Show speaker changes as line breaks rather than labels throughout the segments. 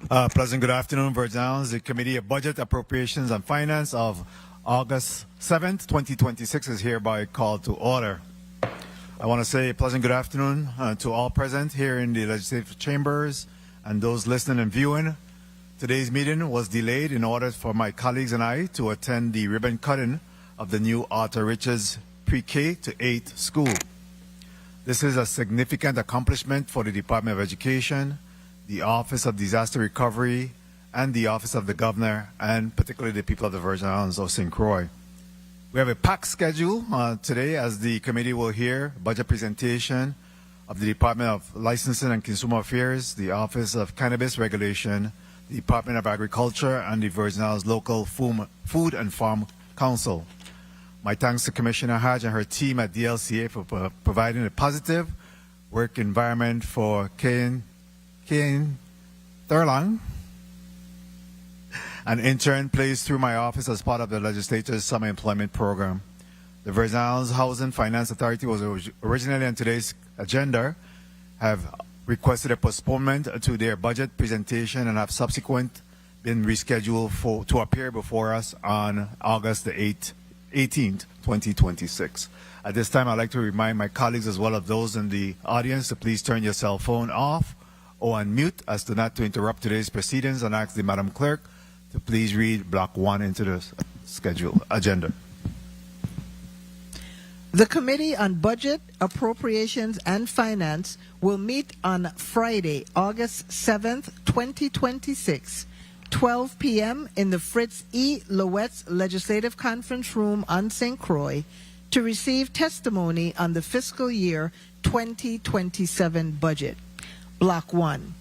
Pleasant good afternoon, Virgin Islands. The Committee of Budget, Appropriations and Finance of August 7th, 2026 is hereby called to order. I want to say a pleasant good afternoon to all present here in the legislative chambers and those listening and viewing. Today's meeting was delayed in order for my colleagues and I to attend the ribbon cutting of the new Arthur Richards Pre-K to 8 school. This is a significant accomplishment for the Department of Education, the Office of Disaster Recovery, and the Office of the Governor, and particularly the people of the Virgin Islands of St. Croix. We have a packed schedule today as the committee will hear budget presentation of the Department of Licensing and Consumer Affairs, the Office of Cannabis Regulation, the Department of Agriculture, and the Virgin Islands Local Food and Farm Council. My thanks to Commissioner Hodge and her team at DLCA for providing a positive work environment for Kane Thurlang, an intern placed through my office as part of the legislature's summer employment program. The Virgin Islands Housing Finance Authority was originally on today's agenda, have requested a postponement to their budget presentation and have subsequent been rescheduled to appear before us on August the 18th, 2026. At this time, I'd like to remind my colleagues as well as those in the audience to please turn your cell phone off or on mute as to not to interrupt today's proceedings, and ask the Madam Clerk to please read Block 1 into the agenda.
The Committee on Budget, Appropriations and Finance will meet on Friday, August 7th, 2026, 12 p.m. in the Frits E. Lawaetz Legislative Conference Room on St. Croix to receive testimony on the Fiscal Year 2027 budget. Block 1.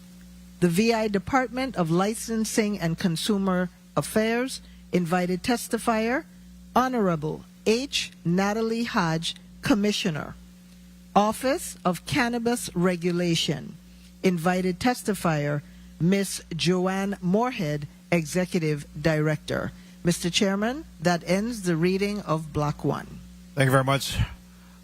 The VI Department of Licensing and Consumer Affairs invited testifier, Honorable H. Natalie Hodge, Commissioner. Office of Cannabis Regulation invited testifier, Ms. Joanne Moorhead, Executive Director. Mr. Chairman, that ends the reading of Block 1.
Thank you very much,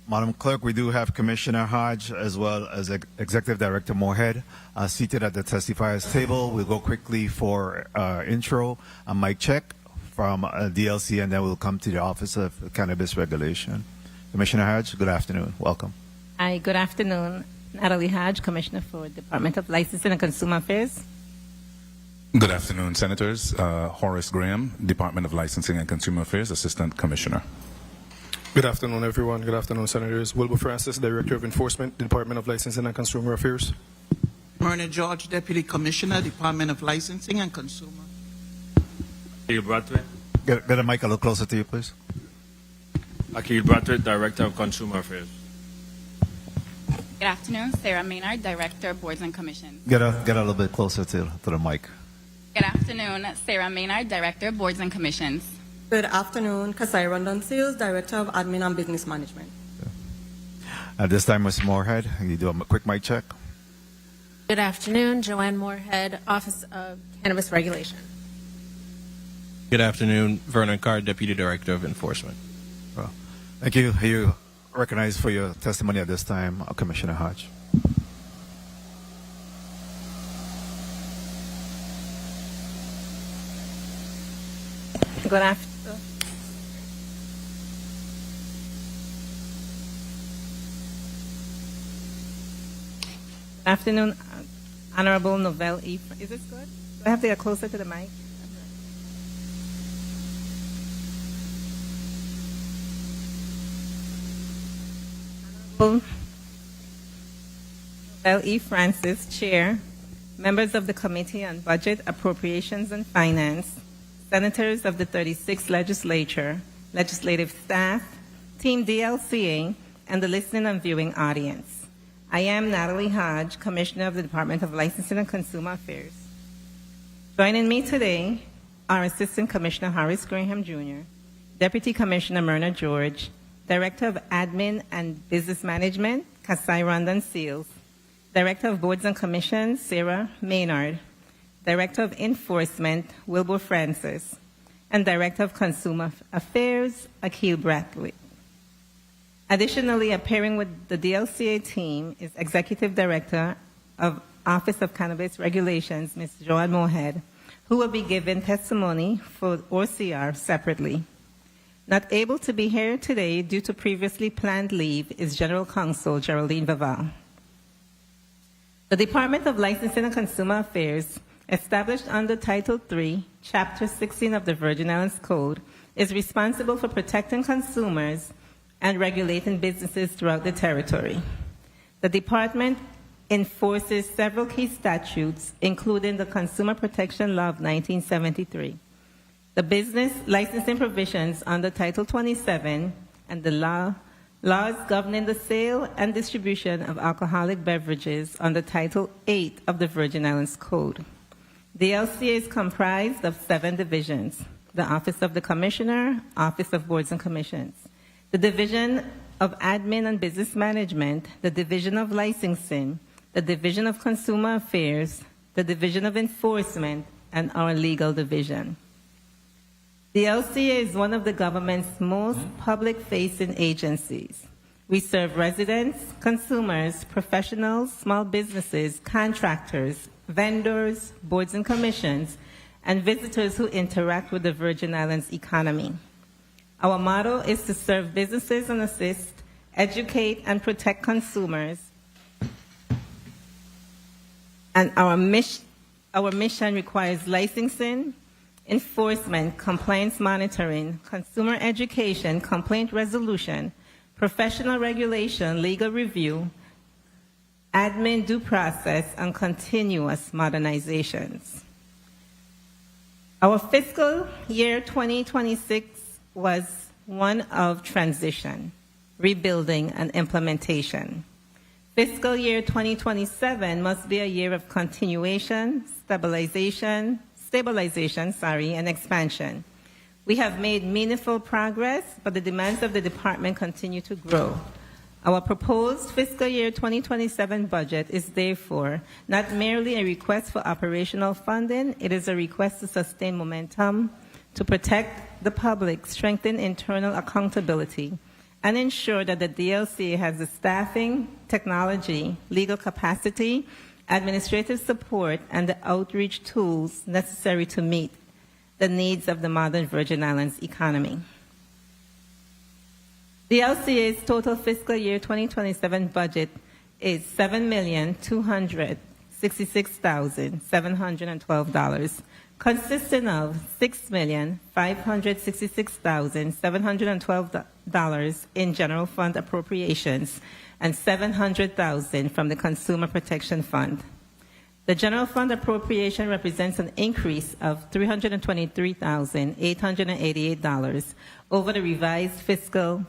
Madam Clerk. We do have Commissioner Hodge as well as Executive Director Moorhead seated at the testifier's table. We'll go quickly for intro, a mic check from DLC, and then we'll come to the Office of Cannabis Regulation. Commissioner Hodge, good afternoon. Welcome.
Hi, good afternoon. Natalie Hodge, Commissioner for Department of Licensing and Consumer Affairs.
Good afternoon, Senators. Horace Graham, Department of Licensing and Consumer Affairs, Assistant Commissioner.
Good afternoon, everyone. Good afternoon, Senators. Wilbur Francis, Director of Enforcement, Department of Licensing and Consumer Affairs.
Myrna George, Deputy Commissioner, Department of Licensing and Consumer.
Akil Brathwaite.
Get a mic a little closer to you, please.
Akil Brathwaite, Director of Consumer Affairs.
Good afternoon, Sarah Maynard, Director of Boards and Commissions.
Get a little bit closer to the mic.
Good afternoon, Sarah Maynard, Director of Boards and Commissions.
Good afternoon, Kasai Rondon Seals, Director of Admin and Business Management.
At this time, Ms. Moorhead, can you do a quick mic check?
Good afternoon, Joanne Moorhead, Office of Cannabis Regulation.
Good afternoon, Vernon Carr, Deputy Director of Enforcement.
Well, thank you. You recognized for your testimony at this time, Commissioner Hodge.
Good afternoon, Honorable Novelle E. Is this good? Do I have to get closer to the mic? Honorable Novelle E. Francis, Chair, members of the Committee on Budget, Appropriations and Finance, Senators of the 36th Legislature, legislative staff, Team DLCA, and the listening and viewing audience. I am Natalie Hodge, Commissioner of the Department of Licensing and Consumer Affairs. Joining me today are Assistant Commissioner Horace Graham Jr., Deputy Commissioner Myrna George, Director of Admin and Business Management, Kasai Rondon Seals, Director of Boards and Commissions, Sarah Maynard, Director of Enforcement, Wilbur Francis, and Director of Consumer Affairs, Akil Brathwaite. Additionally, appearing with the DLCA team is Executive Director of Office of Cannabis Regulations, Ms. Joanne Moorhead, who will be giving testimony for OCR separately. Not able to be here today due to previously planned leave is General Counsel Geraldine Vaval. The Department of Licensing and Consumer Affairs, established under Title III, Chapter 16 of the Virgin Islands Code, is responsible for protecting consumers and regulating businesses throughout the territory. The department enforces several key statutes, including the Consumer Protection Law of 1973, the business licensing provisions under Title 27, and the laws governing the sale and distribution of alcoholic beverages under Title 8 of the Virgin Islands Code. The LCA is comprised of 7 divisions: the Office of the Commissioner, Office of Boards and Commissions, the Division of Admin and Business Management, the Division of Licensing, the Division of Consumer Affairs, the Division of Enforcement, and our Legal Division. The LCA is one of the government's most public-facing agencies. We serve residents, consumers, professionals, small businesses, contractors, vendors, boards and commissions, and visitors who interact with the Virgin Islands economy. Our motto is to serve businesses and assist, educate, and protect consumers. And our mission requires licensing, enforcement, compliance monitoring, consumer education, complaint resolution, professional regulation, legal review, admin due process, and continuous modernizations. Our fiscal year 2026 was one of transition, rebuilding, and implementation. Fiscal year 2027 must be a year of continuation, stabilization, and expansion. We have made meaningful progress, but the demands of the department continue to grow. Our proposed fiscal year 2027 budget is therefore not merely a request for operational funding, it is a request to sustain momentum, to protect the public, strengthen internal accountability, and ensure that the DLC has the staffing, technology, legal capacity, administrative support, and the outreach tools necessary to meet the needs of the modern Virgin Islands economy. The LCA's total fiscal year 2027 budget is $7,266,712, consisting of $6,566,712 in general fund appropriations and $700,000 from the Consumer Protection Fund. The general fund appropriation represents an increase of $323,888 over the revised fiscal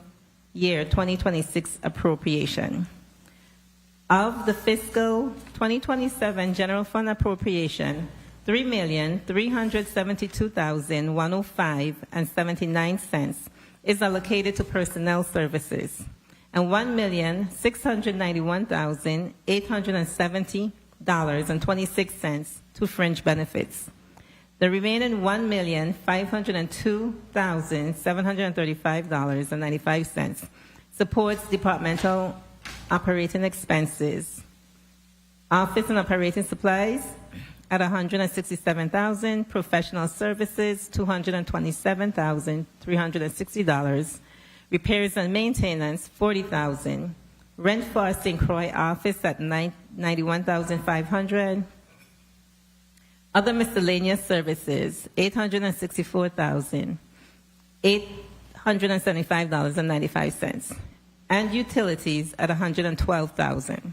year 2026 appropriation. Of the fiscal 2027 general fund appropriation, $3,372,105.79 is allocated to personnel services, and $1,691,870.26 to fringe benefits. The remaining $1,502,735.95 supports departmental operating expenses, office and operating supplies at $167,000, professional services $227,360, repairs and maintenance $40,000, rent for our St. Croix office at $91,500. Other miscellaneous services, $864,875.95, and utilities at $112,000.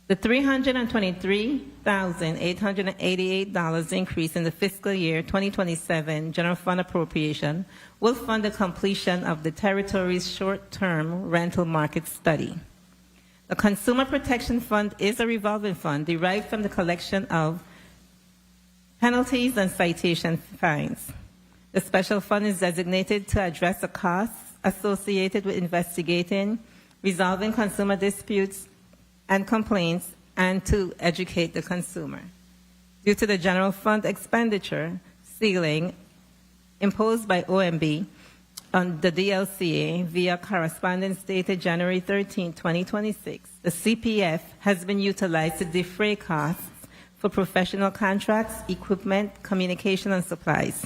The $323,888 increase in the fiscal year 2027 general fund appropriation will fund the completion of the territory's short-term rental market study. The Consumer Protection Fund is a revolving fund derived from the collection of penalties and citation fines. The special fund is designated to address the costs associated with investigating, resolving consumer disputes and complaints, and to educate the consumer. Due to the general fund expenditure ceiling imposed by OMB, on the DLCA via correspondence dated January 13, 2026, the CPF has been utilized to defray costs for professional contracts, equipment, communication, and supplies.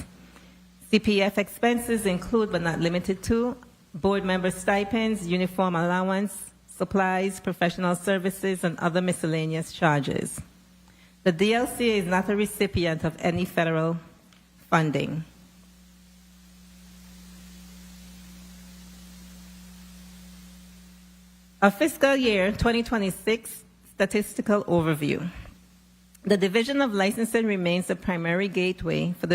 CPF expenses include, but not limited to, board member stipends, uniform allowance, supplies, professional services, and other miscellaneous charges. The DLCA is not a recipient of any federal funding. A fiscal year 2026 statistical overview. The Division of Licensing remains the primary gateway for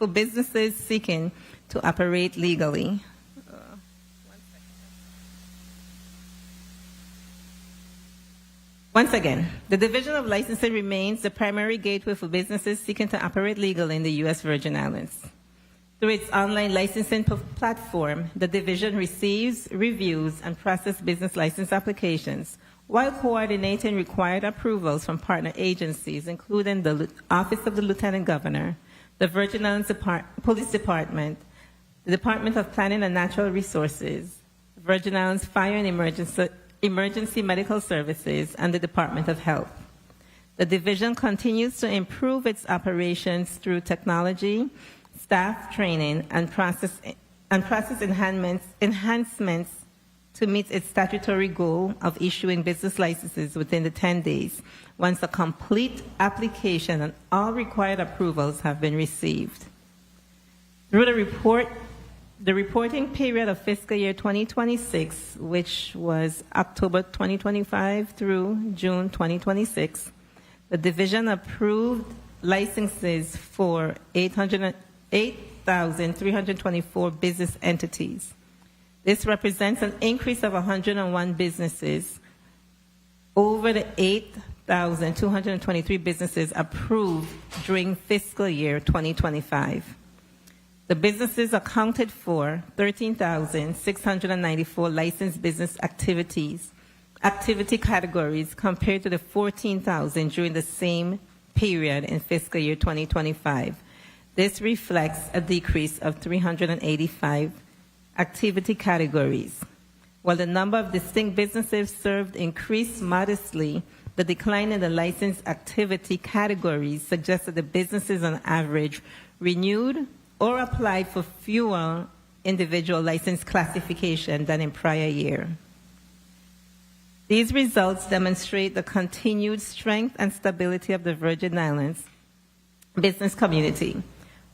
businesses seeking to operate legally. Once again, the Division of Licensing remains the primary gateway for businesses seeking to operate legally in the U.S. Virgin Islands. Through its online licensing platform, the division receives, reviews, and processes business license applications while coordinating required approvals from partner agencies, including the Office of the Lieutenant Governor, the Virgin Islands Police Department, the Department of Planning and Natural Resources, Virgin Islands Fire and Emergency Medical Services, and the Department of Health. The division continues to improve its operations through technology, staff training, and process enhancements to meet its statutory goal of issuing business licenses within the 10 days once a complete application and all required approvals have been received. Through the reporting period of fiscal year 2026, which was October 2025 through June 2026, the division approved licenses for 8,324 business entities. This represents an increase of 101 businesses over the 8,223 businesses approved during fiscal year 2025. The businesses accounted for 13,694 licensed business activity categories compared to the 14,000 during the same period in fiscal year 2025. This reflects a decrease of 385 activity categories. While the number of distinct businesses served increased modestly, the decline in the licensed activity categories suggests that the businesses on average renewed or applied for fewer individual license classification than in prior year. These results demonstrate the continued strength and stability of the Virgin Islands business community.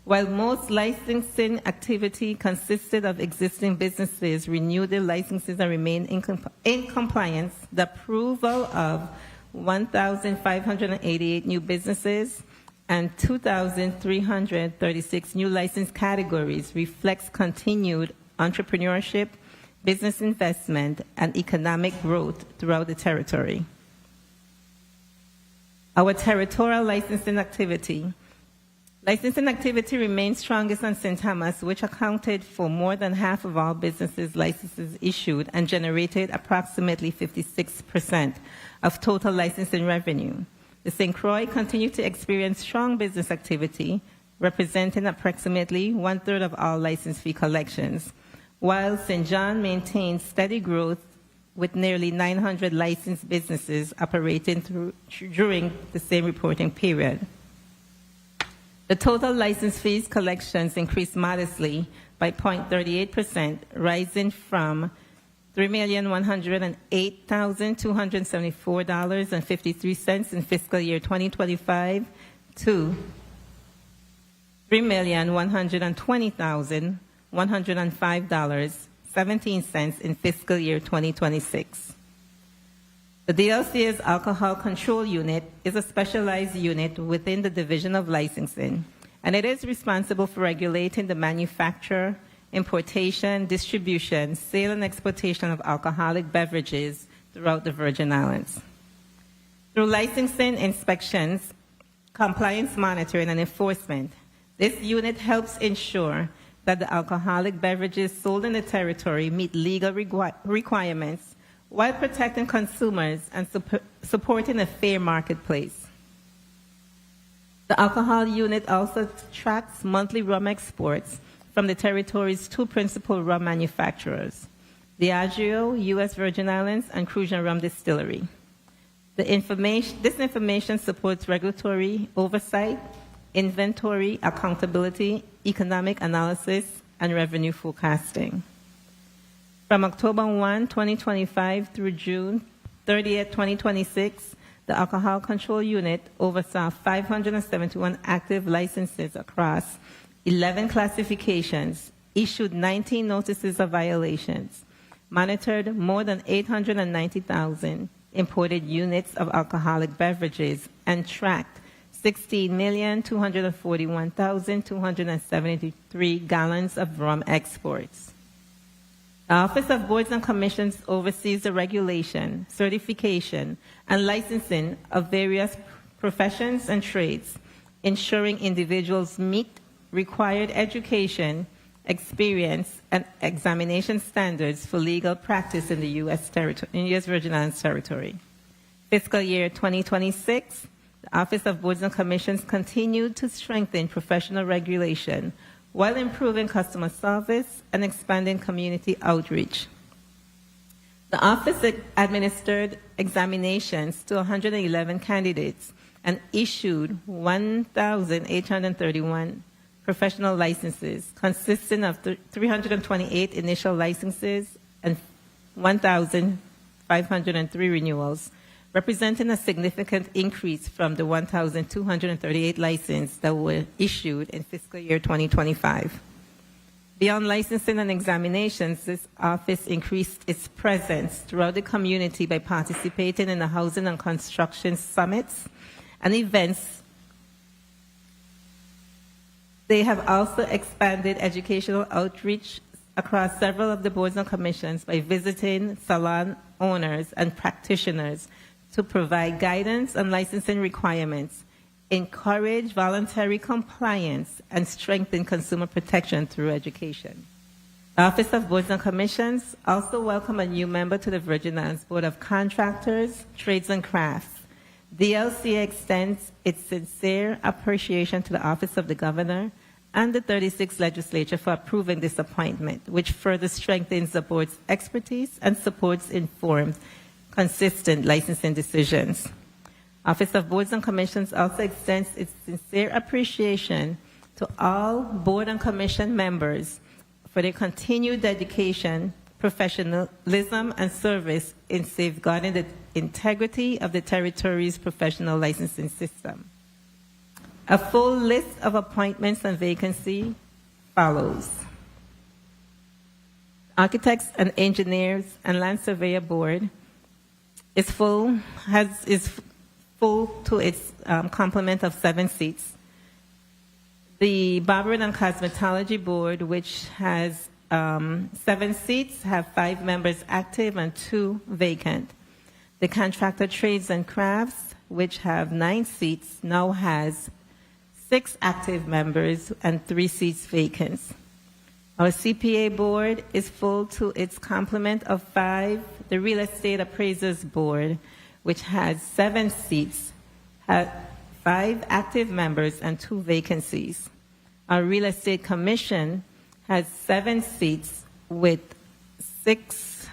While most licensing activity consisted of existing businesses renewed their licenses and remain in compliance, the approval of 1,588 new businesses and 2,336 new license categories reflects continued entrepreneurship, business investment, and economic growth throughout the territory. Our territorial licensing activity. Licensing activity remains strongest on St. Thomas, which accounted for more than half of all businesses' licenses issued and generated approximately 56% of total licensing revenue. The St. Croix continued to experience strong business activity, representing approximately one-third of all license fee collections, while St. John maintained steady growth with nearly 900 licensed businesses operating during the same reporting period. The total license fees collections increased modestly by 0.38%, rising from $3,108,274.53 in fiscal year 2025 to $3,120,105.17 in fiscal year 2026. The DLCA's Alcohol Control Unit is a specialized unit within the Division of Licensing, and it is responsible for regulating the manufacture, importation, distribution, sale, and exportation of alcoholic beverages throughout the Virgin Islands. Through licensing inspections, compliance monitoring, and enforcement, this unit helps ensure that the alcoholic beverages sold in the territory meet legal requirements while protecting consumers and supporting a fair marketplace. The alcohol unit also tracks monthly rum exports from the territory's two principal rum manufacturers, Diageo, U.S. Virgin Islands, and Crucian Rum Distillery. This information supports regulatory oversight, inventory accountability, economic analysis, and revenue forecasting. From October 1, 2025 through June 30, 2026, the Alcohol Control Unit oversaw 571 active licenses across 11 classifications, issued 19 notices of violations, monitored more than 890,000 imported units of alcoholic beverages, and tracked 16,241,273 gallons of rum exports. The Office of Boards and Commissions oversees the regulation, certification, and licensing of various professions and trades, ensuring individuals meet required education, experience, and examination standards for legal practice in the U.S. Virgin Islands Territory. Fiscal year 2026, the Office of Boards and Commissions continued to strengthen professional regulation while improving customer service and expanding community outreach. The office administered examinations to 111 candidates and issued 1,831 professional licenses, consisting of 328 initial licenses and 1,503 renewals, representing a significant increase from the 1,238 licenses that were issued in fiscal year 2025. Beyond licensing and examinations, this office increased its presence throughout the community by participating in the housing and construction summits and events. They have also expanded educational outreach across several of the boards and commissions by visiting salon owners and practitioners to provide guidance on licensing requirements, encourage voluntary compliance, and strengthen consumer protection through education. The Office of Boards and Commissions also welcomed a new member to the Virgin Islands Board of Contractors, Trades and Crafts. DLCA extends its sincere appreciation to the Office of the Governor and the 36th Legislature for approving this appointment, which further strengthens the board's expertise and supports informed, consistent licensing decisions. Office of Boards and Commissions also extends its sincere appreciation to all board and commission members for their continued dedication, professionalism, and service in safeguarding the integrity of the territory's professional licensing system. A full list of appointments and vacancies follows. Architects and Engineers and Land Surveyor Board is full to its complement of 7 seats. The Barbering and Cosmetology Board, which has 7 seats, have 5 members active and 2 vacant. The Contractor Trades and Crafts, which have 9 seats, now has 6 active members and 3 seats vacant. Our CPA Board is full to its complement of 5. The Real Estate Appraisers Board, which has 7 seats, has 5 active members and 2 vacancies. Our Real Estate Commission has 7 seats with 6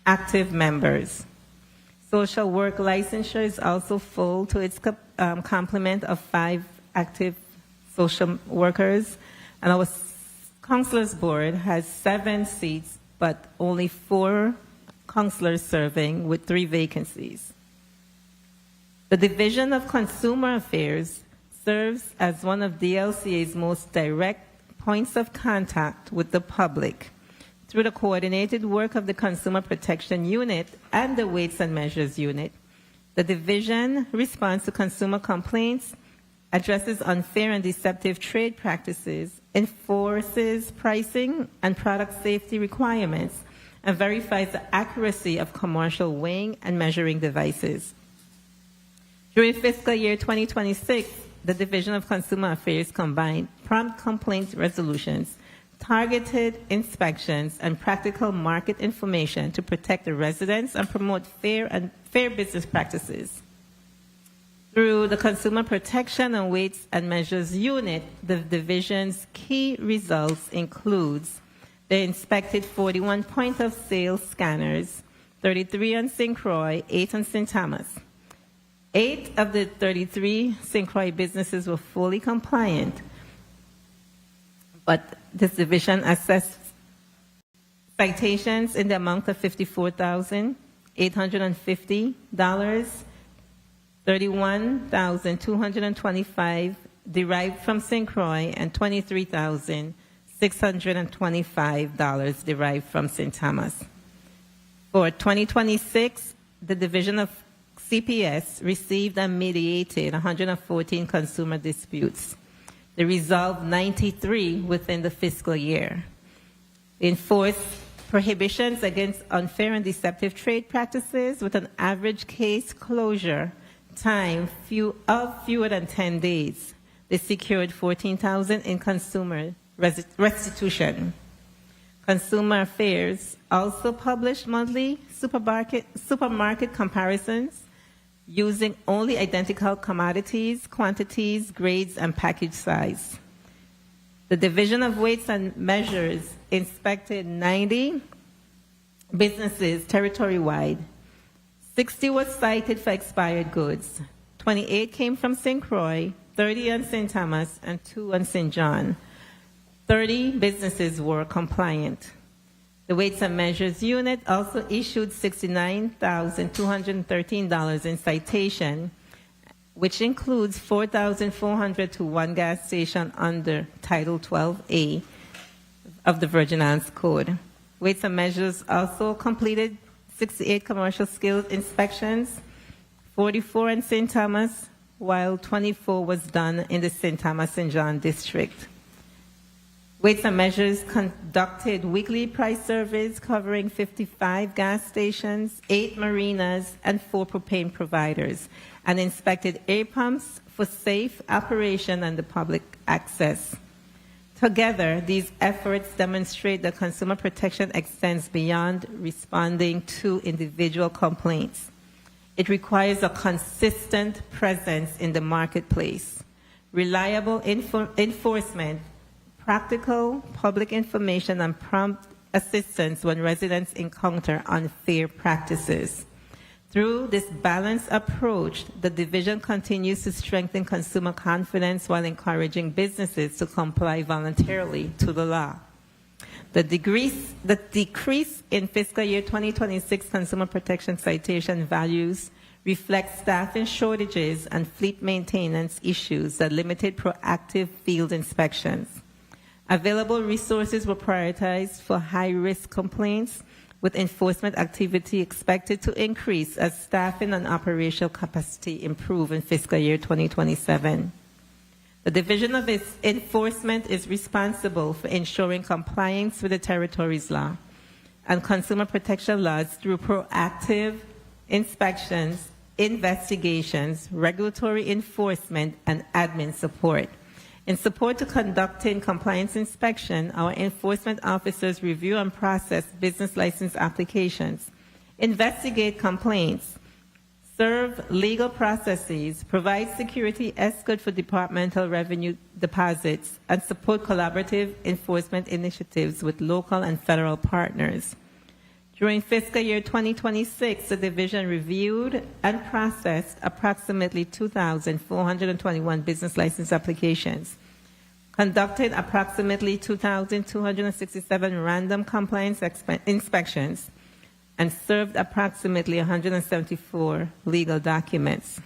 active members. Social Work Licensure is also full to its complement of 5 active social workers. And our Counselors Board has 7 seats, but only 4 counselors serving with 3 vacancies. The Division of Consumer Affairs serves as one of DLCA's most direct points of contact with the public through the coordinated work of the Consumer Protection Unit and the Weights and Measures Unit. The division responds to consumer complaints, addresses unfair and deceptive trade practices, enforces pricing and product safety requirements, and verifies the accuracy of commercial weighing and measuring devices. During fiscal year 2026, the Division of Consumer Affairs combined prompt complaint resolutions, targeted inspections, and practical market information to protect the residents and promote fair business practices. Through the Consumer Protection and Weights and Measures Unit, the division's key results includes the inspected 41 point-of-sale scanners, 33 on St. Croix, 8 on St. Thomas. 8 of the 33 St. Croix businesses were fully compliant, but this division assessed citations in the amount of $54,850, $31,225 derived from St. Croix, and $23,625 derived from St. Thomas. For 2026, the Division of CPS received and mediated 114 consumer disputes. They resolved 93 within the fiscal year. They enforced prohibitions against unfair and deceptive trade practices with an average case closure time fewer than 10 days. They secured $14,000 in consumer restitution. Consumer Affairs also published monthly supermarket comparisons using only identical commodities, quantities, grades, and package size. The Division of Weights and Measures inspected 90 businesses territory-wide. 60 was cited for expired goods. 28 came from St. Croix, 30 on St. Thomas, and 2 on St. John. 30 businesses were compliant. The Weights and Measures Unit also issued $69,213 in citation, which includes $4,400 to one gas station under Title 12A of the Virgin Islands Code. Weights and Measures also completed 68 commercial skills inspections, 44 in St. Thomas, while 24 was done in the St. Thomas and John district. Weights and Measures conducted weekly price surveys covering 55 gas stations, 8 marinas, and 4 propane providers, and inspected air pumps for safe operation and the public access. Together, these efforts demonstrate that consumer protection extends beyond responding to individual complaints. It requires a consistent presence in the marketplace, reliable enforcement, practical public information, and prompt assistance when residents encounter unfair practices. Through this balanced approach, the division continues to strengthen consumer confidence while encouraging businesses to comply voluntarily to the law. The decrease in fiscal year 2026 consumer protection citation values reflects staffing shortages and fleet maintenance issues that limited proactive field inspections. Available resources were prioritized for high-risk complaints, with enforcement activity expected to increase as staffing and operational capacity improve in fiscal year 2027. The Division of Enforcement is responsible for ensuring compliance with the territory's law and consumer protection laws through proactive inspections, investigations, regulatory enforcement, and admin support. In support to conducting compliance inspection, our enforcement officers review and process business license applications, investigate complaints, serve legal processes, provide security escort for departmental revenue deposits, and support collaborative enforcement initiatives with local and federal partners. During fiscal year 2026, the division reviewed and processed approximately 2,421 business license applications, conducted approximately 2,267 random compliance inspections, and served approximately 174 legal documents.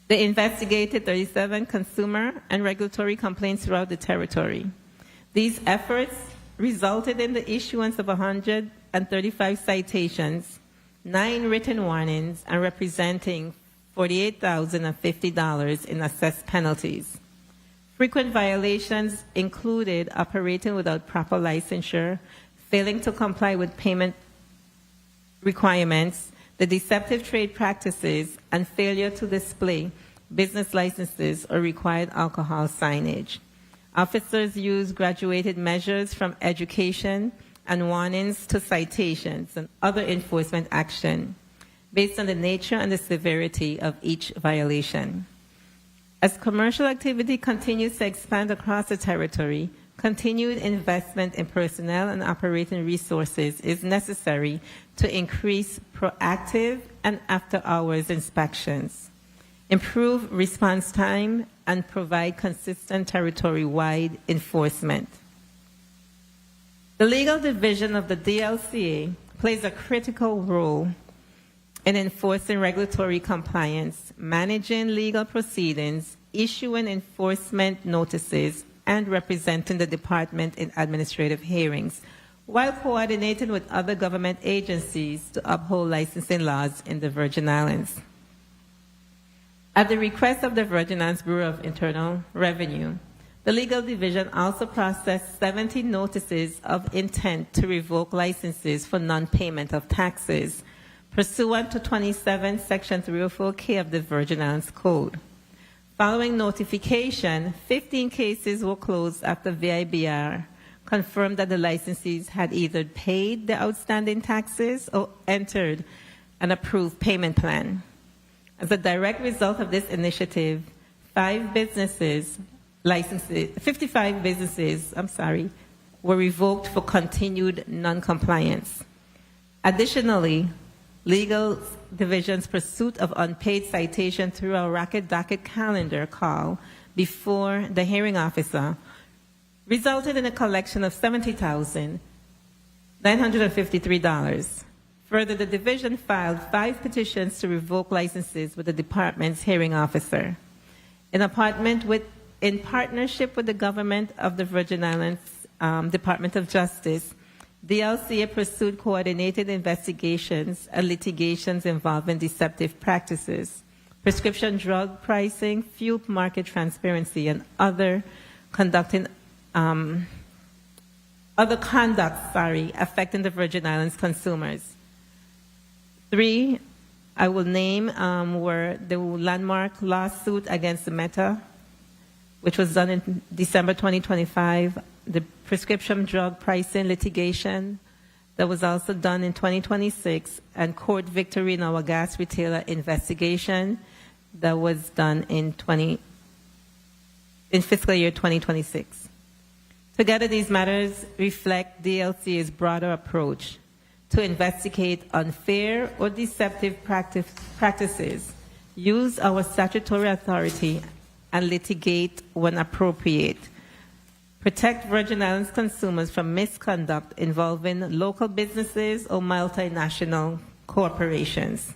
They investigated 37 consumer and regulatory complaints throughout the territory. These efforts resulted in the issuance of 135 citations, 9 written warnings, and representing $48,050 in assessed penalties. Frequent violations included operating without proper licensure, failing to comply with payment requirements, the deceptive trade practices, and failure to display business licenses or required alcohol signage. Officers use graduated measures from education and warnings to citations and other enforcement action. based on the nature and the severity of each violation. As commercial activity continues to expand across the territory, continued investment in personnel and operating resources is necessary to increase proactive and after-hours inspections, improve response time, and provide consistent territory-wide enforcement. The legal division of the DLCA plays a critical role in enforcing regulatory compliance, managing legal proceedings, issuing enforcement notices, and representing the department in administrative hearings, while coordinating with other government agencies to uphold licensing laws in the Virgin Islands. At the request of the Virgin Islands Bureau of Internal Revenue, the legal division also processed 70 notices of intent to revoke licenses for non-payment of taxes, pursuant to 27 Section 304K of the Virgin Islands Code. Following notification, 15 cases were closed after VIBR confirmed that the licensees had either paid the outstanding taxes or entered an approved payment plan. As a direct result of this initiative, 55 businesses were revoked for continued non-compliance. Additionally, legal division's pursuit of unpaid citation through a racket docket calendar call before the hearing officer resulted in a collection of $70,953. Further, the division filed 5 petitions to revoke licenses with the department's hearing officer. In partnership with the government of the Virgin Islands Department of Justice, the LCA pursued coordinated investigations and litigations involving deceptive practices, prescription drug pricing, fuel market transparency, and other conduct affecting the Virgin Islands consumers. 3 I will name were the landmark lawsuit against Meta, which was done in December 2025, the prescription drug pricing litigation that was also done in 2026, and court victory in our gas retailer investigation that was done in fiscal year 2026. Together, these matters reflect DLCA's broader approach to investigate unfair or deceptive practices, use our statutory authority, and litigate when appropriate. Protect Virgin Islands consumers from misconduct involving local businesses or multinational corporations.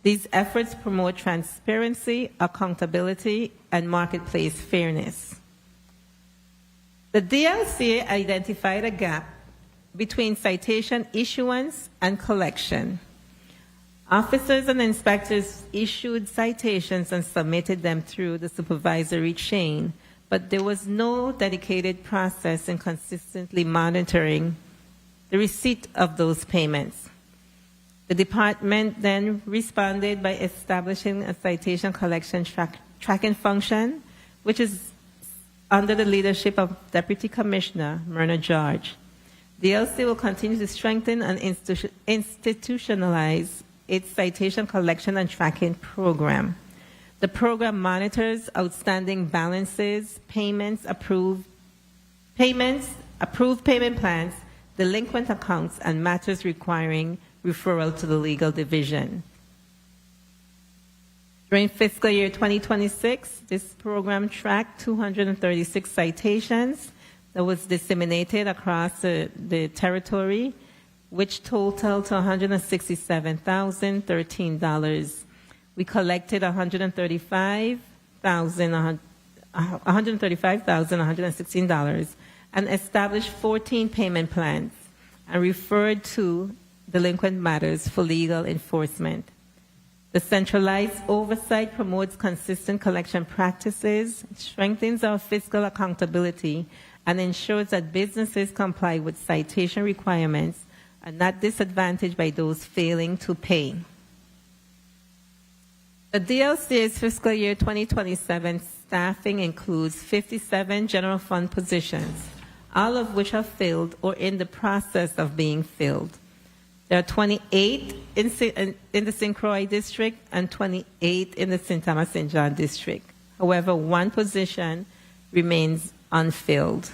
These efforts promote transparency, accountability, and marketplace fairness. The DLCA identified a gap between citation issuance and collection. Officers and inspectors issued citations and submitted them through the supervisory chain, but there was no dedicated process in consistently monitoring the receipt of those payments. The department then responded by establishing a citation collection tracking function, which is under the leadership of Deputy Commissioner Myrna George. The LC will continue to strengthen and institutionalize its citation collection and tracking program. The program monitors outstanding balances, approved payment plans, delinquent accounts, and matters requiring referral to the legal division. During fiscal year 2026, this program tracked 236 citations that was disseminated across the territory, which totaled to $167,013. We collected $135,116 and established 14 payment plans and referred to delinquent matters for legal enforcement. The centralized oversight promotes consistent collection practices, strengthens our fiscal accountability, and ensures that businesses comply with citation requirements and not disadvantaged by those failing to pay. The DLCA's fiscal year 2027 staffing includes 57 general fund positions, all of which are filled or in the process of being filled. There are 28 in the St. Croix district and 28 in the St. Thomas St. John district. However, one position remains unfilled.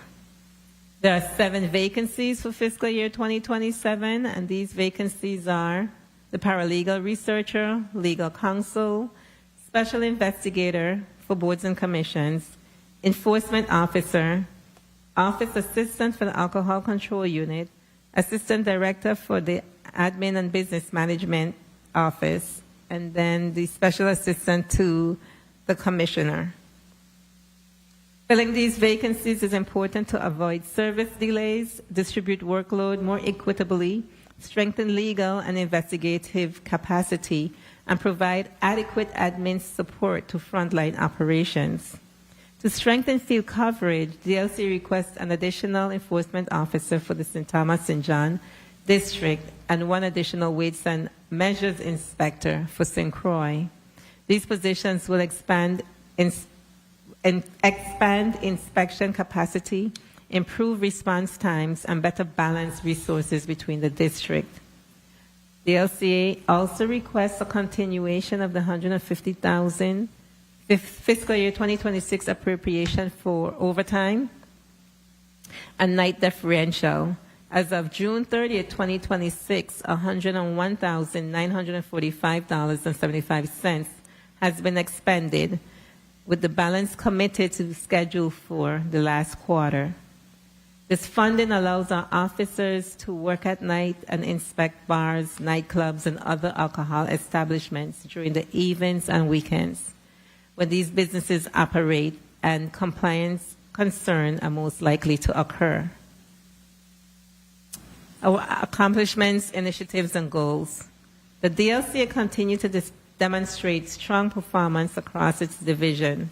There are 7 vacancies for fiscal year 2027, and these vacancies are the paralegal researcher, legal counsel, special investigator for boards and commissions, enforcement officer, office assistant for the alcohol control unit, assistant director for the admin and business management office, and then the special assistant to the commissioner. Filling these vacancies is important to avoid service delays, distribute workload more equitably, strengthen legal and investigative capacity, and provide adequate admin support to frontline operations. To strengthen field coverage, DLC requests an additional enforcement officer for the St. Thomas St. John district and 1 additional weights and measures inspector for St. Croix. These positions will expand inspection capacity, improve response times, and better balance resources between the district. The LCA also requests a continuation of the $150,000 fiscal year 2026 appropriation for overtime and night differential. As of June 30th, 2026, $101,945.75 has been expended, with the balance committed to the schedule for the last quarter. This funding allows our officers to work at night and inspect bars, nightclubs, and other alcohol establishments during the evenings and weekends, when these businesses operate and compliance concerns are most likely to occur. Our accomplishments, initiatives, and goals. The DLC continues to demonstrate strong performance across its division,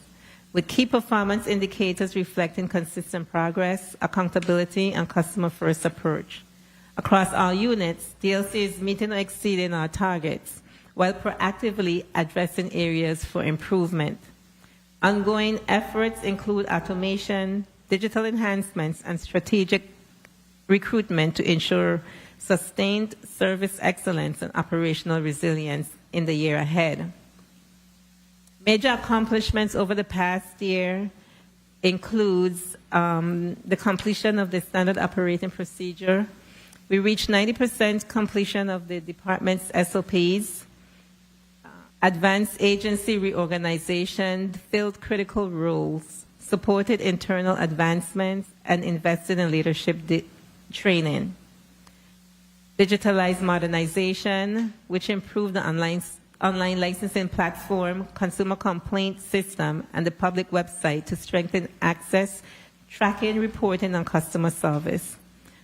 with key performance indicators reflecting consistent progress, accountability, and customer-first approach. Across all units, DLC is meeting or exceeding our targets, while proactively addressing areas for improvement. Ongoing efforts include automation, digital enhancements, and strategic recruitment to ensure sustained service excellence and operational resilience in the year ahead. Major accomplishments over the past year includes the completion of the standard operating procedure. We reached 90% completion of the department's SOPs, advanced agency reorganization, filled critical roles, supported internal advancements, and invested in leadership training. Digitalized modernization, which improved the online licensing platform, consumer complaint system, and the public website to strengthen access, tracking, reporting, and customer service.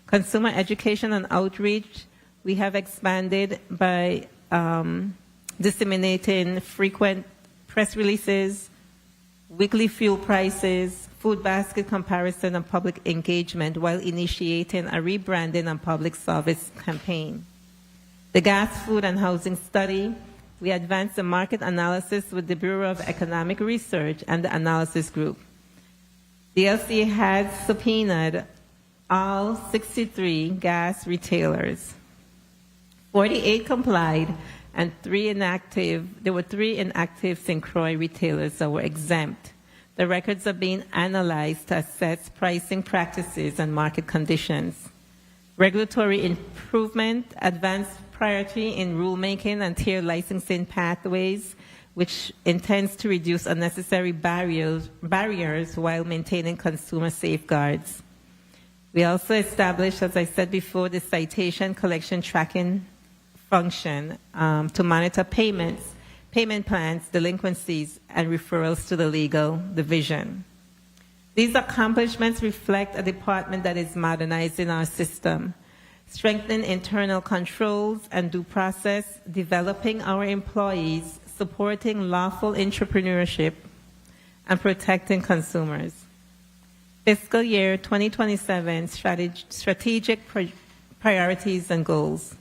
Consumer education and outreach, we have expanded by disseminating frequent press releases, weekly fuel prices, food basket comparison, and public engagement, while initiating a rebranding and public service campaign. The gas, food, and housing study, we advanced the market analysis with the Bureau of Economic Research and the Analysis Group. The LCA has subpoenaed all 63 gas retailers. 48 complied, and 3 inactive. There were 3 inactive St. Croix retailers that were exempt. The records are being analyzed to assess pricing practices and market conditions. Regulatory improvement, advanced priority in rulemaking and tier licensing pathways, which intends to reduce unnecessary barriers while maintaining consumer safeguards. We also established, as I said before, the citation collection tracking function to monitor payments, payment plans, delinquencies, and referrals to the legal division. These accomplishments reflect a department that is modernizing our system, strengthening internal controls and due process, developing our employees, supporting lawful entrepreneurship, and protecting consumers. Fiscal year 2027 strategic priorities and goals.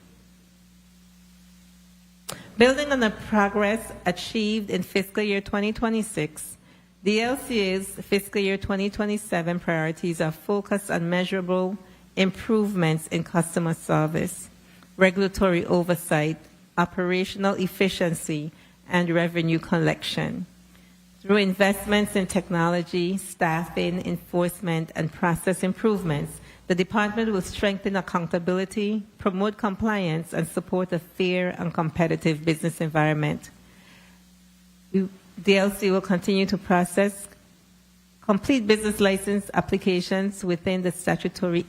Building on the progress achieved in fiscal year 2026, the LCA's fiscal year 2027 priorities are focused on measurable improvements in customer service, regulatory oversight, operational efficiency, and revenue collection. Through investments in technology, staffing, enforcement, and process improvements, the department will strengthen accountability, promote compliance, and support a fair and competitive business environment. DLC will continue to process complete business license applications within the statutory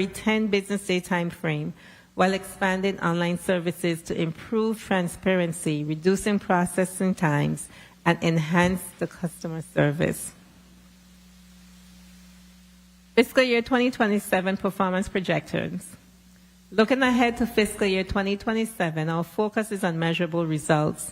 10 business day time frame, while expanding online services to improve transparency, reducing processing times, and enhance the customer service. Fiscal year 2027 performance projections. Looking ahead to fiscal year 2027, our focus is on measurable results.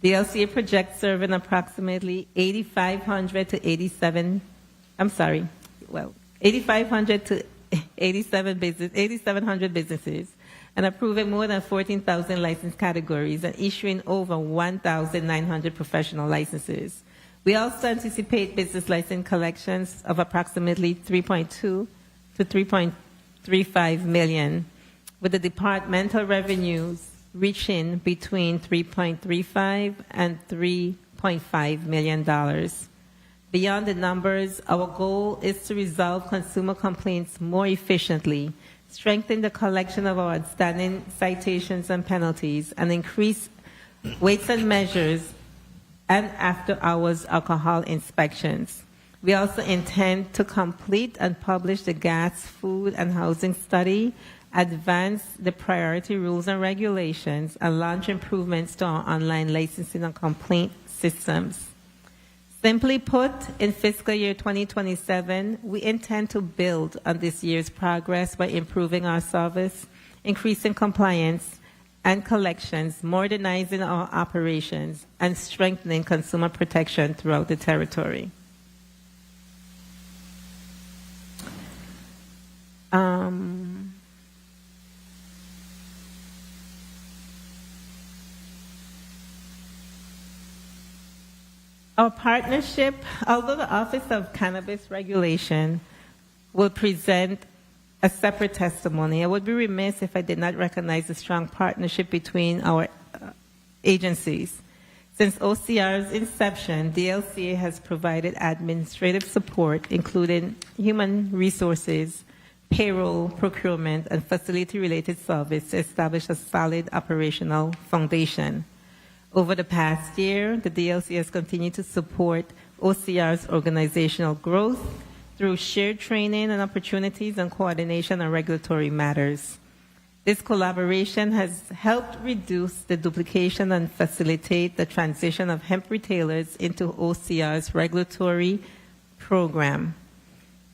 The LCA projects serving approximately 8,500 to 8,700 businesses, and approving more than 14,000 license categories and issuing over 1,900 professional licenses. We also anticipate business license collections of approximately 3.2 to 3.35 million, with the departmental revenues reaching between $3.35 and $3.5 million. Beyond the numbers, our goal is to resolve consumer complaints more efficiently, strengthen the collection of our outstanding citations and penalties, and increase weights and measures and after-hours alcohol inspections. We also intend to complete and publish the gas, food, and housing study, advance the priority rules and regulations, and launch improvements to our online licensing and complaint systems. Simply put, in fiscal year 2027, we intend to build on this year's progress by improving our service, increasing compliance and collections, modernizing our operations, and strengthening consumer protection throughout the territory. Our partnership, although the Office of Cannabis Regulation will present a separate testimony, I would be remiss if I did not recognize the strong partnership between our agencies. Since OCR's inception, DLCA has provided administrative support, including human resources, payroll, procurement, and facility-related service to establish a solid operational foundation. Over the past year, the DLC has continued to support OCR's organizational growth through shared training and opportunities and coordination on regulatory matters. This collaboration has helped reduce the duplication and facilitate the transition of hemp retailers into OCR's regulatory program.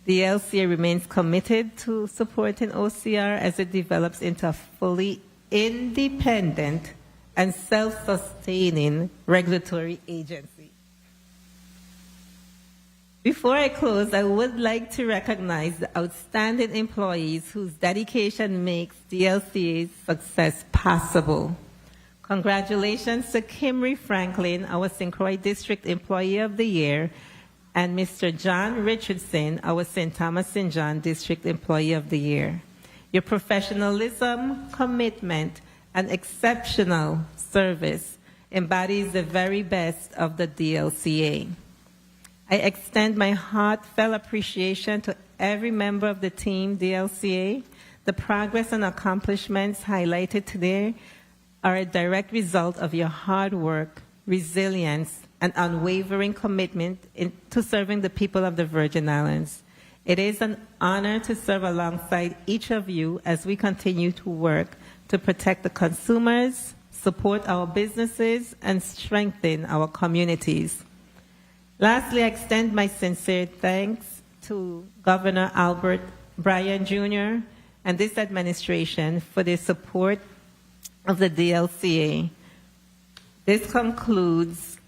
The LCA remains committed to supporting OCR as it develops into a fully independent and self-sustaining regulatory agency. Before I close, I would like to recognize the outstanding employees whose dedication makes DLCA's success possible. Congratulations to Kimry Franklin, our St. Croix District Employee of the Year, and Mr. John Richardson, our St. Thomas St. John District Employee of the Year. Your professionalism, commitment, and exceptional service embodies the very best of the DLCA. I extend my heartfelt appreciation to every member of the team DLCA. The progress and accomplishments highlighted today are a direct result of your hard work, resilience, and unwavering commitment to serving the people of the Virgin Islands. It is an honor to serve alongside each of you as we continue to work to protect the consumers, support our businesses, and strengthen our communities. Lastly, I extend my sincere thanks to Governor Albert Bryan Jr. and this administration for their support of the DLCA. This concludes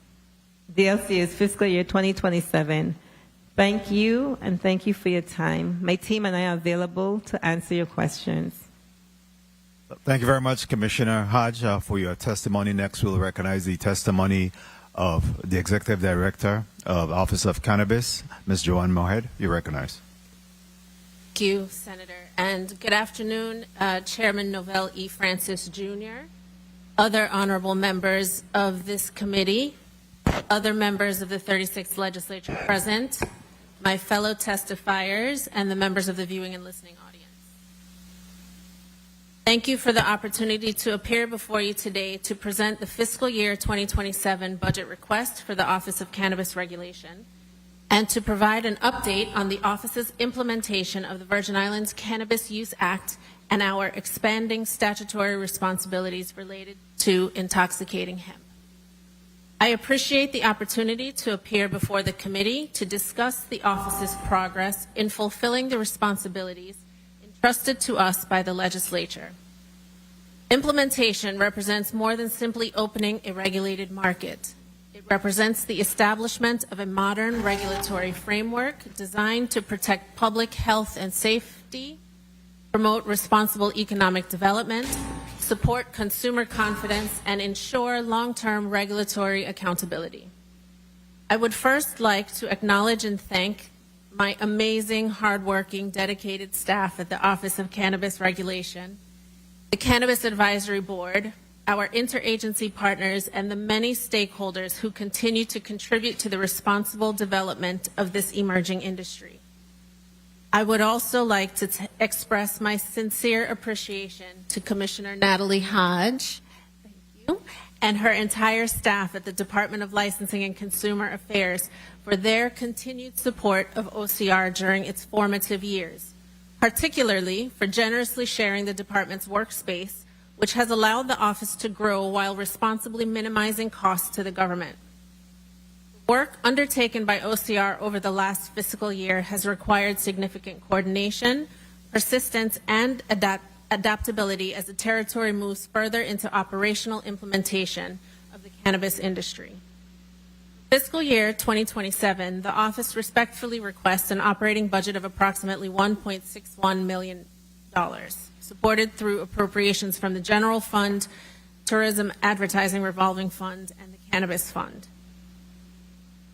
DLCA's fiscal year 2027. Thank you, and thank you for your time. My team and I are available to answer your questions.
Thank you very much, Commissioner Hodge, for your testimony. Next, we'll recognize the testimony of the Executive Director of Office of Cannabis, Ms. Joanne Moorhead. You're recognized.
Thank you, Senator. And good afternoon, Chairman Novell E. Francis Jr., other honorable members of this committee, other members of the 36th legislature present, my fellow testifiers, and the members of the viewing and listening audience. Thank you for the opportunity to appear before you today to present the fiscal year 2027 budget request for the Office of Cannabis Regulation and to provide an update on the office's implementation of the Virgin Islands Cannabis Use Act and our expanding statutory responsibilities related to intoxicating hemp. I appreciate the opportunity to appear before the committee to discuss the office's progress in fulfilling the responsibilities entrusted to us by the legislature. Implementation represents more than simply opening a regulated market. It represents the establishment of a modern regulatory framework designed to protect public health and safety, promote responsible economic development, support consumer confidence, and ensure long-term regulatory accountability. I would first like to acknowledge and thank my amazing, hardworking, dedicated staff at the Office of Cannabis Regulation, the Cannabis Advisory Board, our interagency partners, and the many stakeholders who continue to contribute to the responsible development of this emerging industry. I would also like to express my sincere appreciation to Commissioner Natalie Hodge, thank you, and her entire staff at the Department of Licensing and Consumer Affairs for their continued support of OCR during its formative years, particularly for generously sharing the department's workspace, which has allowed the office to grow while responsibly minimizing costs to the government. Work undertaken by OCR over the last fiscal year has required significant coordination, persistence, and adaptability as the territory moves further into operational implementation of the cannabis industry. Fiscal year 2027, the office respectfully requests an operating budget of approximately $1.61 million, supported through appropriations from the General Fund, Tourism Advertising Revolving Fund, and the Cannabis Fund.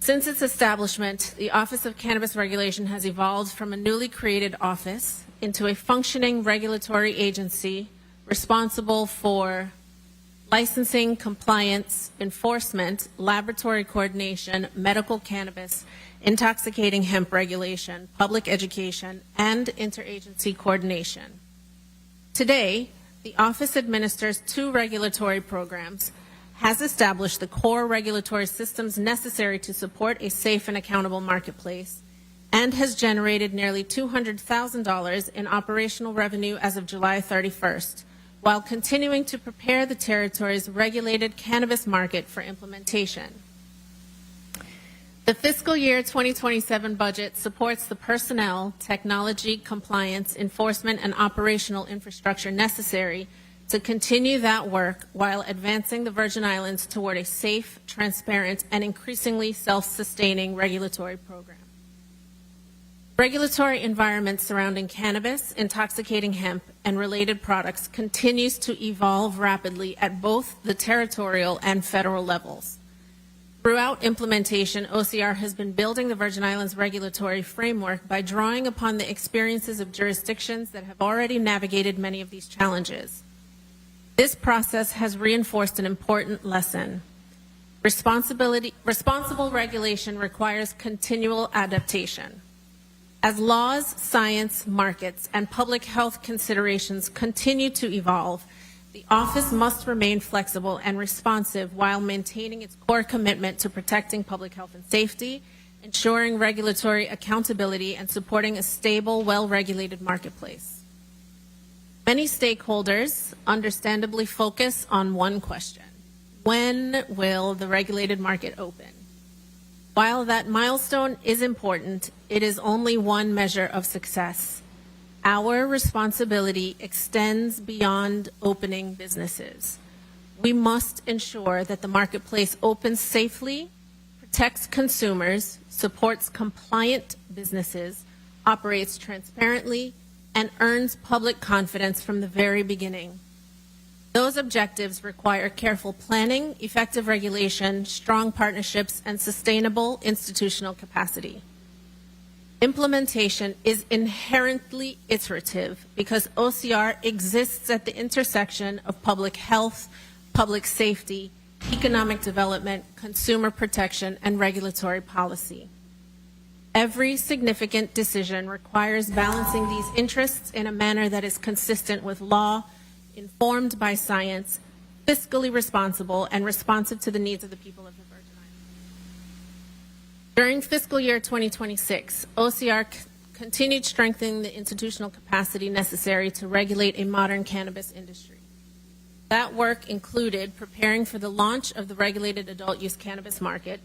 Since its establishment, the Office of Cannabis Regulation has evolved from a newly created office into a functioning regulatory agency responsible for licensing, compliance, enforcement, laboratory coordination, medical cannabis, intoxicating hemp regulation, public education, and interagency coordination. Today, the office administers 2 regulatory programs, has established the core regulatory systems necessary to support a safe and accountable marketplace, and has generated nearly $200,000 in operational revenue as of July 31st, while continuing to prepare the territory's regulated cannabis market for implementation. The fiscal year 2027 budget supports the personnel, technology, compliance, enforcement, and operational infrastructure necessary to continue that work while advancing the Virgin Islands toward a safe, transparent, and increasingly self-sustaining regulatory program. Regulatory environment surrounding cannabis, intoxicating hemp, and related products continues to evolve rapidly at both the territorial and federal levels. Throughout implementation, OCR has been building the Virgin Islands regulatory framework by drawing upon the experiences of jurisdictions that have already navigated many of these challenges. This process has reinforced an important lesson. Responsible regulation requires continual adaptation. As laws, science, markets, and public health considerations continue to evolve, the office must remain flexible and responsive while maintaining its core commitment to protecting public health and safety, ensuring regulatory accountability, and supporting a stable, well-regulated marketplace. Many stakeholders understandably focus on one question: when will the regulated market open? While that milestone is important, it is only one measure of success. Our responsibility extends beyond opening businesses. We must ensure that the marketplace opens safely, protects consumers, supports compliant businesses, operates transparently, and earns public confidence from the very beginning. Those objectives require careful planning, effective regulation, strong partnerships, and sustainable institutional capacity. Implementation is inherently iterative because OCR exists at the intersection of public health, public safety, economic development, consumer protection, and regulatory policy. Every significant decision requires balancing these interests in a manner that is consistent with law, informed by science, fiscally responsible, and responsive to the needs of the people of the Virgin Islands. During fiscal year 2026, OCR continued strengthening the institutional capacity necessary to regulate a modern cannabis industry. That work included preparing for the launch of the regulated adult use cannabis market,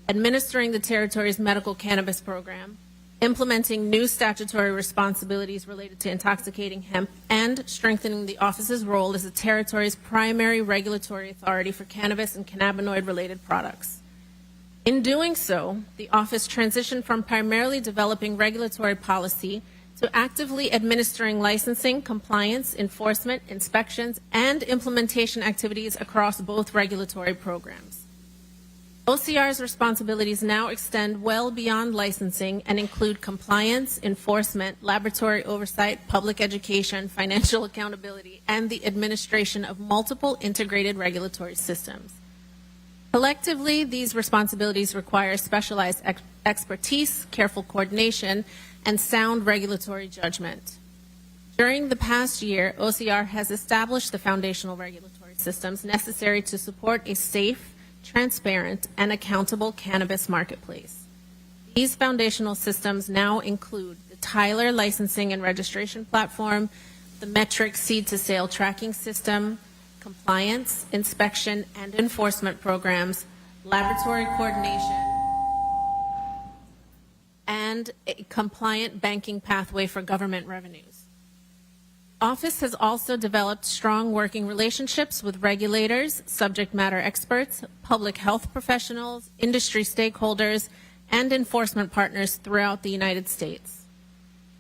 administering the territory's medical cannabis program, implementing new statutory responsibilities related to intoxicating hemp, and strengthening the office's role as the territory's primary regulatory authority for cannabis and cannabinoid-related products. In doing so, the office transitioned from primarily developing regulatory policy to actively administering licensing, compliance, enforcement, inspections, and implementation activities across both regulatory programs. OCR's responsibilities now extend well beyond licensing and include compliance, enforcement, laboratory oversight, public education, financial accountability, and the administration of multiple integrated regulatory systems. Collectively, these responsibilities require specialized expertise, careful coordination, and sound regulatory judgment. During the past year, OCR has established the foundational regulatory systems necessary to support a safe, transparent, and accountable cannabis marketplace. These foundational systems now include the Tyler licensing and registration platform, the Metric seed-to-sale tracking system, compliance, inspection, and enforcement programs, laboratory coordination, and a compliant banking pathway for government revenues. Office has also developed strong working relationships with regulators, subject matter experts, public health professionals, industry stakeholders, and enforcement partners throughout the United States.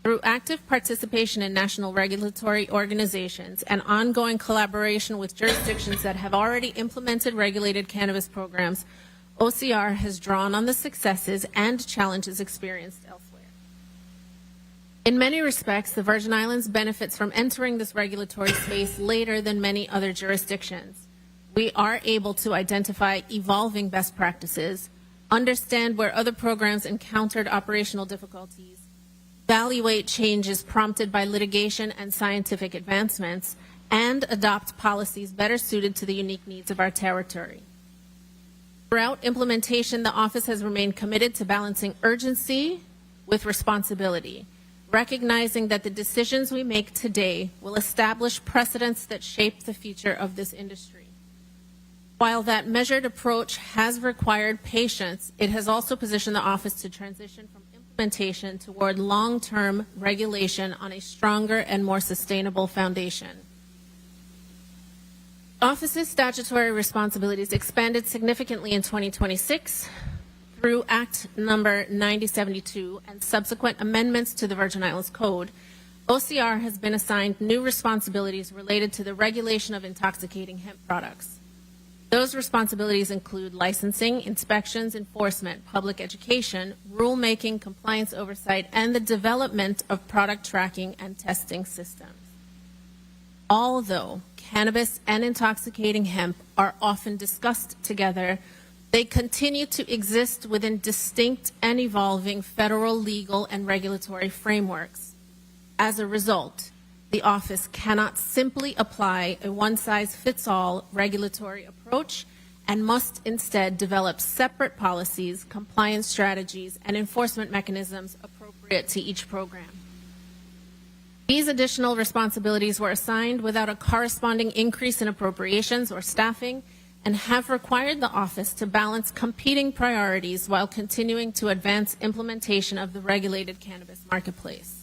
Through active participation in national regulatory organizations and ongoing collaboration with jurisdictions that have already implemented regulated cannabis programs, OCR has drawn on the successes and challenges experienced elsewhere. In many respects, the Virgin Islands benefits from entering this regulatory space later than many other jurisdictions. We are able to identify evolving best practices, understand where other programs encountered operational difficulties, evaluate changes prompted by litigation and scientific advancements, and adopt policies better suited to the unique needs of our territory. Throughout implementation, the office has remained committed to balancing urgency with responsibility, recognizing that the decisions we make today will establish precedents that shape the future of this industry. While that measured approach has required patience, it has also positioned the office to transition from implementation toward long-term regulation on a stronger and more sustainable foundation. Office's statutory responsibilities expanded significantly in 2026 through Act Number 9072 and subsequent amendments to the Virgin Islands Code. OCR has been assigned new responsibilities related to the regulation of intoxicating hemp products. Those responsibilities include licensing, inspections, enforcement, public education, rulemaking, compliance oversight, and the development of product tracking and testing systems. Although cannabis and intoxicating hemp are often discussed together, they continue to exist within distinct and evolving federal legal and regulatory frameworks. As a result, the office cannot simply apply a one-size-fits-all regulatory approach and must instead develop separate policies, compliance strategies, and enforcement mechanisms appropriate to each program. These additional responsibilities were assigned without a corresponding increase in appropriations or staffing and have required the office to balance competing priorities while continuing to advance implementation of the regulated cannabis marketplace.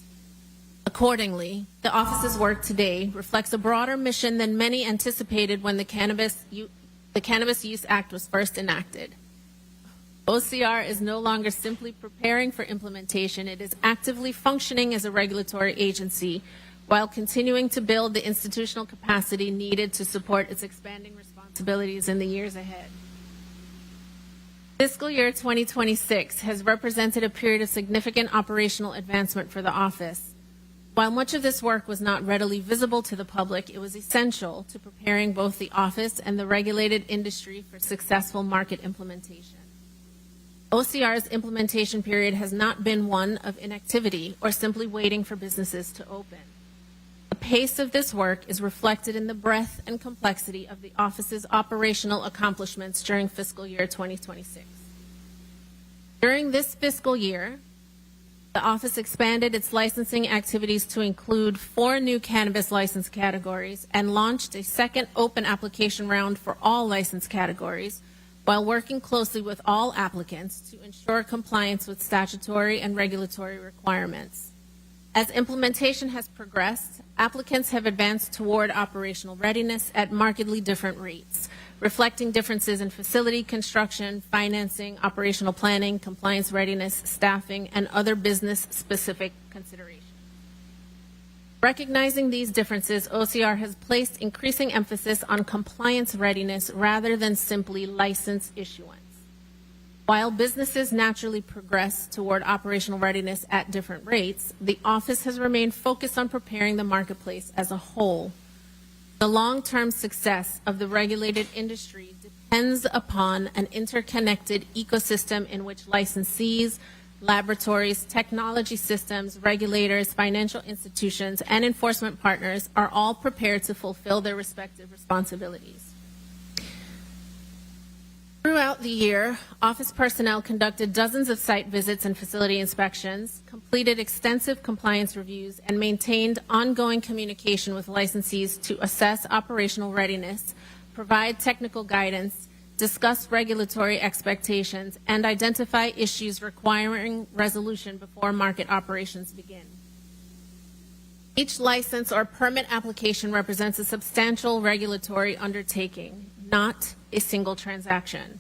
Accordingly, the office's work today reflects a broader mission than many anticipated when the Cannabis Use Act was first enacted. OCR is no longer simply preparing for implementation, it is actively functioning as a regulatory agency while continuing to build the institutional capacity needed to support its expanding responsibilities in the years ahead. Fiscal year 2026 has represented a period of significant operational advancement for the office. While much of this work was not readily visible to the public, it was essential to preparing both the office and the regulated industry for successful market implementation. OCR's implementation period has not been one of inactivity or simply waiting for businesses to open. The pace of this work is reflected in the breadth and complexity of the office's operational accomplishments during fiscal year 2026. During this fiscal year, the office expanded its licensing activities to include 4 new cannabis license categories and launched a second open application round for all license categories, while working closely with all applicants to ensure compliance with statutory and regulatory requirements. As implementation has progressed, applicants have advanced toward operational readiness at markedly different rates, reflecting differences in facility construction, financing, operational planning, compliance readiness, staffing, and other business-specific considerations. Recognizing these differences, OCR has placed increasing emphasis on compliance readiness rather than simply license issuance. While businesses naturally progress toward operational readiness at different rates, the office has remained focused on preparing the marketplace as a whole. The long-term success of the regulated industry depends upon an interconnected ecosystem in which licensees, laboratories, technology systems, regulators, financial institutions, and enforcement partners are all prepared to fulfill their respective responsibilities. Throughout the year, office personnel conducted dozens of site visits and facility inspections, completed extensive compliance reviews, and maintained ongoing communication with licensees to assess operational readiness, provide technical guidance, discuss regulatory expectations, and identify issues requiring resolution before market operations begin. Each license or permit application represents a substantial regulatory undertaking, not a single transaction.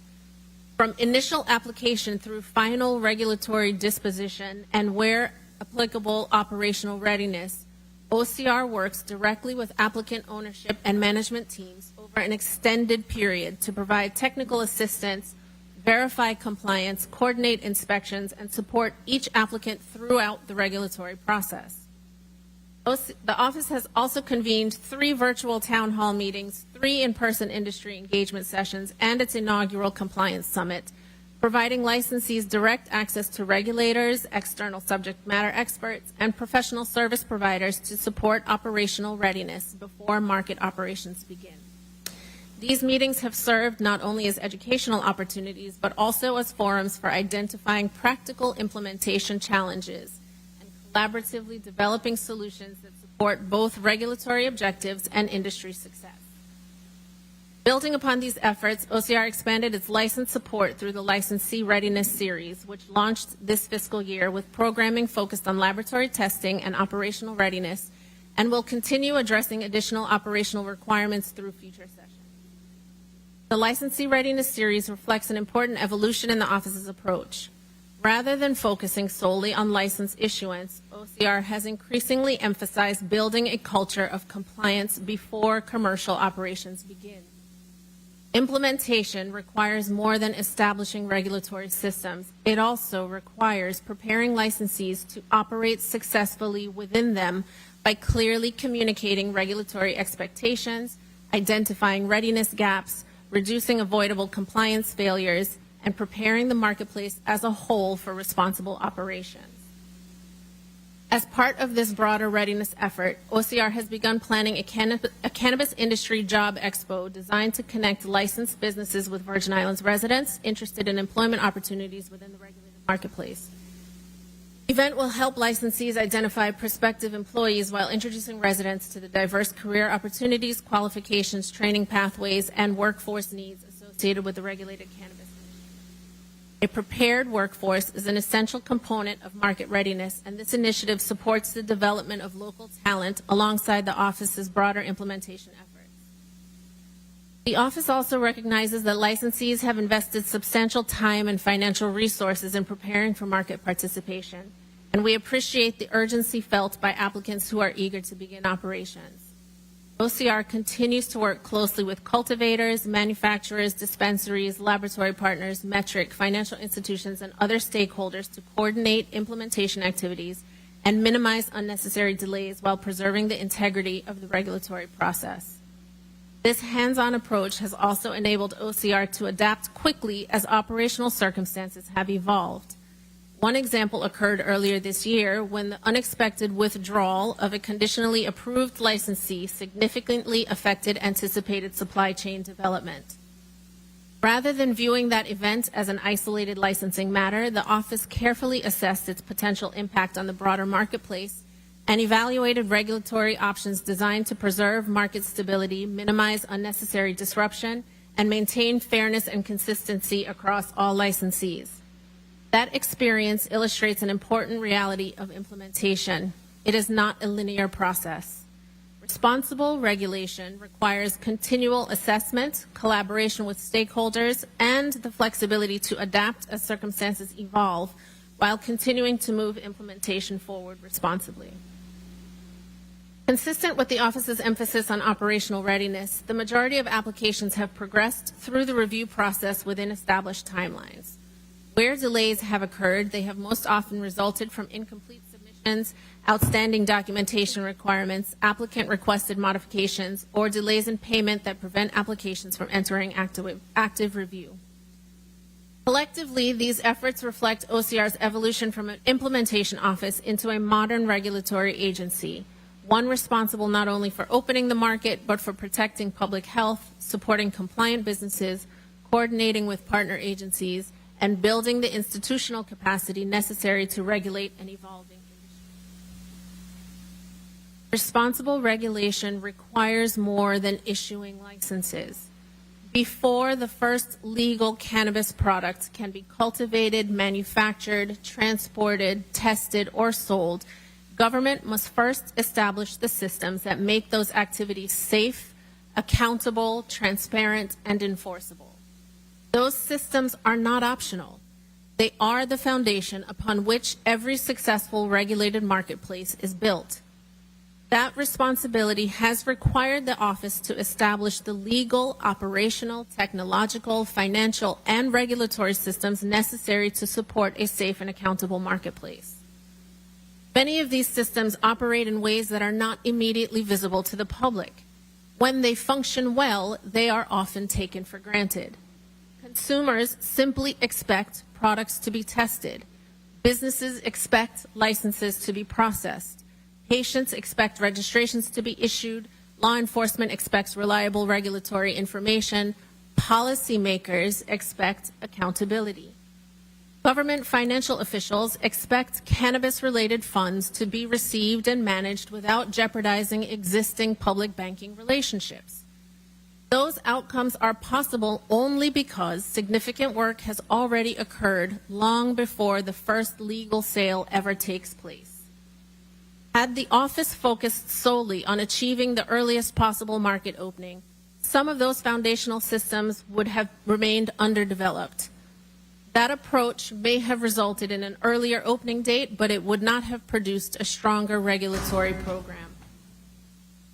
From initial application through final regulatory disposition and, where applicable, operational readiness, OCR works directly with applicant ownership and management teams over an extended period to provide technical assistance, verify compliance, coordinate inspections, and support each applicant throughout the regulatory process. The office has also convened 3 virtual town hall meetings, 3 in-person industry engagement sessions, and its inaugural compliance summit, providing licensees direct access to regulators, external subject matter experts, and professional service providers to support operational readiness before market operations begin. These meetings have served not only as educational opportunities, but also as forums for identifying practical implementation challenges collaboratively developing solutions that support both regulatory objectives and industry success. Building upon these efforts, OCR expanded its license support through the Licensee Readiness Series, which launched this fiscal year with programming focused on laboratory testing and operational readiness, and will continue addressing additional operational requirements through future sessions. The Licensee Readiness Series reflects an important evolution in the office's approach. Rather than focusing solely on license issuance, OCR has increasingly emphasized building a culture of compliance before commercial operations begin. Implementation requires more than establishing regulatory systems. It also requires preparing licensees to operate successfully within them by clearly communicating regulatory expectations, identifying readiness gaps, reducing avoidable compliance failures, and preparing the marketplace as a whole for responsible operations. As part of this broader readiness effort, OCR has begun planning a cannabis industry job expo designed to connect licensed businesses with Virgin Islands residents interested in employment opportunities within the regulated marketplace. The event will help licensees identify prospective employees while introducing residents to the diverse career opportunities, qualifications, training pathways, and workforce needs associated with the regulated cannabis. A prepared workforce is an essential component of market readiness, and this initiative supports the development of local talent alongside the office's broader implementation efforts. The office also recognizes that licensees have invested substantial time and financial resources in preparing for market participation, and we appreciate the urgency felt by applicants who are eager to begin operations. OCR continues to work closely with cultivators, manufacturers, dispensaries, laboratory partners, metric, financial institutions, and other stakeholders to coordinate implementation activities and minimize unnecessary delays while preserving the integrity of the regulatory process. This hands-on approach has also enabled OCR to adapt quickly as operational circumstances have evolved. One example occurred earlier this year when the unexpected withdrawal of a conditionally approved licensee significantly affected anticipated supply chain development. Rather than viewing that event as an isolated licensing matter, the office carefully assessed its potential impact on the broader marketplace and evaluated regulatory options designed to preserve market stability, minimize unnecessary disruption, and maintain fairness and consistency across all licensees. That experience illustrates an important reality of implementation. It is not a linear process. Responsible regulation requires continual assessment, collaboration with stakeholders, and the flexibility to adapt as circumstances evolve while continuing to move implementation forward responsibly. Consistent with the office's emphasis on operational readiness, the majority of applications have progressed through the review process within established timelines. Where delays have occurred, they have most often resulted from incomplete submissions, outstanding documentation requirements, applicant-requested modifications, or delays in payment that prevent applications from entering active review. Collectively, these efforts reflect OCR's evolution from an implementation office into a modern regulatory agency, one responsible not only for opening the market, but for protecting public health, supporting compliant businesses, coordinating with partner agencies, and building the institutional capacity necessary to regulate an evolving industry. Responsible regulation requires more than issuing licenses. Before the first legal cannabis product can be cultivated, manufactured, transported, tested, or sold, government must first establish the systems that make those activities safe, accountable, transparent, and enforceable. Those systems are not optional. They are the foundation upon which every successful regulated marketplace is built. That responsibility has required the office to establish the legal, operational, technological, financial, and regulatory systems necessary to support a safe and accountable marketplace. Many of these systems operate in ways that are not immediately visible to the public. When they function well, they are often taken for granted. Consumers simply expect products to be tested. Businesses expect licenses to be processed. Patients expect registrations to be issued. Law enforcement expects reliable regulatory information. Policymakers expect accountability. Government financial officials expect cannabis-related funds to be received and managed without jeopardizing existing public banking relationships. Those outcomes are possible only because significant work has already occurred long before the first legal sale ever takes place. Had the office focused solely on achieving the earliest possible market opening, some of those foundational systems would have remained underdeveloped. That approach may have resulted in an earlier opening date, but it would not have produced a stronger regulatory program.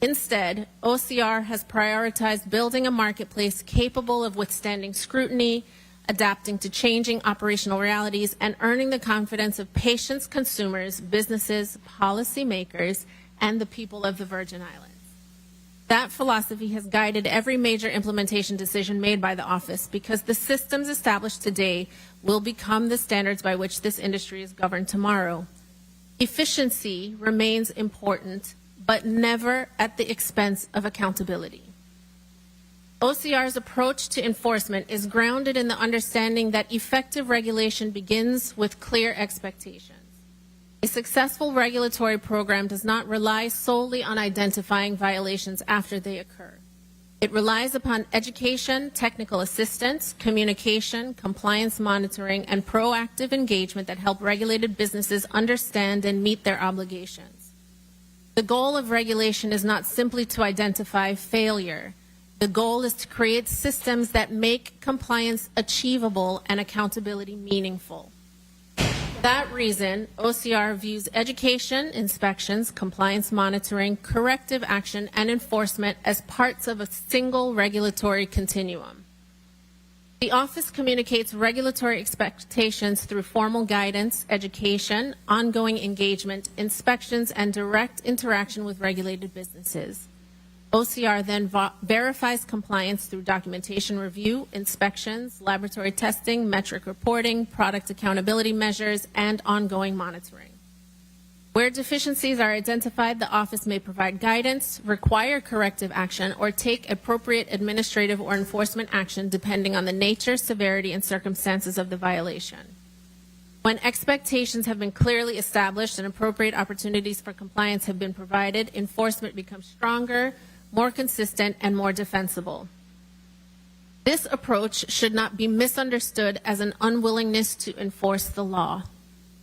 Instead, OCR has prioritized building a marketplace capable of withstanding scrutiny, adapting to changing operational realities, and earning the confidence of patients, consumers, businesses, policymakers, and the people of the Virgin Islands. That philosophy has guided every major implementation decision made by the office because the systems established today will become the standards by which this industry is governed tomorrow. Efficiency remains important, but never at the expense of accountability. OCR's approach to enforcement is grounded in the understanding that effective regulation begins with clear expectations. A successful regulatory program does not rely solely on identifying violations after they occur. It relies upon education, technical assistance, communication, compliance monitoring, and proactive engagement that help regulated businesses understand and meet their obligations. The goal of regulation is not simply to identify failure. The goal is to create systems that make compliance achievable and accountability meaningful. that reason, OCR views education, inspections, compliance monitoring, corrective action, and enforcement as parts of a single regulatory continuum. The Office communicates regulatory expectations through formal guidance, education, ongoing engagement, inspections, and direct interaction with regulated businesses. OCR then verifies compliance through documentation review, inspections, laboratory testing, metric reporting, product accountability measures, and ongoing monitoring. Where deficiencies are identified, the Office may provide guidance, require corrective action, or take appropriate administrative or enforcement action depending on the nature, severity, and circumstances of the violation. When expectations have been clearly established and appropriate opportunities for compliance have been provided, enforcement becomes stronger, more consistent, and more defensible. This approach should not be misunderstood as an unwillingness to enforce the law.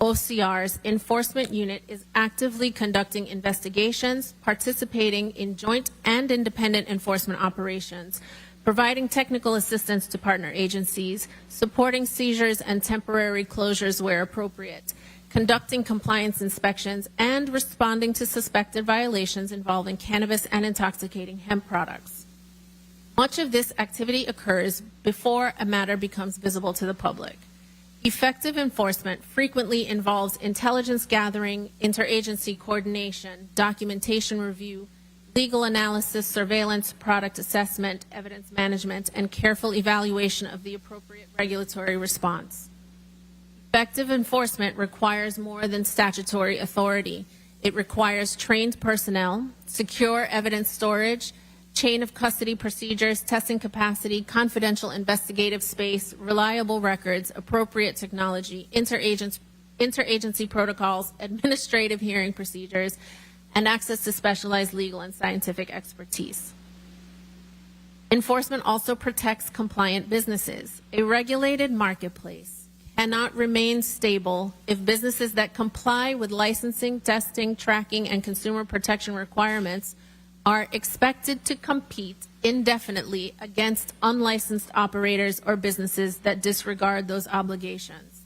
OCR's enforcement unit is actively conducting investigations, participating in joint and independent enforcement operations, providing technical assistance to partner agencies, supporting seizures and temporary closures where appropriate, conducting compliance inspections, and responding to suspected violations involving cannabis and intoxicating hemp products. Much of this activity occurs before a matter becomes visible to the public. Effective enforcement frequently involves intelligence gathering, interagency coordination, documentation review, legal analysis, surveillance, product assessment, evidence management, and careful evaluation of the appropriate regulatory response. Effective enforcement requires more than statutory authority. It requires trained personnel, secure evidence storage, chain of custody procedures, testing capacity, confidential investigative space, reliable records, appropriate technology, interagency protocols, administrative hearing procedures, and access to specialized legal and scientific expertise. Enforcement also protects compliant businesses. A regulated marketplace cannot remain stable if businesses that comply with licensing, testing, tracking, and consumer protection requirements are expected to compete indefinitely against unlicensed operators or businesses that disregard those obligations.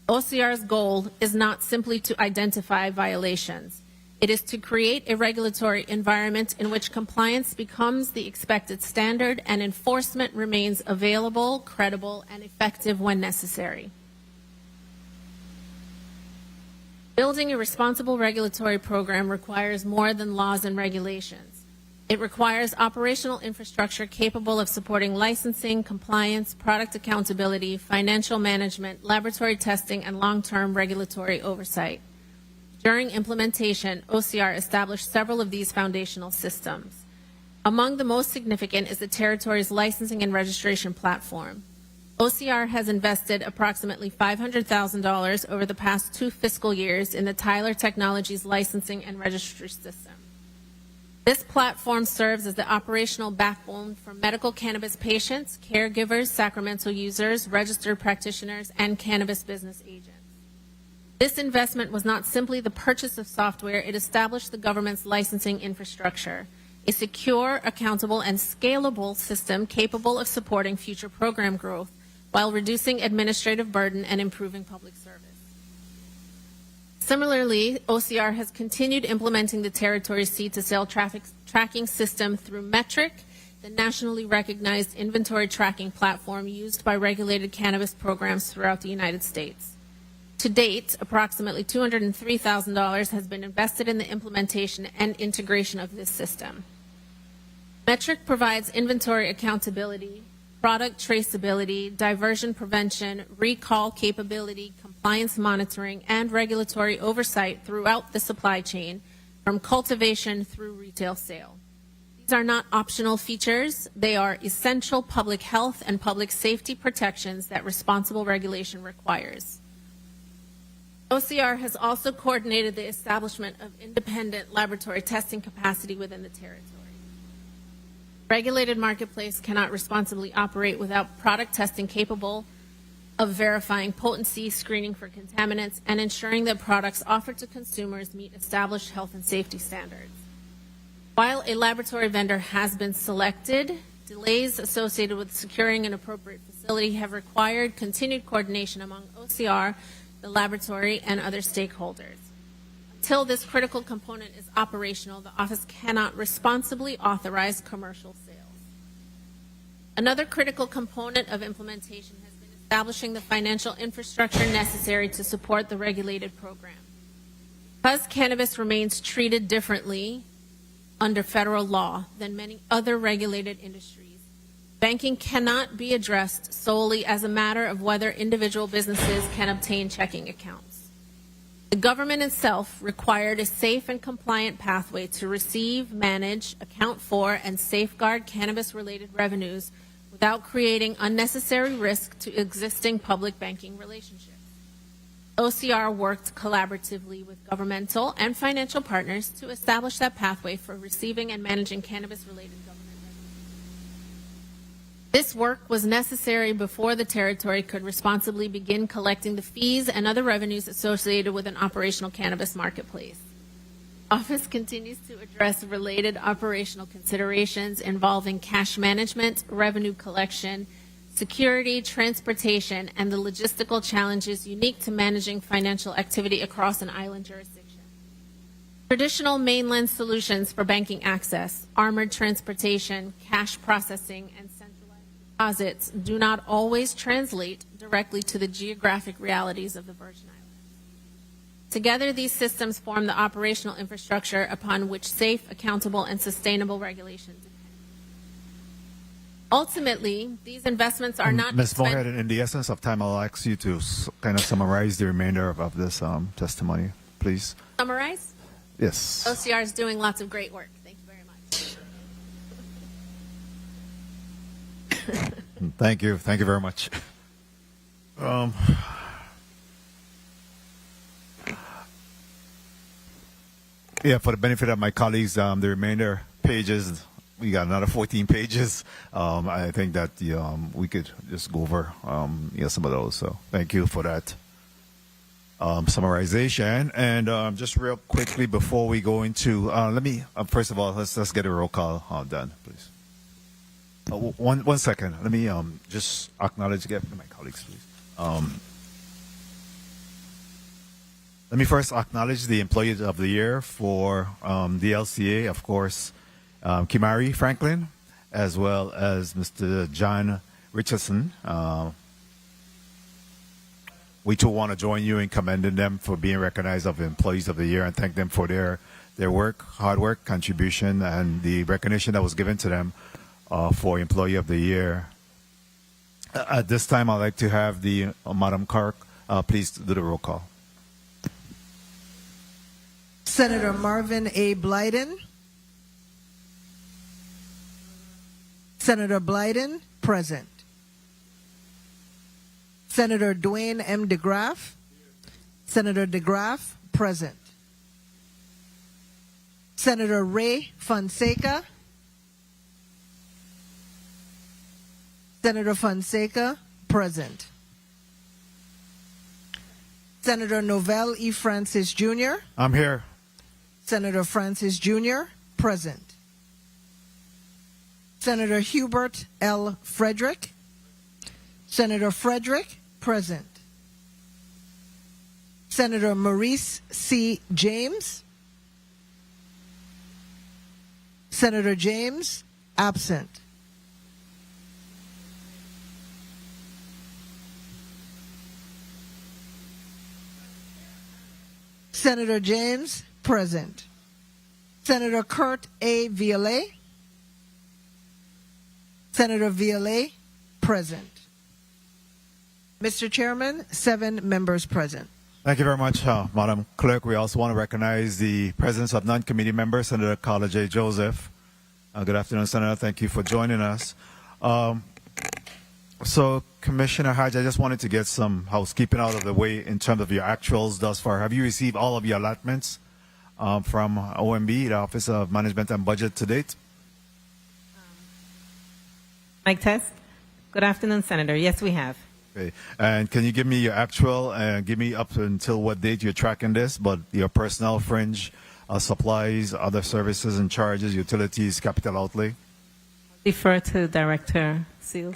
OCR's goal is not simply to identify violations. It is to create a regulatory environment in which compliance becomes the expected standard and enforcement remains available, credible, and effective when necessary. Building a responsible regulatory program requires more than laws and regulations. It requires operational infrastructure capable of supporting licensing, compliance, product accountability, financial management, laboratory testing, and long-term regulatory oversight. During implementation, OCR established several of these foundational systems. Among the most significant is the territory's licensing and registration platform. OCR has invested approximately $500,000 over the past 2 fiscal years in the Tyler Technologies licensing and registry system. This platform serves as the operational backbone for medical cannabis patients, caregivers, sacramental users, registered practitioners, and cannabis business agents. This investment was not simply the purchase of software, it established the government's licensing infrastructure, a secure, accountable, and scalable system capable of supporting future program growth while reducing administrative burden and improving public service. Similarly, OCR has continued implementing the territory's seed-to-sale traffic tracking system through Metric, the nationally recognized inventory tracking platform used by regulated cannabis programs throughout the United States. To date, approximately $203,000 has been invested in the implementation and integration of this system. Metric provides inventory accountability, product traceability, diversion prevention, recall capability, compliance monitoring, and regulatory oversight throughout the supply chain, from cultivation through retail sale. These are not optional features. They are essential public health and public safety protections that responsible regulation requires. OCR has also coordinated the establishment of independent laboratory testing capacity within the territory. Regulated marketplace cannot responsibly operate without product testing capable of verifying potency, screening for contaminants, and ensuring that products offered to consumers meet established health and safety standards. While a laboratory vendor has been selected, delays associated with securing an appropriate facility have required continued coordination among OCR, the the laboratory, and other stakeholders. Until this critical component is operational, the office cannot responsibly authorize commercial sales. Another critical component of implementation has been establishing the financial infrastructure necessary to support the regulated program. Because cannabis remains treated differently under federal law than many other regulated industries, banking cannot be addressed solely as a matter of whether individual businesses can obtain checking accounts. The government itself required a safe and compliant pathway to receive, manage, account for, and safeguard cannabis-related revenues without creating unnecessary risk to existing public banking relationships. OCR worked collaboratively with governmental and financial partners to establish that pathway for receiving and managing cannabis-related government revenues. This work was necessary before the territory could responsibly begin collecting the fees and other revenues associated with an operational cannabis marketplace. Office continues to address related operational considerations involving cash management, revenue collection, security, transportation, and the logistical challenges unique to managing financial activity across an island jurisdiction. Traditional mainland solutions for banking access, armored transportation, cash processing, and centralized deposits do not always translate directly to the geographic realities of the Virgin Islands. Together, these systems form the operational infrastructure upon which safe, accountable, and sustainable regulation depend. Ultimately, these investments are not...
Ms. Moorhead, in the essence of time, I'll ask you to kind of summarize the remainder of this testimony, please.
Summarize?
Yes.
OCR is doing lots of great work. Thank you very much.
Thank you. Thank you very much. Yeah, for the benefit of my colleagues, the remainder pages, we got another 14 pages. I think that we could just go over some of those. So thank you for that summarization. And just real quickly before we go into, let me first of all let's get a roll call done, please. One second. Let me just acknowledge my colleagues, please. Let me first acknowledge the Employee of the Year for the LCA, of course, Kimari Franklin, as well as Mr. John Richardson. We too want to join you in commending them for being recognized as Employees of the Year and thank them for their work, hard work, contribution, and the recognition that was given to them for Employee of the Year. At this time, I'd like to have the Madam Clerk please do the roll call.
Senator Marvin A. Blyden. Senator Blyden, present. Senator Dwayne M. DeGraff. Senator DeGraff, present. Senator Ray Fonseca. Senator Fonseca, present. Senator Novell E. Francis Jr.
I'm here.
Senator Francis Jr., present. Senator Hubert L. Frederick. Senator Frederick, present. Senator Maurice C. James. Senator James, absent. Senator James, present. Senator Kurt A. Vialet. Senator Vialet, present. Mr. Chairman, 7 members present.
Thank you very much, Madam Clerk. We also want to recognize the presence of non-committee member, Senator Carla J. Joseph. Good afternoon, Senator. Thank you for joining us. So, Commissioner Hodge, I just wanted to get some housekeeping out of the way in terms of your actuals thus far. Have you received all of your allotments from OMB, the Office of Management and Budget, to date?
Mic test. Good afternoon, Senator. Yes, we have.
Okay. And can you give me your actual and give me up until what date you're tracking this, but your personnel, fringe, supplies, other services and charges, utilities, capital outlay?
Defer to Director Seals.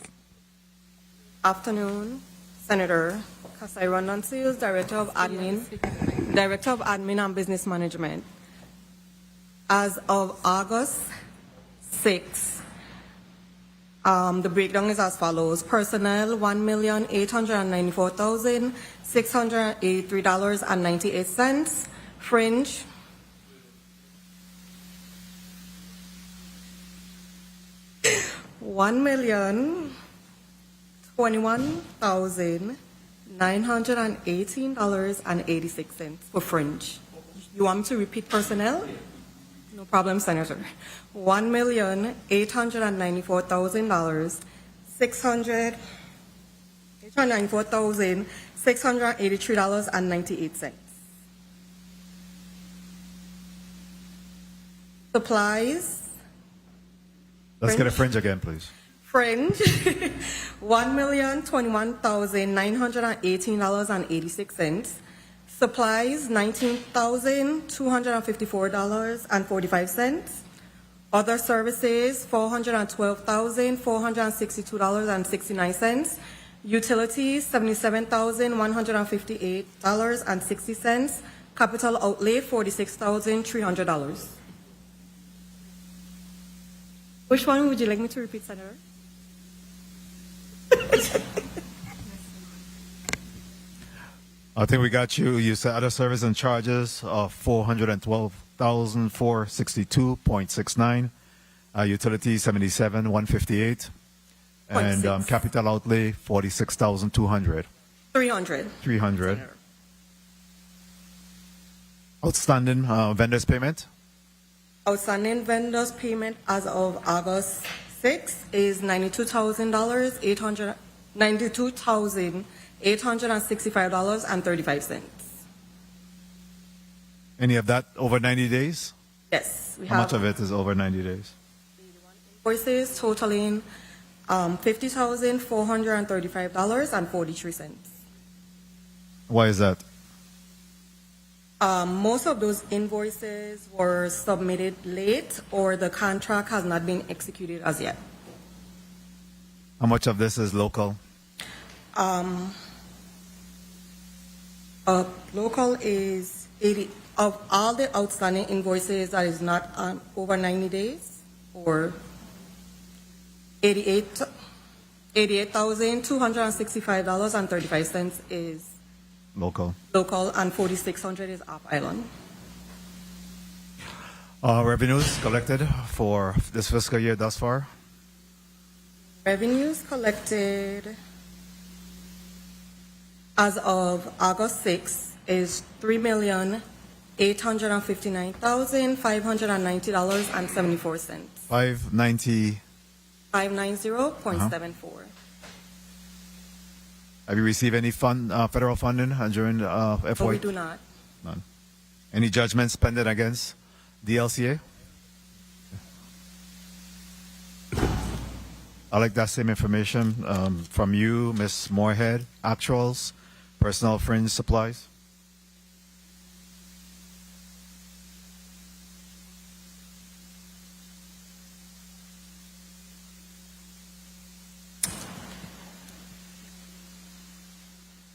Afternoon, Senator Kasai Rondon Sales, Director of Admin and Business Management. As of August 6, the breakdown is as follows. Personnel, $1,894,683.98. Fringe, $1,021,918.86 for fringe. You want me to repeat personnel? No problem, Senator. $1,894,683.98. Supplies.
Let's get a fringe again, please.
Fringe, $1,021,918.86. Supplies, $19,254.45. Other services, $412,462.69. Utilities, $77,158.60. Capital outlay, $46,300. Which one would you like me to repeat, Senator?
I think we got you. You said other service and charges of $412,462.69. Utilities $77,158. And capital outlay $46,200.
300.
300. Outstanding vendors payment.
Outstanding vendors payment as of August 6 is $92,865.35.
Any of that over 90 days?
Yes.
How much of it is over 90 days?
Invoices totaling $50,435.43.
Why is that?
Most of those invoices were submitted late or the contract has not been executed as yet.
How much of this is local?
Local is 80 of all the outstanding invoices that is not over 90 days, or $88,265.35 is
Local.
and $4,600 is off island.
Revenues collected for this fiscal year thus far?
Revenues collected as of August 6 is $3,859,590.74. 590.74.
Have you received any federal funding during FY?
No, we do not.
None. Any judgments pending against DLCA? I like that same information from you, Ms. Moorhead. Actuals, personnel fringe supplies.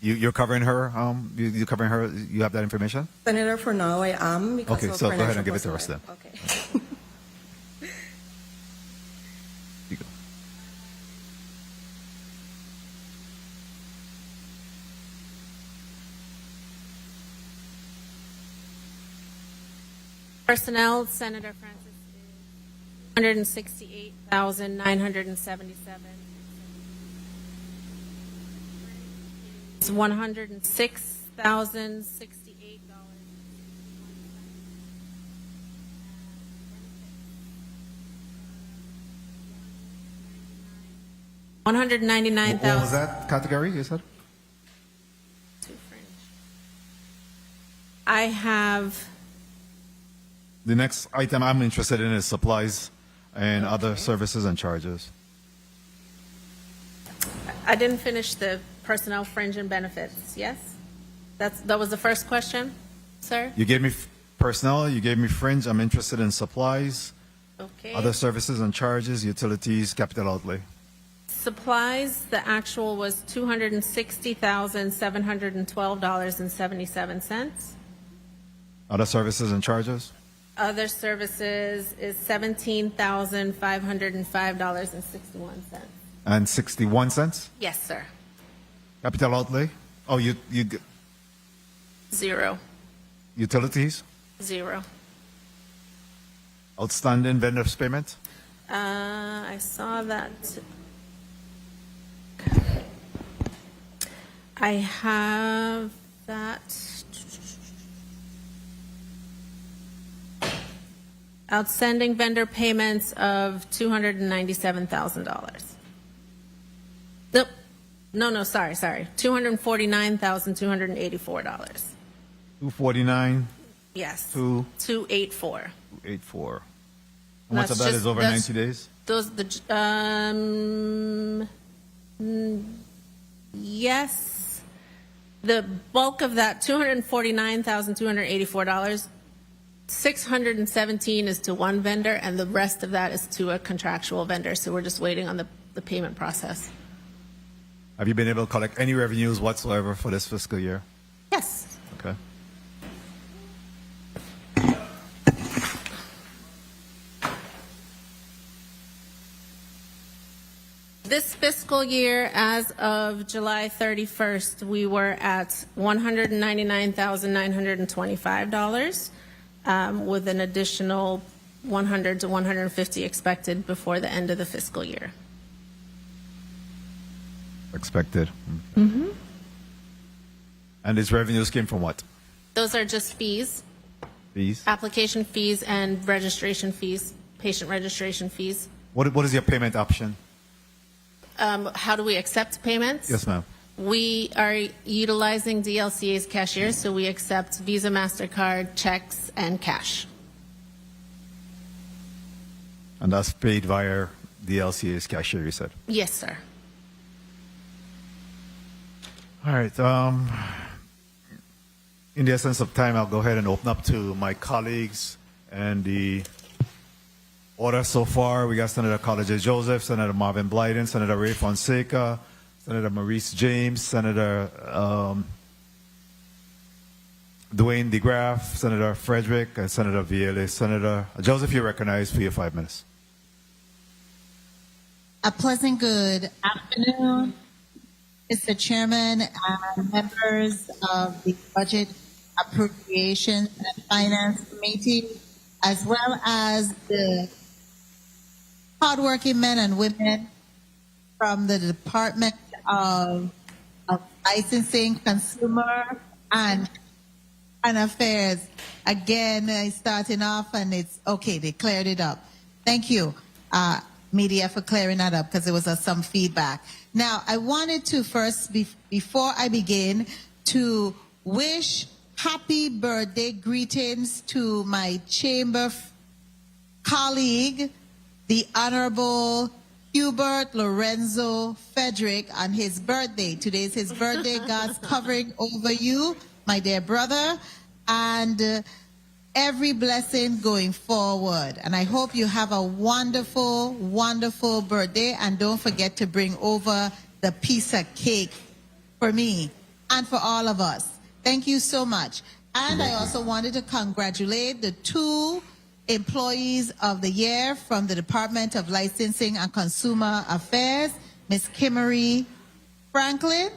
You're covering her. You covering her. You have that information.
Senator, for now I am. Because
Okay,
of
so go ahead and
financial
give it to us then.
Okay.
You go.
Personnel, Senator Francis, is $168,977. It's $106,068. $199,000.
What was that category you said?
I have.
The next item I'm interested in is supplies and other services and charges.
I didn't finish the personnel fringe and benefits. Yes, that was the first question, sir.
You gave me personnel. You gave me fringe. I'm interested in supplies,
Okay.
other services and charges, utilities, capital outlay.
Supplies, the actual was $260,712.77.
Other services and charges?
Other services is $17,505.61.
And 61 cents?
Yes, sir.
Capital outlay? Oh,
Zero.
utilities?
Zero.
Outstanding vendors payment?
I saw that. I have that. Outstanding vendor payments of $297,000. Nope. No, sorry. $249,284.
249,
Yes.
284.
284.
How much of that is over 90 days?
Yes. The bulk of that, $249,284, $617 is to one vendor, and the rest of that is to a contractual vendor. So we're just waiting on the payment process.
Have you been able to collect any revenues whatsoever for this fiscal year?
Yes.
Okay.
This fiscal year, as of July 31st, we were at $199,925, with an additional $100 to $150 expected before the end of the fiscal year.
Expected. Mm-hmm. And these revenues came from what?
Those are just fees,
Fees?
application fees and registration fees, patient registration fees.
What is your payment option?
How do we accept payments?
Yes, ma'am.
We are utilizing DLCA's cashier, so we accept Visa, MasterCard, checks, and cash.
And that's paid via the LCA's cashier, you said?
Yes, sir.
All right. In the essence of time, I'll go ahead and open up to my colleagues and the order so far. We got Senator College Joseph, Senator Marvin Blyden, Senator Ray Fonseca, Senator Maurice James, Senator Dwayne DeGraff, Senator Frederick, and Senator Vieira. Senator Joseph, you're recognized for your 5 minutes.
A pleasant good afternoon, Mr. Chairman and members of the Budget, Appropriations and Finance Committee, as well as the hardworking men and women from the Department of Licensing, Consumer, and Affairs. Again, starting off, and it's okay, they cleared it up. Thank you, media, for clearing that up, because there was some feedback. Now, I wanted to first, before I begin, to wish happy birthday greetings to my chamber colleague, the Honorable Hubert Lorenzo Frederick, on his birthday. Today's his birthday. God's covering over you, my dear brother, and every blessing going forward. And I hope you have a wonderful, wonderful birthday. And don't forget to bring over the piece of cake for me and for all of us. Thank you so much. And I also wanted to congratulate the 2 employees of the year from the Department of Licensing and Consumer Affairs, Ms. Kimmery Franklin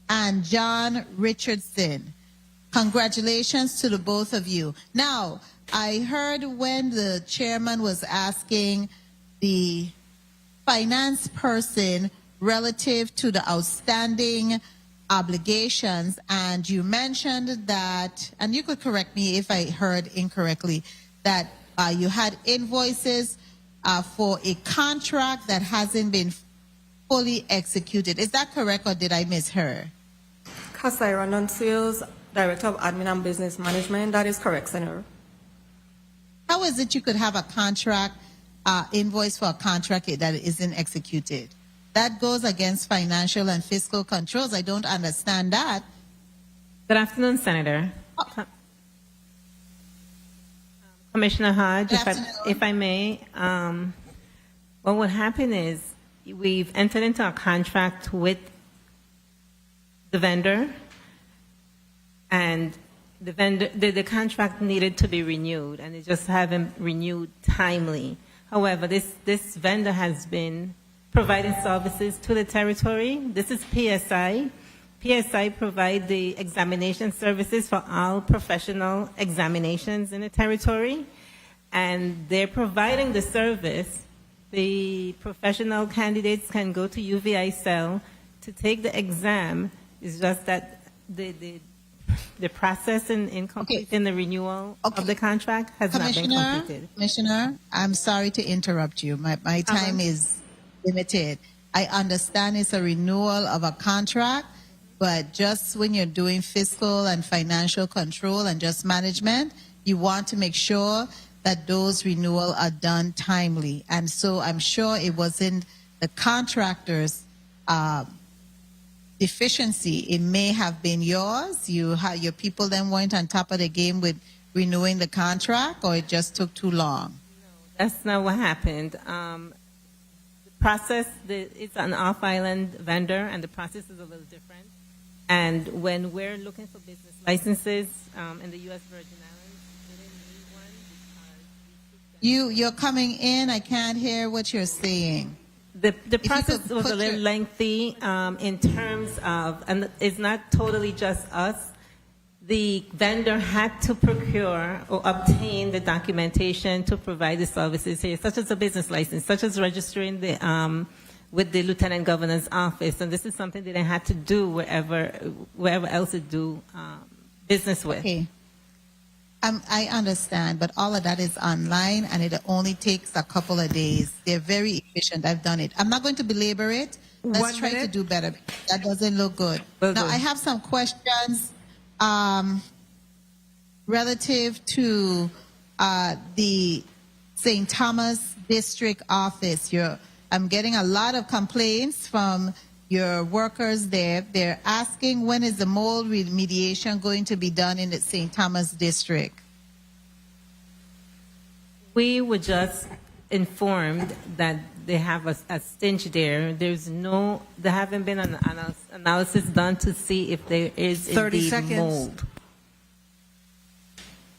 and John Richardson. Congratulations to the both of you. Now, I heard when the chairman was asking the finance person relative to the outstanding obligations, and you mentioned that, and you could correct me if I heard incorrectly, that you had invoices for a contract that hasn't been fully executed. Is that correct, or did I mishear?
Kasaira Non-Sales, Director of Admin and Business Management. That is correct, Senator.
How is it you could have a contract, invoice for a contract that isn't executed? That goes against financial and fiscal controls. I don't understand that.
Good afternoon, Senator. Commissioner Hodge, if I may, what would happen is we've entered into a contract with the vendor, and the contract needed to be renewed, and they just haven't renewed timely. However, this vendor has been providing services to the territory. This is PSI. PSI provide the examination services for all professional examinations in the territory, and they're providing the service. The professional candidates can go to UVI cell to take the exam. It's just that the process in completing the renewal of the contract has not been completed.
Commissioner, I'm sorry to interrupt you. My time is limited. I understand it's a renewal of a contract, but just when you're doing fiscal and financial control and just management, you want to make sure that those renewals are done timely. And so I'm sure it wasn't the contractor's deficiency. It may have been yours. Your people then weren't on top of the game with renewing the contract, or it just took too long?
No, that's not what happened. The process, it's an off-island vendor, and the process is a little different. And when we're looking for business licenses in the U.S. Virgin Islands, we didn't need one because
You're coming in. I can't hear what you're saying.
the process was a little lengthy in terms of, and it's not totally just us. The vendor had to procure or obtain the documentation to provide the services here, such as a business license, such as registering the with the Lieutenant Governor's office, and this is something that they had to do wherever else they do business with.
Okay. I understand, but all of that is online, and it only takes a couple of days. They're very efficient. I've done it. I'm not going to belabor it. Let's try to do better. That doesn't look good. Now, I have some questions relative to the St. Thomas District Office. I'm getting a lot of complaints from your workers there. They're asking, when is the mold remediation going to be done in the St. Thomas District?
We were just informed that they have a stench there. There haven't been an analysis done to see if there is
30
indeed
seconds.
mold.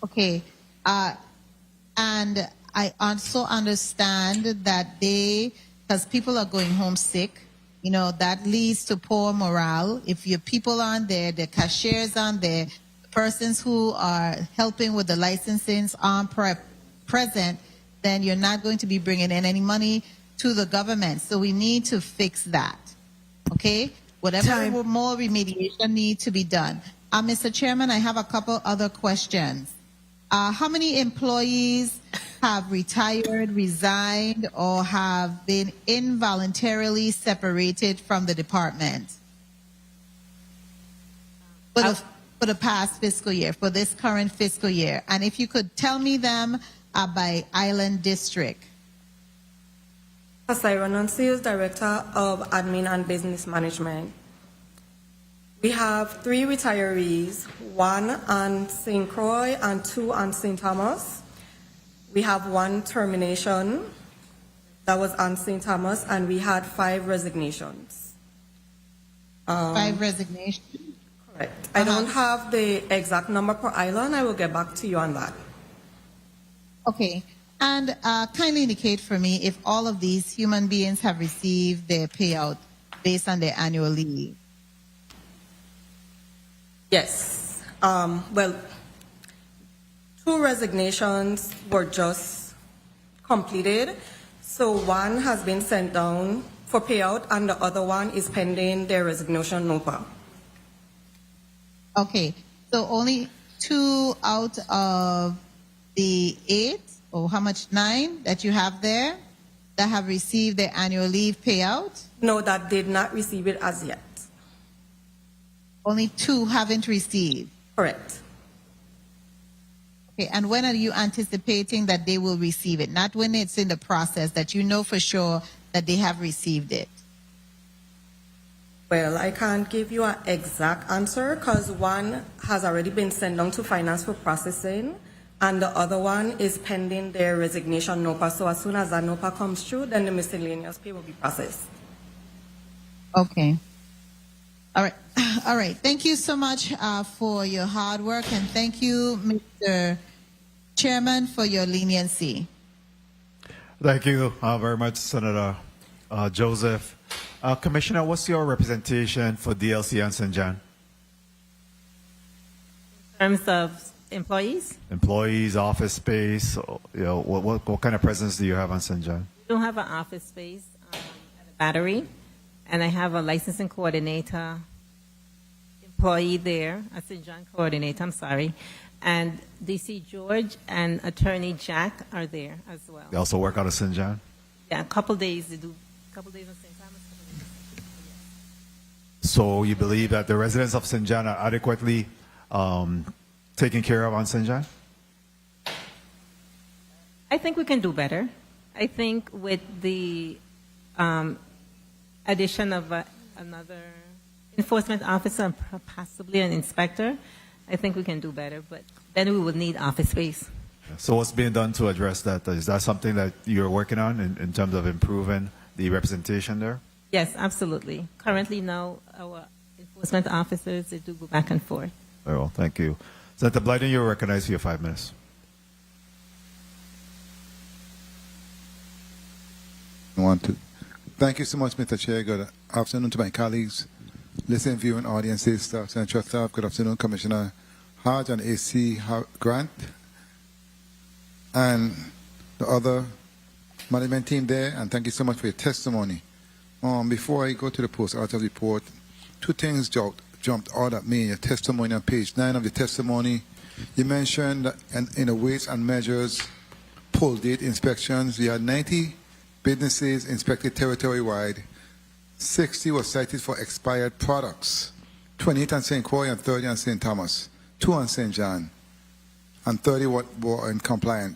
Okay. And I also understand that because people are going home sick, that leads to poor morale. If your people aren't there, the cashiers aren't there, the persons who are helping with the licensing aren't present, then you're not going to be bringing in any money to the government. So we need to fix that. Okay? Whatever more remediation needs to be done. Mr. Chairman, I have a couple other questions. How many employees have retired, resigned, or have been involuntarily separated from the department for the past fiscal year, for this current fiscal year? And if you could tell me them by island district.
Safiya Renuncius, Director of Admin and Business Management. We have 3 retirees, 1 on St. Croix and 2 on St. Thomas. We have 1 termination that was on St. Thomas, and we had 5 resignations.
5 resignations?
Correct. I don't have the exact number per island. I will get back to you on that.
Okay. And kindly indicate for me if all of these human beings have received their payout based on their annual leave.
Yes. Well, 2 resignations were just completed. So 1 has been sent down for payout, and the other one is pending their resignation NOPA.
Okay. So only 2 out of the 8, or how much, 9 that you have there that have received their annual leave payout?
No, that did not receive it as yet.
Only 2 haven't received?
Correct.
Okay, and when are you anticipating that they will receive it? Not when it's in the process, that you know for sure that they have received it.
Well, I can't give you an exact answer because 1 has already been sent down to finance for processing, and the other one is pending their resignation NOPA. So as soon as that NOPA comes through, then the miscellaneous pay will be processed.
Okay. All right. All right. Thank you so much for your hard work, and thank you, Mr. Chairman, for your leniency.
Thank you very much, Senator Joseph. Commissioner, what's your representation for DLC and St. John?
In terms of employees,
Employees, office space, what kind of presence do you have on St. John?
we don't have an office space at a battery, and I have a licensing coordinator employee there, a St. John coordinator, I'm sorry, and DC George and Attorney Jack are there as well.
They also work out of St. John?
Yeah, a couple days, they do a couple days on St. Thomas.
So you believe that the residents of St. John are adequately taken care of on St. John?
I think we can do better. I think with the addition of another enforcement officer and possibly an inspector, I think we can do better, but then we would need office space.
So what's being done to address that? Is that something that you're working on in terms of improving the representation there?
Yes, absolutely. Currently now, our enforcement officers, they do go back and forth.
Very well, thank you. Senator Blyden, you're recognized for your 5 minutes.
Thank you so much, Mr. Chair. Good afternoon to my colleagues, listening, viewing audiences, staff, Central staff. Good afternoon, Commissioner Hodge and AC Grant, and the other management team there, and thank you so much for your testimony. Before I go to the post-article report, two things jumped out at me in your testimony on page 9 of the testimony. You mentioned that in the weights and measures poll date inspections, you had 90 businesses inspected territory-wide. 60 were cited for expired products, 28 on St. Croix and 30 on St. Thomas, 2 on St. John, and 30 were incompliant.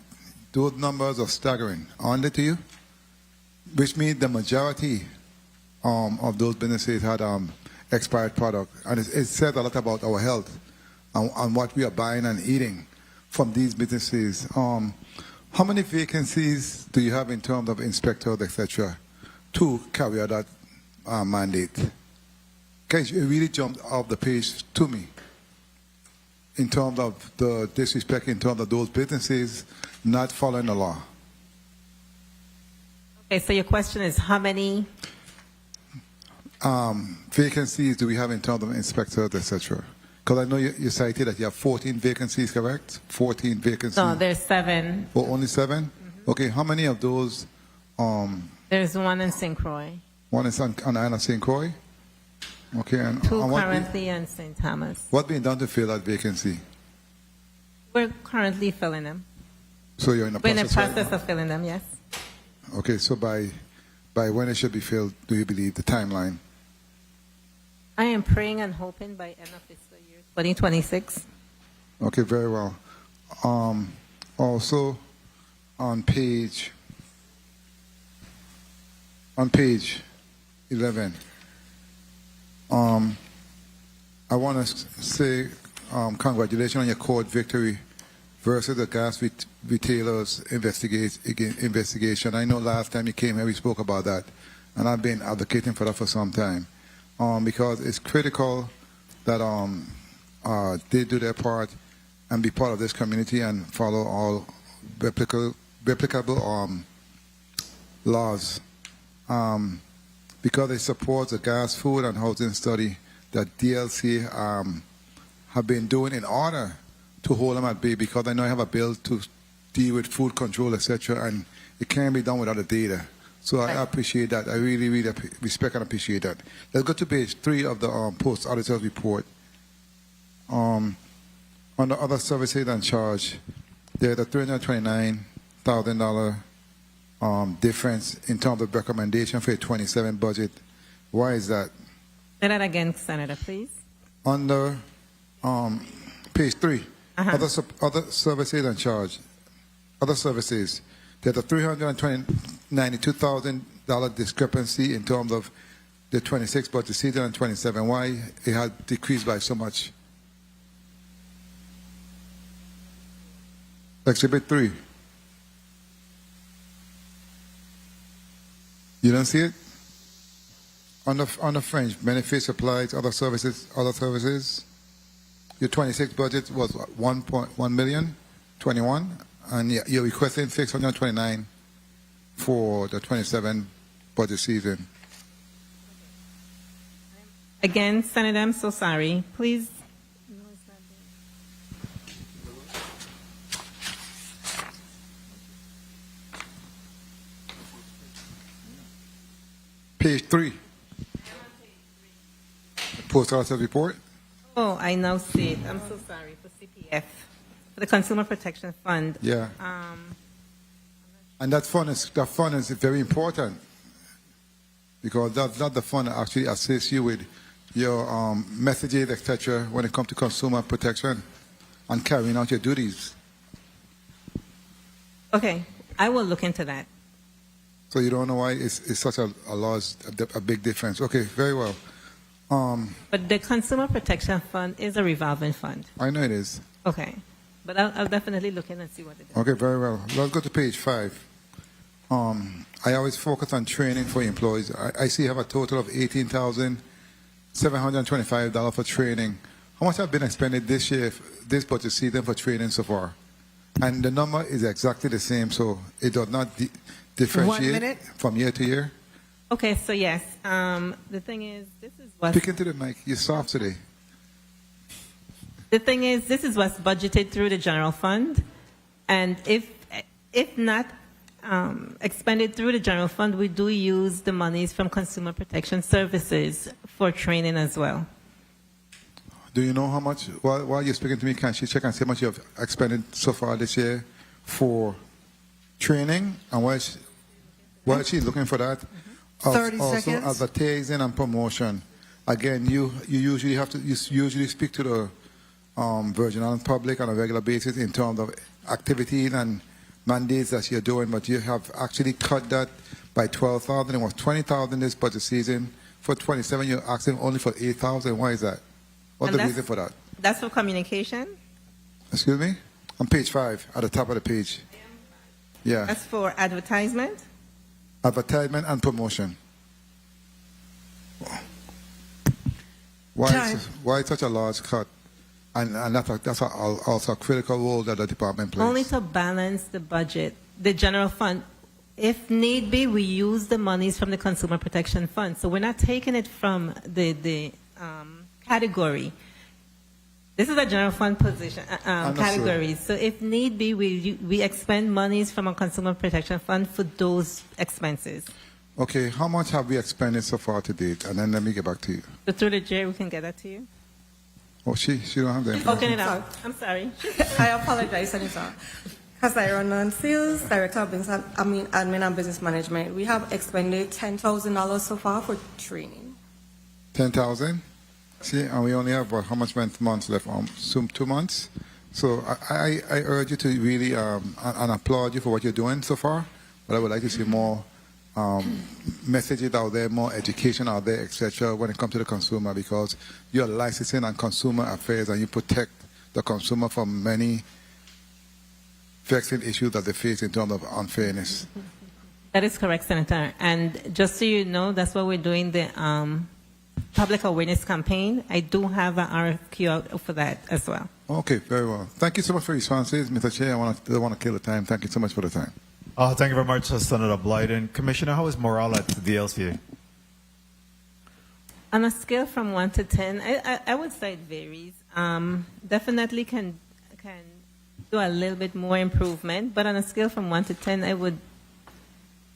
Those numbers are staggering, aren't they to you? Which means the majority of those businesses had expired product. And it said a lot about our health and what we are buying and eating from these businesses. How many vacancies do you have in terms of inspectors, etc., to carry out that mandate? Guys, it really jumped off the page to me in terms of the disrespect in terms of those businesses not following the law.
Okay, so your question is how many?
Vacancies do we have in terms of inspectors, etc.? Because I know you cited that you have 14 vacancies, correct? 14 vacancies.
No, there's 7.
Oh, only 7? Mm-hmm. Okay, how many of those?
There's 1 in St. Croix.
1 is on Island St. Croix? Okay, and
2 currently in St. Thomas.
What's being done to fill that vacancy?
We're currently filling them.
So you're in the process
of filling them, yes.
Okay, so by when it should be filled, do you believe the timeline?
I am praying and hoping by end of fiscal year 2026.
Okay, very well. Also, on page 11, I want to say congratulations on your court victory versus the gas retailers investigation. I know last time you came here we spoke about that, and I've been advocating for that for some time. Because it's critical that they do their part and be part of this community and follow all replicable laws. Because it supports the gas, food, and housing study that DLC have been doing in order to hold them at bay, because I know I have a bill to deal with food control, etc., and it can't be done without the data. So I appreciate that. I really, really respect and appreciate that. Let's go to page 3 of the post-auditor's report. On the other services and charge, there's a $329,000 difference in terms of recommendation for a 27 budget. Why is that?
Say that again, Senator, please.
Under page 3, other services and charge, other services, there's a $392,000 discrepancy in terms of the 26 budget season and 27. Why it had decreased by so much? Exhibit 3. You don't see it? On the French, benefits, supplies, other services. Your 26 budget was what, 1.1 million, 21, and you're requesting 629 for the 27 budget season.
Again, Senator, I'm so sorry. Please.
Page 3. The post-office report.
Oh, I now see it. I'm so sorry for CPF, for the Consumer Protection Fund.
Yeah. And that fund is very important because that's not the fund that actually assists you with your messages, etc., when it comes to consumer protection and carrying out your duties.
Okay, I will look into that.
So you don't know why it's such a big difference. Okay, very well.
But the Consumer Protection Fund is a revolving fund.
I know it is.
Okay, but I'll definitely look in and see what it is.
Okay, very well. Let's go to page 5. I always focus on training for employees. I see you have a total of $18,725 for training. How much have been expended this year, this budget season, for training so far? And the number is exactly the same, so it does not differentiate from year to year?
Okay, so yes, the thing is, this is what...
Speak into the mic. You're soft today.
The thing is, this is what's budgeted through the general fund, and if not expended through the general fund, we do use the monies from Consumer Protection Services for training as well.
Do you know how much, while you're speaking to me, can she check and see how much you have expended so far this year for training? And while she's looking for that,
30
also
seconds.
advertising and promotion. Again, you usually speak to the Virgin Islands public on a regular basis in terms of activities and mandates that you're doing, but you have actually cut that by 12,000. It was 20,000 this budget season. For 27, you're asking only for 8,000. Why is that? What's the reason for that?
That's for communication.
Excuse me? On page 5, at the top of the page. Yeah.
That's for advertisement.
Advertisement and promotion. Why such a large cut? And that's also a critical role that the department plays.
Only to balance the budget, the general fund. If need be, we use the monies from the Consumer Protection Fund. So we're not taking it from the category. This is a general fund position category. So if need be, we expend monies from our Consumer Protection Fund for those expenses.
Okay, how much have we expended so far to date? And then let me get back to you.
So through the chair, we can get that to you.
Oh, she don't have the information.
Open it up. I'm sorry.
I apologize, Senator. Because I run on sales, director of business, admin and business management. We have expended $10,000 so far for training.
10,000? See, and we only have how much months left? Soon 2 months. So I urge you to really and applaud you for what you're doing so far. But I would like to see more messages out there, more education out there, etc. when it comes to the consumer, because you're licensing and consumer affairs and you protect the consumer from many vexing issues that they face in terms of unfairness.
That is correct, Senator. And just so you know, that's why we're doing the public awareness campaign. I do have an RFQ out for that as well.
Okay, very well. Thank you so much for your responses, Mr. Chair. I don't want to kill the time. Thank you so much for the time.
Thank you very much, Senator Blyden. Commissioner, how is morale at the LCA?
On a scale from 1 to 10, I would say it varies. Definitely can do a little bit more improvement, but on a scale from 1 to 10, I would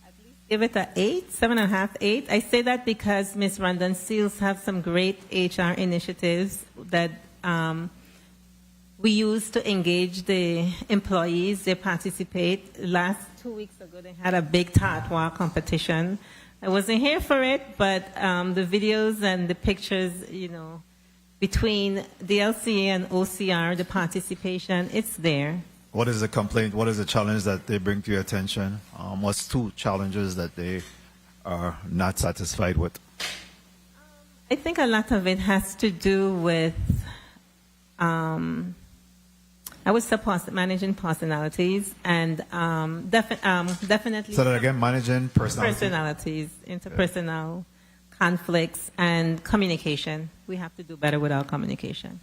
at least give it an 8, 7.5, 8. I say that because Ms. Rondon Seals have some great HR initiatives that we use to engage the employees. They participate. Last 2 weeks ago, they had a big tartwar competition. I wasn't here for it, but the videos and the pictures, between the LCA and OCR, the participation, it's there.
What is the complaint? What is the challenge that they bring to your attention? What's 2 challenges that they are not satisfied with?
I think a lot of it has to do with, I would say, managing personalities and definitely.
Say that again, managing personalities.
Personalities, interpersonal conflicts, and communication. We have to do better with our communication.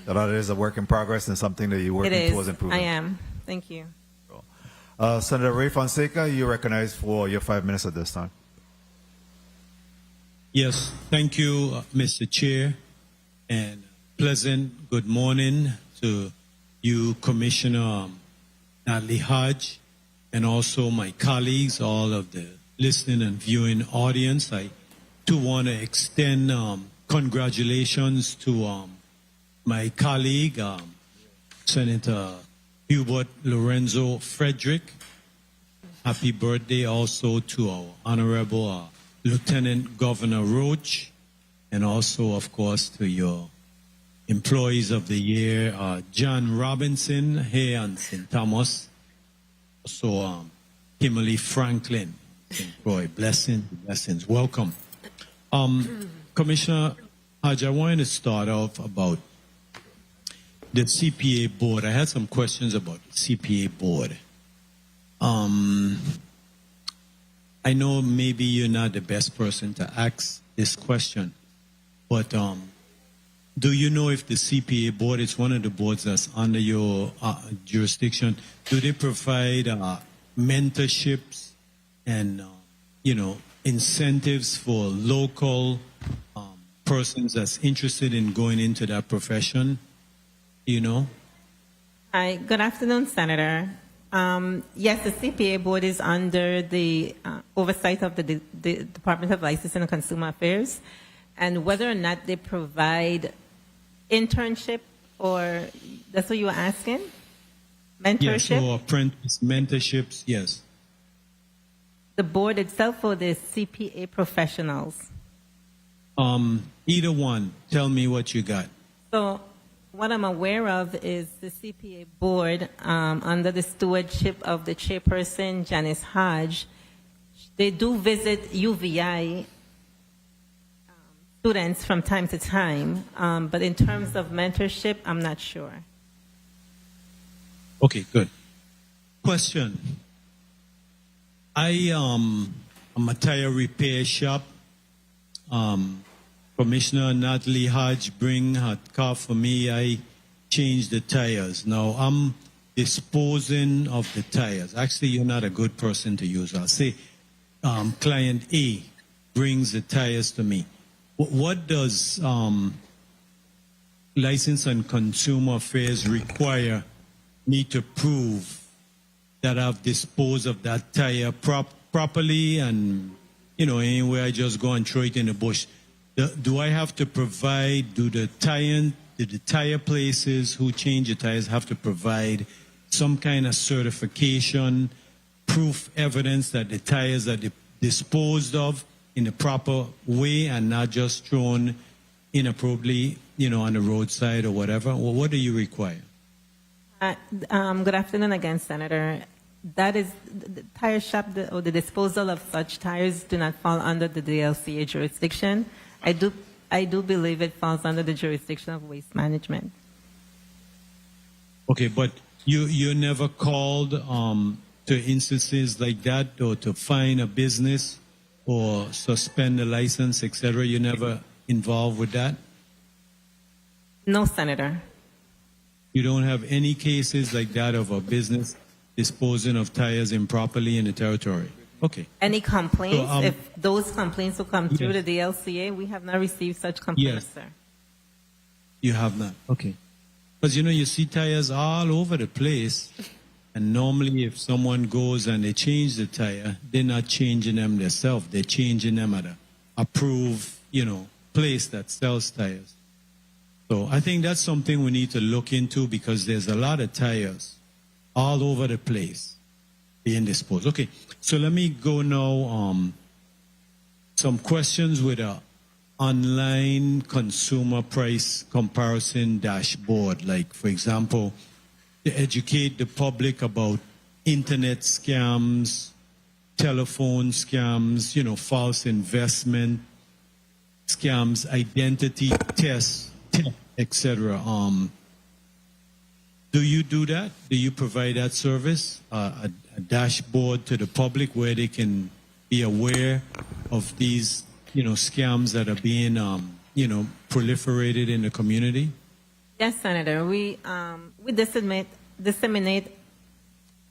That is a work in progress and something that you're
It
working
is.
towards improving.
I am. Thank you.
Senator Ray Fonseca, you're recognized for your 5 minutes at this time.
Yes, thank you, Mr. Chair, and pleasant good morning to you, Commissioner Natalie Hodge, and also my colleagues, all of the listening and viewing audience. I too want to extend congratulations to my colleague, Senator Hubert Lorenzo Frederick. Happy birthday also to our Honorable Lieutenant Governor Roach, and also, of course, to your Employees of the Year, John Robinson here in St. Thomas, also Kimberly Franklin in Croix. Blessings. Welcome. Commissioner Hodge, I wanted to start off about the CPA board. I had some questions about the CPA board. I know maybe you're not the best person to ask this question, but do you know if the CPA board, it's one of the boards that's under your jurisdiction, do they provide mentorships and, incentives for local persons that's interested in going into that profession?
Hi, good afternoon, Senator. Yes, the CPA board is under the oversight of the Department of Licensing and Consumer Affairs, and whether or not they provide internship, or that's what you were asking? Mentorship?
Yes, or apprentice mentorships, yes.
The board itself or the CPA professionals?
Either one. Tell me what you got.
So what I'm aware of is the CPA board, under the stewardship of the chairperson, Janice Hodge, they do visit UVI students from time to time, but in terms of mentorship, I'm not sure.
Okay, good. Question. I'm a tire repair shop. Commissioner Natalie Hodge bring her car for me. I change the tires. Now I'm disposing of the tires. Actually, you're not a good person to use. I'll say client A brings the tires to me. What does License and Consumer Affairs require me to prove that I've disposed of that tire properly, and anyway I just go and throw it in the bush? Do I have to provide, do the tire places who change the tires have to provide some kind of certification, proof, evidence that the tires are disposed of in the proper way and not just thrown inappropriately, on the roadside or whatever? Well, what do you require?
Good afternoon again, Senator. That is, the tire shop or the disposal of such tires do not fall under the DLCA jurisdiction. I do believe it falls under the jurisdiction of waste management.
Okay, but you never called to instances like that, or to fine a business or suspend the license, etc. You never involved with that?
No, Senator.
You don't have any cases like that of a business disposing of tires improperly in the territory? Okay.
Any complaints?
So,
if those complaints will come through
yes.
the DLCA, we have not received such complaints,
Yes.
sir.
You have not? Okay. Because, you see tires all over the place. And normally if someone goes and they change the tire, they're not changing them themselves. They're changing them at a approved, place that sells tires. So I think that's something we need to look into, because there's a lot of tires all over the place being disposed. Okay, so let me go now. Some questions with a online consumer price comparison dashboard, like, for example, to educate the public about internet scams, telephone scams, false investment scams, identity tests, etc. Do you do that? Do you provide that service, a dashboard to the public where they can be aware of these, scams that are being, proliferated in the community?
Yes, Senator. We disseminate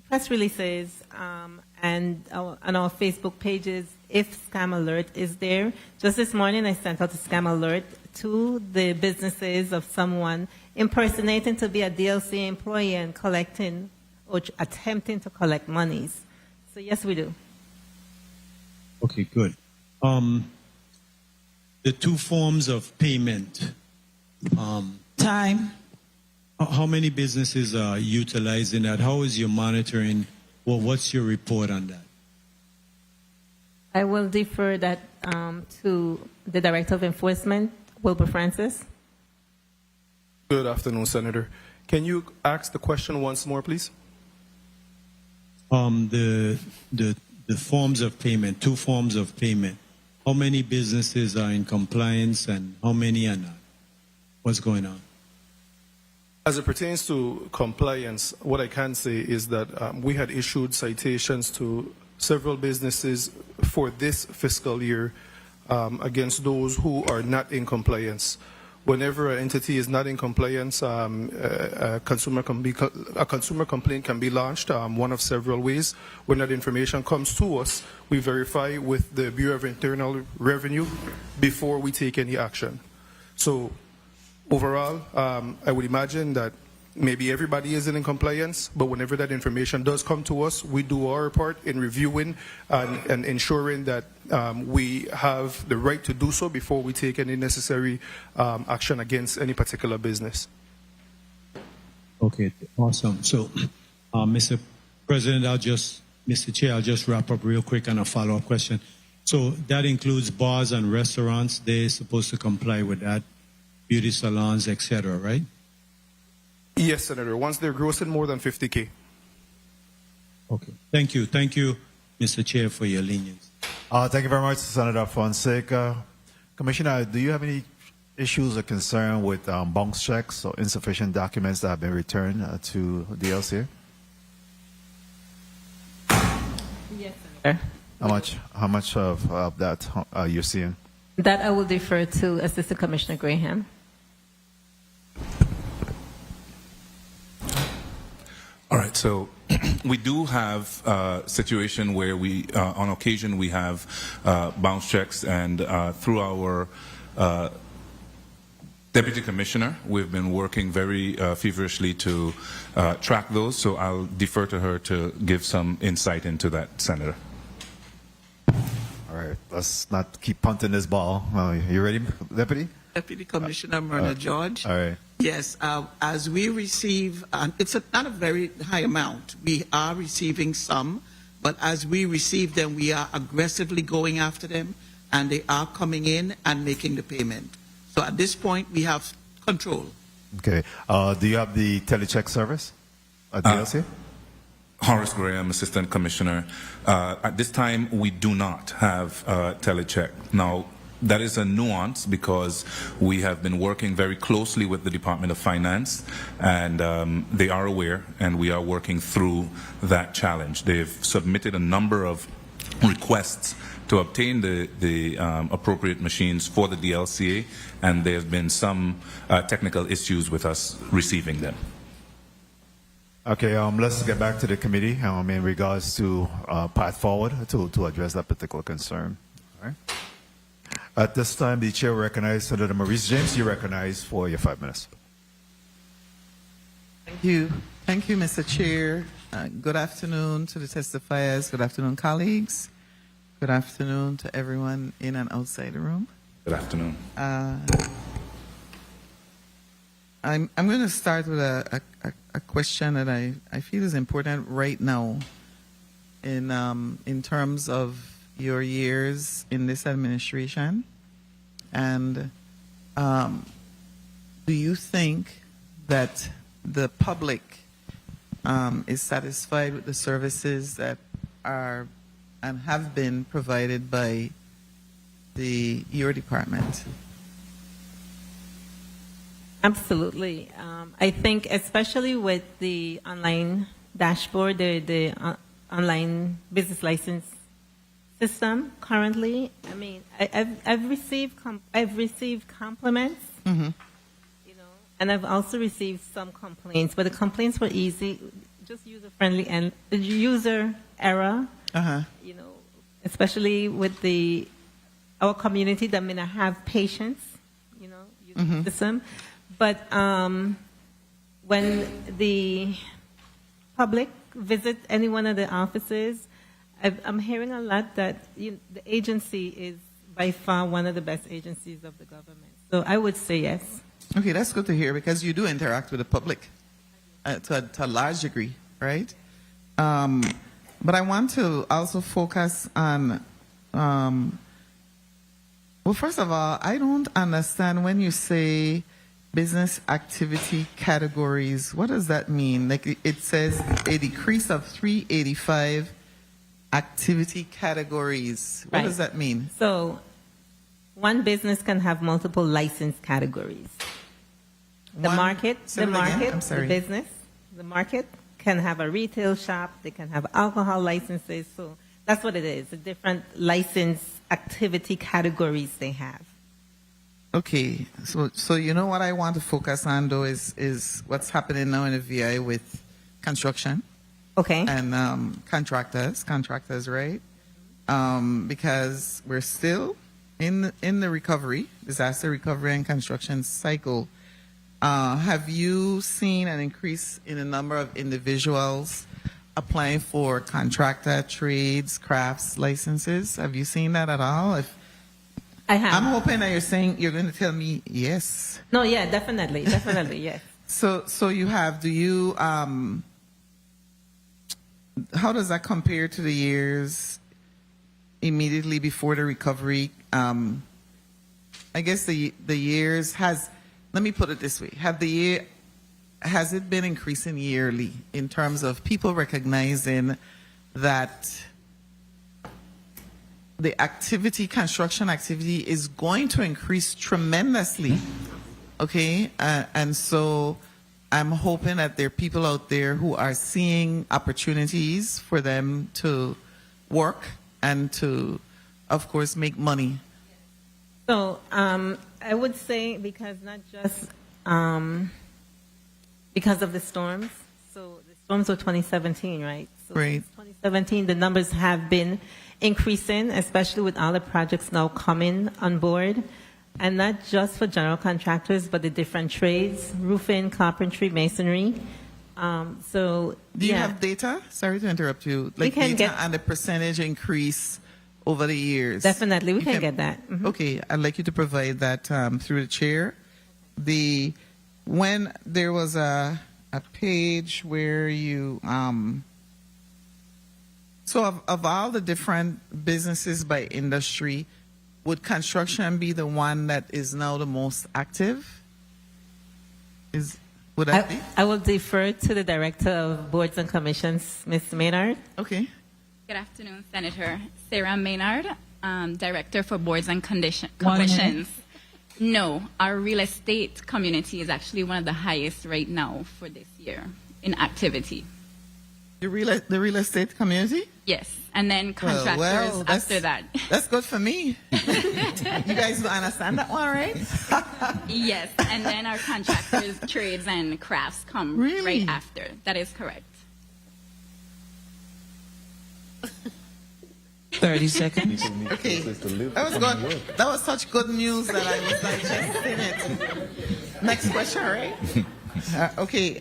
press releases and on our Facebook pages if scam alert is there. Just this morning, I sent out a scam alert to the businesses of someone impersonating to be a DLC employee and collecting or attempting to collect monies. So yes, we do.
Okay, good. The two forms of payment.
Time.
How many businesses are utilizing that? How is your monitoring? Well, what's your report on that?
I will defer that to the Director of Enforcement, Wilbur Francis.
Good afternoon, Senator. Can you ask the question once more, please?
The forms of payment, two forms of payment. How many businesses are in compliance and how many are not? What's going on?
As it pertains to compliance, what I can say is that we had issued citations to several businesses for this fiscal year against those who are not in compliance. Whenever an entity is not in compliance, a consumer complaint can be launched, one of several ways. When that information comes to us, we verify with the Bureau of Internal Revenue before we take any action. So overall, I would imagine that maybe everybody isn't in compliance, but whenever that information does come to us, we do our part in reviewing and ensuring that we have the right to do so before we take any necessary action against any particular business.
Okay, awesome. So, Mr. President, Mr. Chair, I'll just wrap up real quick on a follow-up question. So that includes bars and restaurants. They're supposed to comply with that, beauty salons, etc., right?
Yes, Senator. Once they're grossing more than 50K.
Okay. Thank you. Thank you, Mr. Chair, for your lenience.
Thank you very much, Senator Fonseca. Commissioner, do you have any issues or concern with bounce checks or insufficient documents that have been returned to the LCA?
Yes, Senator.
How much of that are you seeing?
That I will defer to Assistant Commissioner Graham.
All right, so we do have a situation where on occasion, we have bounce checks, and through our Deputy Commissioner, we've been working very feverishly to track those, so I'll defer to her to give some insight into that, Senator.
All right, let's not keep punting this ball. You ready, Deputy?
Deputy Commissioner Myrna George.
All right.
Yes, as we receive, it's not a very high amount. We are receiving some, but as we receive them, we are aggressively going after them, and they are coming in and making the payment. So at this point, we have control.
Okay. Do you have the telecheck service at DLC?
Horace Graham, Assistant Commissioner. At this time, we do not have telecheck. Now, that is a nuance because we have been working very closely with the Department of Finance, and they are aware, and we are working through that challenge. They've submitted a number of requests to obtain the appropriate machines for the DLCA, and there have been some technical issues with us receiving them.
Okay, let's get back to the committee in regards to path forward to address that particular concern. All right. At this time, the chair will recognize Senator Maurice James. You're recognized for your 5 minutes.
Thank you. Thank you, Mr. Chair. Good afternoon to the testifiers. Good afternoon, colleagues. Good afternoon to everyone in and outside the room.
Good afternoon.
I'm going to start with a question that I feel is important right now in terms of your years in this administration, and do you think that the public is satisfied with the services that are and have been provided by your department?
Absolutely. I think especially with the online dashboard, the online business license system currently. I mean, I've received compliments,
Mhm.
and I've also received some complaints, but the complaints were easy, just user friendly and user error.
Uh-huh.
Especially with our community that may not have patience, using the system. But when the public visit any one of the offices, I'm hearing a lot that the agency is by far one of the best agencies of the government. So I would say yes.
Okay, that's good to hear because you do interact with the public to a large degree, right? But I want to also focus on, well, first of all, I don't understand when you say business activity categories. What does that mean? Like it says a decrease of 385 activity categories. What does that mean?
So one business can have multiple license categories. The market, the business, the market can have a retail shop, they can have alcohol licenses. So that's what it is, the different license activity categories they have.
Okay, so you know what I want to focus on though is what's happening now in the VI with construction.
Okay.
And contractors, right? Because we're still in the recovery, disaster recovery and construction cycle. Have you seen an increase in the number of individuals applying for contractor, trades, crafts licenses? Have you seen that at all?
I have.
I'm hoping that you're going to tell me yes.
No, yeah, definitely, yes.
So you have. Do you? How does that compare to the years immediately before the recovery? I guess the years has. Let me put it this way: has it been increasing yearly in terms of people recognizing that the construction activity is going to increase tremendously? Okay, and so I'm hoping that there are people out there who are seeing opportunities for them to work and to, of course, make money.
So I would say because not just because of the storms. So the storms were 2017, right? So
right.
2017, the numbers have been increasing, especially with all the projects now coming on board. And not just for general contractors, but the different trades, roofing, carpentry, masonry. Do
you have data? Sorry to interrupt you. Like data and the percentage increase over the years.
Definitely, we can get that. Mm-hmm.
Okay, I'd like you to provide that through the chair. When there was a page where you so of all the different businesses by industry, would construction be the one that is now the most active? Would that be?
I will defer to the Director of Boards and Commissions, Ms. Maynard.
Okay.
Good afternoon, Senator. Sarah Maynard, Director for Boards and Commissions. No, our real estate community is actually one of the highest right now for this year in activity.
The real estate community?
Yes, and then contractors after that.
That's good for me. You guys don't understand that one, right?
Yes, and then our contractors, trades, and crafts come right after. That is correct.
30 seconds. Okay, that was good. That was such good news that I was digesting it. Next question, right? Okay.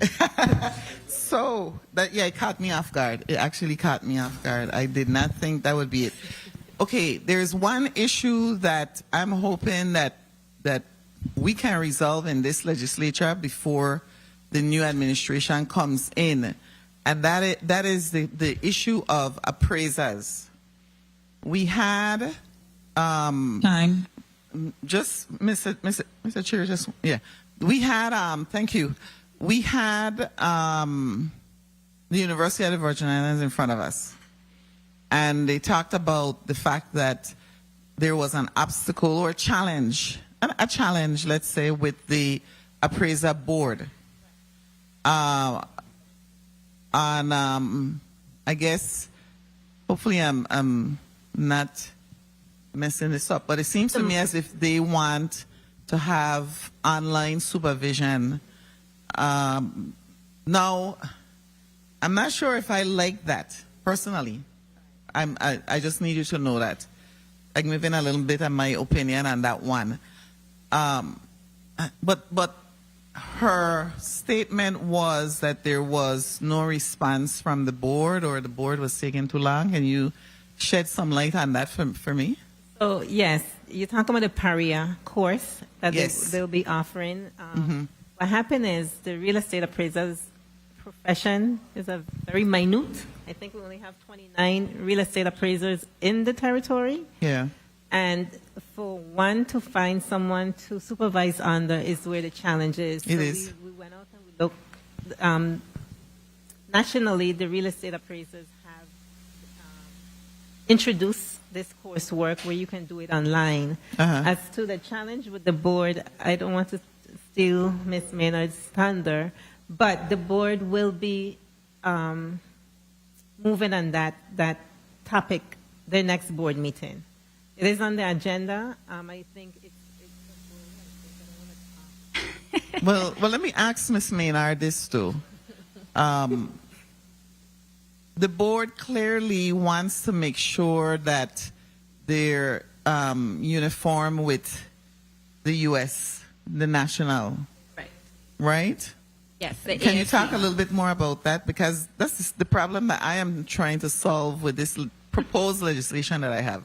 So it caught me off guard. It actually caught me off guard. I did not think that would be it. Okay, there's one issue that I'm hoping that we can resolve in this legislature before the new administration comes in, and that is the issue of appraisers. We had time. Just Mr. Chair, just we had thank you. We had the University of the Virgin Islands in front of us, and they talked about the fact that there was an obstacle or a challenge, let's say, with the appraiser board. I guess, hopefully I'm not messing this up, but it seems to me as if they want to have online supervision. Now, I'm not sure if I like that personally. I just need you to know that. I'm giving a little bit of my opinion on that one. But her statement was that there was no response from the board, or the board was taking too long. Can you shed some light on that for me?
So, yes, you're talking about the PARIA course that
Yes.
they'll be offering. What happened is the real estate appraiser's profession is a very minute. I think we only have 29 real estate appraisers in the territory.
Yeah.
And for one to find someone to supervise under is where the challenge is.
It is.
We went out and we looked. Nationally, the real estate appraisers have introduced this coursework where you can do it online. As to the challenge with the board, I don't want to steal Ms. Maynard's thunder, but the board will be moving on that topic, their next board meeting. It is on the agenda. I think it's
Well, let me ask Ms. Maynard this too. The board clearly wants to make sure that they're uniform with the U.S., the national.
Right.
Right?
Yes.
Can you talk a little bit more about that? Because that's the problem that I am trying to solve with this proposed legislation that I have.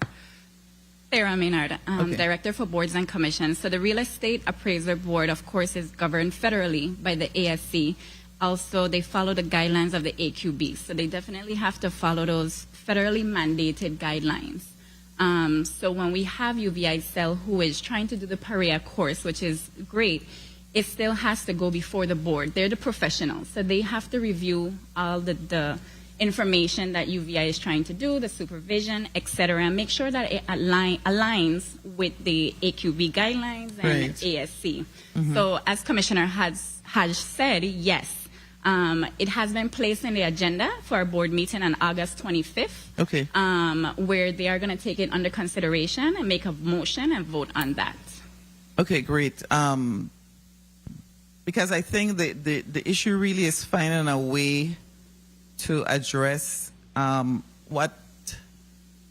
Sarah Maynard, Director for Boards and Commissions. So the Real Estate Appraiser Board, of course, is governed federally by the ASC. Also, they follow the guidelines of the AQB. So they definitely have to follow those federally mandated guidelines. So when we have UVI Cell who is trying to do the PARIA course, which is great, it still has to go before the board. They're the professionals. So they have to review all the information that UVI is trying to do, the supervision, etc., and make sure that it aligns with the AQB guidelines and ASC. So as Commissioner Hodge said, yes, it has been placed in the agenda for our board meeting on August 25th, where they are going to take it under consideration and make a motion and vote on that.
Okay, great. Because I think the issue really is finding a way to address what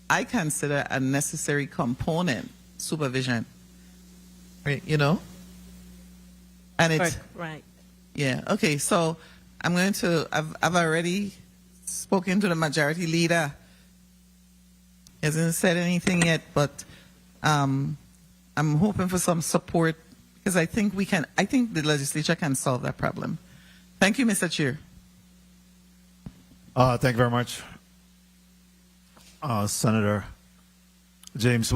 I consider a necessary component, supervision. Right, you know? And it's
right.
Yeah. Okay. So I'm going to. I've already spoken to the majority leader. He hasn't said anything yet, but I'm hoping for some support because I think we can. I think the legislature can solve that problem. Thank you, Mr. Chair.
Thank you very much, Senator James.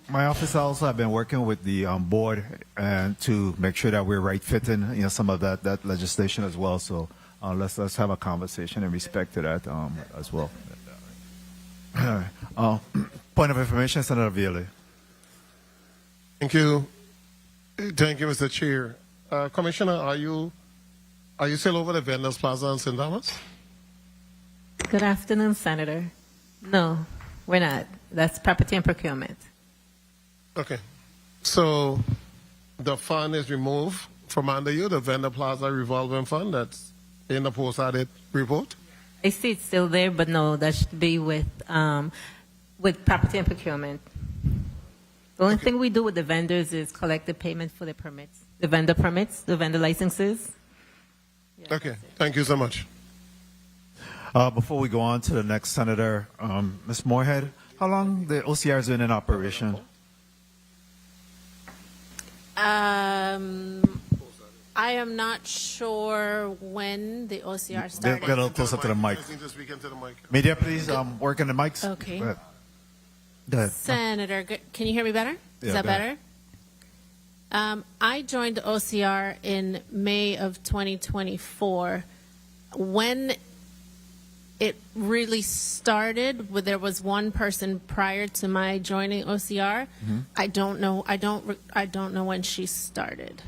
My office also have been working with the board and to make sure that we're right fitting, some of that legislation as well. So let's have a conversation in respect to that as well. Point of information, Senator Viale.
Thank you, Mr. Chair. Commissioner, are you still over the Vendors Plaza in St. Thomas?
Good afternoon, Senator. No, we're not. That's property and procurement.
Okay. So the fund is removed from under you, the Vendor Plaza revolving fund that's in the post-audit report?
I see it's still there, but no, that should be with property and procurement. The only thing we do with the vendors is collect the payment for the permits, the vendor licenses. Yeah,
okay. Thank you so much.
Before we go on to the next senator, Ms. Moorhead, how long the OCR has been in operation?
I am not sure when the OCR started.
Get a little closer to the mic. Media, please, work on the mics.
Okay.
Go ahead.
Senator, can you hear me better?
Yeah,
Is that
go ahead.
better? I joined OCR in May of 2024. When it really started, there was one person prior to my joining OCR.
Mm-hmm.
I don't know. I don't know when she started.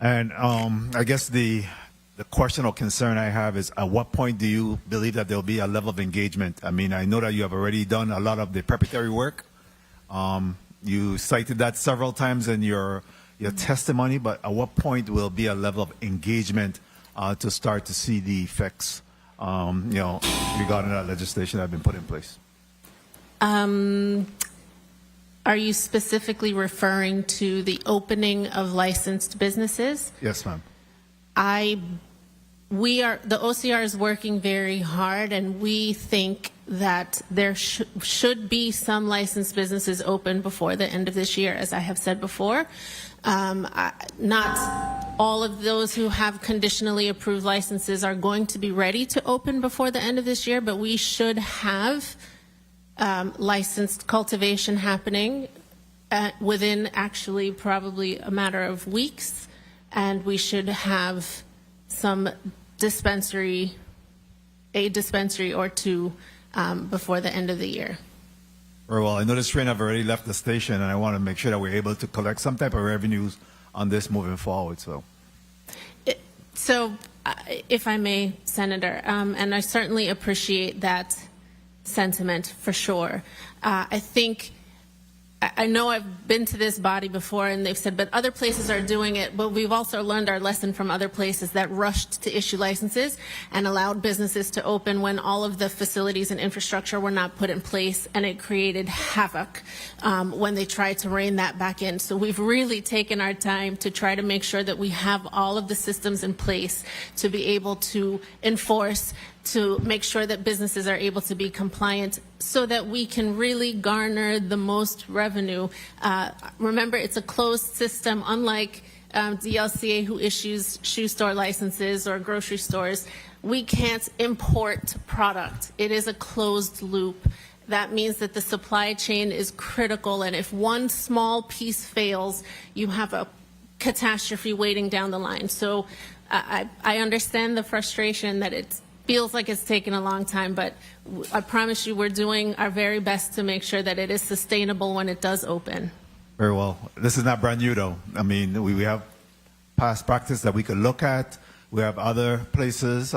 And I guess the the question or concern I have is, at what point do you believe that there'll be a level of engagement? I mean, I know that you have already done a lot of the preparatory work. You cited that several times in your testimony, but at what point will be a level of engagement to start to see the effects, regarding that legislation that has been put in place?
Are you specifically referring to the opening of licensed businesses?
Yes, ma'am.
The OCR is working very hard, and we think that there should be some licensed businesses open before the end of this year, as I have said before. Not all of those who have conditionally approved licenses are going to be ready to open before the end of this year, but we should have licensed cultivation happening within actually probably a matter of weeks, and we should have some dispensary or two before the end of the year.
Very well. I know this train have already left the station, and I want to make sure that we're able to collect some type of revenues on this moving forward.
So, if I may, Senator, and I certainly appreciate that sentiment for sure. I know I've been to this body before, and they've said, but other places are doing it. But we've also learned our lesson from other places that rushed to issue licenses and allowed businesses to open when all of the facilities and infrastructure were not put in place, and it created havoc when they tried to rein that back in. So we've really taken our time to try to make sure that we have all of the systems in place to be able to enforce, to make sure that businesses are able to be compliant so that we can really garner the most revenue. Remember, it's a closed system, unlike DLCA, who issues shoe store licenses or grocery stores. We can't import product. It is a closed loop. That means that the supply chain is critical, and if one small piece fails, you have a catastrophe waiting down the line. So I understand the frustration that it feels like it's taken a long time, but I promise you we're doing our very best to make sure that it is sustainable when it does open.
Very well. This is not brand new, though. I mean, we have past practice that we could look at. We have other places,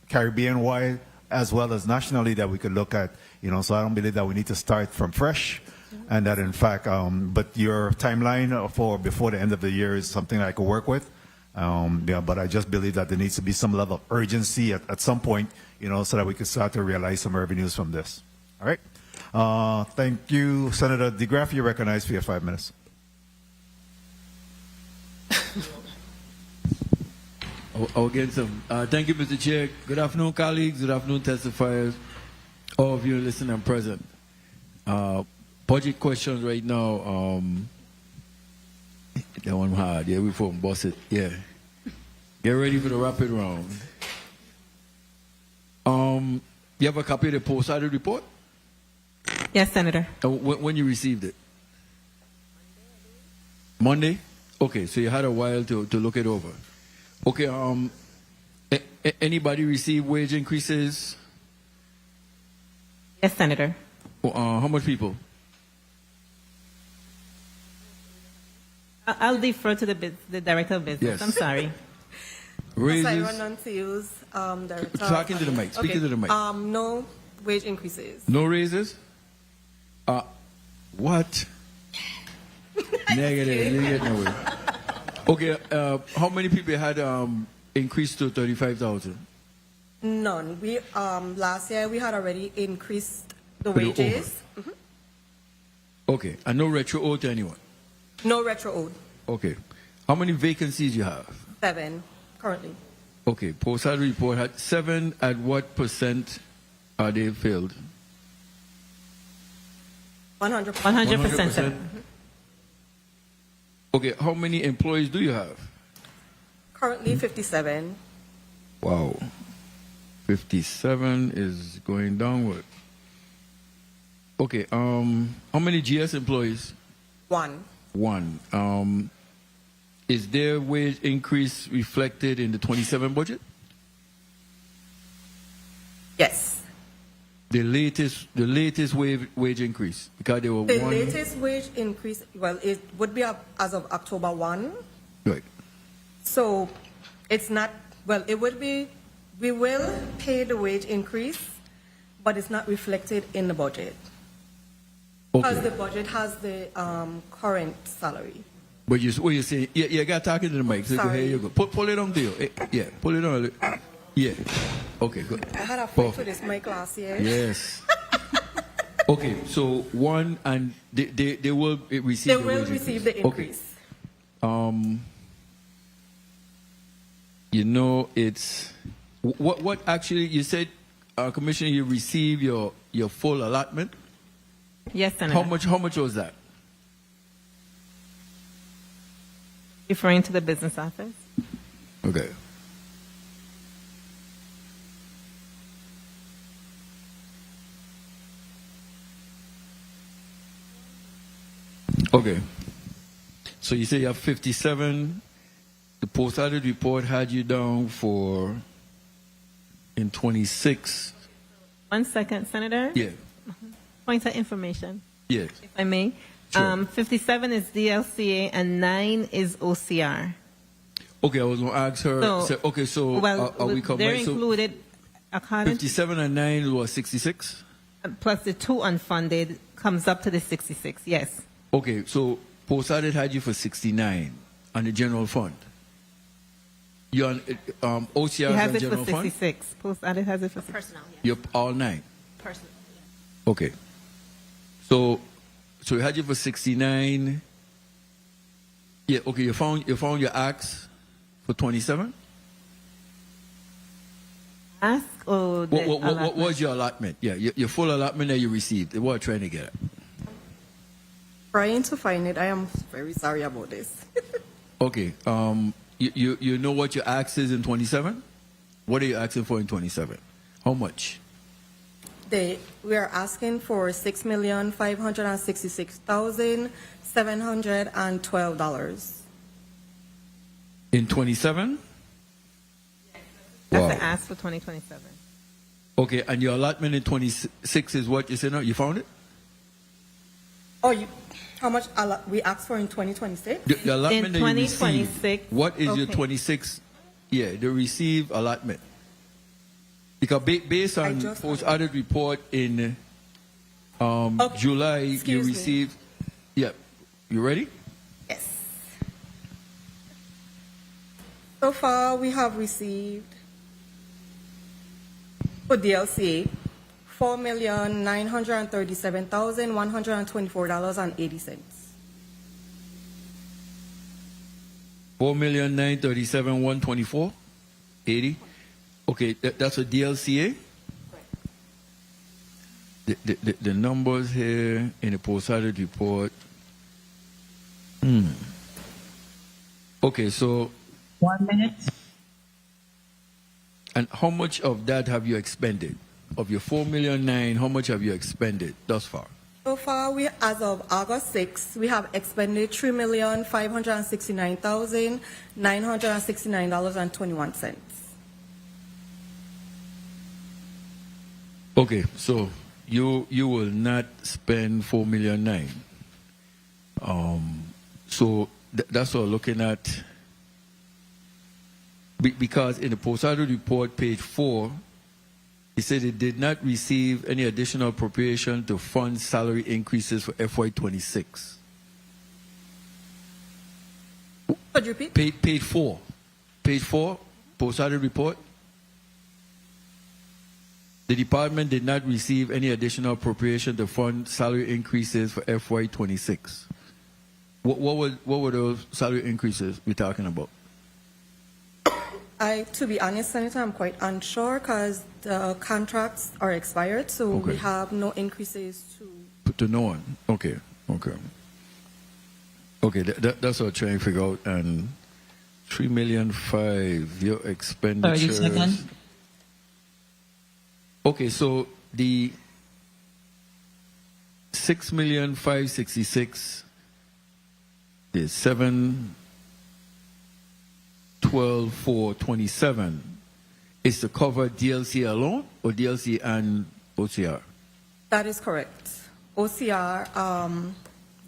Caribbean-wide, as well as nationally, that we could look at. So I don't believe that we need to start from fresh, and that in fact, but your timeline for before the end of the year is something I could work with. But I just believe that there needs to be some level of urgency at some point, so that we can start to realize some revenues from this. All right. Thank you, Senator DeGraff. You're recognized for your 5 minutes.
Thank you, Mr. Chair. Good afternoon, colleagues. Good afternoon, testifiers. All of you listening and present. Budget questions right now. That one hard. Yeah, we for boss it. Yeah. Get ready for the rapid round. You have a copy of the post-audit report?
Yes, Senator.
When you received it? Monday? Okay, so you had a while to look it over. Okay, anybody receive wage increases?
Yes, Senator.
How much people?
I'll defer to the Director of Business.
Yes.
I'm sorry.
Raises?
Director.
Talking to the mic. Speaking to the mic.
No wage increases.
No raises? What? Negative. You get nowhere. Okay, how many people had increased to 35,000?
None. We last year we had already increased the wages. Mm-hmm.
Okay, and no retro owed to anyone?
No retro owed.
Okay. How many vacancies you have?
7 currently.
Okay, post-audit report had 7. At what % are they filled?
100%.
100%.
Okay, how many employees do you have?
Currently 57.
Wow. 57 is going downward. Okay, how many GS employees?
1.
1. Is their wage increase reflected in the 27 budget?
Yes.
The latest wage increase, because they were
the latest wage increase, well, it would be up as of October 1.
Right.
So it's not Well, it would be, we will pay the wage increase, but it's not reflected in the budget. Because the budget has the current salary.
But what you say? Yeah, you got talking to the mic. So
Sorry.
here you go. Pull it on there. Yeah, pull it on. Yeah. Okay, good.
I had a fight with this mic last year.
Yes. Okay, so one, and they will receive.
They
the
will
wage
receive the increase.
Okay. You know, it's what actually you said, Commissioner, you receive your full allotment.
Yes, Senator.
How much was that?
Referring to the business office.
Okay. Okay. So you say you have 57. The post-audit report had you down for in 26.
1 second, Senator.
Yeah.
Point of information,
Yes.
if I may.
Sure.
57 is DLCA and 9 is OCR.
Okay, I was going to ask her. So,
well,
are we
they're
combined? So
included according
57 and 9 was 66?
plus the 2 unfunded comes up to the 66. Yes.
Okay, so post-audit had you for 69 on the general fund. You're on OCR
It has
and
it for
general fund?
66. Post audit has it for
Personnel, yeah.
You're all 9.
Personnel.
Okay. So you had you for 69. Yeah, okay, you found your acts for 27?
Ask or the
What
allotment?
was your allotment? Yeah, your full allotment that you received. What I'm trying to get at.
Trying to find it. I am very sorry about this.
Okay. You know what your ask is in 27? What are you asking for in 27? How much?
We are asking for $6,566,712.
In 27?
That's
Wow.
the ask for 2027.
Okay, and your allotment in 26 is what you said now? You found it?
Oh, how much we asked for in 2026?
The allotment
In
that you received,
2026,
what is your
okay.
26? Yeah, the received allotment. Because based on post-audit report in July,
Excuse
you
me.
received. Yeah, you ready?
Yes. So far, we have received for DLCA $4,937,124.80.
4,937,124.80. Okay, that's a DLCA. The numbers here in the post-audit report. Okay, so
1 minute.
and how much of that have you expended? Of your 4,900,000, how much have you expended thus far?
So far, as of August 6th, we have expended $3,569,969.21.
Okay, so you will not spend 4,900,000. So that's what we're looking at. Because in the post-audit report, page 4, it said it did not receive any additional appropriation to fund salary increases for FY26.
Could you repeat?
Page 4. Page 4, post-audit report. The department did not receive any additional appropriation to fund salary increases for FY26. What were those salary increases we're talking about?
To be honest, Senator, I'm quite unsure because the contracts are expired, so we have no increases
To no one. Okay. That's what I'm trying to figure out. And 3,500,000, your expenditures.
30 seconds.
Okay, so the 6,566,000 is 712,427 is to cover DLC alone or DLC and OCR?
That is correct. OCR,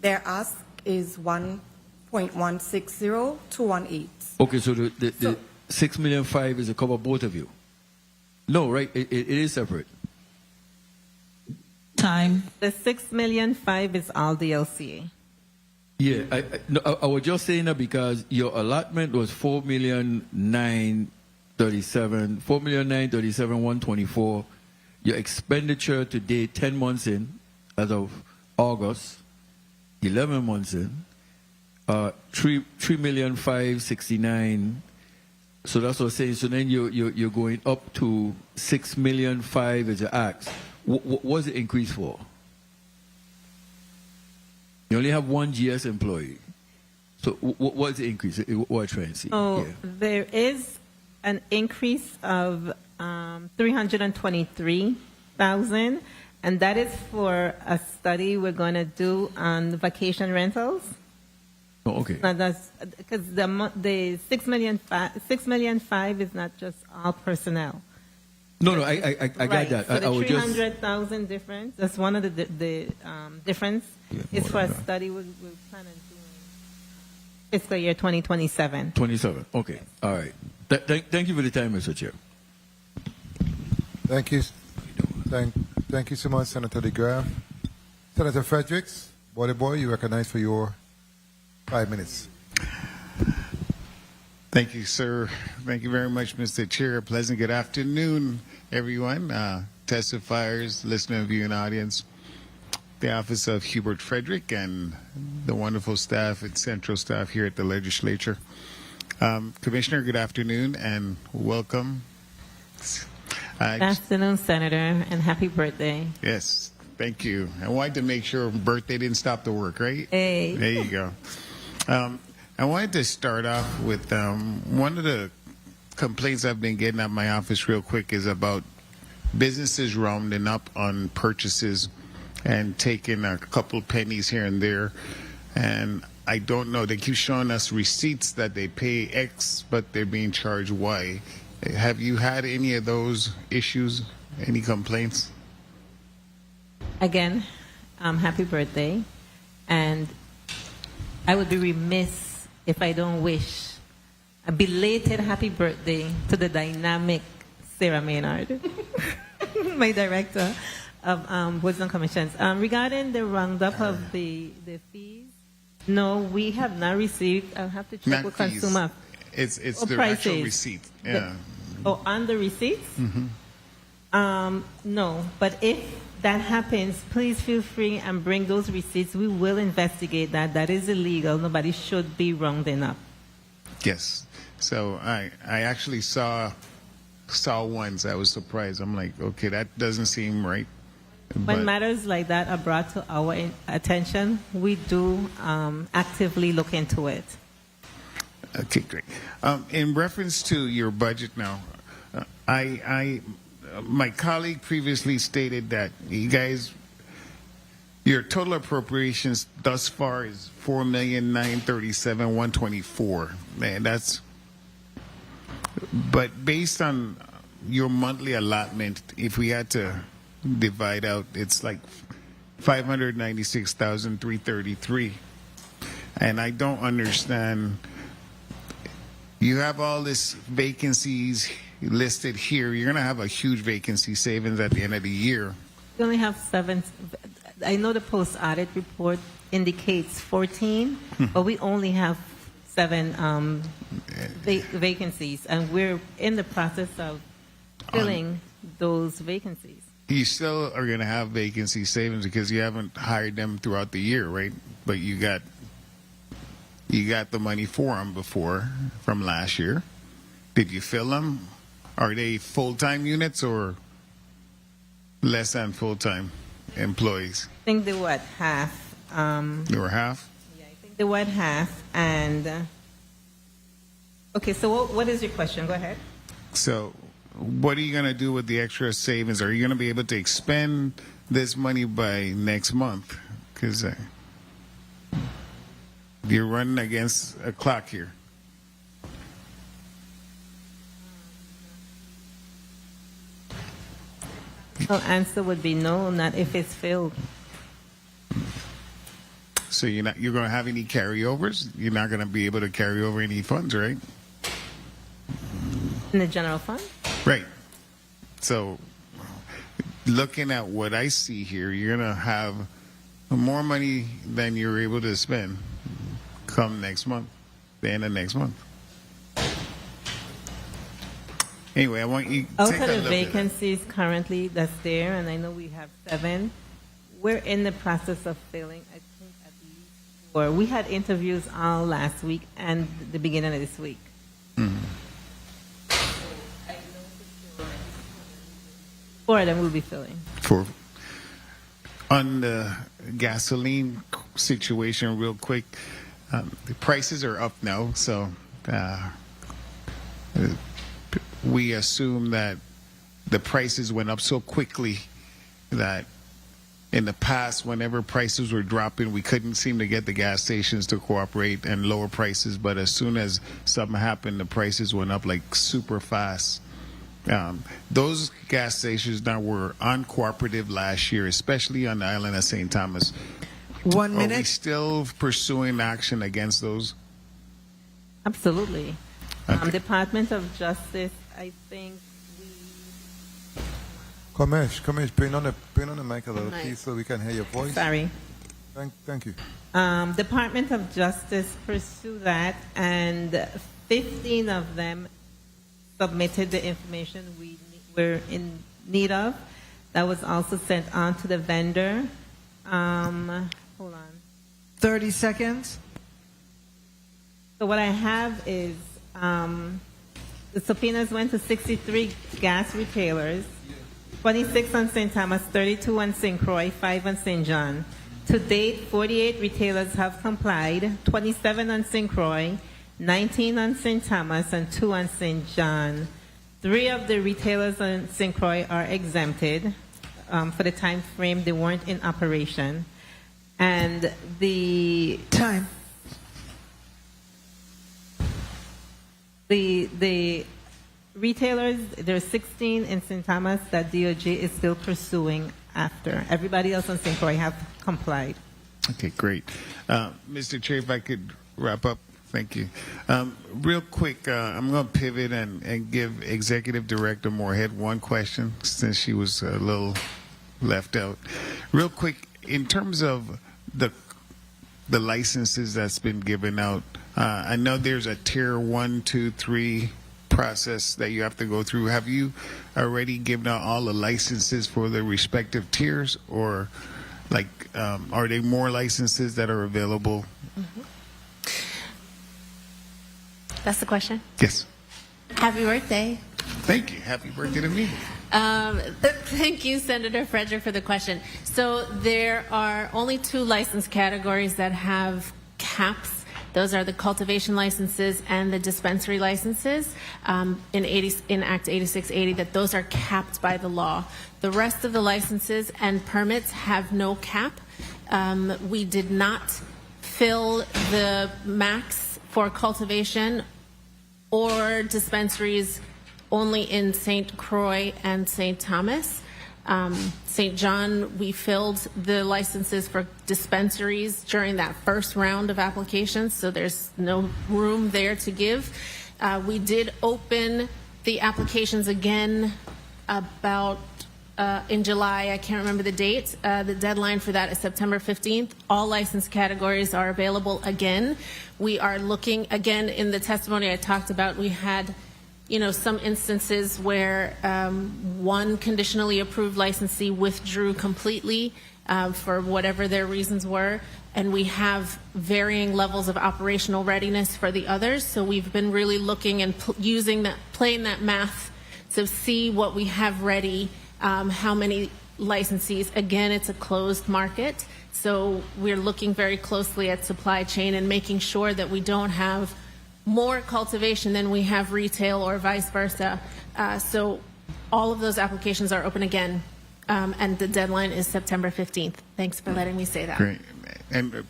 their ask is 1.160218.
Okay, so the 6,500,000 is to cover both of you. No, right? It is separate.
Time.
The 6,500,000 is all the LCA.
Yeah, I was just saying that because your allotment was 4,937,124. Your expenditure today, 10 months in, as of August, 11 months in, 3,569,000. So that's what I'm saying. So then you're going up to 6,500,000 as your ask. What was the increase for? You only have one GS employee. So what was the increase? What I'm trying to see?
Oh, there is an increase of 323,000, and that is for a study we're going to do on vacation rentals.
Oh, okay.
Now that's because the 6,500,000 is not just all personnel.
No, I got that.
So
I
the
was just
300,000 difference. That's one of the difference. Is for a study we're planning doing fiscal year 2027.
27. Okay. All right. Thank you for the time, Mr. Chair.
Thank you. Thank you so much, Senator DeGraff. Senator Fredericks, boy, you recognize for your 5 minutes.
Thank you, sir. Thank you very much, Mr. Chair. Pleasant good afternoon, everyone. Testifiers, listener, viewing audience. The office of Hubert Frederick and the wonderful staff and central staff here at the legislature. Commissioner, good afternoon and welcome.
Good afternoon, Senator, and happy birthday.
Yes, thank you. I wanted to make sure birthday didn't stop the work, right?
Hey.
There you go. I wanted to start off with one of the complaints I've been getting at my office real quick is about businesses rounding up on purchases and taking a couple pennies here and there. And I don't know, they keep showing us receipts that they pay X, but they're being charged Y. Have you had any of those issues, any complaints?
Again, happy birthday. And I would be remiss if I don't wish a belated happy birthday to the dynamic Sarah Maynard, my director of Boards and Commissions. Regarding the roundup of the fees, no, we have not received. I'll have to check
Not
with
fees.
consumer.
It's the
prices.
actual receipt. Yeah.
On the receipts?
Mm-hmm.
No, but if that happens, please feel free and bring those receipts. We will investigate that. That is illegal. Nobody should be rounding up.
Yes. So I actually saw ones. I was surprised. I'm like, okay, that doesn't seem right.
When
But-
matters like that are brought to our attention, we do actively look into it.
Okay, great. In reference to your budget now, my colleague previously stated that you guys, your total appropriations thus far is $4,937,124. Man, that's. But based on your monthly allotment, if we had to divide out, it's like $596,333, and I don't understand. You have all this vacancies listed here. You're going to have a huge vacancy savings at the end of the year.
We only have 7. I know the post-audit report indicates 14, but we only have 7 vacancies, and we're in the process of filling those vacancies.
You still are going to have vacancy savings because you haven't hired them throughout the year, right? But you got the money for them before from last year. Did you fill them? Are they full-time units or less than full-time employees?
I think they were half.
They were half?
Yeah, I think they were half. And okay, so what is your question? Go ahead.
So what are you going to do with the extra savings? Are you going to be able to expend this money by next month? Because you're running against a clock here.
The answer would be no, not if it's filled.
So you're going to have any carryovers? You're not going to be able to carry over any funds, right?
In the general fund?
Right. So, looking at what I see here, you're going to have more money than you're able to spend come next month, the end of next month. Anyway, I want you to
Out
take
of
a
the
look
vacancies currently that's there, and I know we have 7, we're in the process of filling, I think, at least 4. We had interviews all last week and the beginning of this week.
Mm-hmm.
4 of them will be filling.
for on the gasoline situation real quick. The prices are up now, so we assume that the prices went up so quickly that in the past, whenever prices were dropping, we couldn't seem to get the gas stations to cooperate and lower prices. But as soon as something happened, the prices went up like super fast. Those gas stations now were uncooperative last year, especially on the island of St. Thomas.
1 minute.
Are we still pursuing action against those?
Absolutely.
Okay.
Department of Justice, I think
Kamesh, bring on the mic a little,
Mic.
please, so we can hear your voice.
Sorry.
Thank you.
Department of Justice pursue that, and 15 of them submitted the information we were in need of. That was also sent on to the vendor. Hold on.
30 seconds.
So what I have is the subpoenas went to 63 gas retailers, 26 on St. Thomas, 32 on St. Croix, 5 on St. John. To date, 48 retailers have complied, 27 on St. Croix, 19 on St. Thomas, and 2 on St. John. 3 of the retailers on St. Croix are exempted for the time frame they weren't in operation. And the
time.
The retailers, there are 16 in St. Thomas that DOJ is still pursuing after. Everybody else on St. Croix have complied.
Okay, great. Mr. Chair, if I could wrap up. Thank you. Real quick, I'm going to pivot and give Executive Director Moorhead one question since she was a little left out. Real quick, in terms of the licenses that's been given out, I know there's a tier 1, 2, 3 process that you have to go through. Have you already given out all the licenses for the respective tiers, or are there more licenses that are available?
Mm-hmm. That's the question?
Yes.
Happy birthday.
Thank you. Happy birthday to me.
Thank you, Senator Frederick, for the question. So there are only 2 license categories that have caps. Those are the cultivation licenses and the dispensary licenses in Act 8680, that those are capped by the law. The rest of the licenses and permits have no cap. We did not fill the max for cultivation or dispensaries only in St. Croix and St. Thomas. St. John, we filled the licenses for dispensaries during that first round of applications, so there's no room there to give. We did open the applications again about in July. I can't remember the date. The deadline for that is September 15th. All license categories are available again. We are looking, again, in the testimony I talked about, we had some instances where one conditionally approved licensee withdrew completely for whatever their reasons were, and we have varying levels of operational readiness for the others. So we've been really looking and playing that math to see what we have ready, how many licensees. Again, it's a closed market, so we're looking very closely at supply chain and making sure that we don't have more cultivation than we have retail or vice versa. So all of those applications are open again, and the deadline is September 15th. Thanks for letting me say that.
Great. And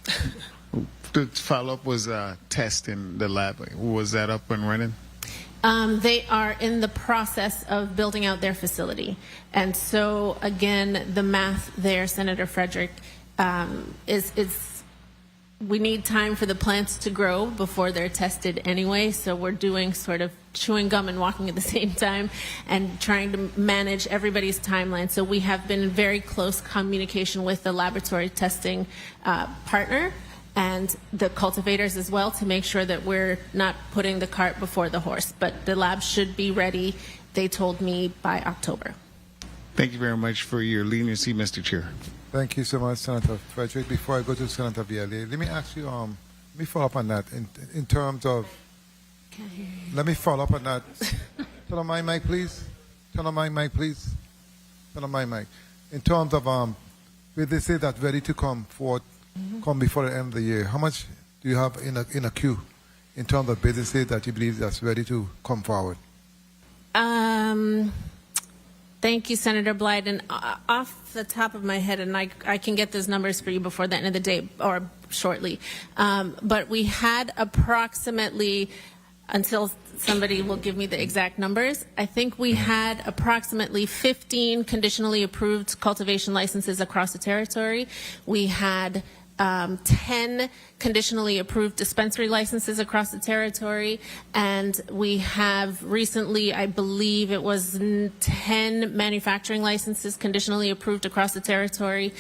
the follow-up was test in the lab. Was that up and running?
They are in the process of building out their facility. And so, again, the math there, Senator Frederick, is we need time for the plants to grow before they're tested anyway, so we're doing sort of chewing gum and walking at the same time and trying to manage everybody's timeline. So we have been in very close communication with the laboratory testing partner and the cultivators as well to make sure that we're not putting the cart before the horse. But the lab should be ready, they told me, by October.
Thank you very much for your leniency, Mr. Chair.
Thank you so much, Senator Frederick. Before I go to Senator Viale, let me ask you, let me follow up on that in terms of, let me follow up on that. Turn on my mic, please. Turn on my mic, please. Turn on my mic. In terms of, where they say that ready to come forward, come before the end of the year, how much do you have in a queue in terms of businesses that you believe that's ready to come forward?
Thank you, Senator Blyden. Off the top of my head, and I can get those numbers for you before the end of the day or shortly, but we had approximately, until somebody will give me the exact numbers, I think we had approximately 15 conditionally approved cultivation licenses across the territory. We had 10 conditionally approved dispensary licenses across the territory, and we have recently, I believe it was 10 manufacturing licenses conditionally approved across the territory,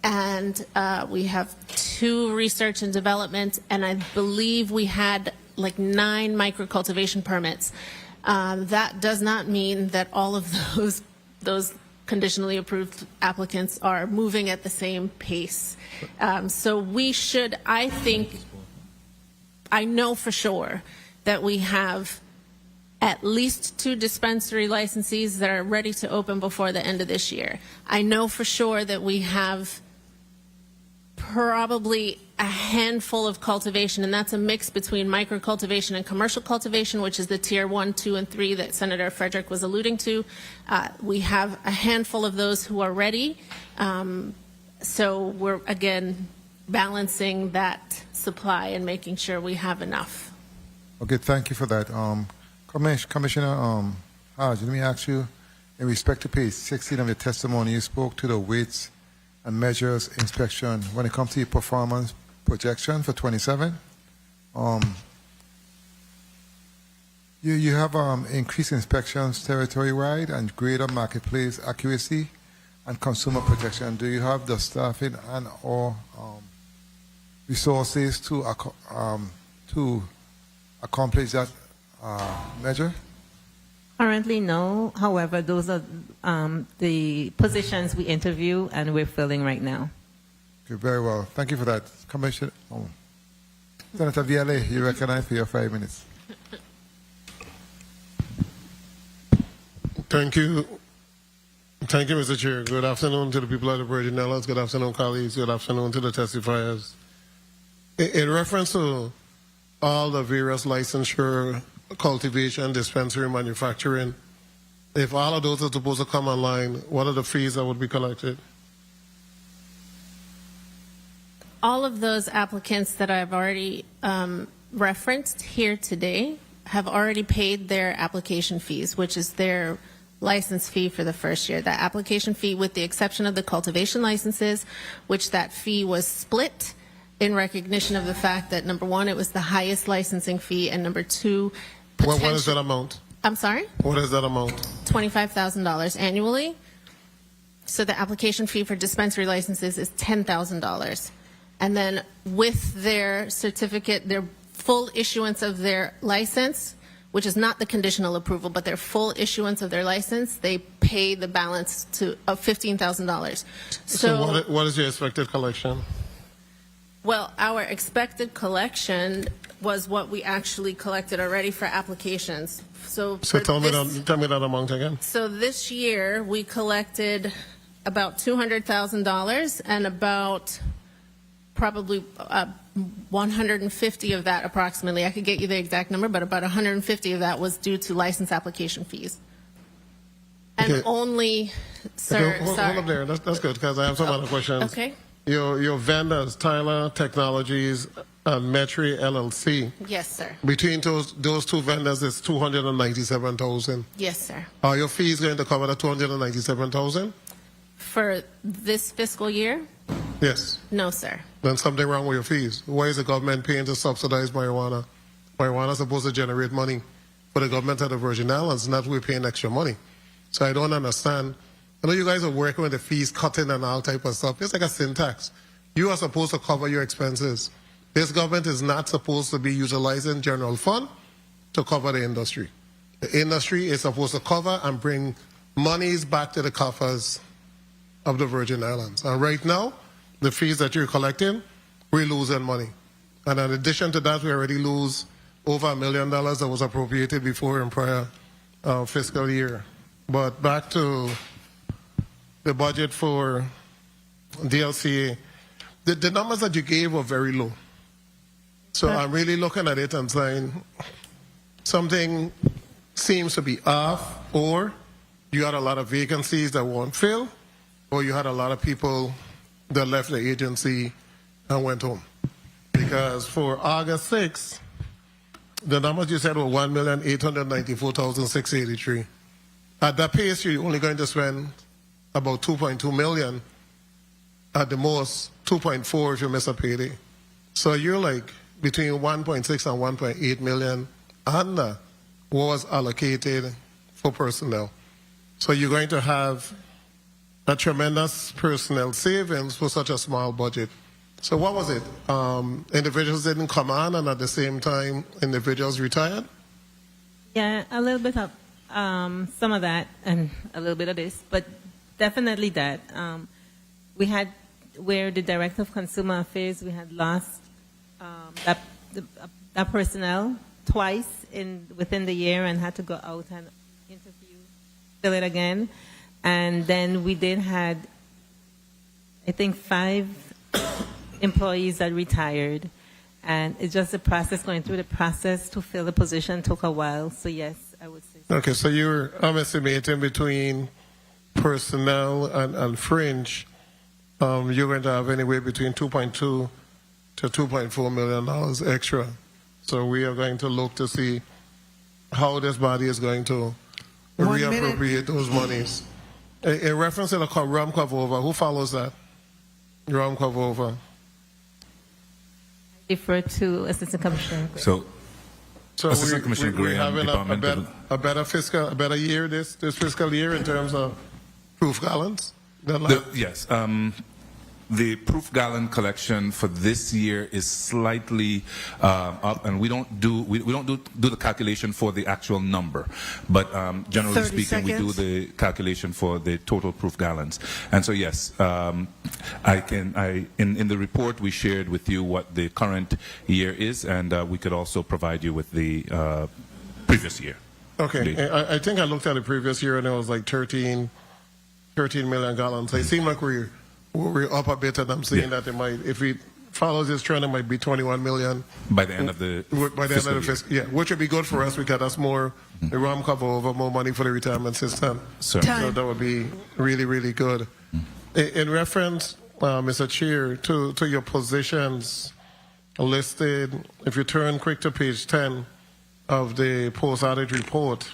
and we have 2 research and development, and I believe we had like 9 microcultivation permits. That does not mean that all of those conditionally approved applicants are moving at the same pace. So we should, I know for sure that we have at least 2 dispensary licensees that are ready to open before the end of this year. I know for sure that we have probably a handful of cultivation, and that's a mix between microcultivation and commercial cultivation, which is the tier 1, 2, and 3 that Senator Frederick was alluding to. We have a handful of those who are ready. So we're, again, balancing that supply and making sure we have enough.
Okay, thank you for that. Commissioner Hodge, let me ask you, in respect to page 16 of your testimony, you spoke to the weights and measures inspection when it comes to your performance projection for 27. You have increased inspections territory-wide and greater marketplace accuracy and consumer protection. Do you have the staffing and or resources to accomplish that measure?
Currently, no. However, those are the positions we interview and we're filling right now.
Okay, very well. Thank you for that. Commissioner, Senator Viale, you recognize for your 5 minutes.
Thank you. Thank you, Mr. Chair. Good afternoon to the people of the Virgin Islands. Good afternoon, colleagues. Good afternoon to the testifiers. In reference to all the various licensure, cultivation, dispensary, manufacturing, if all of those are supposed to come online, what are the fees that would be collected?
All of those applicants that I've already referenced here today have already paid their application fees, which is their license fee for the first year. That application fee, with the exception of the cultivation licenses, which that fee was split in recognition of the fact that, number one, it was the highest licensing fee, and number two,
What is that amount?
I'm sorry?
What is that amount?
$25,000 annually. So the application fee for dispensary licenses is $10,000. And then with their certificate, their full issuance of their license, which is not the conditional approval, but their full issuance of their license, they pay the balance of $15,000.
So what is your expected collection?
Well, our expected collection was what we actually collected already for applications. So
tell me that amount again.
So this year we collected about $200,000, and about probably 150 of that approximately, I could get you the exact number, but about 150 of that was due to license application fees. And
Okay.
only, sir,
Okay, hold up there. That's good, because I have some other questions.
Okay.
Your vendors, Tyler Technologies and Metri LLC,
Yes, sir.
between those two vendors, it's $297,000.
Yes, sir.
Are your fees going to cover the $297,000?
For this fiscal year?
Yes.
No, sir.
Then something wrong with your fees. Why is the government paying to subsidize marijuana? Marijuana is supposed to generate money. for the government of the Virgin Islands, not we're paying extra money. So I don't understand. I know you guys are working with the fees cutting and all type of stuff. It's like a sin tax. You are supposed to cover your expenses. This government is not supposed to be utilizing general fund to cover the industry. The industry is supposed to cover and bring monies back to the coffers of the Virgin Islands. And right now, the fees that you're collecting, we're losing money. And in addition to that, we already lose over $1 million that was appropriated before in prior fiscal year. But back to the budget for DLCA, the numbers that you gave were very low. So I'm really looking at it and saying something seems to be off, or you had a lot of vacancies that won't fill, or you had a lot of people that left the agency and went home. Because for August 6th, the numbers you said were 1,894,683. At that pace, you're only going to spend about 2.2 million, at the most 2.4 if you miss a payday. So you're like between 1.6 and 1.8 million under what was allocated for personnel. So you're going to have a tremendous personnel savings for such a small budget. So what was it? Individuals didn't come on, and at the same time, individuals retired?
Yeah, a little bit of some of that and a little bit of this, but definitely that. We had, where the Director of Consumer Affairs, we had lost that personnel twice within the year and had to go out and interview, fill it again. And then we did had, I think, 5 employees that retired. And it's just the process, going through the process to fill the position took a while. So yes, I would say so.
Okay, so I'm estimating between personnel and fringe, you're going to have anywhere between $2.2 to $2.4 million extra. So we are going to look to see how this body is going to reappropriate those monies. In reference to the Ram Kavova, who follows that? Ram Kavova.
Defer to Assistant Commissioner.
So Assistant Commissioner
we're
Graham,
having a better year this fiscal year in terms of proof gallons.
Yes. The proof gallon collection for this year is slightly up, and we don't do the calculation for the actual number, but generally speaking, we do the calculation for the total proof gallons. And so yes, in the report we shared with you what the current year is, and we could also provide you with the previous year.
Okay, I think I looked at the previous year and it was like 13 million gallons. It seemed like we're up a bit, and I'm saying that it might, if we follow this trend, it might be 21 million
by the end of the
fiscal year. Yeah, which would be good for us because that's more the RAM cover over more money for the retirement system. So that would be really, really good. In reference, Mr. Chair, to your positions listed, if you turn quick to page 10 of the post-audit report,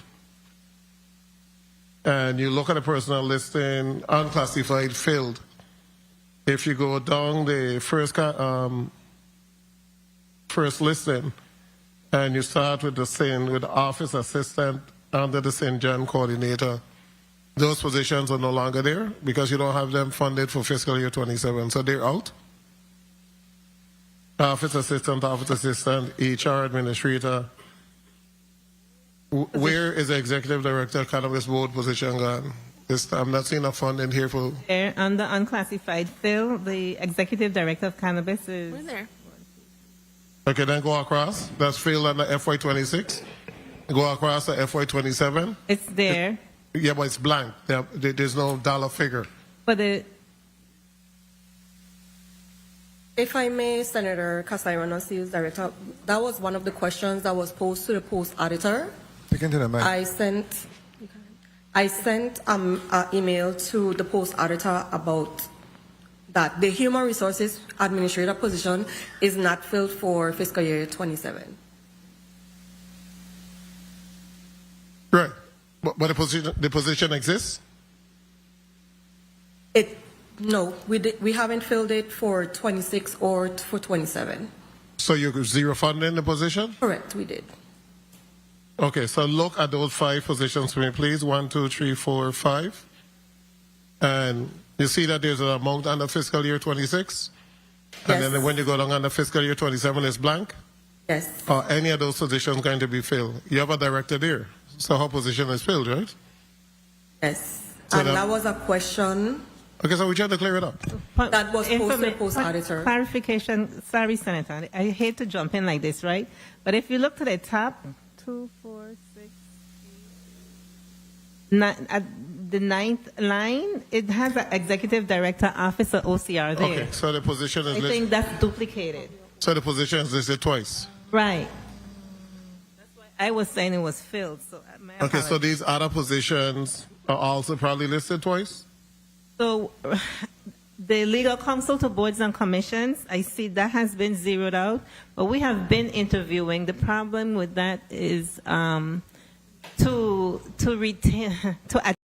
and you look at the personnel listing, unclassified filled. If you go down the first listing, and you start with the office assistant under the St. John coordinator, those positions are no longer there because you don't have them funded for fiscal year 27, so they're out. Office assistant, HR administrator. Where is the executive director Cannabis board position gone? I'm not seeing a funding here for.
There, on the unclassified fill, the executive director of Cannabis is.
We're there.
Okay, then go across. That's filled under FY26. Go across to FY27.
It's there.
Yeah, but it's blank. There's no dollar figure.
But
if I may, Senator Casairano, Sales Director, that was one of the questions that was posed to the post auditor. I sent an email to the post auditor about that. The human resources administrator position is not filled for fiscal year 27.
Right, but the position exists.
No, we haven't filled it for 26 or for 27.
So you zero funding the position?
Correct, we did.
Okay, so look at those 5 positions for me, please. 1, 2, 3, 4, 5. And you see that there's an amount under fiscal year 26? And
Yes.
then when you go down under fiscal year 27, it's blank?
Yes.
Are any of those positions going to be filled? You have a director there, so her position is filled, right?
Yes.
So
And that was a question
Okay, so we try to clear it up.
that was posed to the post auditor.
Clarification. Sorry, Senator. I hate to jump in like this, right? But if you look to the top, 2, 4, 6, 8, 9, at the 9th line, it has an executive director, officer, OCR there.
Okay, so the position is
I think that's duplicated.
So the position is listed twice.
Right. That's why I was saying it was filled. So my
Okay, so
apologies.
these other positions are also probably listed twice?
So the legal counsel to boards and commissions, I see that has been zeroed out, but we have been interviewing. The problem with that is to retain to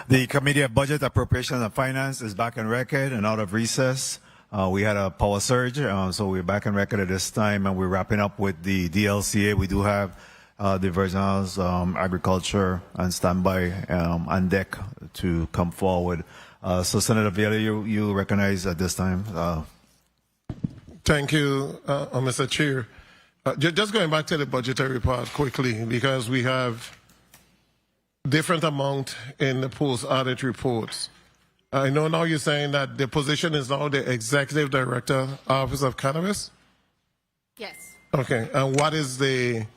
The Committee of Budget, Appropriations and Finance is back in record and out of recess. We had a power surge, so we're back in record at this time, and we're wrapping up with the DLCA. We do have the Virginals, Agriculture and Standby on deck to come forward. So, Senator Viola, you recognize at this time.
Thank you, Mr. Chair. Just going back to the budgetary part quickly, because we have different amount in the post-audit reports. I know now you're saying that the position is now the Executive Director, Office of Cannabis?
Yes.
Okay, and what is the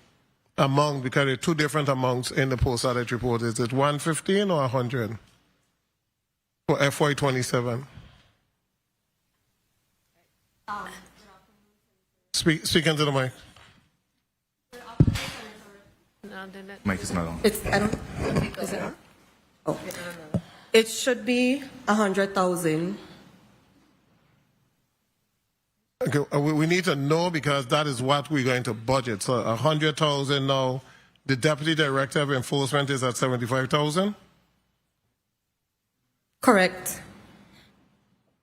amount? Because there are two different amounts in the post-audit report. Is it 115 or 100 for FY27? Speak into the mic.
Mike is not on.
Is it on? Oh. It should be 100,000.
Okay, we need to know because that is what we're going to budget. So 100,000 now. The Deputy Director of Enforcement is at 75,000.
Correct.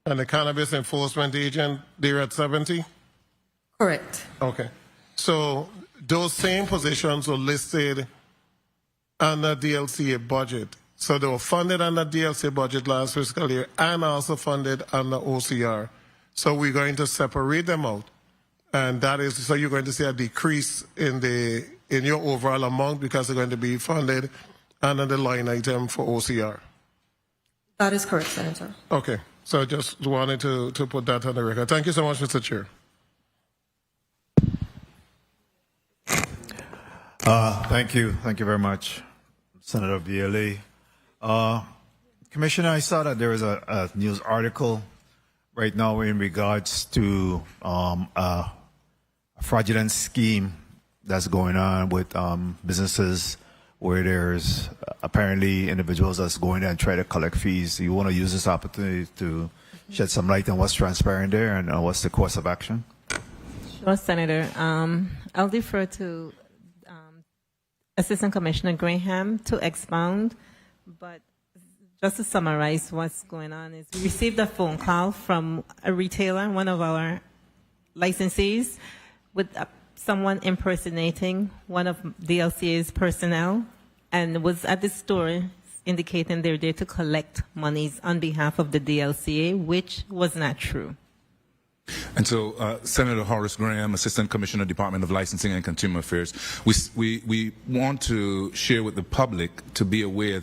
And the Cannabis Enforcement Agent, they're at 70?
Correct.
Okay. So those same positions were listed on the DLCA budget. So they were funded on the DLCA budget last fiscal year and also funded on the OCR. So we're going to separate them out. And that is, so you're going to see a decrease in your overall amount because they're going to be funded under the line item for OCR.
That is correct, Senator.
Okay. So I just wanted to put that on the record. Thank you so much, Mr. Chair.
Thank you. Thank you very much, Senator Viola. Commissioner, I saw that there is a news article right now in regards to a fraudulent scheme that's going on with businesses where there's apparently individuals that's going there and try to collect fees. You want to use this opportunity to shed some light on what's transparent there and what's the course of action?
Sure, Senator. I'll defer to Assistant Commissioner Graham to expound, but just to summarize what's going on is we received a phone call from a retailer, one of our licensees, with someone impersonating one of DLCA's personnel and was at the store indicating they're there to collect monies on behalf of the DLCA, which was not true.
And so, Senator Horace Graham, Assistant Commissioner, Department of Licensing and Consumer Affairs, we want to share with the public to be aware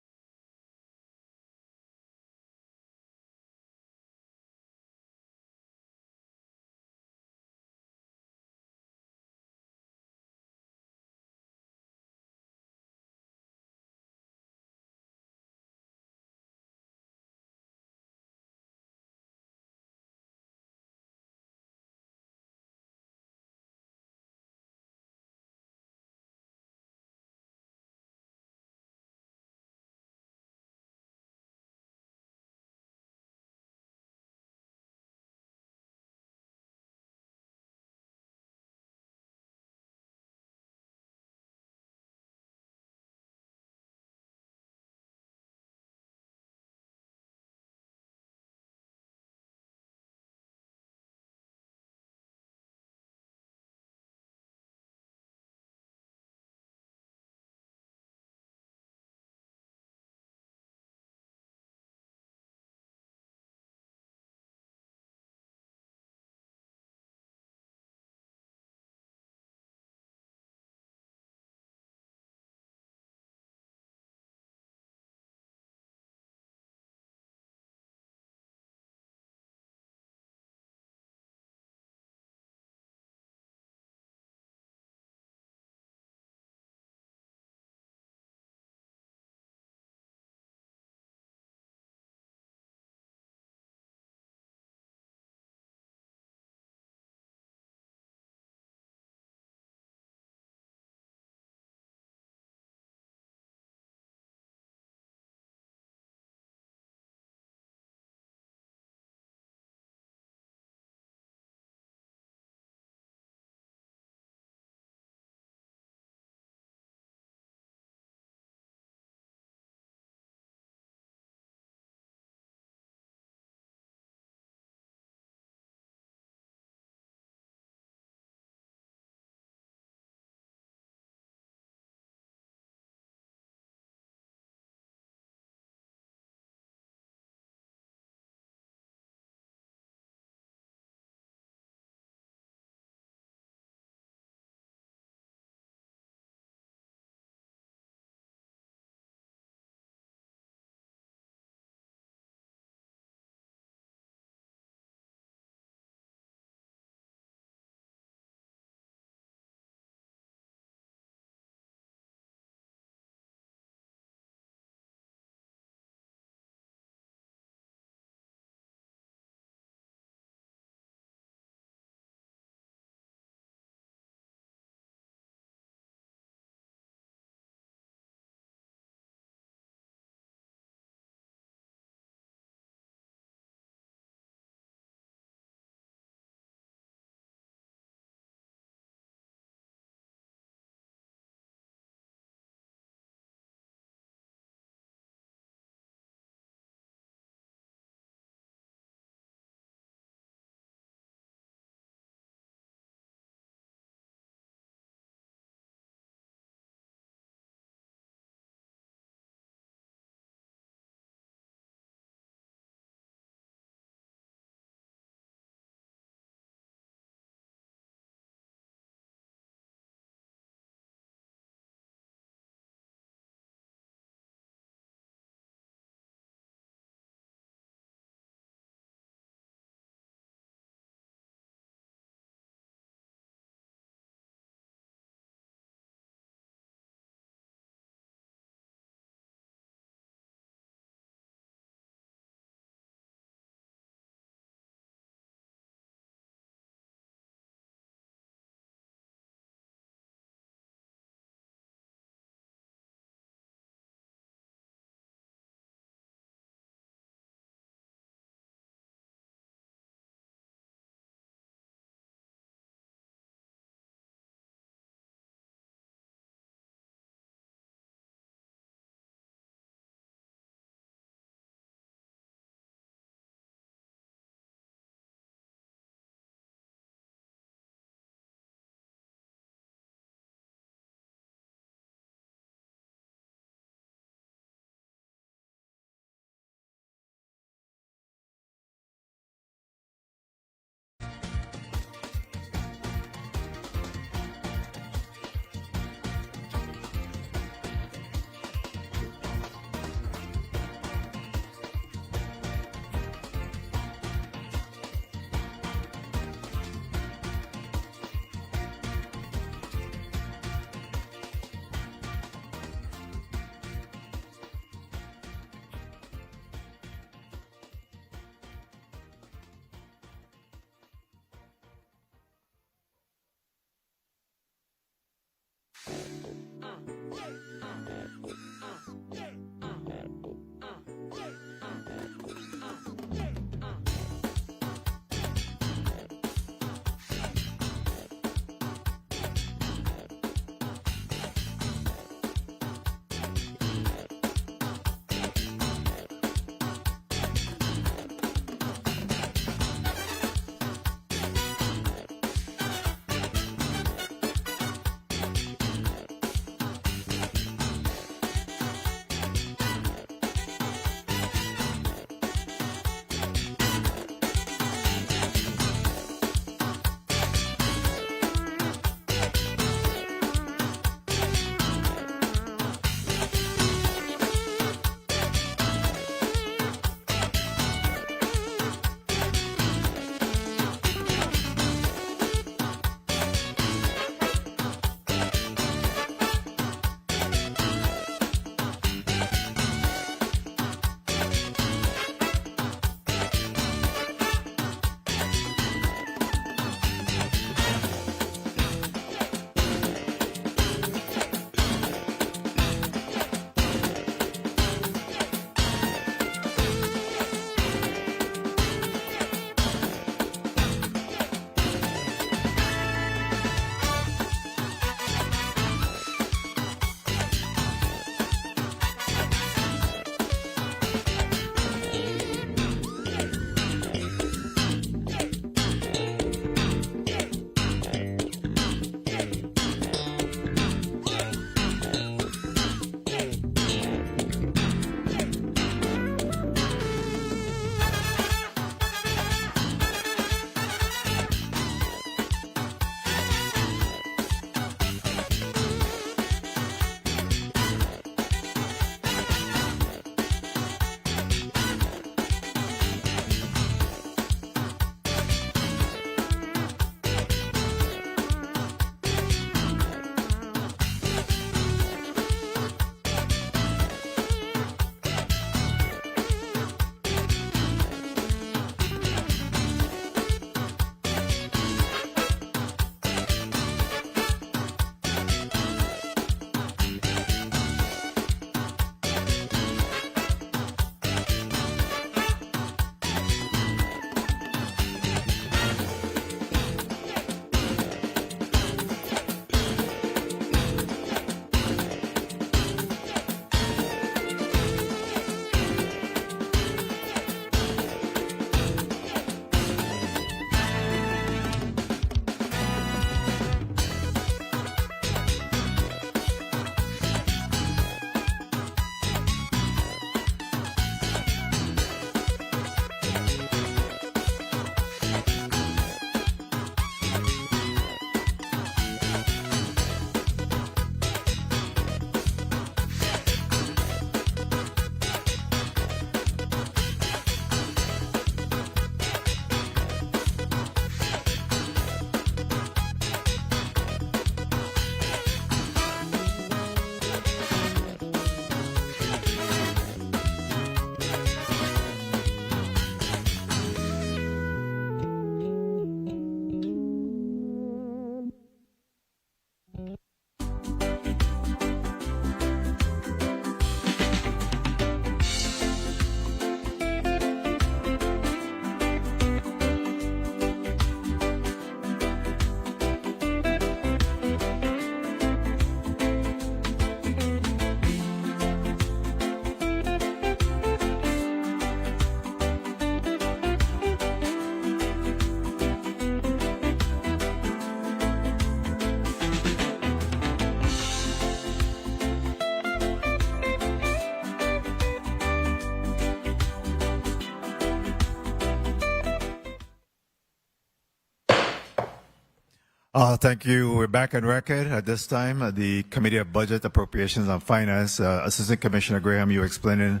Thank you. We're back on record at this time. The Committee of Budget, Appropriations and Finance, Assistant Commissioner Graham, you explaining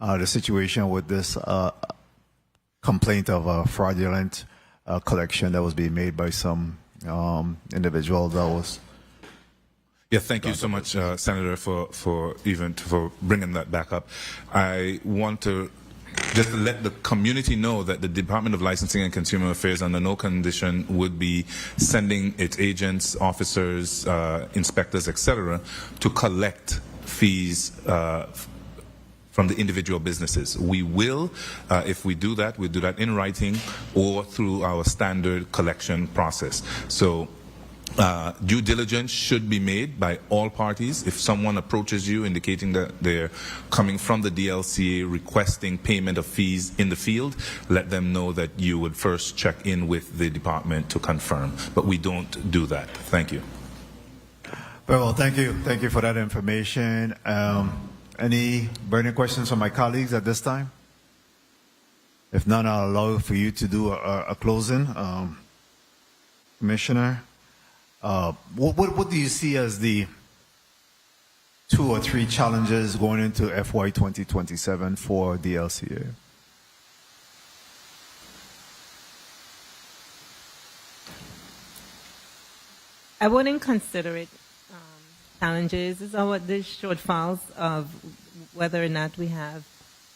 the situation with this complaint of fraudulent collection that was being made by some individual that was.
Yeah, thank you so much, Senator, for bringing that back up. I want to just let the community know that the Department of Licensing and Consumer Affairs under no condition would be sending its agents, officers, inspectors, etc., to collect fees from the individual businesses. We will, if we do that, we'll do that in writing or through our standard collection process. So due diligence should be made by all parties. If someone approaches you indicating that they're coming from the DLCA requesting payment of fees in the field, let them know that you would first check in with the department to confirm. But we don't do that. Thank you.
Very well, thank you. Thank you for that information. Any burning questions from my colleagues at this time? If none, I'll allow for you to do a closing. Commissioner? What do you see as the 2 or 3 challenges going into FY 2027 for DLCA?
I wouldn't consider it challenges. It's all what the shortfalls of whether or not we have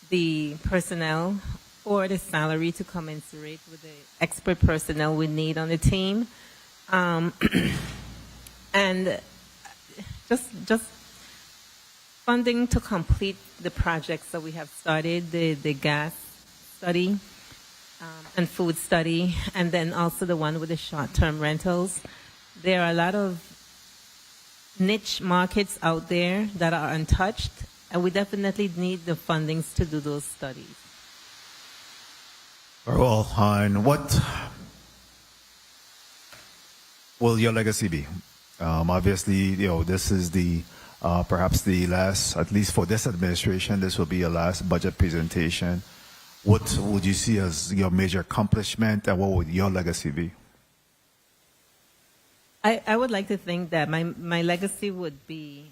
the personnel or the salary to commensurate with the expert personnel we need on the team. And just funding to complete the projects that we have started, the gas study and food study, and then also the one with the short-term rentals. There are a lot of niche markets out there that are untouched, and we definitely need the fundings to do those studies.
Very well, and what will your legacy be? Obviously, this is the perhaps the last, at least for this administration, this will be your last budget presentation. What would you see as your major accomplishment, and what would your legacy be?
I would like to think that my legacy would be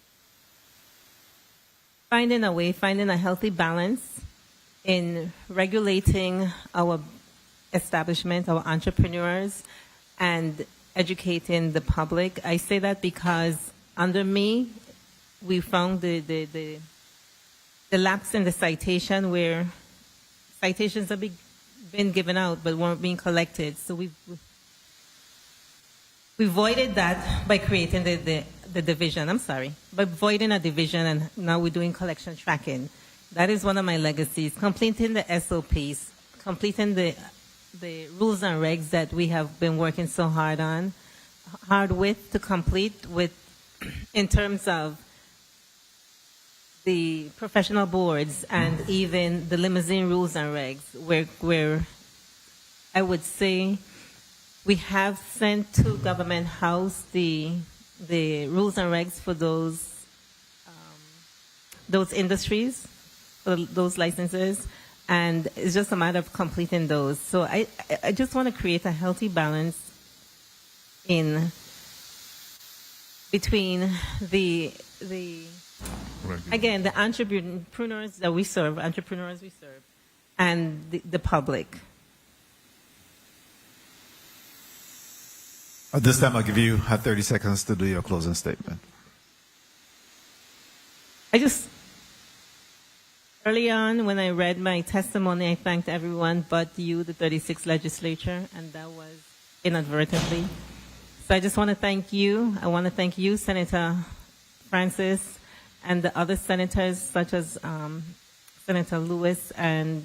finding a healthy balance in regulating our establishment, our entrepreneurs, and educating the public. I say that because under me, we found the lapse in the citation where citations have been given out but weren't being collected. So we voided that by creating the division. I'm sorry, by voiding a division, and now we're doing collection tracking. That is one of my legacies. Completing the SOPs, completing the rules and regs that we have been working so hard to complete with, in terms of the professional boards and even the limousine rules and regs, where I would say we have sent to Government House the rules and regs for those industries, for those licenses, and it's just a matter of completing those. So I just want to create a healthy balance between the entrepreneurs we serve, and the public.
At this time, I'll give you 30 seconds to do your closing statement.
Early on, when I read my testimony, I thanked everyone but you, the 36th legislature, and that was inadvertently. So I just want to thank you. I want to thank you, Senator Francis, and the other senators, such as Senator Lewis and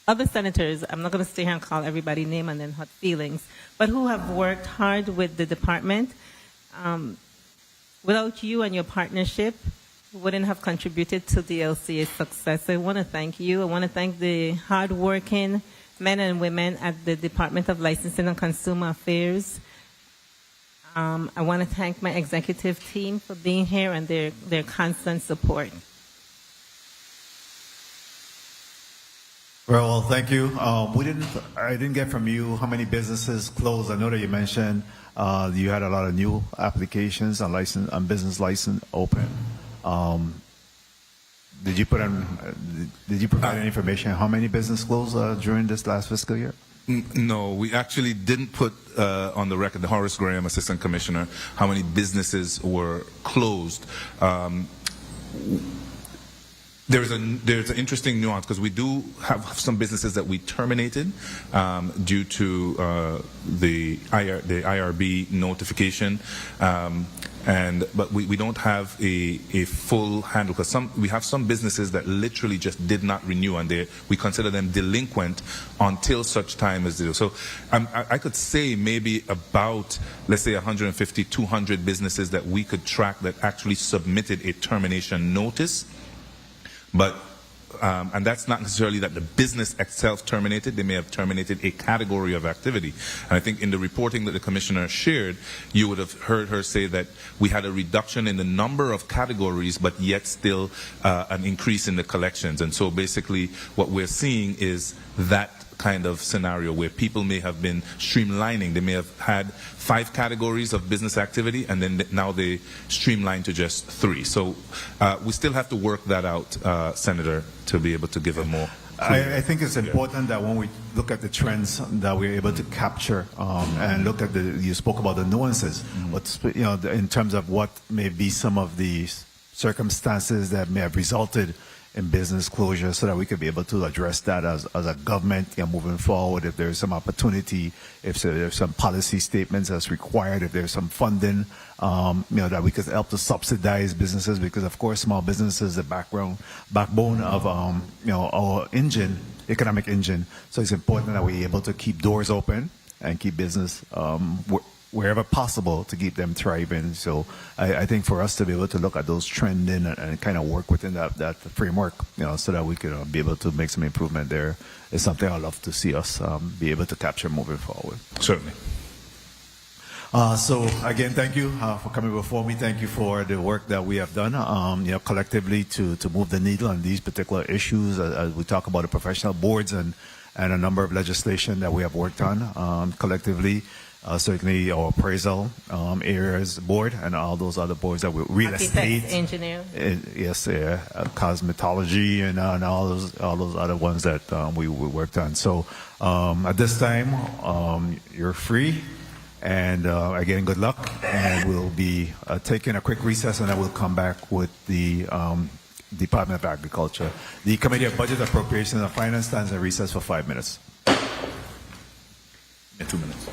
other senators. I'm not going to stay here and call everybody name and then hurt feelings, but who have worked hard with the department. Without you and your partnership, we wouldn't have contributed to the LCA's success. So I want to thank you. I want to thank the hardworking men and women at the Department of Licensing and Consumer Affairs. I want to thank my executive team for being here and their constant support.
Well, thank you. I didn't get from you how many businesses closed. I know that you mentioned you had a lot of new applications on business license open. Did you provide any information on how many business closed during this last fiscal year?
No, we actually didn't put on the record, the Horace Graham, Assistant Commissioner, how many businesses were closed. There's an interesting nuance because we do have some businesses that we terminated due to the IRB notification, but we don't have a full handle because we have some businesses that literally just did not renew and we consider them delinquent until such time as they do. So I could say maybe about, let's say, 150, 200 businesses that we could track that actually submitted a termination notice. But and that's not necessarily that the business itself terminated. They may have terminated a category of activity. And I think in the reporting that the commissioner shared, you would have heard her say that we had a reduction in the number of categories, but yet still an increase in the collections. And so basically what we're seeing is that kind of scenario where people may have been streamlining. They may have had 5 categories of business activity and then now they streamline to just 3. So we still have to work that out, Senator, to be able to give a more
I think it's important that when we look at the trends that we're able to capture and look at you spoke about the nuances, what's, in terms of what may be some of the circumstances that may have resulted in business closure, so that we could be able to address that as a government moving forward. If there's some opportunity, if there's some policy statements that's required, if there's some funding, that we could help to subsidize businesses, because of course small business is the backbone of our economic engine. So it's important that we're able to keep doors open and keep business wherever possible to keep them thriving. So I think for us to be able to look at those trending and kind of work within that framework, so that we can be able to make some improvement there is something I'd love to see us be able to capture moving forward.
Certainly.
So again, thank you for coming before me. Thank you for the work that we have done, collectively to move the needle on these particular issues as we talk about the professional boards and a number of legislation that we have worked on collectively. Certainly our appraisal areas board and all those other boards that we real estate,
engineer,
yes, cosmetology and all those other ones that we worked on. So at this time, you're free, and again, good luck. And we'll be taking a quick recess, and then we'll come back with the Department of Agriculture. The Committee of Budget, Appropriations and Finance stands in recess for 5 minutes.
2 minutes.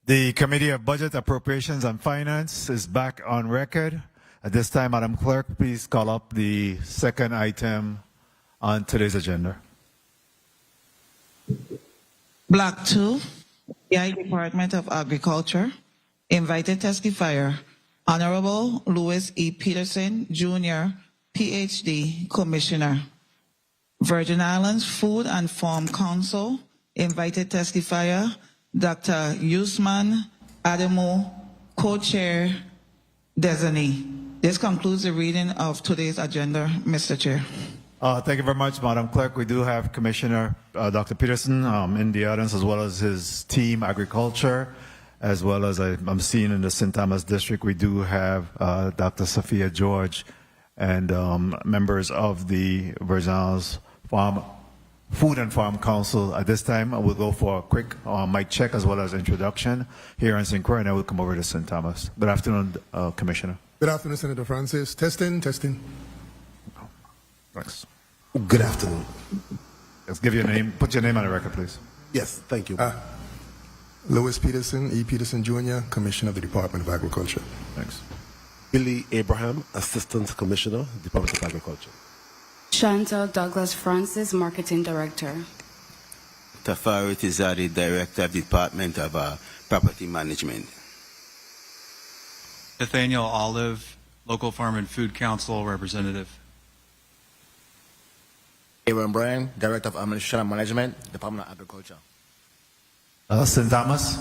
The Committee of Budget, Appropriations and Finance is back on record. At this time, Madam Clerk, please call up the second item on today's agenda.
Block 2, PI Department of Agriculture. Invited testifier, Honorable Louis E. Petersen, Jr., Ph.D., Commissioner. Virgin Islands Food and Farm Council. Invited testifier, Dr. Usman Adamo, Co-Chair Designee. This concludes the reading of today's agenda, Mr. Chair.
Thank you very much, Madam Clerk. We do have Commissioner Dr. Petersen in the audience, as well as his team, Agriculture, as well as I'm seeing in the St. Thomas District, we do have Dr. Safiya George and members of the Virgin Islands Food and Farm Council. At this time, we'll go for a quick mic check as well as introduction here in St. Croix, and then we'll come over to St. Thomas. Good afternoon, Commissioner.
Good afternoon, Senator Francis. Testing.
Thanks.
Good afternoon.
Let's give your name. Put your name on the record, please.
Yes, thank you. Louis Petersen, E. Petersen Jr., Commissioner of the Department of Agriculture.
Thanks.
Billy Abraham, Assistant Commissioner, Department of Agriculture.
Chantal Douglas Francis, Marketing Director.
Tafari Tizadi, Director of Department of Property Management.
Nathaniel Olive, Local Farm and Food Council Representative.
Aaron Bryan, Director of Administration and Management, Department of Agriculture.
St. Thomas.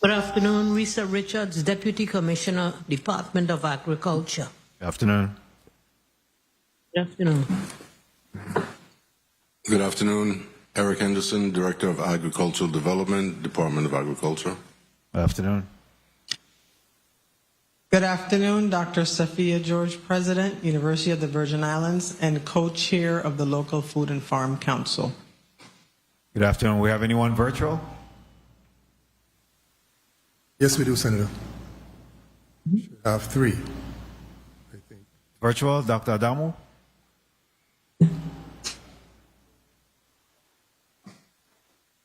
Good afternoon, Risa Richards, Deputy Commissioner, Department of Agriculture.
Good afternoon.
Good afternoon.
Good afternoon, Eric Henderson, Director of Agricultural Development, Department of Agriculture.
Good afternoon.
Good afternoon, Dr. Safiya George, President, University of the Virgin Islands, and co-chair of the Local Food and Farm Council.
Good afternoon. We have anyone virtual?
Yes, we do, Senator. Should have 3.
Virtual, Dr. Adamo.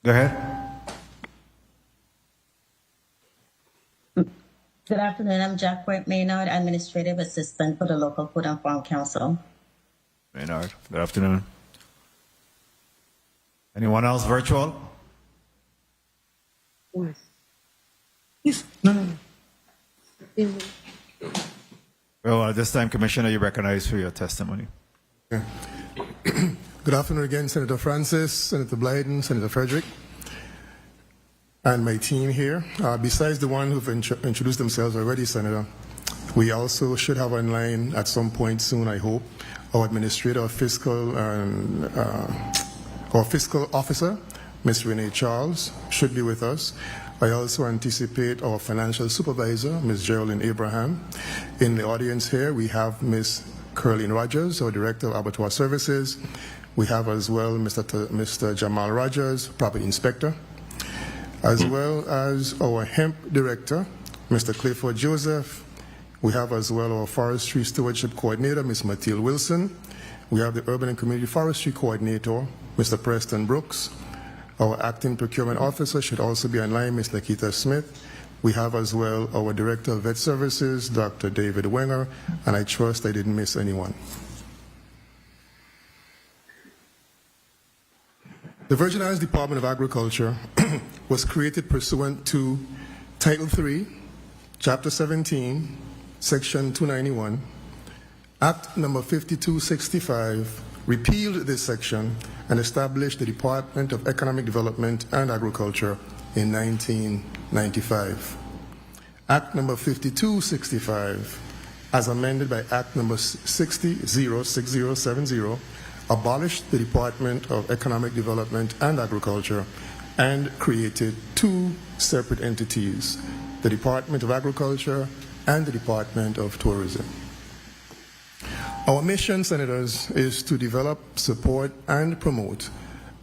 Go ahead.
Good afternoon. I'm Jacqueline Maynard, Administrative Assistant for the Local Food and Farm Council.
Maynard, good afternoon. Anyone else virtual?
Yes. No.
Well, at this time, Commissioner, you recognize for your testimony.
Okay. Good afternoon again, Senator Francis, Senator Blyden, Senator Frederick, and my team here. Besides the one who've introduced themselves already, Senator, we also should have online at some point soon, I hope, our Administrator Fiscal and our Fiscal Officer, Ms. Renee Charles, should be with us. I also anticipate our Financial Supervisor, Ms. Geraldine Abraham. In the audience here, we have Ms. Curleen Rogers, our Director of Abattoir Services. We have as well Mr. Jamal Rogers, Property Inspector, as well as our Hemp Director, Mr. Clifford Joseph. We have as well our Forestry Stewardship Coordinator, Ms. Mathilde Wilson. We have the Urban and Community Forestry Coordinator, Mr. Preston Brooks. Our Acting Procurement Officer should also be online, Ms. Nikita Smith. We have as well our Director of Vet Services, Dr. David Wenger, and I trust I didn't miss anyone. The Virgin Islands Department of Agriculture was created pursuant to Title III, Chapter 17, Section 291. Act number 5265 repealed this section and established the Department of Economic Development and Agriculture in 1995. Act number 5265, as amended by Act number 6070, abolished the Department of Economic Development and Agriculture and created 2 separate entities, the Department of Agriculture and the Department of Tourism. Our mission, Senators, is to develop, support, and promote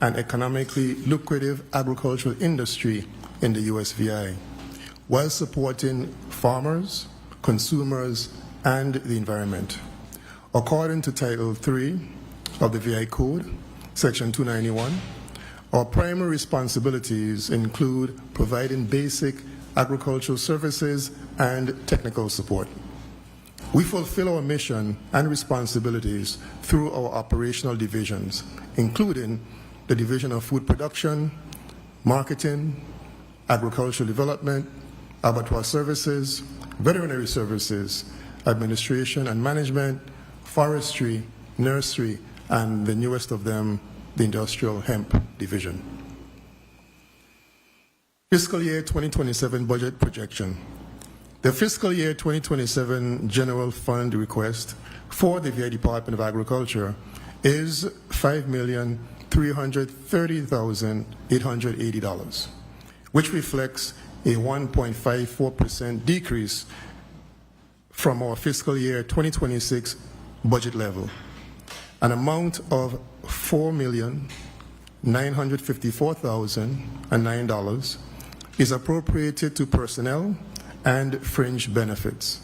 an economically lucrative agricultural industry in the USVI, while supporting farmers, consumers, and the environment. According to Title III of the VI Code, Section 291, Our primary responsibilities include providing basic agricultural services and technical support. We fulfill our mission and responsibilities through our operational divisions, including the Division of Food Production, Marketing, Agricultural Development, Abattoir Services, Veterinary Services, Administration and Management, Forestry, Nursery, and the newest of them, the Industrial Hemp Division. Fiscal Year 2027 Budget Projection. The Fiscal Year 2027 General Fund request for the VA Department of Agriculture is $5,330,880, which reflects a 1.54% decrease from our Fiscal Year 2026 budget level. An amount of $4,954,009 is appropriated to personnel and fringe benefits,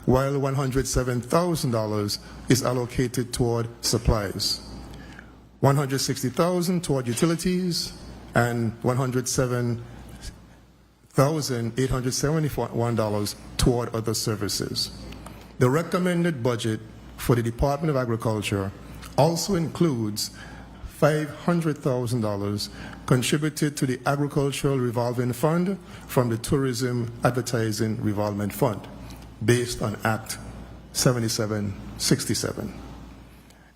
while $107,000 is allocated toward supplies, $160,000 toward utilities, and $107,871 toward other services. The recommended budget for the Department of Agriculture also includes $500,000 contributed to the Agricultural Revolving Fund from the Tourism Advertising Revolving Fund, based on Act 7767,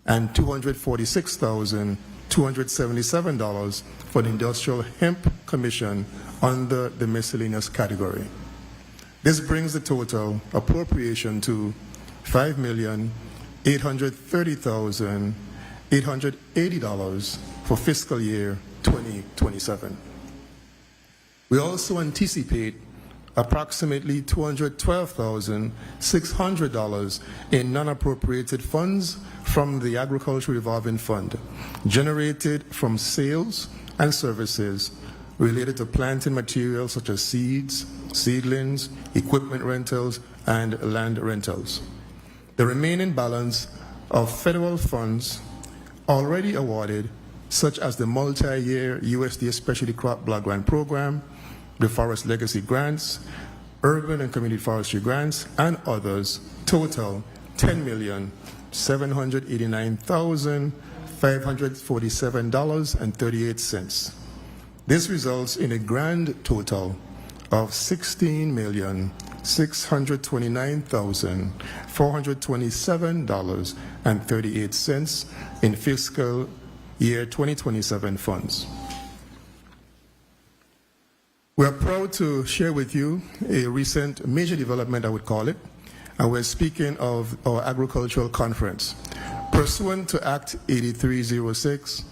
and $246,277 for the Industrial Hemp Commission under the miscellaneous category. This brings the total appropriation to $5,830,880 for fiscal year 2027. We also anticipate approximately $212,600 in non-appropriated funds from the Agricultural Revolving Fund, generated from sales and services related to planting materials such as seeds, seedlings, equipment rentals, and land rentals. The remaining balance of federal funds already awarded, such as the multi-year USDA Specialty Crop Block Grant Program, the Forest Legacy Grants, Urban and Community Forestry Grants, and others, total $10,789,547.38. This results in a grand total of $16,629,427.38 in fiscal year 2027 funds. We are proud to share with you a recent major development, I would call it, and we're speaking of our agricultural conference. Pursuant to Act 8306,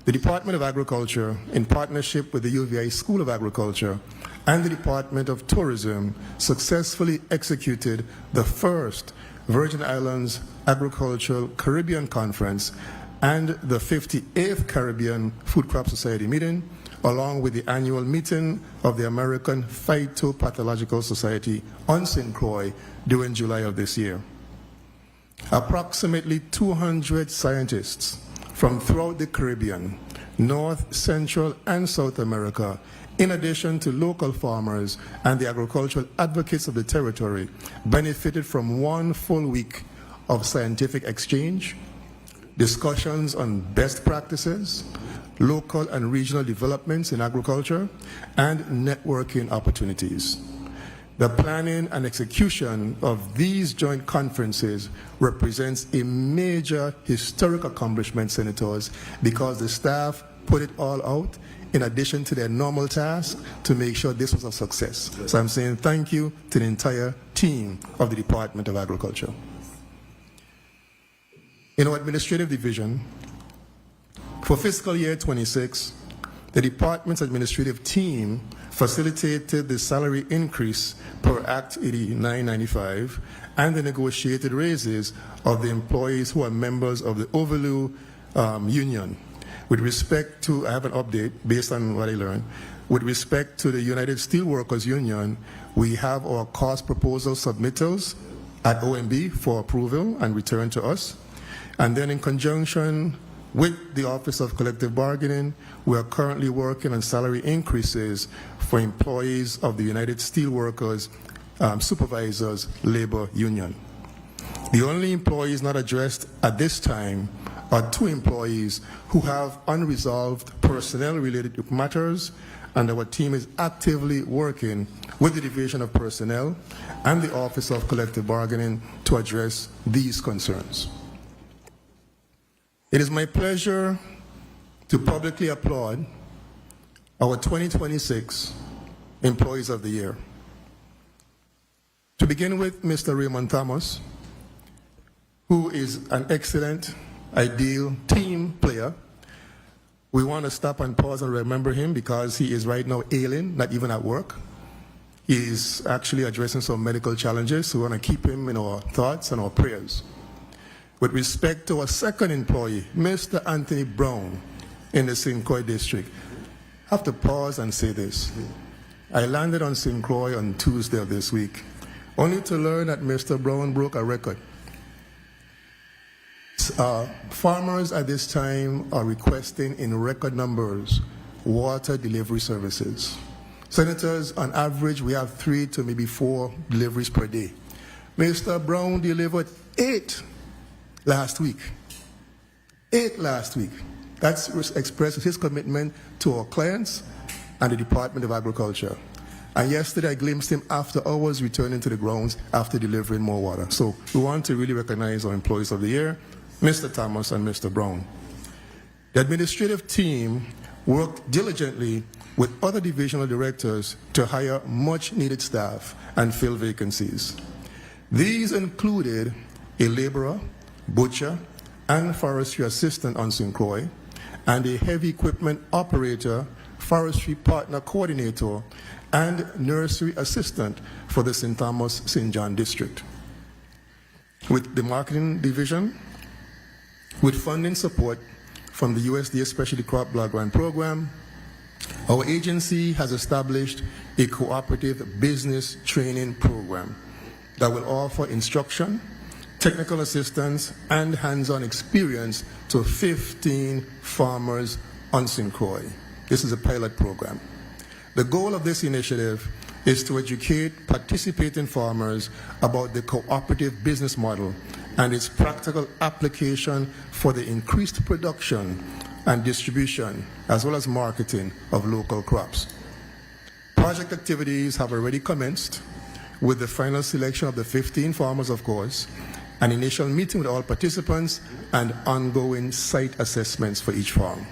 the Department of Agriculture, in partnership with the UVI School of Agriculture and the Department of Tourism, successfully executed the first Virgin Islands Agricultural Caribbean Conference and the 58th Caribbean Food Crop Society meeting, along with the annual meeting of the American Phytopathological Society on St. Croix during July of this year. Approximately 200 scientists from throughout the Caribbean, North, Central, and South America, in addition to local farmers and the agricultural advocates of the territory, benefited from one full week of scientific exchange, discussions on best practices, local and regional developments in agriculture, and networking opportunities. The planning and execution of these joint conferences represents a major historic accomplishment, Senators, because the staff put it all out in addition to their normal tasks to make sure this was a success. So I'm saying thank you to the entire team of the Department of Agriculture. In our administrative division, for fiscal year 26, the department's administrative team facilitated the salary increase per Act 8995 and the negotiated raises of the employees who are members of the Overloo Union. With respect to, I have an update based on what I learned. With respect to the United Steelworkers Union, we have our cost proposal submittals at OMB for approval and return to us. And then in conjunction With the Office of Collective Bargaining, we are currently working on salary increases for employees of the United Steelworkers Supervisors Labor Union. The only employees not addressed at this time are 2 employees who have unresolved personnel-related matters, and our team is actively working with the Division of Personnel and the Office of Collective Bargaining to address these concerns. It is my pleasure to publicly applaud our 2026 Employees of the Year. To begin with, Mr. Raymond Thomas, who is an excellent, ideal team player. We want to stop and pause and remember him because he is right now ailing, not even at work. He is actually addressing some medical challenges, so we want to keep him in our thoughts and our prayers. With respect to our second employee, Mr. Anthony Brown in the St. Croix district, I have to pause and say this. I landed on St. Croix on Tuesday of this week, only to learn that Mr. Brown broke a record. Farmers at this time are requesting in record numbers water delivery services. Senators, on average, we have 3 to maybe 4 deliveries per day. Mr. Brown delivered 8 last week. 8 last week. That expresses his commitment to our clients and the Department of Agriculture. And yesterday I glimpsed him after hours returning to the grounds after delivering more water. So we want to really recognize our Employees of the Year, Mr. Thomas and Mr. Brown. The administrative team worked diligently with other divisional directors to hire much-needed staff and fill vacancies. These included a laborer, butcher, and forestry assistant on St. Croix, and a heavy equipment operator, forestry partner coordinator, and nursery assistant for the St. Thomas St. John district. With the marketing division, with funding support from the USDA Specialty Crop Block Grant Program, our agency has established a cooperative business training program that will offer instruction, technical assistance, and hands-on experience to 15 farmers on St. Croix. This is a pilot program. The goal of this initiative is to educate participating farmers about the cooperative business model and its practical application for the increased production and distribution, as well as marketing of local crops. Project activities have already commenced with the final selection of the 15 farmers, of course, an initial meeting with all participants, and ongoing site assessments for each farm.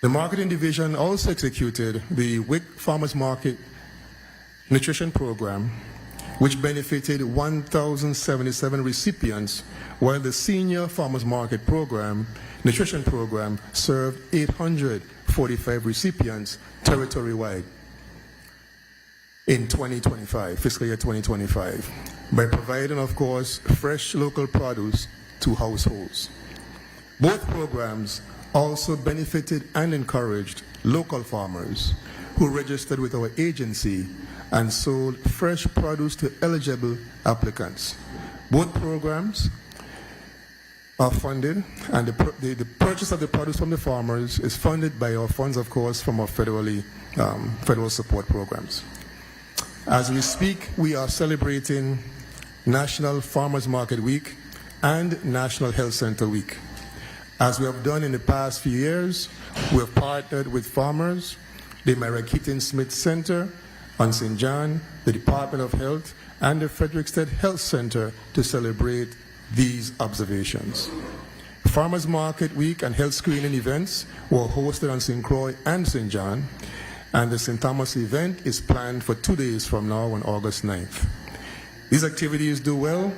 The marketing division also executed the WIC Farmers Market Nutrition Program, which benefited 1,077 recipients, while the Senior Farmers Market Program, Nutrition Program, served 845 recipients territory-wide in 2025, fiscal year 2025, by providing, of course, fresh local produce to households. Both programs also benefited and encouraged local farmers who registered with our agency and sold fresh produce to eligible applicants. Both programs are funded, and the purchase of the produce from the farmers is funded by our funds, of course, from our federal support programs. As we speak, we are celebrating National Farmers Market Week and National Health Center Week. As we have done in the past few years, we have partnered with farmers, the Mary Keaton Smith Center on St. John, the Department of Health, and the Frederiksted Health Center to celebrate these observations. Farmers Market Week and health screening events were hosted on St. Croix and St. John, and the St. Thomas event is planned for 2 days from now on August 9th. These activities do well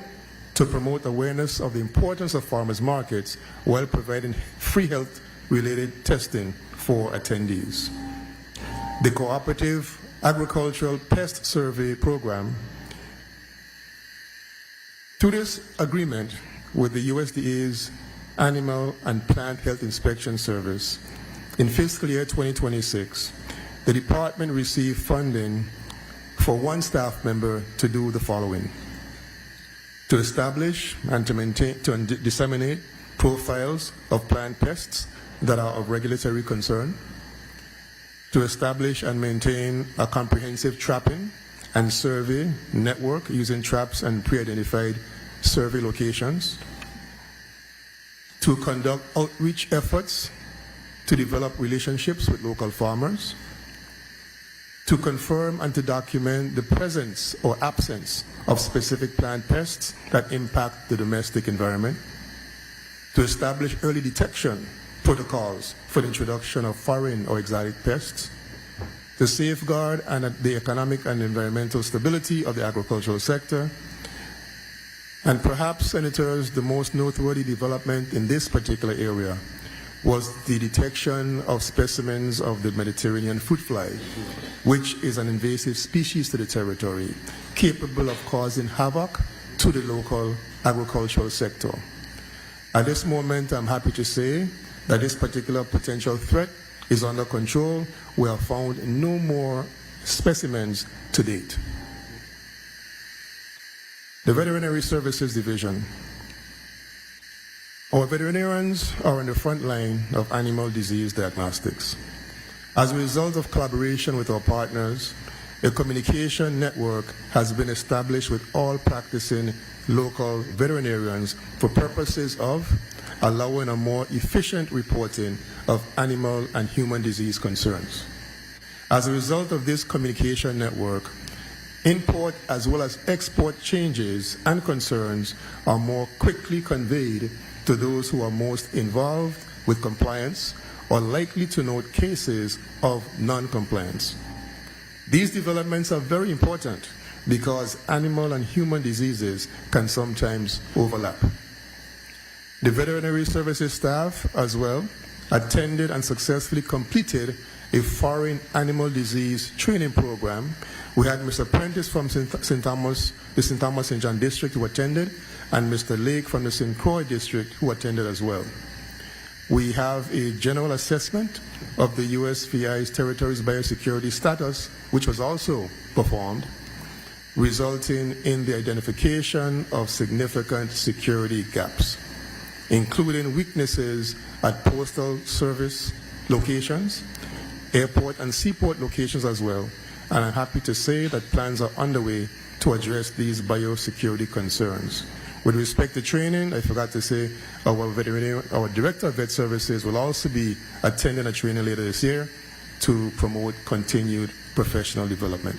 to promote awareness of the importance of farmers markets while providing free health-related testing for attendees. The Cooperative Agricultural Pest Survey Program. To this agreement with the USDA's Animal and Plant Health Inspection Service, in fiscal year 2026, the department received funding for 1 staff member to do the following: to establish and to maintain, to disseminate profiles of plant pests that are of regulatory concern, to establish and maintain a comprehensive trapping and survey network using traps and pre-identified survey locations, to conduct outreach efforts to develop relationships with local farmers, to confirm and to document the presence or absence of specific plant pests that impact the domestic environment, to establish early detection protocols for the introduction of foreign or exotic pests, to safeguard the economic and environmental stability of the agricultural sector, and perhaps, Senators, the most noteworthy development in this particular area was the detection of specimens of the Mediterranean fruit fly, which is an invasive species to the territory, capable of causing havoc to the local agricultural sector. At this moment, I'm happy to say that this particular potential threat is under control. We have found no more specimens to date. The Veterinary Services Division. Our veterinarians are on the front line of animal disease diagnostics. As a result of collaboration with our partners, a communication network has been established with all practicing local veterinarians for purposes of allowing a more efficient reporting of animal and human disease concerns. As a result of this communication network, import as well as export changes and concerns are more quickly conveyed to those who are most involved with compliance or likely to note cases of non-compliance. These developments are very important because animal and human diseases can sometimes overlap. The veterinary services staff as well attended and successfully completed a foreign animal disease training program. We had Mr. Prentice from the St. Thomas St. John district who attended, and Mr. Lake from the St. Croix district who attended as well. We have a general assessment of the USVI's territory's biosecurity status, which was also performed, resulting in the identification of significant security gaps, including weaknesses at postal service locations, airport and seaport locations as well. And I'm happy to say that plans are underway to address these biosecurity concerns. With respect to training, I forgot to say our Director of Vet Services will also be attending a training later this year to promote continued professional development.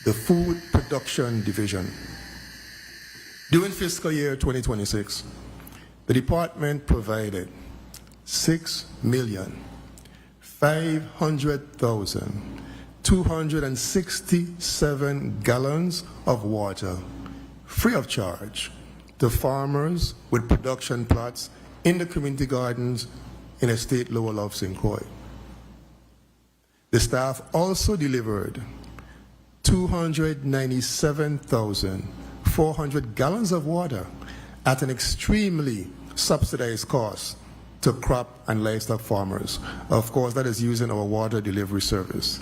The Food Production Division. During fiscal year 2026, the department provided 6,500,267 gallons of water free of charge to farmers with production plots in the community gardens in Estate Lower Love, St. Croix. The staff also delivered 297,400 gallons of water at an extremely subsidized cost to crop and livestock farmers. Of course, that is using our water delivery service.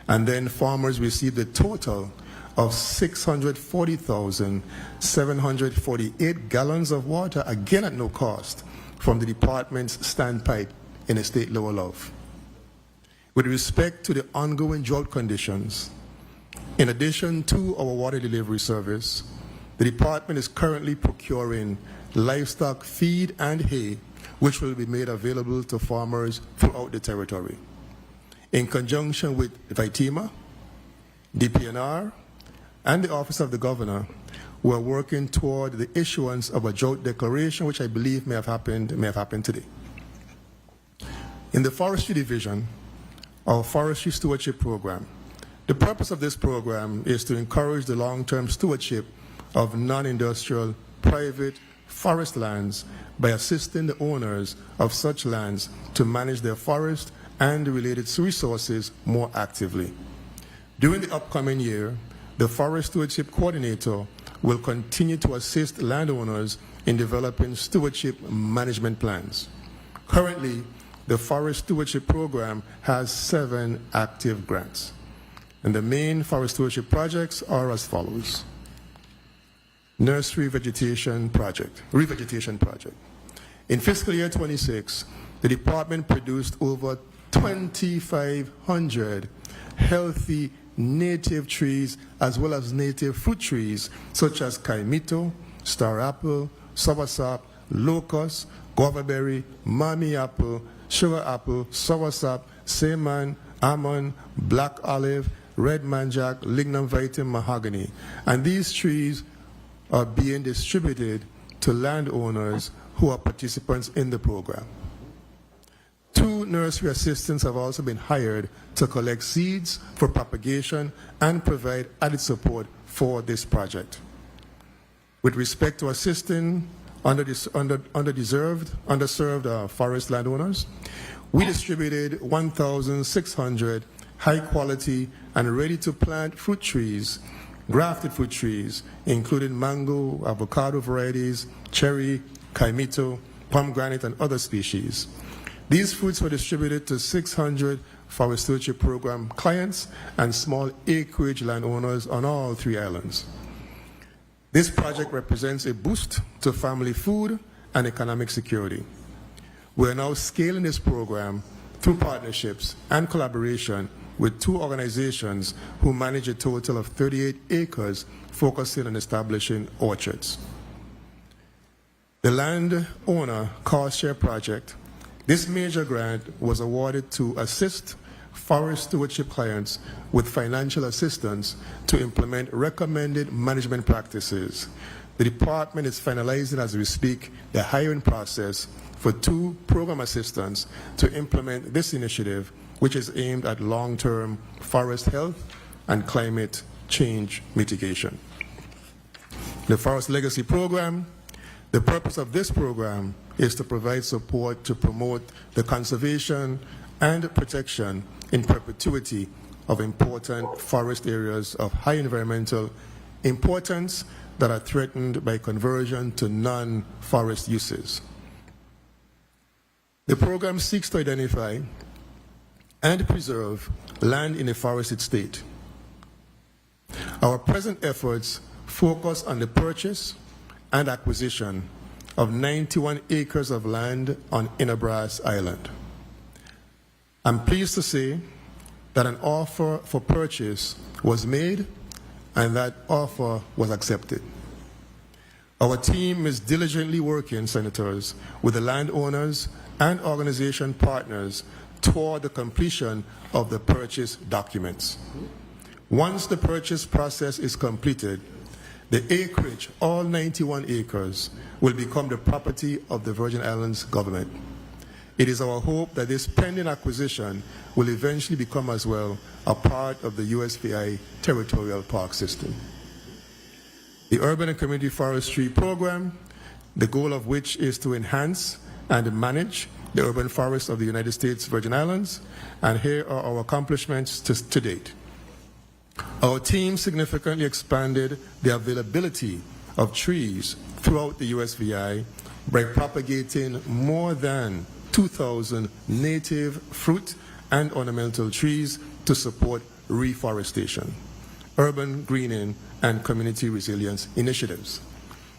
And then farmers received a total of 640,748 gallons of water, again at no cost, from the department's standpipe in Estate Lower Love. With respect to the ongoing drought conditions, in addition to our water delivery service, the department is currently procuring livestock feed and hay, which will be made available to farmers throughout the territory. In conjunction with VITEMA, DPNR, and the Office of the Governor, we are working toward the issuance of a drought declaration, which I believe may have happened today. In the Forestry Division, our Forestry Stewardship Program, the purpose of this program is to encourage the long-term stewardship of non-industrial private forest lands by assisting the owners of such lands to manage their forest and the related resources more actively. During the upcoming year, the Forest Stewardship Coordinator will continue to assist landowners in developing stewardship management plans. Currently, the Forest Stewardship Program has 7 active grants. And the main forest stewardship projects are as follows. Nursery Revegetation Project. In fiscal year 26, the department produced over 2,500 healthy native trees as well as native fruit trees such as kaimito, star apple, soursop, locust, guava berry, mami apple, sugar apple, soursop, seman, almond, black olive, red manjac, lignum vitae, mahogany. And these trees are being distributed to landowners who are participants in the program. 2 nursery assistants have also been hired to collect seeds for propagation and provide added support for this project. With respect to assisting underserved forest landowners, we distributed 1,600 high-quality and ready-to-plant fruit trees, grafted fruit trees, including mango, avocado varieties, cherry, kaimito, pomegranate, and other species. These fruits were distributed to 600 Forest Stewardship Program clients and small acreage landowners on all 3 islands. This project represents a boost to family food and economic security. We are now scaling this program through partnerships and collaboration with 2 organizations who manage a total of 38 acres focusing on establishing orchards. The Landowner Cost Share Project, this major grant was awarded to assist forest stewardship clients with financial assistance to implement recommended management practices. The department is finalizing as we speak the hiring process for 2 program assistants to implement this initiative, which is aimed at long-term forest health and climate change mitigation. The Forest Legacy Program, the purpose of this program is to provide support to promote the conservation and protection in perpetuity of important forest areas of high environmental importance that are threatened by conversion to non-forest uses. The program seeks to identify and preserve land in a forested state. Our present efforts focus on the purchase and acquisition of 91 acres of land on Innerbrass Island. I'm pleased to say that an offer for purchase was made and that offer was accepted. Our team is diligently working, Senators, with the landowners and organization partners toward the completion of the purchase documents. Once the purchase process is completed, the acreage, all 91 acres, will become the property of the Virgin Islands government. It is our hope that this pending acquisition will eventually become as well a part of the USVI territorial park system. The Urban and Community Forestry Program, the goal of which is to enhance and manage the urban forests of the United States Virgin Islands, and here are our accomplishments to date. Our team significantly expanded the availability of trees throughout the USVI by propagating more than 2,000 native fruit and ornamental trees to support reforestation, urban greening, and community resilience initiatives.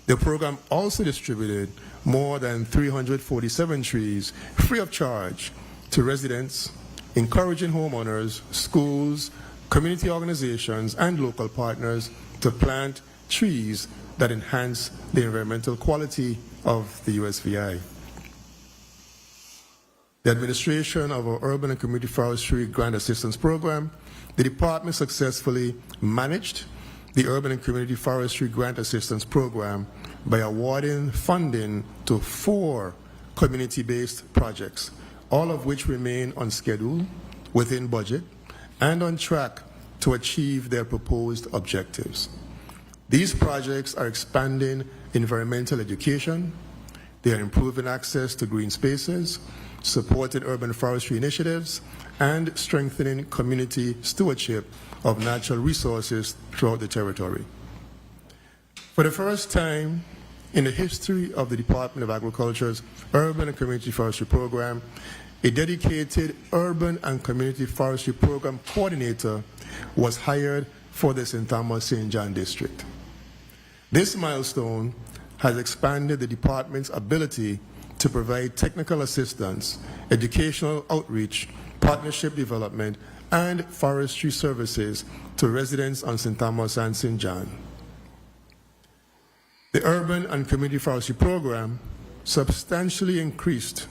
The program also distributed more than 347 trees free of charge to residents, encouraging homeowners, schools, community organizations, and local partners to plant trees that enhance the environmental quality of the USVI. The administration of our Urban and Community Forestry Grant Assistance Program, the department successfully managed the Urban and Community Forestry Grant Assistance Program by awarding funding to 4 community-based projects, all of which remain on schedule, within budget, and on track to achieve their proposed objectives. These projects are expanding environmental education, they are improving access to green spaces, supporting urban forestry initiatives, and strengthening community stewardship of natural resources throughout the territory. For the first time in the history of the Department of Agriculture's Urban and Community Forestry Program, a dedicated Urban and Community Forestry Program coordinator was hired for the St. Thomas-St. John District. This milestone has expanded the department's ability to provide technical assistance, educational outreach, partnership development, and forestry services to residents on St. Thomas and St. John. The Urban and Community Forestry Program substantially increased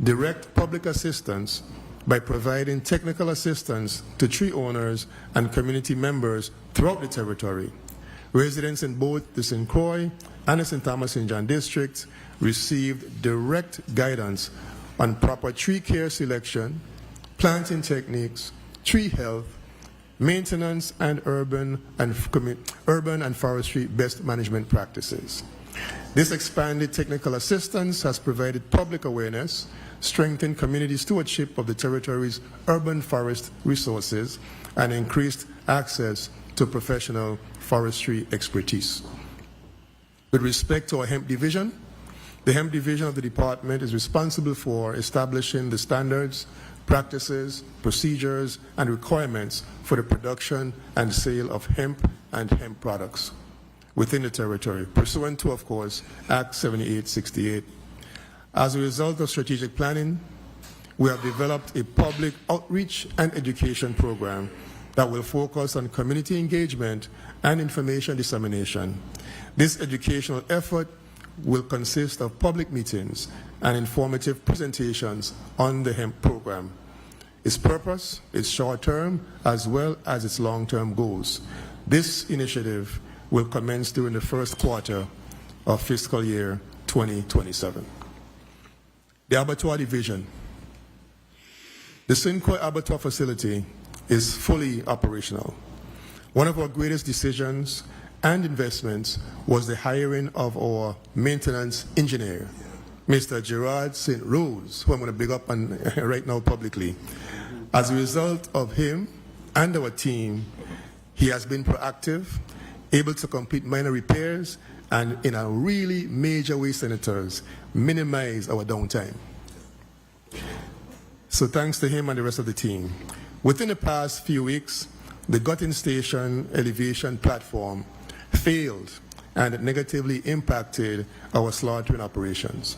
direct public assistance by providing technical assistance to tree owners and community members throughout the territory. Residents in both the St. Croix and the St. Thomas St. John districts received direct guidance on proper tree care selection, planting techniques, tree health, maintenance, and urban and forestry best management practices. This expanded technical assistance has provided public awareness, strengthened community stewardship of the territory's urban forest resources, and increased access to professional forestry expertise. With respect to our hemp division, the hemp division of the department is responsible for establishing the standards, practices, procedures, and requirements for the production and sale of hemp and hemp products within the territory, pursuant to, of course, Act 7868. As a result of strategic planning, we have developed a public outreach and education program that will focus on community engagement and information dissemination. This educational effort will consist of public meetings and informative presentations on the hemp program, its purpose, its short-term, as well as its long-term goals. This initiative will commence during the first quarter of fiscal year 2027. The Abattoir Division. The St. Croix Abattoir facility is fully operational. One of our greatest decisions and investments was the hiring of our maintenance engineer, Mr. Gerard St. Rose, who I'm going to big up on right now publicly. As a result of him and our team, he has been proactive, able to complete minor repairs, and in a really major way, Senators, minimize our downtime. So thanks to him and the rest of the team. Within the past few weeks, the Gutting Station elevation platform failed and it negatively impacted our slaughtering operations.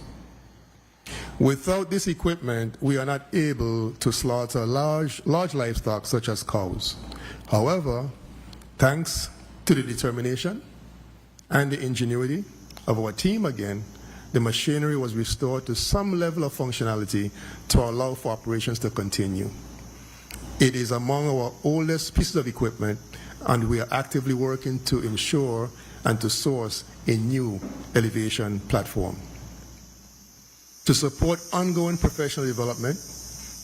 Without this equipment, we are not able to slaughter large livestock such as cows. However, thanks to the determination and the ingenuity of our team again, the machinery was restored to some level of functionality to allow for operations to continue. It is among our oldest pieces of equipment, and we are actively working to ensure and to source a new elevation platform. To support ongoing professional development,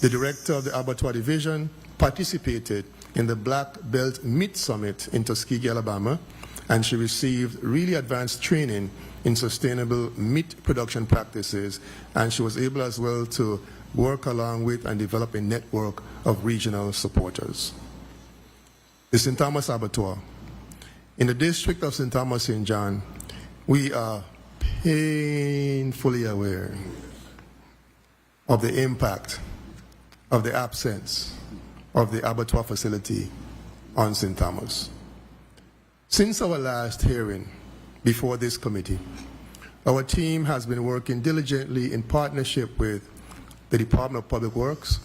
the director of the Abattoir Division participated in the Black Belt Meat Summit in Tuskegee, Alabama, and she received really advanced training in sustainable meat production practices, and she was able as well to work along with and develop a network of regional supporters. The St. Thomas Abattoir. In the district of St. Thomas St. John, we are painfully aware of the impact of the absence of the abattoir facility on St. Thomas. Since our last hearing before this committee, our team has been working diligently in partnership with the Department of Public Works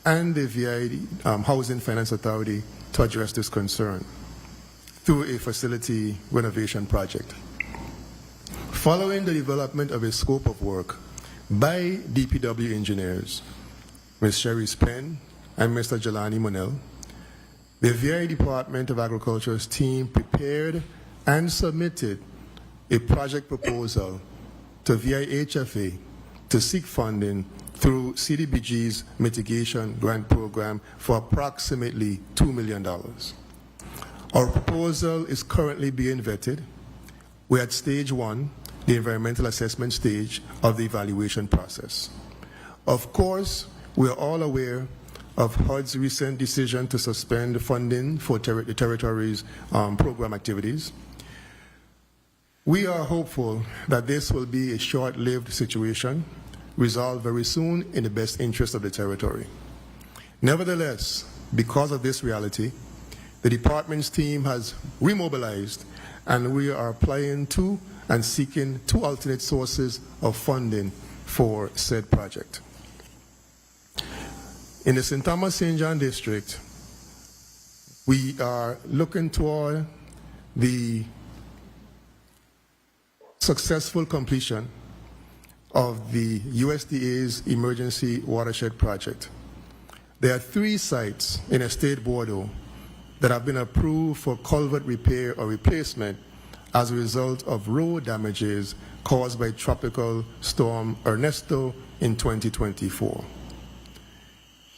and the VI Housing Finance Authority to address this concern through a facility renovation project. Following the development of a scope of work by DPW engineers, Ms. Sherry Spen and Mr. Jelani Monell, the VI Department of Agriculture's team prepared and submitted a project proposal to VIHFA to seek funding through CDBG's mitigation grant program for approximately $2 million. Our proposal is currently being vetted. We're at stage 1, the environmental assessment stage of the evaluation process. Of course, we're all aware of HUD's recent decision to suspend funding for the territory's program activities. We are hopeful that this will be a short-lived situation, resolved very soon in the best interest of the territory. Nevertheless, because of this reality, the department's team has remobilized, and we are applying to and seeking 2 alternate sources of funding for said project. In the St. Thomas St. John district, we are looking toward the successful completion of the USDA's Emergency Watershed Project. There are 3 sites in Estate Bordeaux that have been approved for culvert repair or replacement as a result of road damages caused by Tropical Storm Ernesto in 2024.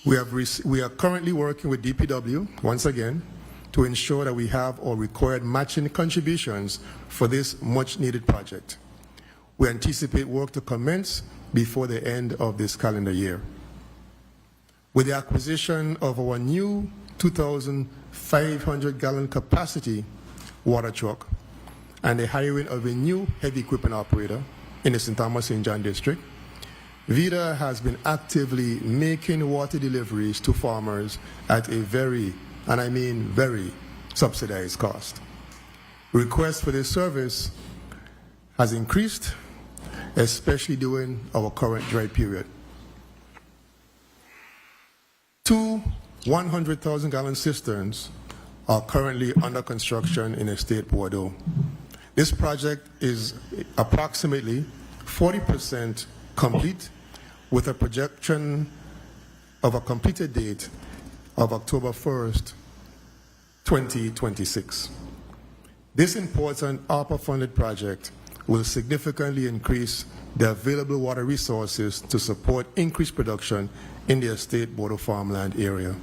We are currently working with DPW, once again, to ensure that we have our required matching contributions for this much-needed project. We anticipate work to commence before the end of this calendar year. With the acquisition of our new 2,500-gallon capacity water truck and the hiring of a new heavy equipment operator in the St. Thomas St. John district, VIDA has been actively making water deliveries to farmers at a very, and I mean very, subsidized cost. Requests for this service has increased, especially during our current dry period. 2 100,000-gallon cisterns are currently under construction in Estate Bordeaux. This project is approximately 40% complete, with a projection of a completed date of October 1st, 2026. This important ARPA-funded project will significantly increase the available water resources to support increased production in the Estate Bordeaux farmland area.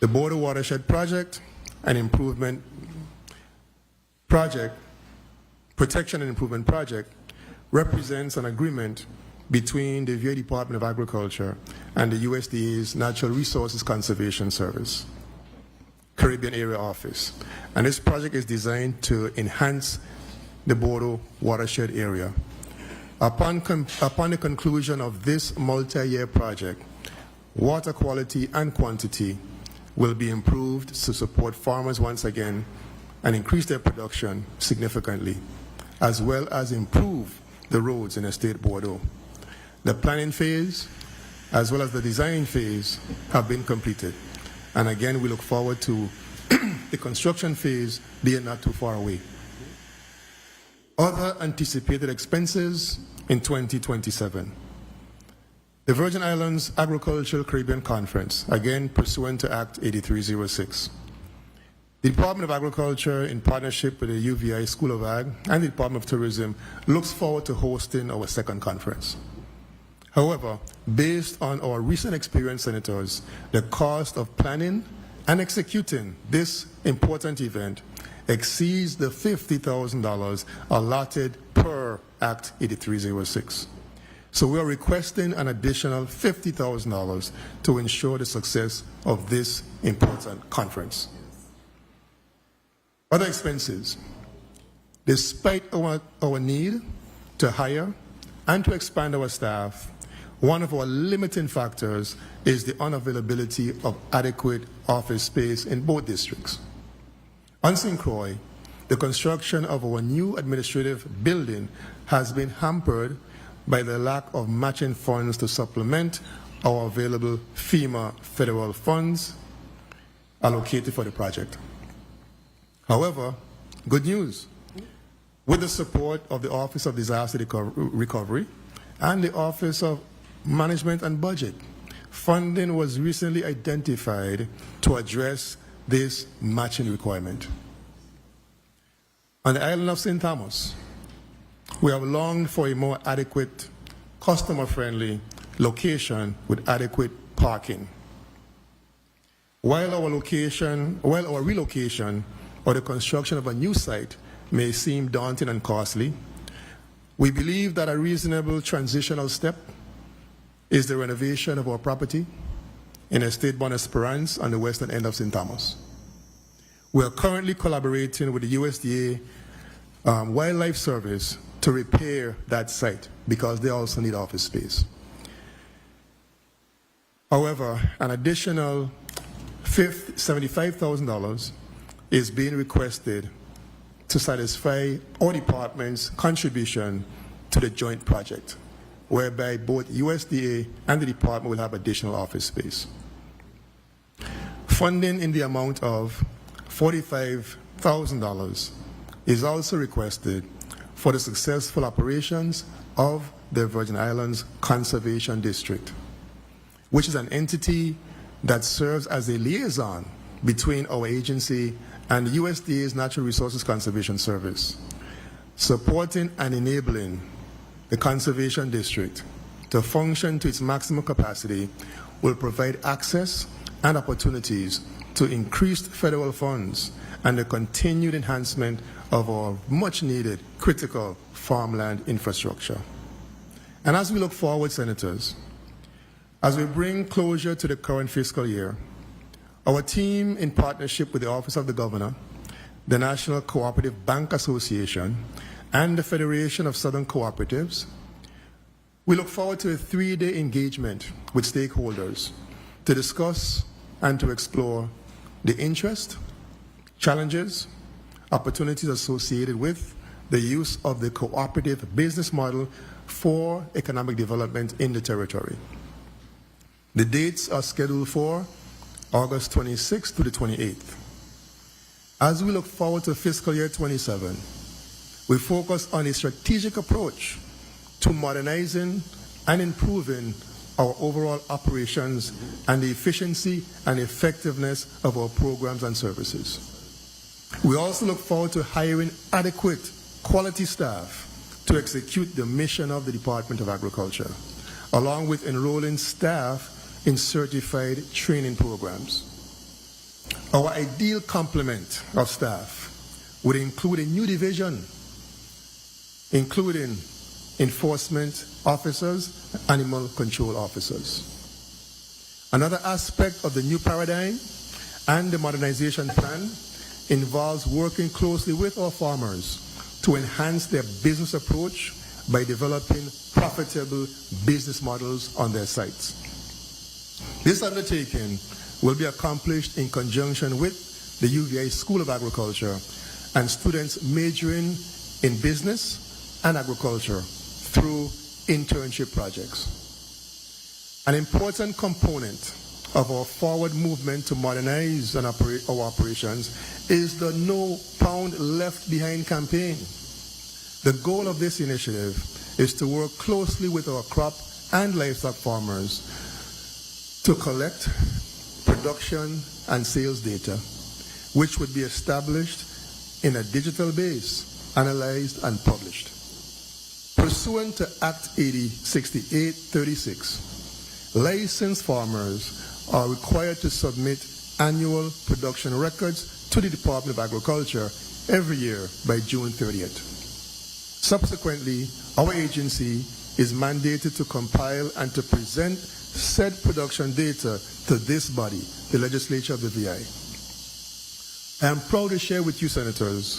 The Bordeaux Watershed Project and Improvement Project, Protection and Improvement Project, represents an agreement between the VA Department of Agriculture and the USDA's Natural Resources Conservation Service, Caribbean Area Office. And this project is designed to enhance the Bordeaux watershed area. Upon the conclusion of this multi-year project, water quality and quantity will be improved to support farmers once again and increase their production significantly, as well as improve the roads in Estate Bordeaux. The planning phase, as well as the design phase, have been completed. And again, we look forward to the construction phase being not too far away. Other anticipated expenses in 2027. The Virgin Islands Agricultural Caribbean Conference, again pursuant to Act 8306. The Department of Agriculture, in partnership with the UVI School of Ag and the Department of Tourism, looks forward to hosting our second conference. However, based on our recent experience, Senators, the cost of planning and executing this important event exceeds the $50,000 allotted per Act 8306. So we are requesting an additional $50,000 to ensure the success of this important conference. Other expenses. Despite our need to hire and to expand our staff, one of our limiting factors is the unavailability of adequate office space in both districts. On St. Croix, the construction of our new administrative building has been hampered by the lack of matching funds to supplement our available FEMA federal funds allocated for the project. However, good news. With the support of the Office of Disaster Recovery and the Office of Management and Budget, funding was recently identified to address this matching requirement. On the island of St. Thomas, we have longed for a more adequate, customer-friendly location with adequate parking. While our relocation or the construction of a new site may seem daunting and costly, we believe that a reasonable transitional step is the renovation of our property in Estate Bon Esperance on the western end of St. Thomas. We are currently collaborating with the USDA Wildlife Service to repair that site because they also need office space. However, an additional $75,000 is being requested to satisfy our department's contribution to the joint project, whereby both USDA and the department will have additional office space. Funding in the amount of $45,000 is also requested for the successful operations of the Virgin Islands Conservation District, which is an entity that serves as a liaison between our agency and USDA's Natural Resources Conservation Service, supporting and enabling the Conservation District to function to its maximum capacity will provide access and opportunities to increased federal funds and the continued enhancement of our much-needed critical farmland infrastructure. And as we look forward, Senators, as we bring closure to the current fiscal year, our team, in partnership with the Office of the Governor, the National Cooperative Bank Association, and the Federation of Southern Cooperatives, we look forward to a 3-day engagement with stakeholders to discuss and to explore the interest, challenges, opportunities associated with the use of the cooperative business model for economic development in the territory. The dates are scheduled for August 26th to the 28th. As we look forward to fiscal year 27, we focus on a strategic approach to modernizing and improving our overall operations and the efficiency and effectiveness of our programs and services. We also look forward to hiring adequate quality staff to execute the mission of the Department of Agriculture, along with enrolling staff in certified training programs. Our ideal complement of staff would include a new division, including enforcement officers, animal control officers. Another aspect of the new paradigm and the modernization plan involves working closely with our farmers to enhance their business approach by developing profitable business models on their sites. This undertaking will be accomplished in conjunction with the UVI School of Agriculture and students majoring in business and agriculture through internship projects. An important component of our forward movement to modernize and our operations is the No Pound Left Behind campaign. The goal of this initiative is to work closely with our crop and livestock farmers to collect production and sales data, which would be established in a digital base, analyzed and published. Pursuant to Act 6836, licensed farmers are required to submit annual production records to the Department of Agriculture every year by June 30th. Subsequently, our agency is mandated to compile and to present said production data to this body, the legislature of the VI. I am proud to share with you, Senators,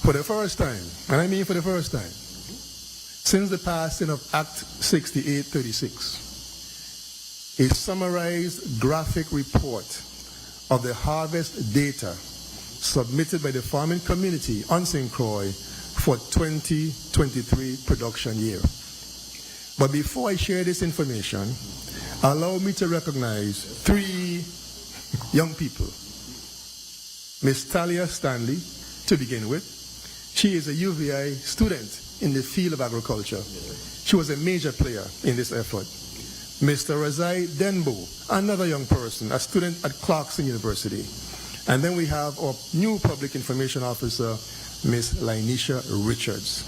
for the first time, and I mean for the first time, since the passing of Act 6836, a summarized graphic report of the harvest data submitted by the farming community on St. Croix for 2023 production year. But before I share this information, allow me to recognize 3 young people. Miss Talia Stanley, to begin with. She is a UVI student in the field of agriculture. She was a major player in this effort. Mr. Razai Denbo, another young person, a student at Clarkson University. And then we have our new public information officer, Miss Lainisha Richards,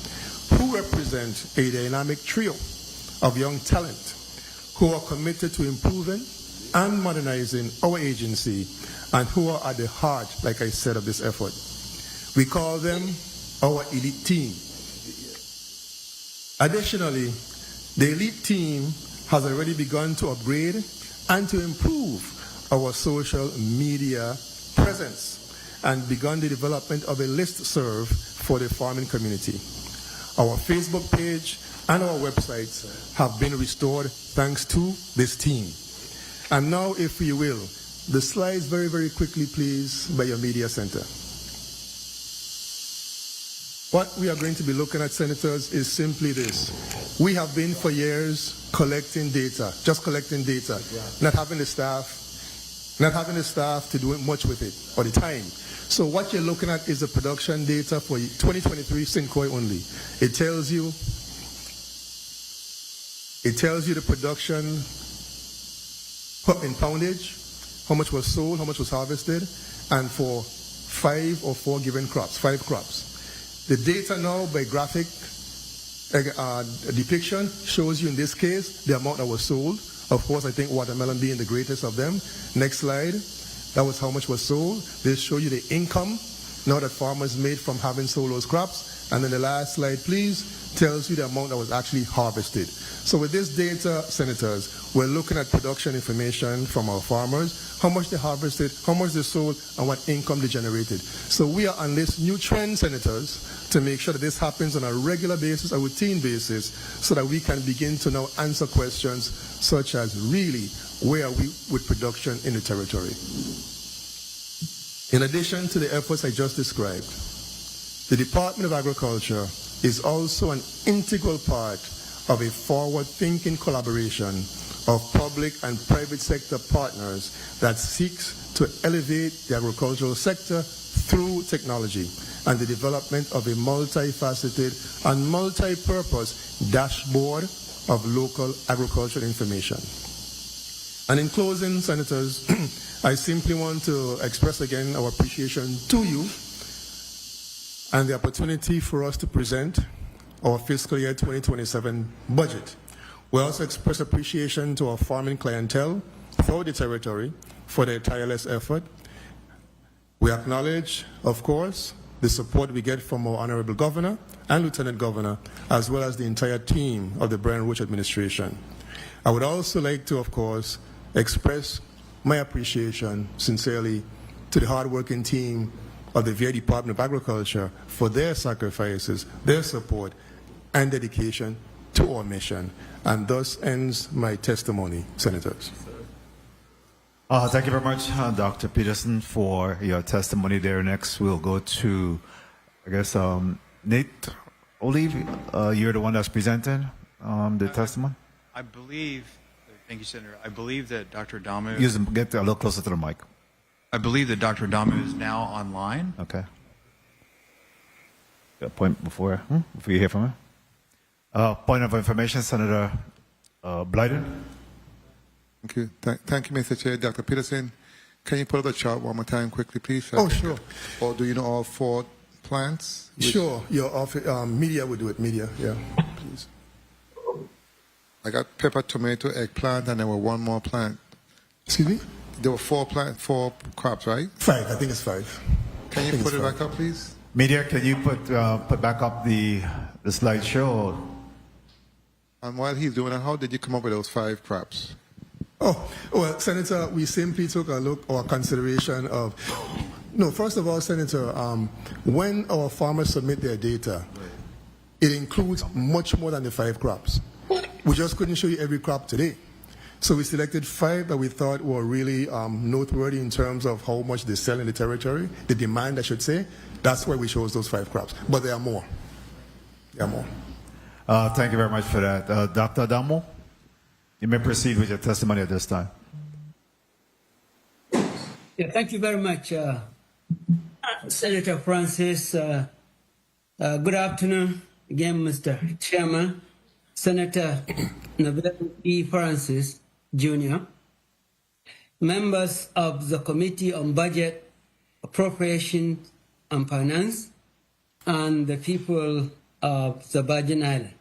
who represent a dynamic trio of young talent who are committed to improving and modernizing our agency and who are at the heart, like I said, of this effort. We call them our elite team. Additionally, the elite team has already begun to upgrade and to improve our social media presence and begun the development of a listserv for the farming community. Our Facebook page and our websites have been restored thanks to this team. And now, if you will, the slides very, very quickly, please, by your media center. What we are going to be looking at, Senators, is simply this. We have been for years collecting data, just collecting data, not having the staff to do much with it, or the time. So what you're looking at is the production data for 2023 St. Croix only. It tells you the production in poundage, how much was sold, how much was harvested, and for 5 or 4 given crops, 5 crops. The data now by graphic depiction shows you in this case the amount that was sold. Of course, I think watermelon being the greatest of them. Next slide. That was how much was sold. They show you the income now that farmers made from having sold those crops. And then the last slide, please, tells you the amount that was actually harvested. So with this data, Senators, we're looking at production information from our farmers, how much they harvested, how much they sold, and what income they generated. So we are on this new trend, Senators, to make sure that this happens on a regular basis, a routine basis, so that we can begin to now answer questions such as, really, where are we with production in the territory? In addition to the efforts I just described, the Department of Agriculture is also an integral part of a forward-thinking collaboration of public and private sector partners that seeks to elevate the agricultural sector through technology and the development of a multifaceted and multi-purpose dashboard of local agricultural information. And in closing, Senators, I simply want to express again our appreciation to you and the opportunity for us to present our fiscal year 2027 budget. We also express appreciation to our farming clientele throughout the territory for their tireless effort. We acknowledge, of course, the support we get from our Honorable Governor and Lieutenant Governor, as well as the entire team of the Brian Roach administration. I would also like to, of course, express my appreciation sincerely to the hardworking team of the VA Department of Agriculture for their sacrifices, their support, and dedication to our mission. And thus ends my testimony, Senators.
Thank you very much, Dr. Petersen, for your testimony there. Next, we'll go to, I guess, Nate Olive. You're the one that's presenting the testimony?
I believe, thank you, Senator. I believe that Dr. Adamu...
Get a little closer to the mic.
I believe that Dr. Adamu is now online.
Okay. Got a point before you hear from him. Point of information, Senator Blyden.
Thank you. Thank you, Mr. Chair. Dr. Petersen, can you put up the chart one more time quickly, please?
Oh, sure.
Or do you know all 4 plants?
Sure. Your office, media would do it. Media, yeah, please.
I got pepper, tomato, eggplant, and there were 1 more plant.
Excuse me?
There were 4 crops, right?
5. I think it's 5.
Can you put it back up, please?
Media, can you put back up the slideshow?
And while he's doing that, how did you come up with those 5 crops?
Oh, well, Senator, we simply took a look or consideration of... No, first of all, Senator, when our farmers submit their data, it includes much more than the 5 crops. We just couldn't show you every crop today. So we selected 5 that we thought were really noteworthy in terms of how much they sell in the territory, the demand, I should say. That's why we chose those 5 crops. But there are more. There are more.
Thank you very much for that. Dr. Adamo, you may proceed with your testimony at this time.
Yeah, thank you very much, Senator Francis. Good afternoon again, Mr. Chairman, Senator Lawaetz E. Francis, Jr., members of the Committee on Budget, Appropriations and Finance, and the people of the Virgin Islands.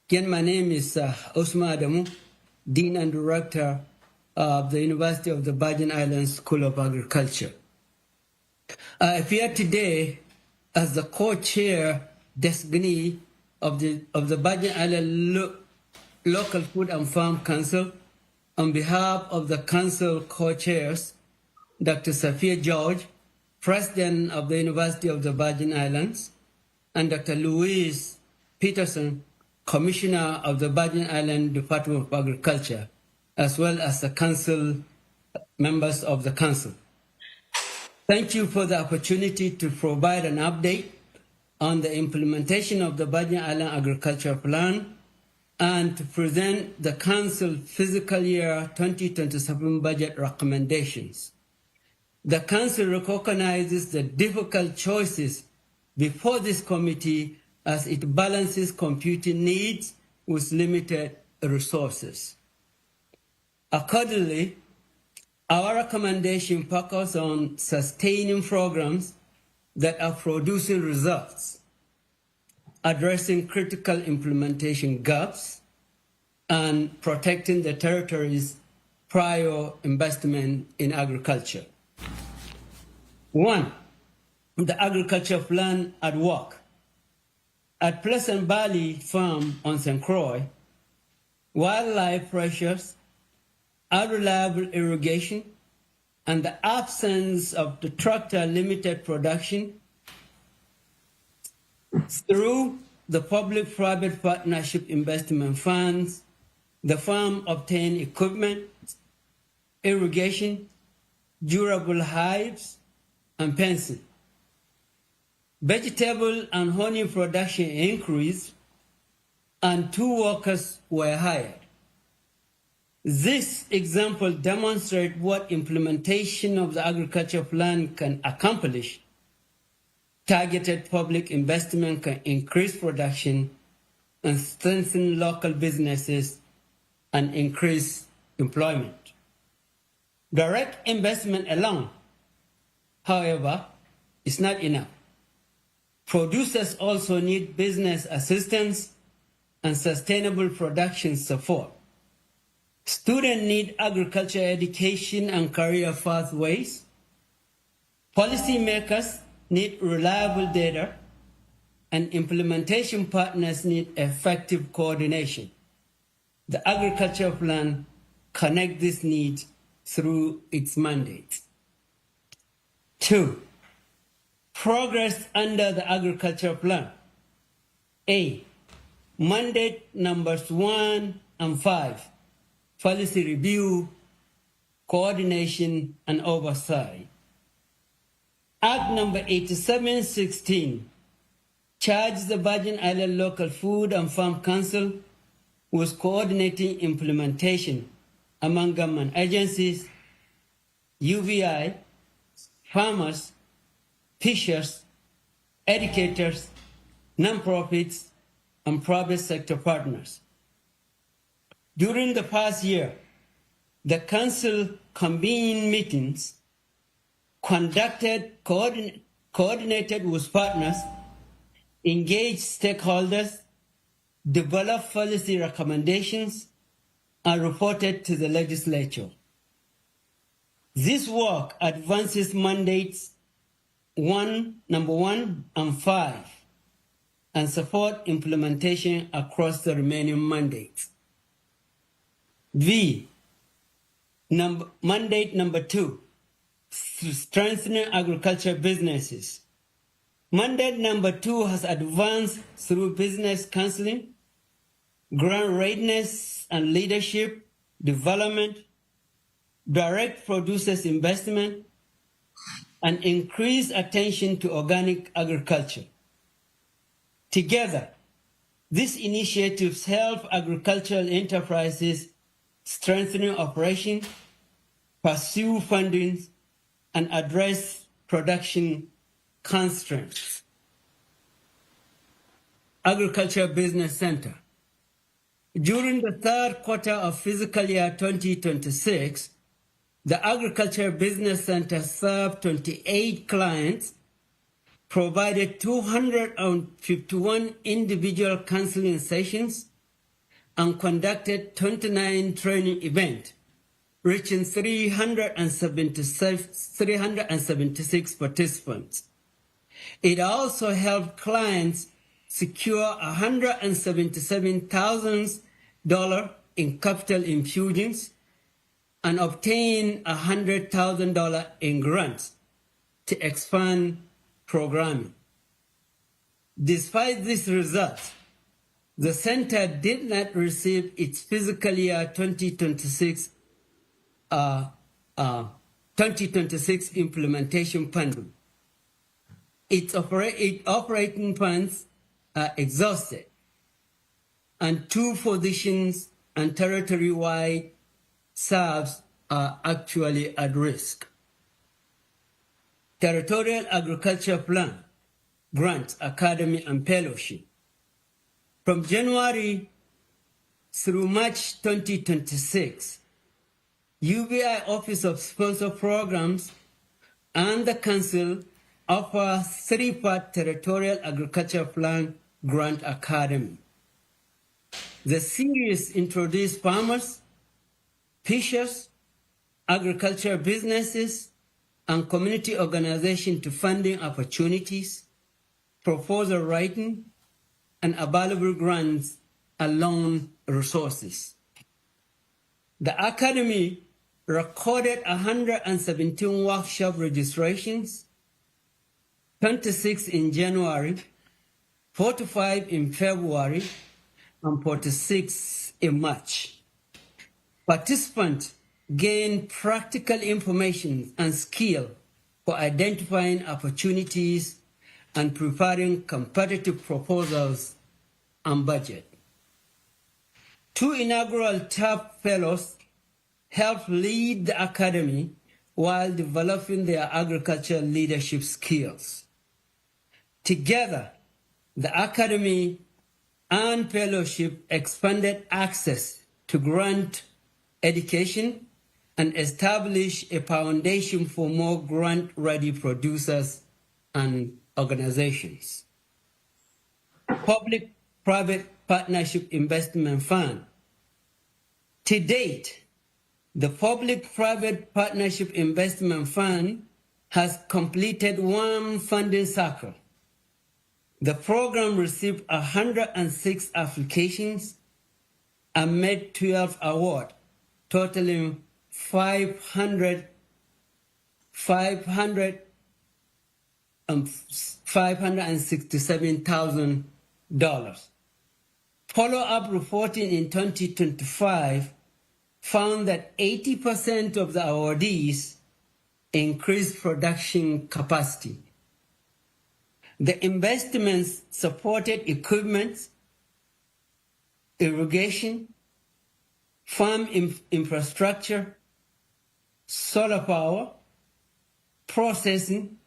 Again, my name is Osman Adamu, Dean and Director of the University of the Virgin Islands School of Agriculture. I appear today as the co-chair designee of the Virgin Island Local Food and Farm Council on behalf of the council co-chairs, Dr. Safiya George, President of the University of the Virgin Islands, and Dr. Louise Petersen, Commissioner of the Virgin Island Department of Agriculture, as well as the council members of the council. Thank you for the opportunity to provide an update on the implementation of the Virgin Island Agriculture Plan and to present the Council Fiscal Year 2027 budget recommendations. The Council recognizes the difficult choices before this committee as it balances computing needs with limited resources. Accordingly, our recommendation focuses on sustaining programs that are producing results, addressing critical implementation gaps, and protecting the territory's prior investment in agriculture. 1. The agriculture plan at work. At Pleasant Valley Farm on St. Croix, wildlife pressures, unreliable irrigation, and the absence of the tractor limited production through the public-private partnership investment funds, the farm obtained equipment, irrigation, durable hives, and fencing. Vegetable and honey production increased, and 2 workers were hired. This example demonstrates what implementation of the agriculture plan can accomplish. Targeted public investment can increase production and strengthen local businesses and increase employment. Direct investment alone, however, is not enough. Producers also need business assistance and sustainable production support. Students need agriculture education and career pathways. Policymakers need reliable data, and implementation partners need effective coordination. The agriculture plan connects these needs through its mandate. 2. Progress under the agriculture plan. A. Mandate numbers 1 and 5. Policy review, coordination, and oversight. Act number 8716 charged the Virgin Island Local Food and Farm Council with coordinating implementation among government agencies, UVI, farmers, fishers, educators, nonprofits, and private sector partners. During the past year, the Council convened meetings, coordinated with partners, engaged stakeholders, developed policy recommendations, and reported to the legislature. This work advances mandates number 1 and 5, and support implementation across the remaining mandates. Mandate number 2, strengthening agriculture businesses. Mandate number 2 has advanced through business counseling, grant readiness and leadership development, direct producers investment, and increased attention to organic agriculture. Together, these initiatives help agricultural enterprises strengthening operations, pursue funding, and address production constraints. Agriculture Business Center. During the 3rd quarter of fiscal year 2026, the Agriculture Business Center served 28 clients, provided 251 individual counseling sessions, and conducted 29 training events, reaching 376 participants. It also helped clients secure $177,000 in capital infusions and obtain $100,000 in grants to expand programming. Despite these results, the center did not receive its fiscal year 2026 implementation funding. its operating funds are exhausted, and 2 positions and territory-wide serves are actually at risk. Territorial Agriculture Plan, Grants, Academy, and Fellowship. From January through March 2026, UBI Office of Sponsor Programs and the Council offer 3-part Territorial Agriculture Plan Grant Academy. The series introduced farmers, fishers, agricultural businesses, and community organizations to funding opportunities, proposal writing, and available grants and loan resources. The Academy recorded 117 workshop registrations, 26 in January, 45 in February, and 46 in March. Participants gain practical information and skill for identifying opportunities and preparing competitive proposals and budget. 2 inaugural TAP fellows helped lead the Academy while developing their agricultural leadership skills. Together, the Academy and Fellowship expanded access to grant education and established a foundation for more grant-ready producers and organizations. Public-Private Partnership Investment Fund. To date, the Public-Private Partnership Investment Fund has completed 1 funding cycle. The program received 106 applications and made 12 awards, totaling $567,000. Follow-up reporting in 2025 found that 80% of the awardees increased production capacity. The investments supported equipment, irrigation, farm infrastructure, solar power, processing,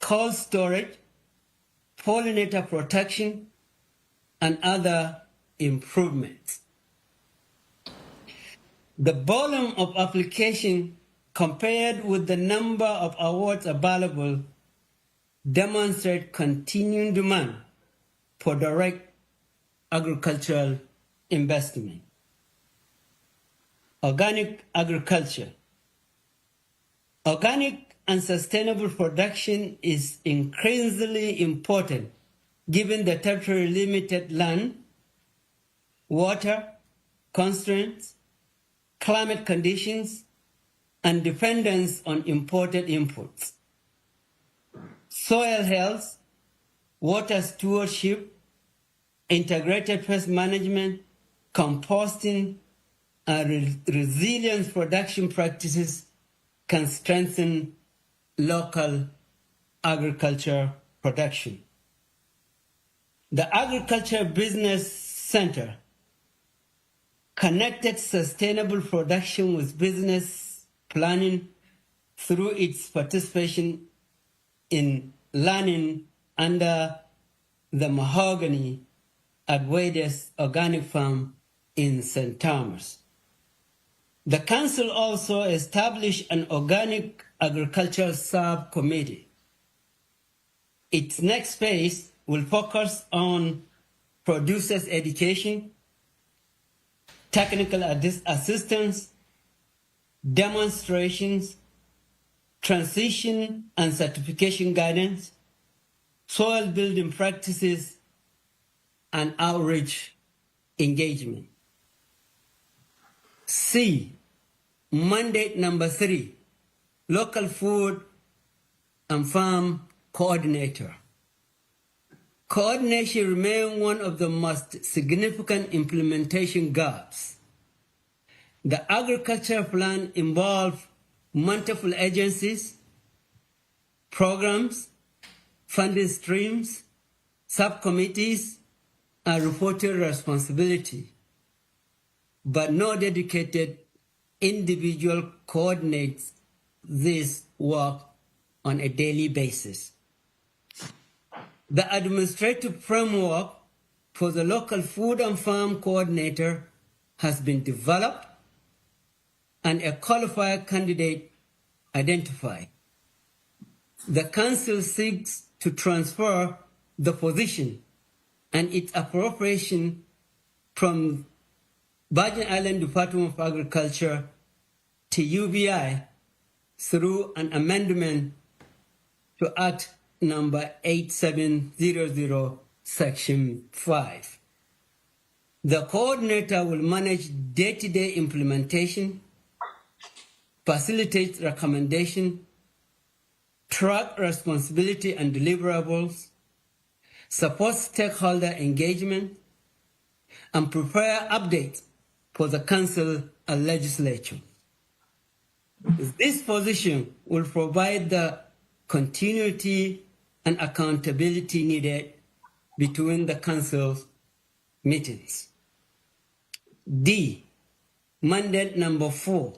cold storage, pollinator protection, and other improvements. The volume of application compared with the number of awards available demonstrate continuing demand for direct agricultural investment. Organic agriculture. Organic and sustainable production is increasingly important given the territory limited land, water constraints, climate conditions, and dependence on imported inputs. Soil health, water stewardship, integrated pest management, composting, and resilient production practices can strengthen local agriculture production. The Agriculture Business Center connected sustainable production with business planning through its participation in learning under the mahogany at Valdez Organic Farm in St. Thomas. The Council also established an organic agriculture subcommittee. Its next phase will focus on producers' education, technical assistance, demonstrations, transition and certification guidance, soil building practices, and outreach engagement. C, mandate number 3, local food and farm coordinator. Coordination remains one of the most significant implementation gaps. The agriculture plan involves multiple agencies, programs, funding streams, subcommittees, and reporting responsibility, but no dedicated individual coordinates this work on a daily basis. The administrative framework for the local food and farm coordinator has been developed and a qualified candidate identified. The council seeks to transfer the position and its appropriation from Virgin Island Department of Agriculture to UBI through an amendment to Act number 8700, Section 5. The coordinator will manage day-to-day implementation, facilitate recommendation, track responsibility and deliverables, support stakeholder engagement, and prepare updates for the council and legislature. This position will provide the continuity and accountability needed between the council's meetings. D, mandate number 4,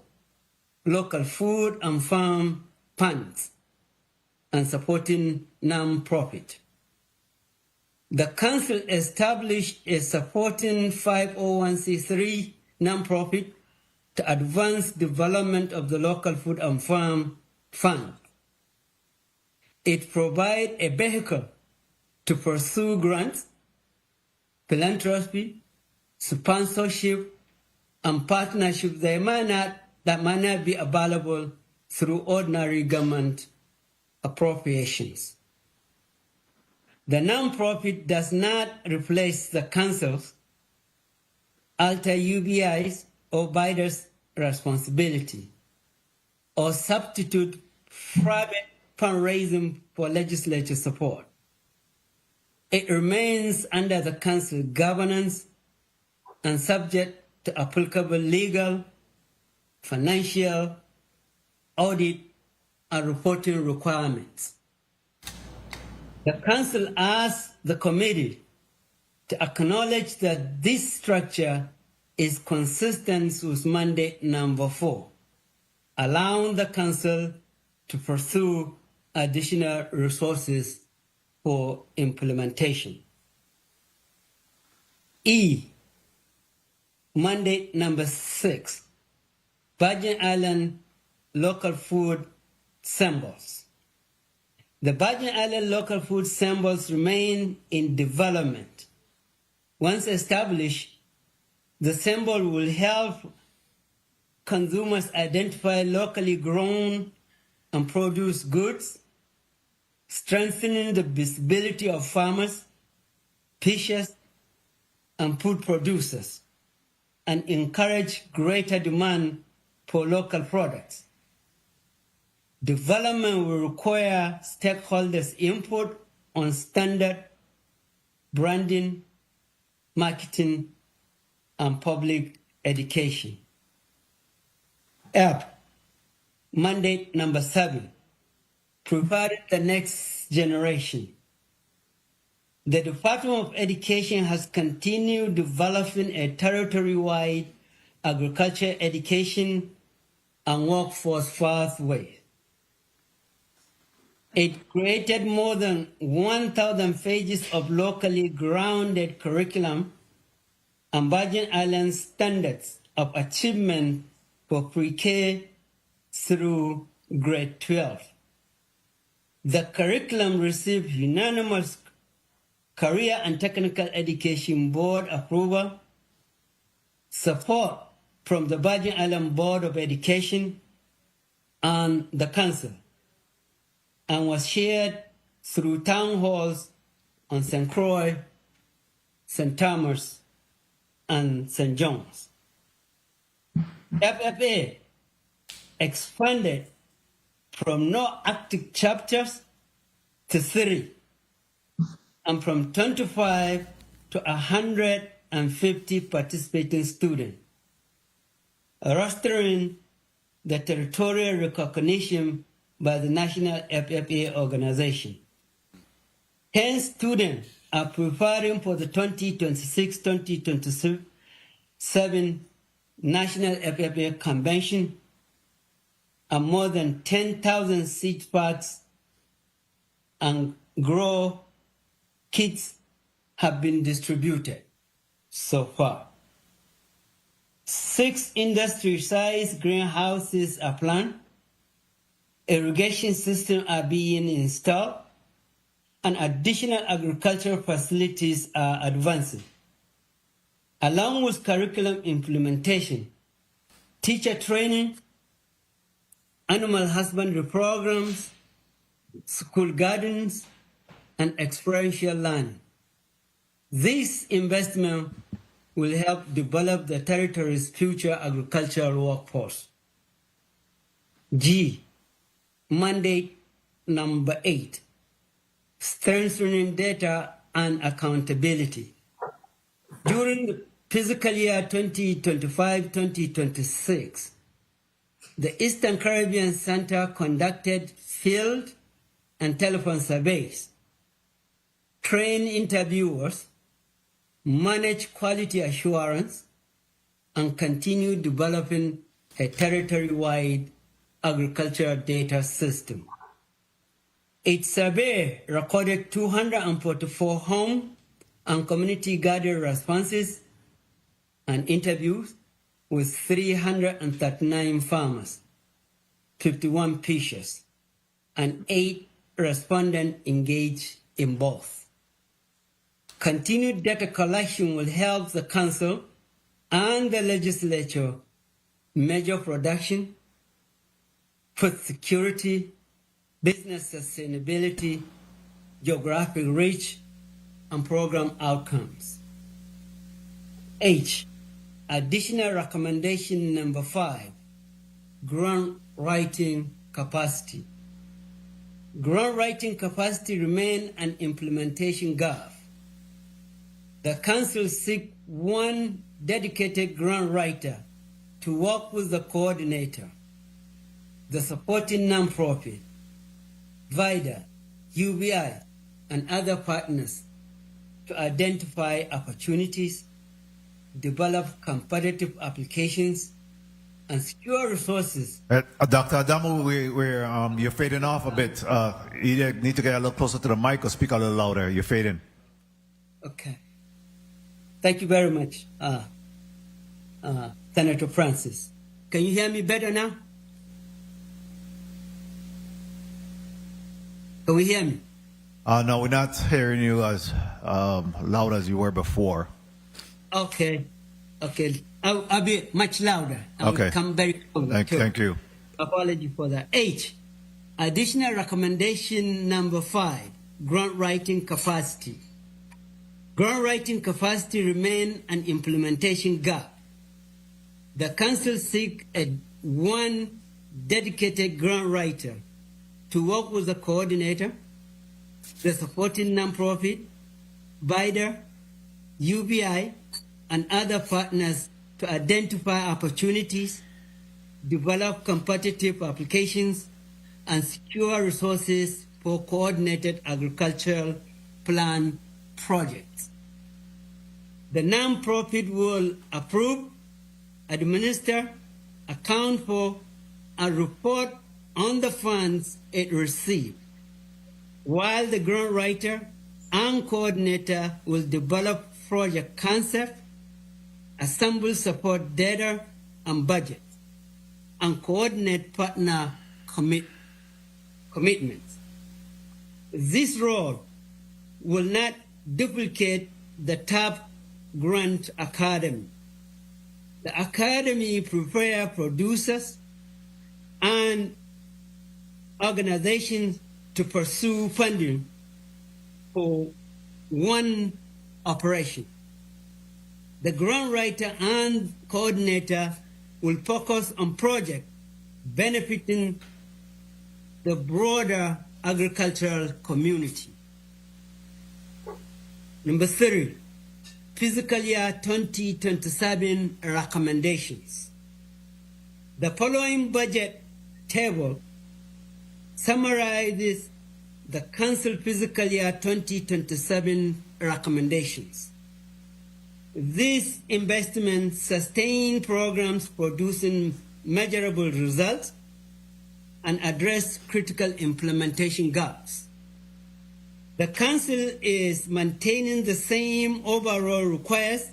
local food and farm funds and supporting non-profit. The council established a supporting 501c3 non-profit to advance development of the local food and farm fund. It provides a vehicle to pursue grants, philanthropy, sponsorship, and partnership that might not be available through ordinary government appropriations. The non-profit does not replace the council's, alter UBI's, or bidders' responsibility, or substitute private fundraising for legislative support. It remains under the council governance and subject to applicable legal, financial, audit, and reporting requirements. The council asks the committee to acknowledge that this structure is consistent with mandate number 4, allowing the council to pursue additional resources for implementation. E, mandate number 6, Virgin Island local food symbols. The Virgin Island local food symbols remain in development. Once established, the symbol will help consumers identify locally grown and produced goods, strengthening the visibility of farmers, fishers, and food producers, and encourage greater demand for local products. Development will require stakeholders' input on standard branding, marketing, and public education. F, mandate number 7, preparing the next generation. The Department of Education has continued developing a territory-wide agriculture education and workforce pathway. It created more than 1,000 pages of locally grounded curriculum and Virgin Islands standards of achievement for pre-K through grade 12. The curriculum received unanimous Career and Technical Education Board approval, support from the Virgin Island Board of Education and the Council, and was shared through town halls on St. Croix, St. Thomas, and St. John's. FFA expanded from no active chapters to 3, and from 25 to 150 participating students, rostering the territorial recognition by the National FFA organization. 10 students are preparing for the 2026-2027 National FFA Convention, and more than 10,000 seed packs and grow kits have been distributed so far. 6 industry-sized greenhouses are planned, irrigation systems are being installed, and additional agricultural facilities are advancing. Along with curriculum implementation, teacher training, animal husbandry programs, school gardens, and experiential learning. This investment will help develop the territory's future agricultural workforce. G, mandate number 8, strengthening data and accountability. During the fiscal year 2025-2026, the Eastern Caribbean Center conducted field and telephone surveys, trained interviewers, managed quality assurance, and continued developing a territory-wide agricultural data system. Its survey recorded 244 home and community gathered responses and interviews with 339 farmers, 51 pitchers, and 8 respondents engaged in both. Continued data collection will help the Council and the Legislature measure production, food security, business sustainability, geographic reach, and program outcomes. H, additional recommendation number 5, grant writing capacity. Grant writing capacity remains an implementation gap. The Council seeks one dedicated grant writer to work with the coordinator, the supporting nonprofit, VIDA, UBI, and other partners to identify opportunities, develop competitive applications, and secure resources.
Dr. Adamu, you're fading off a bit. You need to get a little closer to the mic or speak a little louder. You're fading.
Okay. Thank you very much, Senator Francis. Can you hear me better now? Can we hear me?
No, we're not hearing you as loud as you were before.
Okay. I'll be much louder. I'll come very close.
Thank you.
Apology for that. H, additional recommendation number 5, grant writing capacity. Grant writing capacity remains an implementation gap. The Council seeks one dedicated grant writer to work with the coordinator, the supporting nonprofit, VIDA, UBI, and other partners to identify opportunities, develop competitive applications, and secure resources for coordinated agricultural plan projects. The nonprofit will approve, administer, account for, and report on the funds it received, while the grant writer and coordinator will develop project concept, assemble support data and budget, and coordinate partner commitments. This role will not duplicate the TAP Grant Academy. The Academy prepares producers and organizations to pursue funding for one operation. The grant writer and coordinator will focus on projects benefiting the broader agricultural community. Number 3, fiscal year 2027 recommendations. The following budget table summarizes the Council Fiscal Year 2027 recommendations. These investments sustain programs producing measurable results and address critical implementation gaps. The Council is maintaining the same overall request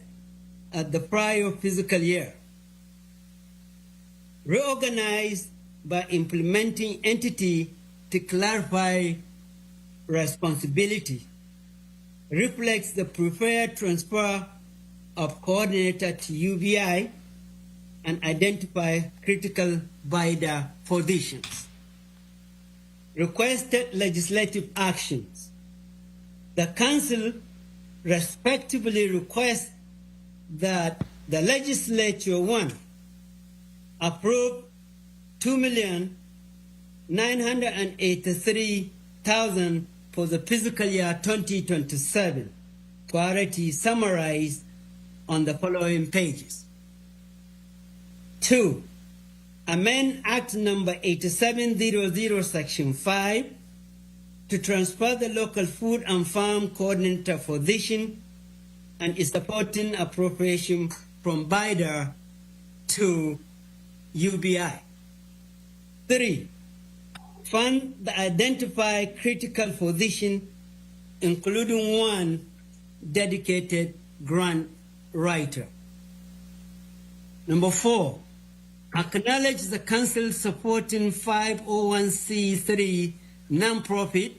as the prior fiscal year, reorganized by implementing entity to clarify responsibility, reflects the preferred transfer of coordinator to UBI, and identify critical BIDA positions. Requested legislative actions. The Council respectively requests that the Legislature 1 approve $2,983,000 for the fiscal year 2027. Priority summarized on the following pages. 2. Amend Act Number 8700, Section 5, to transfer the local food and farm coordinator position and its supporting appropriation from BIDA to UBI. 3. Fund the identified critical position, including one dedicated grant writer. Number 4. Acknowledge the Council supporting 501c3 nonprofit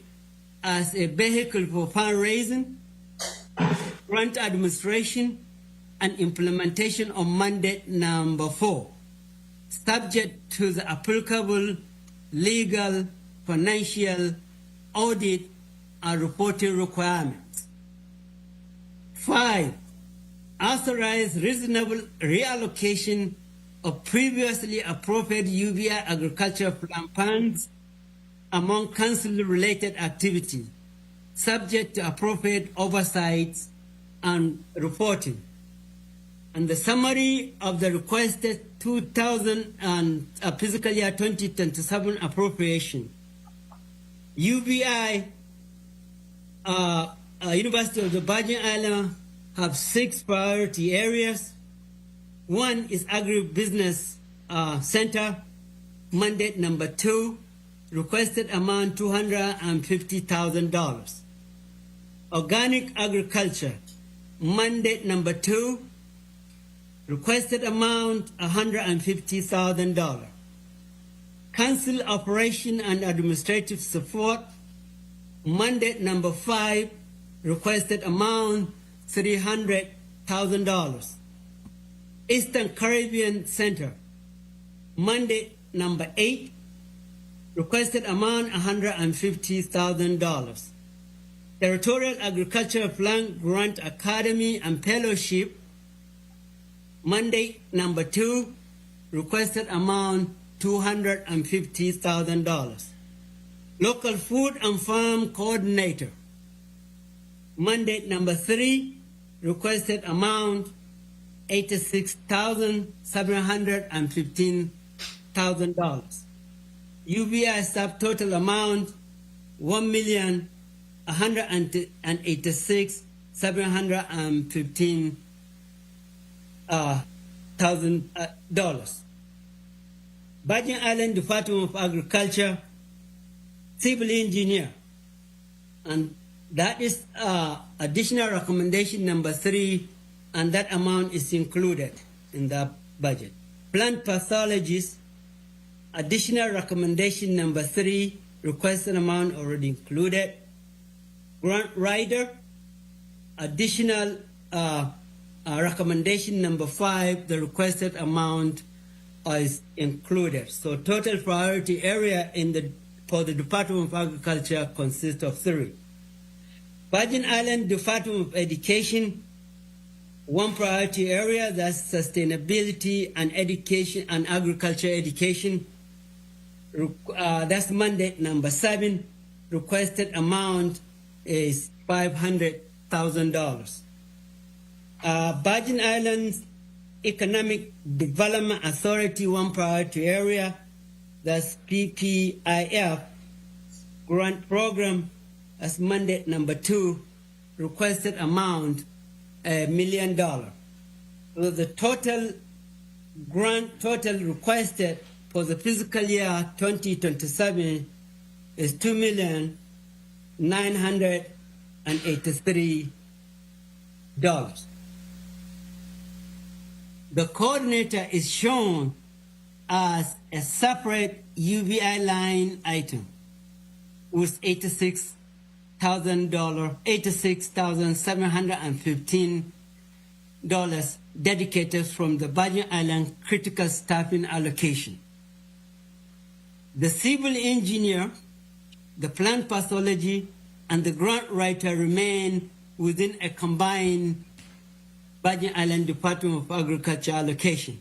as a vehicle for fundraising, grant administration, and implementation of mandate number 4, subject to the applicable legal, financial, audit, and reporting requirements. 5. Authorize reasonable reallocation of previously appropriate UBI agricultural plan funds among council-related activities, subject to appropriate oversights and reporting. And the summary of the requested 2000 and fiscal year 2027 appropriation. UBI, University of the Virgin Islands, have 6 priority areas. 1 is agribusiness center, mandate number 2, requested amount $250,000. Organic agriculture, mandate number 2, requested amount $150,000. Council operation and administrative support, mandate number 5, requested amount $300,000. Eastern Caribbean Center, mandate number 8, requested amount $150,000. Territorial Agricultural Plant Grant Academy and Fellowship, mandate number 2, requested amount $250,000. Local Food and Farm Coordinator, mandate number 3, requested amount $86,715,000. UBI subtotal amount $1,186,715,000. Virgin Island Department of Agriculture, Civil Engineer, and that is additional recommendation number 3, and that amount is included in the budget. Plant pathologist, additional recommendation number 3, requested amount already included. Grant writer, additional recommendation number 5, the requested amount is included. So total priority area for the Department of Agriculture consists of 3. Virgin Island Department of Education, 1 priority area, that's sustainability and education and agriculture education. That's mandate number 7. Requested amount is $500,000. Virgin Islands Economic Development Authority, 1 priority area, that's PPIF, grant program as mandate number 2, requested amount $1 million. So the total grant requested for the fiscal year 2027 is $2,983,000. The coordinator is shown as a separate UBI line item with $86,715 dedicated from the Virgin Island critical staffing allocation. The civil engineer, the plant pathology, and the grant writer remain within a combined Virgin Island Department of Agriculture allocation.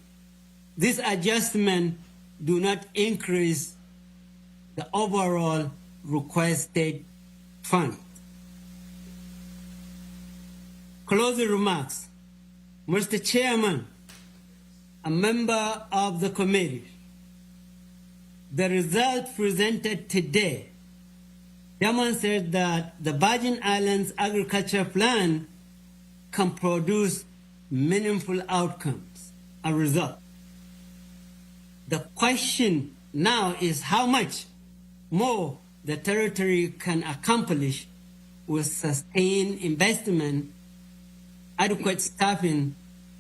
This adjustment do not increase the overall requested fund. Closing remarks. Mr. Chairman, a member of the committee, the results presented today demonstrate that the Virgin Islands Agriculture Plan can produce meaningful outcomes as a result. The question now is how much more the territory can accomplish with sustained investment, adequate staffing,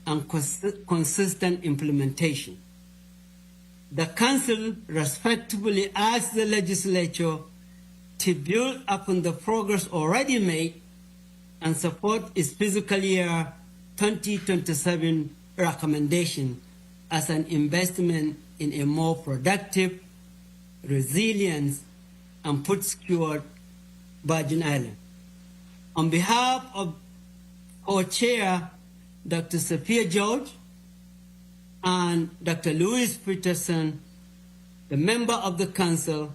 and consistent implementation. The Council respectfully asks the Legislature to build upon the progress already made and support its fiscal year 2027 recommendation as an investment in a more productive, resilient, and food-secured Virgin Island. On behalf of our chair, Dr. Safiya George, and Dr. Louis Petersen, the member of the Council,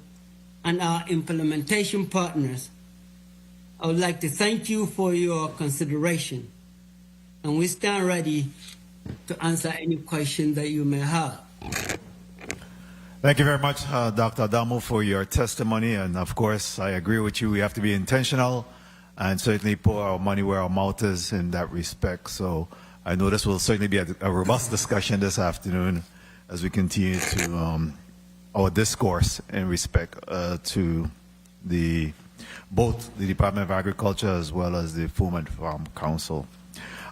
and our implementation partners, I would like to thank you for your consideration, and we stand ready to answer any question that you may have.
Thank you very much, Dr. Adamo, for your testimony. And of course, I agree with you. We have to be intentional and certainly put our money where our mouth is in that respect. So I know this will certainly be a robust discussion this afternoon as we continue to our discourse in respect to both the Department of Agriculture as well as the Food and Farm Council.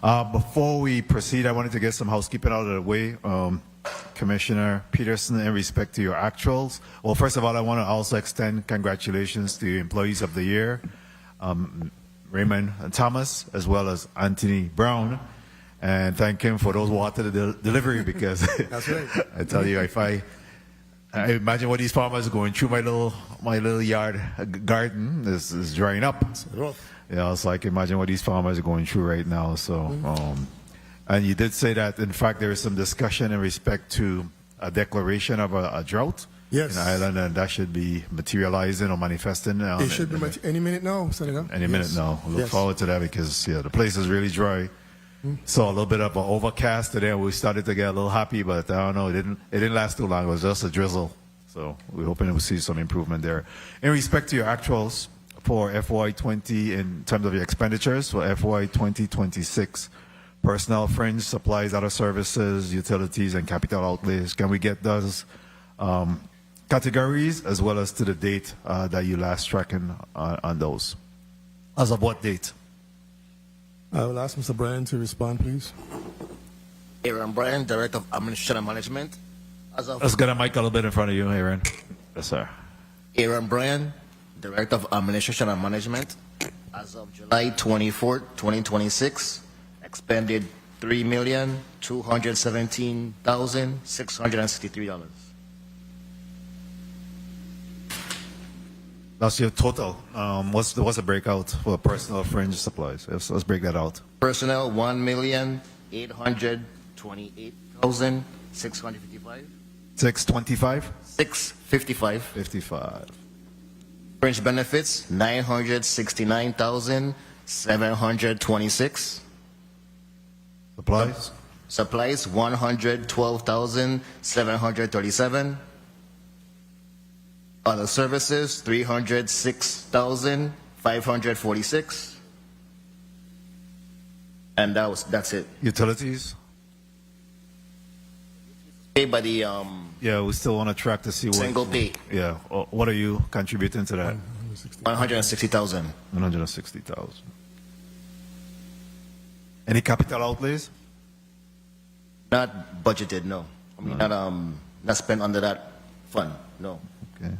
Before we proceed, I wanted to get some housekeeping out of the way. Commissioner Petersen, in respect to your actuals. Well, first of all, I want to also extend congratulations to the employees of the year, Raymond Thomas, as well as Anthony Brown, and thank him for those water delivery because
That's right.
I tell you, if I imagine what these farmers are going through, my little yard garden is drying up. Yeah, so I can imagine what these farmers are going through right now. So, and you did say that, in fact, there is some discussion in respect to a declaration of a drought in Ireland, and that should be materializing or manifesting.
It should be any minute now, Senator.
Any minute now. We look forward to that because the place is really dry. Saw a little bit of an overcast today, and we started to get a little happy, but I don't know, it didn't last too long. It was just a drizzle. So we're hoping we'll see some improvement there. In respect to your actuals for FY20 in terms of your expenditures for FY 2026, personnel, fringe, supplies, other services, utilities, and capital outlays. Can we get those categories as well as to the date that you last tracking on those? As of what date?
I will ask Mr. Bryan to respond, please.
Aaron Bryan, Director of Administration and Management.
Let's get a mic a little bit in front of you, Aaron. Yes, sir.
Aaron Bryan, Director of Administration and Management. As of July 24, 2026, expended $3,217,663.
That's your total. What's the breakout for personal fringe supplies? Let's break that out.
Personnel, $1,828,655.
625?
655.
55.
Fringe benefits, $969,726.
Supplies?
Supplies, $112,737. Other services, $306,546. And that's it.
Utilities?
Paid by the
Yeah, we still want to track to see what.
single pay,
Yeah. What are you contributing to that?
160,000.
160,000. Any capital outlays?
Not budgeted, no. I mean, not spent under that fund, no.
Okay.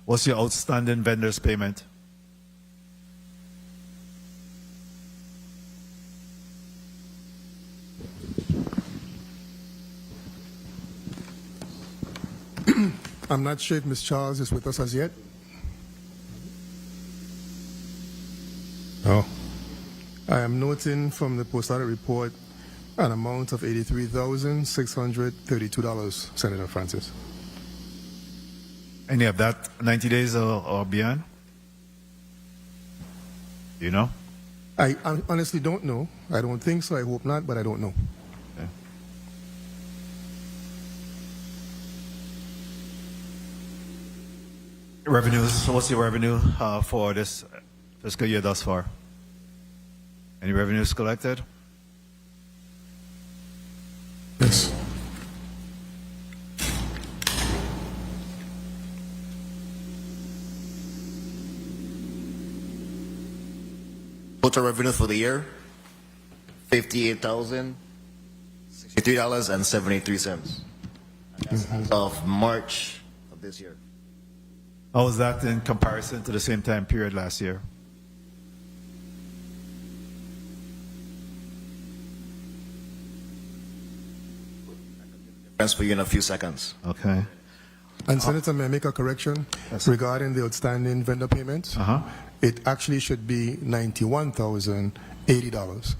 What's your outstanding vendors payment?
I'm not sure if Ms. Charles is with us as yet. Oh. I am noting from the post-audit report an amount of $83,632, Senator Francis.
Any of that 90 days or beyond? You know?
I honestly don't know. I don't think so. I hope not, but I don't know.
Okay. Revenues. What's your revenue for this fiscal year thus far? Any revenues collected?
Yes.
Total revenue for the year, $58,063.73. That's as of March of this year.
How was that in comparison to the same time period last year?
Transfer you in a few seconds.
Okay.
And Senator, may I make a correction regarding the outstanding vendor payments? It actually should be $91,080.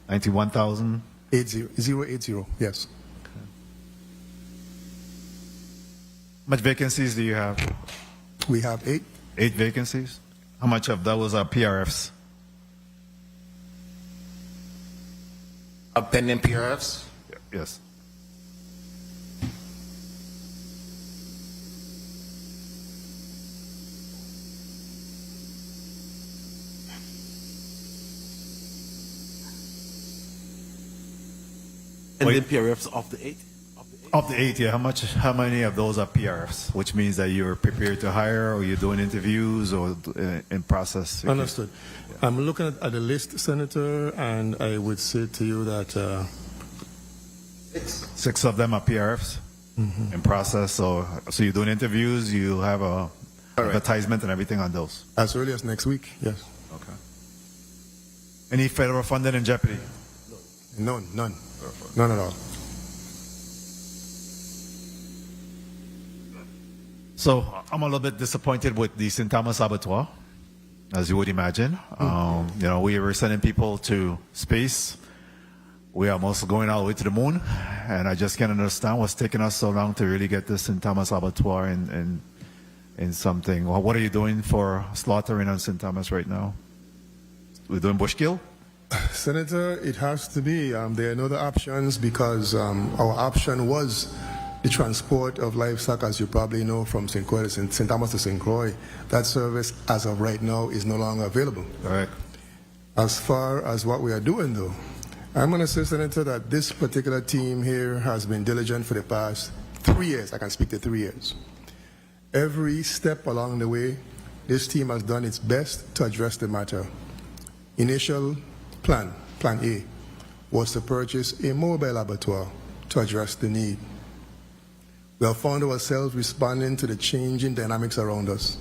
91,000?
080, yes.
How much vacancies do you have?
We have 8.
8 vacancies? How much of those are PRFs?
Pending PRFs?
Yes.
And then PRFs of the 8?
Of the 8, yeah. How many of those are PRFs? Which means that you're prepared to hire, or you're doing interviews, or in process.
Understood. Yeah. I'm looking at the list, Senator, and I would say to you that
6 of them are PRFs in process. So you're doing interviews. You have a advertisement and everything on those.
As early as next week, yes.
Okay. Any federal funding in jeopardy?
None. None at all.
So I'm a little bit disappointed with the St. Thomas Abattoir, as you would imagine. We were sending people to space. We are almost going all the way to the moon, and I just can't understand what's taking us so long to really get this St. Thomas Abattoir in something. Well, what are you doing for slaughtering on St. Thomas right now? We're doing bushkill?
Senator, it has to be. There are no other options because our option was the transport of livestock, as you probably know, from St. Thomas to St. Croix. That service, as of right now, is no longer available.
Correct.
As far as what we are doing, though, I'm going to say, Senator, that this particular team here has been diligent for the past 3 years. I can speak to 3 years. Every step along the way, this team has done its best to address the matter. Initial plan A, was to purchase a mobile abattoir to address the need. We have found ourselves responding to the changing dynamics around us.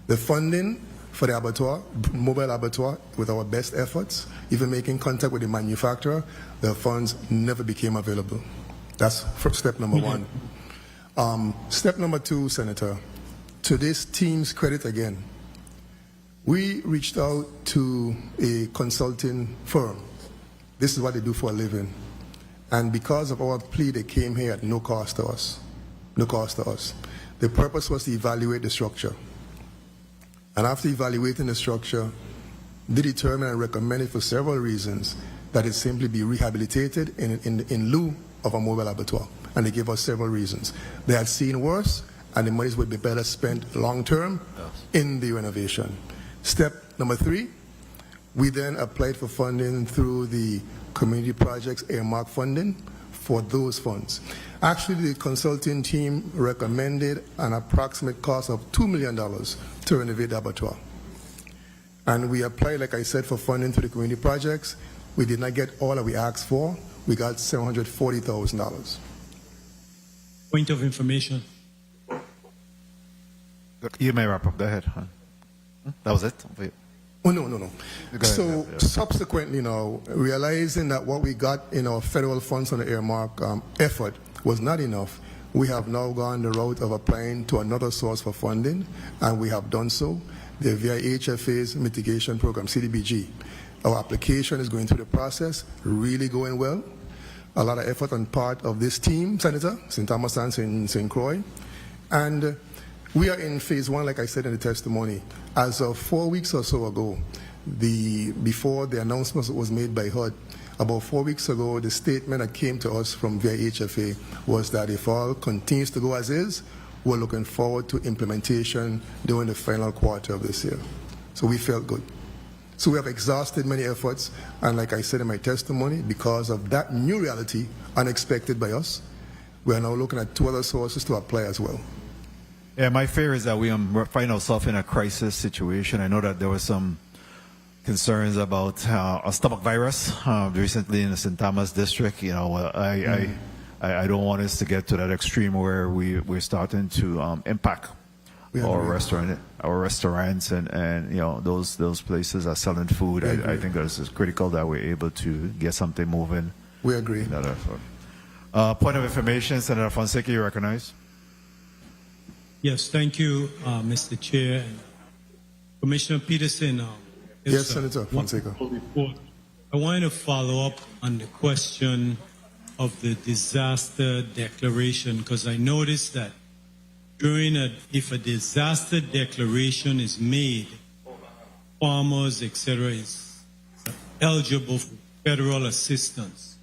The funding for the abattoir, mobile abattoir, with our best efforts, even making contact with the manufacturer, the funds never became available. That's step number 1. Step number 2, Senator, to this team's credit again, we reached out to a consulting firm. This is what they do for a living. And because of our plea, they came here at no cost to us. No cost to us. The purpose was to evaluate the structure. And after evaluating the structure, they determined and recommended for several reasons that it simply be rehabilitated in lieu of a mobile abattoir. And they gave us several reasons. They had seen worse, and the monies would be better spent long-term in the renovation. Step number 3, we then applied for funding through the community projects earmark funding for those funds. Actually, the consulting team recommended an approximate cost of $2 million to renovate the abattoir. And we applied, like I said, for funding to the community projects. We did not get all that we asked for. We got $740,000.
Point of information.
You may wrap up. Go ahead. That was it?
Oh, no. So subsequently now, realizing that what we got in our federal funds on the earmark effort was not enough, we have now gone the route of applying to another source for funding, and we have done so. The via HFA's mitigation program, CDBG. Our application is going through the process, really going well. A lot of effort on part of this team, Senator, St. Thomas and St. Croix. And we are in phase 1, like I said in the testimony. As of 4 weeks or so ago, before the announcement was made by HUD, about 4 weeks ago, the statement that came to us from via HFA was that if all continues to go as is, we're looking forward to implementation during the final quarter of this year. So we felt good. So we have exhausted many efforts, and like I said in my testimony, because of that new reality, unexpected by us, we are now looking at 2 other sources to apply as well.
Yeah, my fear is that we find ourselves in a crisis situation. I know that there were some concerns about a stomach virus recently in the St. Thomas district. You know, I don't want us to get to that extreme where we're starting to impact our restaurants and you know those places are selling food. I think it's critical that we're able to get something moving.
We agree.
Point of information, Senator Fonseca, you recognize.
Yes, thank you, Mr. Chair. Commissioner Petersen.
Yes, Senator Fonseca.
I want to follow up on the question of the disaster declaration, because I noticed that if a disaster declaration is made, farmers, etc., is eligible for federal assistance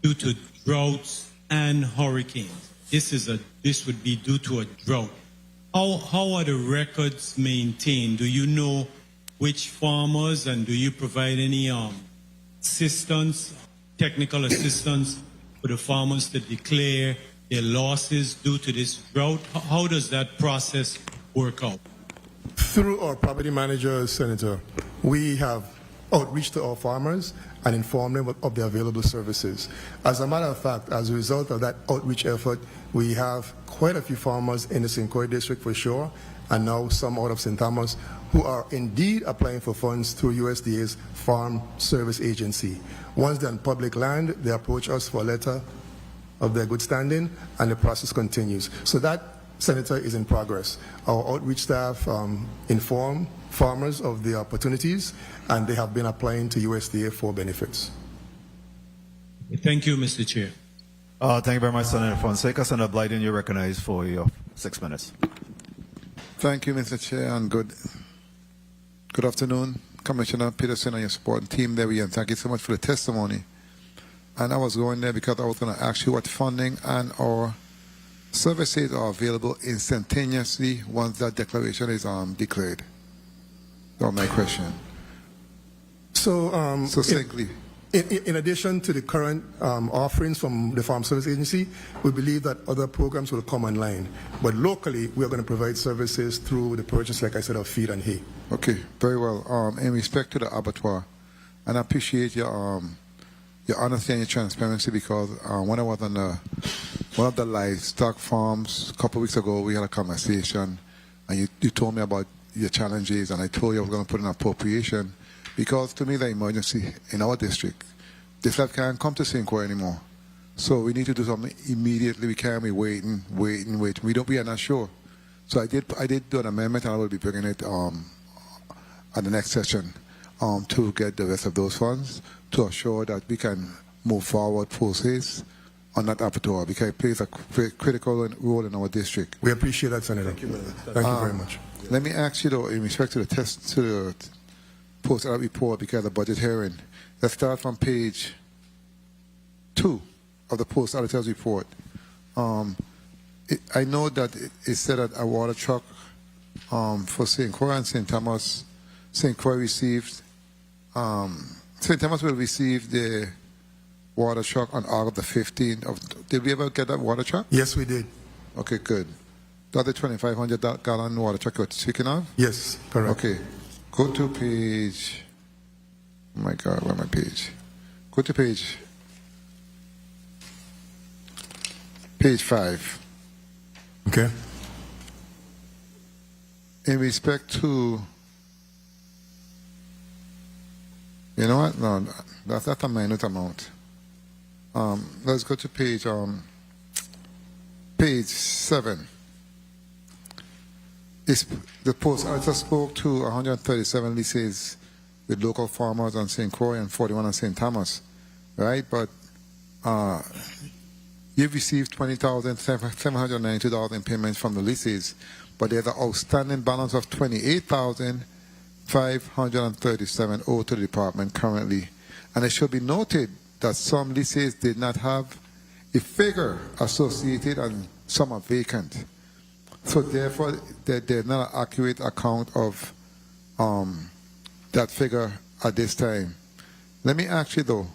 due to droughts and hurricanes. This would be due to a drought. How are the records maintained? Do you know which farmers, and do you provide any assistance, technical assistance for the farmers to declare their losses due to this drought? How does that process work out?
Through our property managers, Senator, we have outreach to our farmers and inform them of the available services. As a matter of fact, as a result of that outreach effort, we have quite a few farmers in the St. Croix district for sure, and now some out of St. Thomas, who are indeed applying for funds through USDA's Farm Service Agency. Once they're on public land, they approach us for a letter of their good standing, and the process continues. So that, Senator, is in progress. Our outreach staff inform farmers of the opportunities, and they have been applying to USDA for benefits.
Thank you, Mr. Chair.
Thank you very much, Senator Fonseca. Senator Blyden, you're recognized for your 6 minutes.
Thank you, Mr. Chair, and good afternoon, Commissioner Petersen and your support team there. And thank you so much for the testimony. And I was going there because I was going to ask you what funding and or services are available instantaneously once that declaration is declared. That was my question.
So,
succinctly.
In addition to the current offerings from the Farm Service Agency, we believe that other programs will come online. But locally, we are going to provide services through the purchase, like I said, of feed and hay.
Okay, very well. In respect to the abattoir, and I appreciate your honesty and your transparency, because when I was on one of the livestock farms a couple of weeks ago, we had a conversation, and you told me about your challenges, and I told you I was going to put an appropriation. Because to me, the emergency in our district, this life can't come to St. Croix anymore. So we need to do something immediately. We can't be waiting. We are not sure. So I did do an amendment, and I will be bringing it at the next session to get the rest of those funds to assure that we can move forward full haste on that abattoir, because it plays a critical role in our district.
We appreciate that, Senator. Thank you very much.
Let me ask you, though, in respect to the post-audit report, because of the budget hearing. Let's start from page 2 of the post-auditor's report. I know that it said that a water truck for St. Croix and St. Thomas, St. Croix received, St. Thomas will receive the water truck on August the 15th. Did we ever get that water truck?
Yes, we did.
Okay, good. That the 2,500 gallon water truck you're speaking of?
Yes, correct.
Okay. Go to page, oh my God, where my page? Go to page 5.
Okay.
In respect to, you know what? No, that's not a minute amount. Let's go to page 7. The post also spoke to 137 leases with local farmers on St. Croix and 41 on St. Thomas, right? But you've received $20,792 in payments from the leases, but there's an outstanding balance of $28,537 owed to the department currently. And it should be noted that some leases did not have a figure associated and some are vacant. So therefore, they're not an accurate account of that figure at this time. Let me ask you though,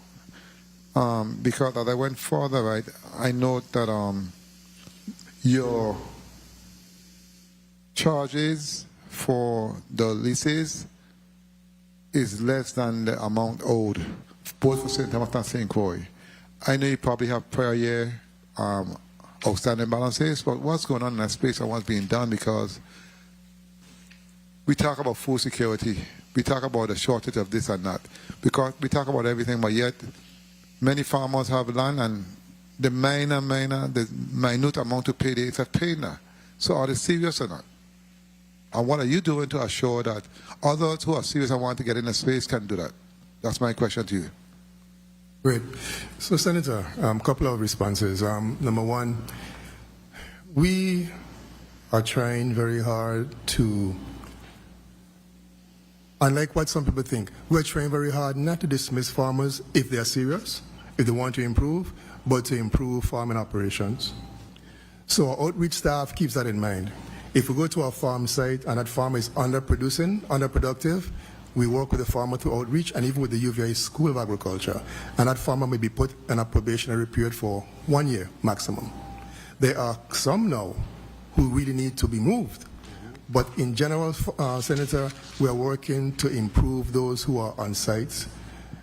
because as I went further, right, I note that your charges for the leases is less than the amount owed, both for St. Thomas and St. Croix. I know you probably have prior year outstanding balances, but what's going on in that space and what's being done? Because we talk about food security, we talk about the shortage of this and that, because we talk about everything, but yet many farmers have land and the minute amount to pay, they have paid now. So are they serious or not? And what are you doing to assure that others who are serious and want to get in the space can do that? That's my question to you.
Great. So, Senator, a couple of responses. Number one, we are trying very hard to, unlike what some people think, we're trying very hard not to dismiss farmers if they are serious, if they want to improve, but to improve farming operations. So our outreach staff keeps that in mind. If we go to a farm site and that farmer is underproductive, we work with the farmer through outreach and even with the UVI School of Agriculture. And that farmer may be put in a probationary period for 1 year maximum. There are some now who really need to be moved. But in general, Senator, we are working to improve those who are on sites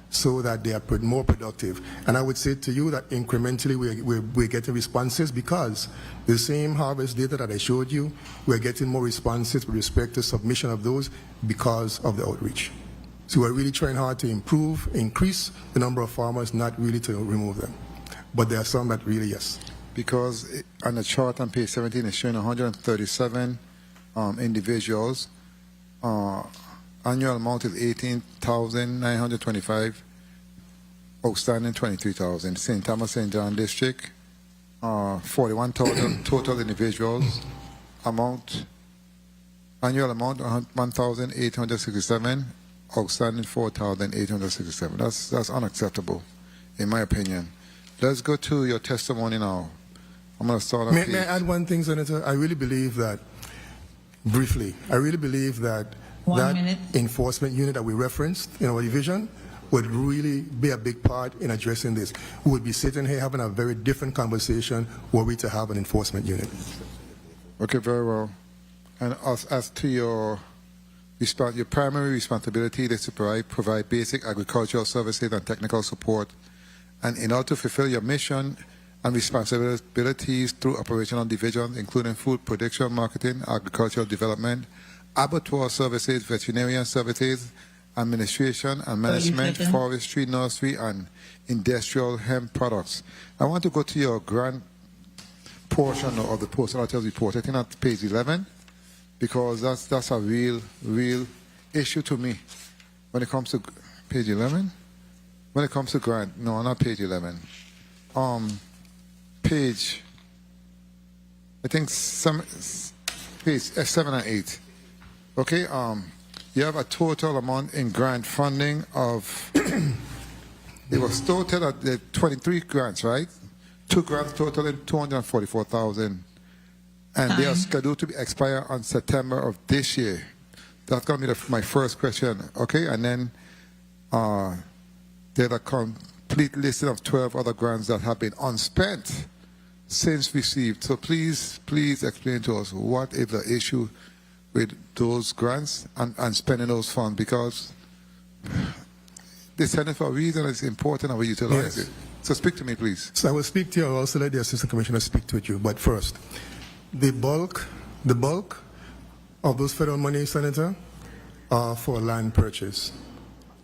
so that they are more productive. And I would say to you that incrementally we're getting responses because the same harvest data that I showed you, we're getting more responses with respect to submission of those because of the outreach. So we're really trying hard to increase the number of farmers, not really to remove them. But there are some that really, yes.
Because on the chart on page 17, it's showing 137 individuals. Annual amount is 18,925. Outstanding 23,000. St. Thomas St. John District, 41 total individuals. Annual amount 1,867. Outstanding 4,867. That's unacceptable, in my opinion. Let's go to your testimony now. I'm going to start on
May I add one thing, Senator? I really believe that, briefly, that enforcement unit that we referenced in our division would really be a big part in addressing this. We would be sitting here having a very different conversation were we to have an enforcement unit.
Okay, very well. And as to your primary responsibility is to provide basic agricultural services and technical support. And in order to fulfill your mission and responsibilities through operational divisions, including food production, marketing, agricultural development, abattoir services, veterinarian services, administration and management, forestry, nursery, and industrial hemp products. I want to go to your grant portion of the post-article report. I think that's page 11, because that's a real issue to me when it comes to page 11. When it comes to grant, no, not page 11. Page, I think page 7 and 8. Okay. You have a total amount in grant funding of, it was total at the 23 grants, right? 2 grants totaling $244,000. and they are scheduled to expire on September of this year. That's going to be my first question, okay? And then there's a complete list of 12 other grants that have been unspent since received. So please explain to us what is the issue with those grants and spending those funds, because they send it for a reason. It's important how we utilize it. So speak to me, please.
So I will speak to you. I'll also let the Assistant Commissioner speak to you. But first, the bulk of those federal money, Senator, are for land purchase.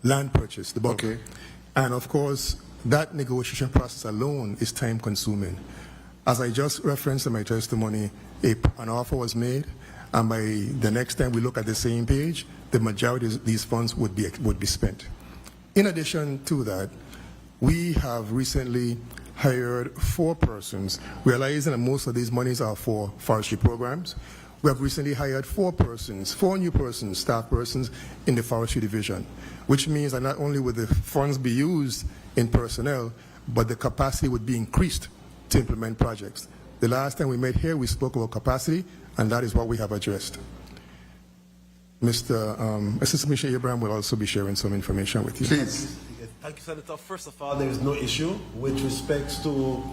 Land purchase, the bulk.
Okay.
And of course, that negotiation process alone is time consuming. As I just referenced in my testimony, an offer was made, and by the next time we look at the same page, the majority of these funds would be spent. In addition to that, we have recently hired 4 persons, realizing that most of these monies are for forestry programs. We have recently hired 4 new persons, staff persons in the forestry division, which means that not only would the funds be used in personnel, but the capacity would be increased to implement projects. The last time we met here, we spoke about capacity, and that is what we have addressed. Mr. Assistant Commissioner Abraham will also be sharing some information with you.
Please.
Thank you, Senator. First of all, there is no issue with respect to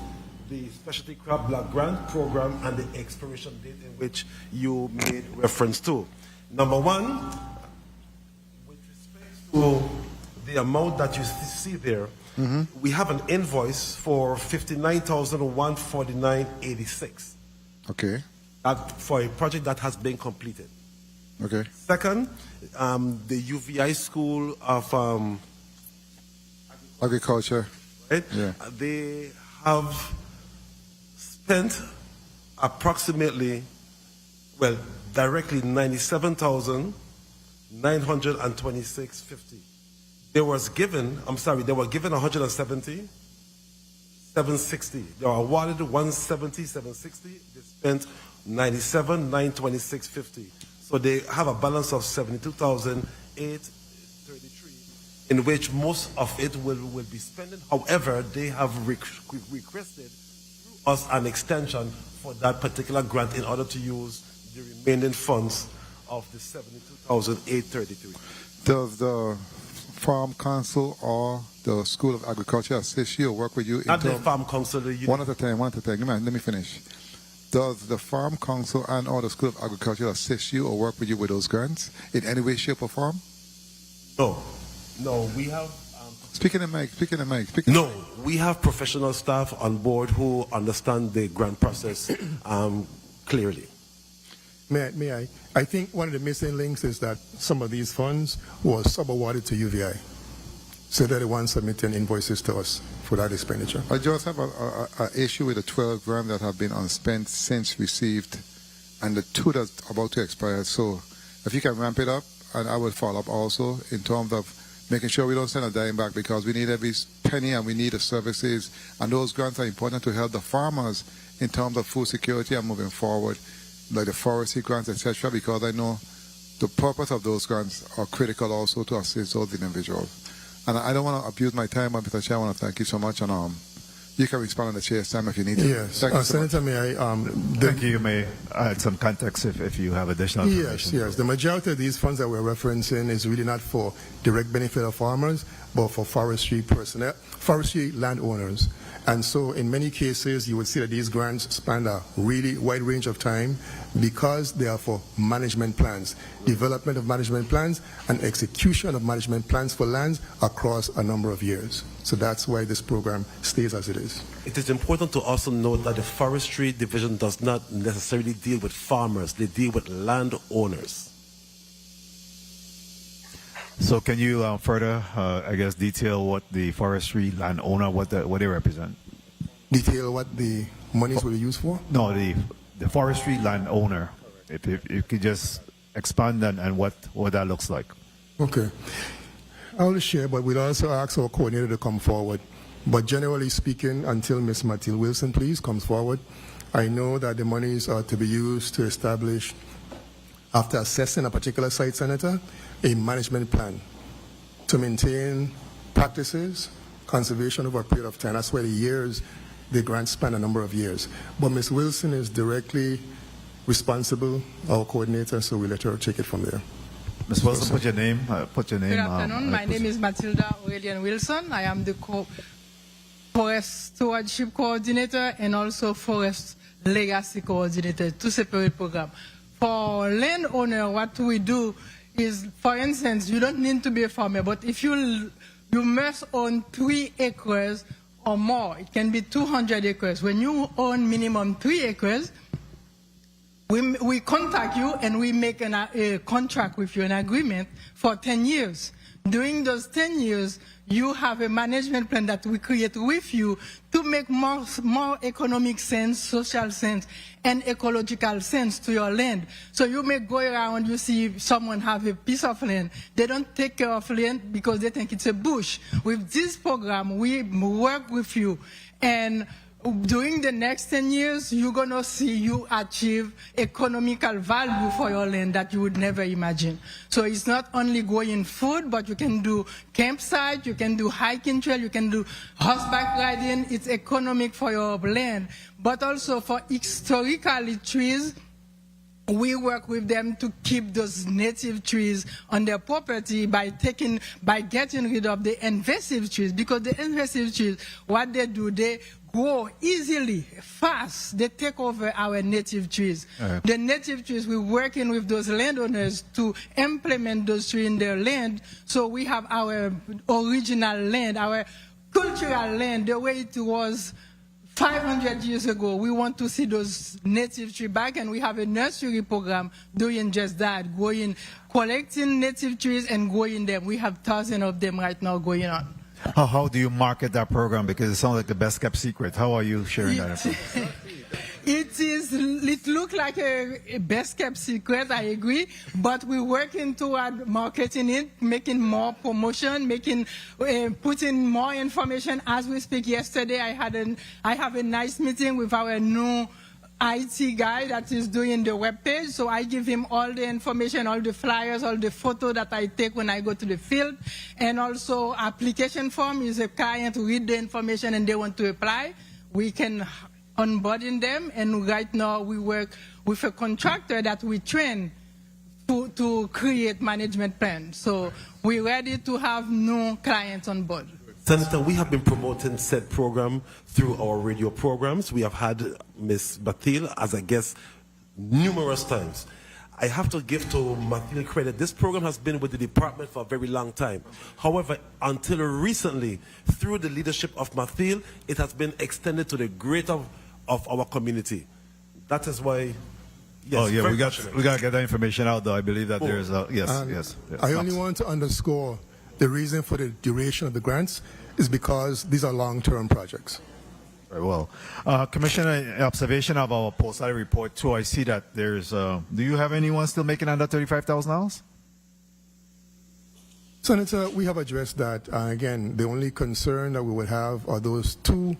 the Specialty Crop Block Grant Program and the expiration date in which you made reference to. Number one, with respect to the amount that you see there, we have an invoice for $59,149.86.
Okay.
For a project that has been completed.
Okay.
Second, the UVI School of
Agriculture.
Right?
Yeah.
They have spent approximately, directly $97,926.50. They were given 170, 760. They were awarded 170, 760. They spent 97,926.50. So they have a balance of 72,833, in which most of it will be spent. However, they have requested through us an extension for that particular grant in order to use the remaining funds of the 72,833.
Does the Farm Council or the School of Agriculture assist you or work with you?
Not the Farm Council.
One at a time. Let me finish. Does the Farm Council and or the School of Agriculture assist you or work with you with those grants in any way, shape, or form?
No, we have...
Speaking of mic.
We have professional staff on board who understand the grant process clearly.
May I? I think one of the missing links is that some of these funds were sub-awarded to UVI. So they're the ones submitting invoices to us for that expenditure.
I just have an issue with the 12 grants that have been unspent since received and the 2 that's about to expire. So if you can ramp it up, and I will follow up also in terms of making sure we don't send a dime back, because we need every penny and we need the services. And those grants are important to help the farmers in terms of food security and moving forward, like the forestry grants, etc., because I know the purpose of those grants are critical also to assist those individuals. And I don't want to abuse my time, but Mr. Chair, I want to thank you so much. And you can respond on the chair's time if you need to.
Yes.
Thank you so
Senator,
much.
may I?
Thank you. You may add some context if you have additional information.
Yes. The majority of these funds that we're referencing is really not for direct benefit of farmers, but for forestry personnel, forestry landowners. And so in many cases, you would see that these grants span a really wide range of time because they are for management plans, development of management plans, and execution of management plans for lands across a number of years. So that's why this program stays as it is.
It is important to also note that the forestry division does not necessarily deal with farmers. They deal with landowners.
So can you further, detail what the forestry landowner, what they represent?
Detail what the monies will be used for?
No, the forestry landowner. If you could just expand and what that looks like.
Okay. I will share, but we'll also ask our coordinator to come forward. But generally speaking, until Ms. Mathilde Wilson, please, comes forward, I know that the monies are to be used to establish, after assessing a particular site, Senator, a management plan to maintain practices, conservation over a period of time. That's why the grants span a number of years. But Ms. Wilson is directly responsible, our coordinator, so we let her take it from there.
Ms. Wilson, put your name.
Good afternoon. My name is Matilda Aurelian Wilson. I am the Forest Stewardship Coordinator and also Forest Legacy Coordinator, two separate programs. For landowner, what we do is, for instance, you don't need to be a farmer, but if you must own 3 acres or more, it can be 200 acres. When you own minimum 3 acres, we contact you and we make a contract with you, an agreement for 10 years. During those 10 years, you have a management plan that we create with you to make more economic sense, social sense, and ecological sense to your land. So you may go around, you see someone have a piece of land. They don't take care of land because they think it's a bush. With this program, we work with you, and during the next 10 years, you're going to see you achieve economical value for your land that you would never imagine. So it's not only growing food, but you can do campsite, you can do hiking trail, you can do horseback riding. It's economic for your land. But also for historically trees, we work with them to keep those native trees on their property by getting rid of the invasive trees, because the invasive trees, what they do, they grow easily, fast. They take over our native trees. The native trees, we're working with those landowners to implement those trees in their land, so we have our original land, our cultural land, the way it was 500 years ago. We want to see those native trees back, and we have a nursery program doing just that, collecting native trees and growing them. We have thousands of them right now going on.
How do you market that program? Because it sounds like the best kept secret. How are you sharing that info?
It looks like a best kept secret, I agree, but we're working toward marketing it, making more promotion, putting more information as we speak. Yesterday I have a nice meeting with our new IT guy that is doing the webpage, so I give him all the information, all the flyers, all the photos that I take when I go to the field, and also application form is a client read the information and they want to apply. We can onboarding them, and right now we work with a contractor that we train to create management plans. So we're ready to have new clients on board.
Senator, we have been promoting said program through our radio programs. We have had Ms. Batil as a guest numerous times. I have to give to Mathil credit. This program has been with the department for a very long time. However, until recently, through the leadership of Mathil, it has been extended to the greater of our community. That is why. Yes,
we got to get that information out, though. I believe that there is a yes.
I only want to underscore the reason for the duration of the grants is because these are long-term projects.
Very well. Commissioner, observation of our post-audit report, too, I see that there's, do you have anyone still making under $35,000?
Senator, we have addressed that. Again, the only concern that we will have are those 2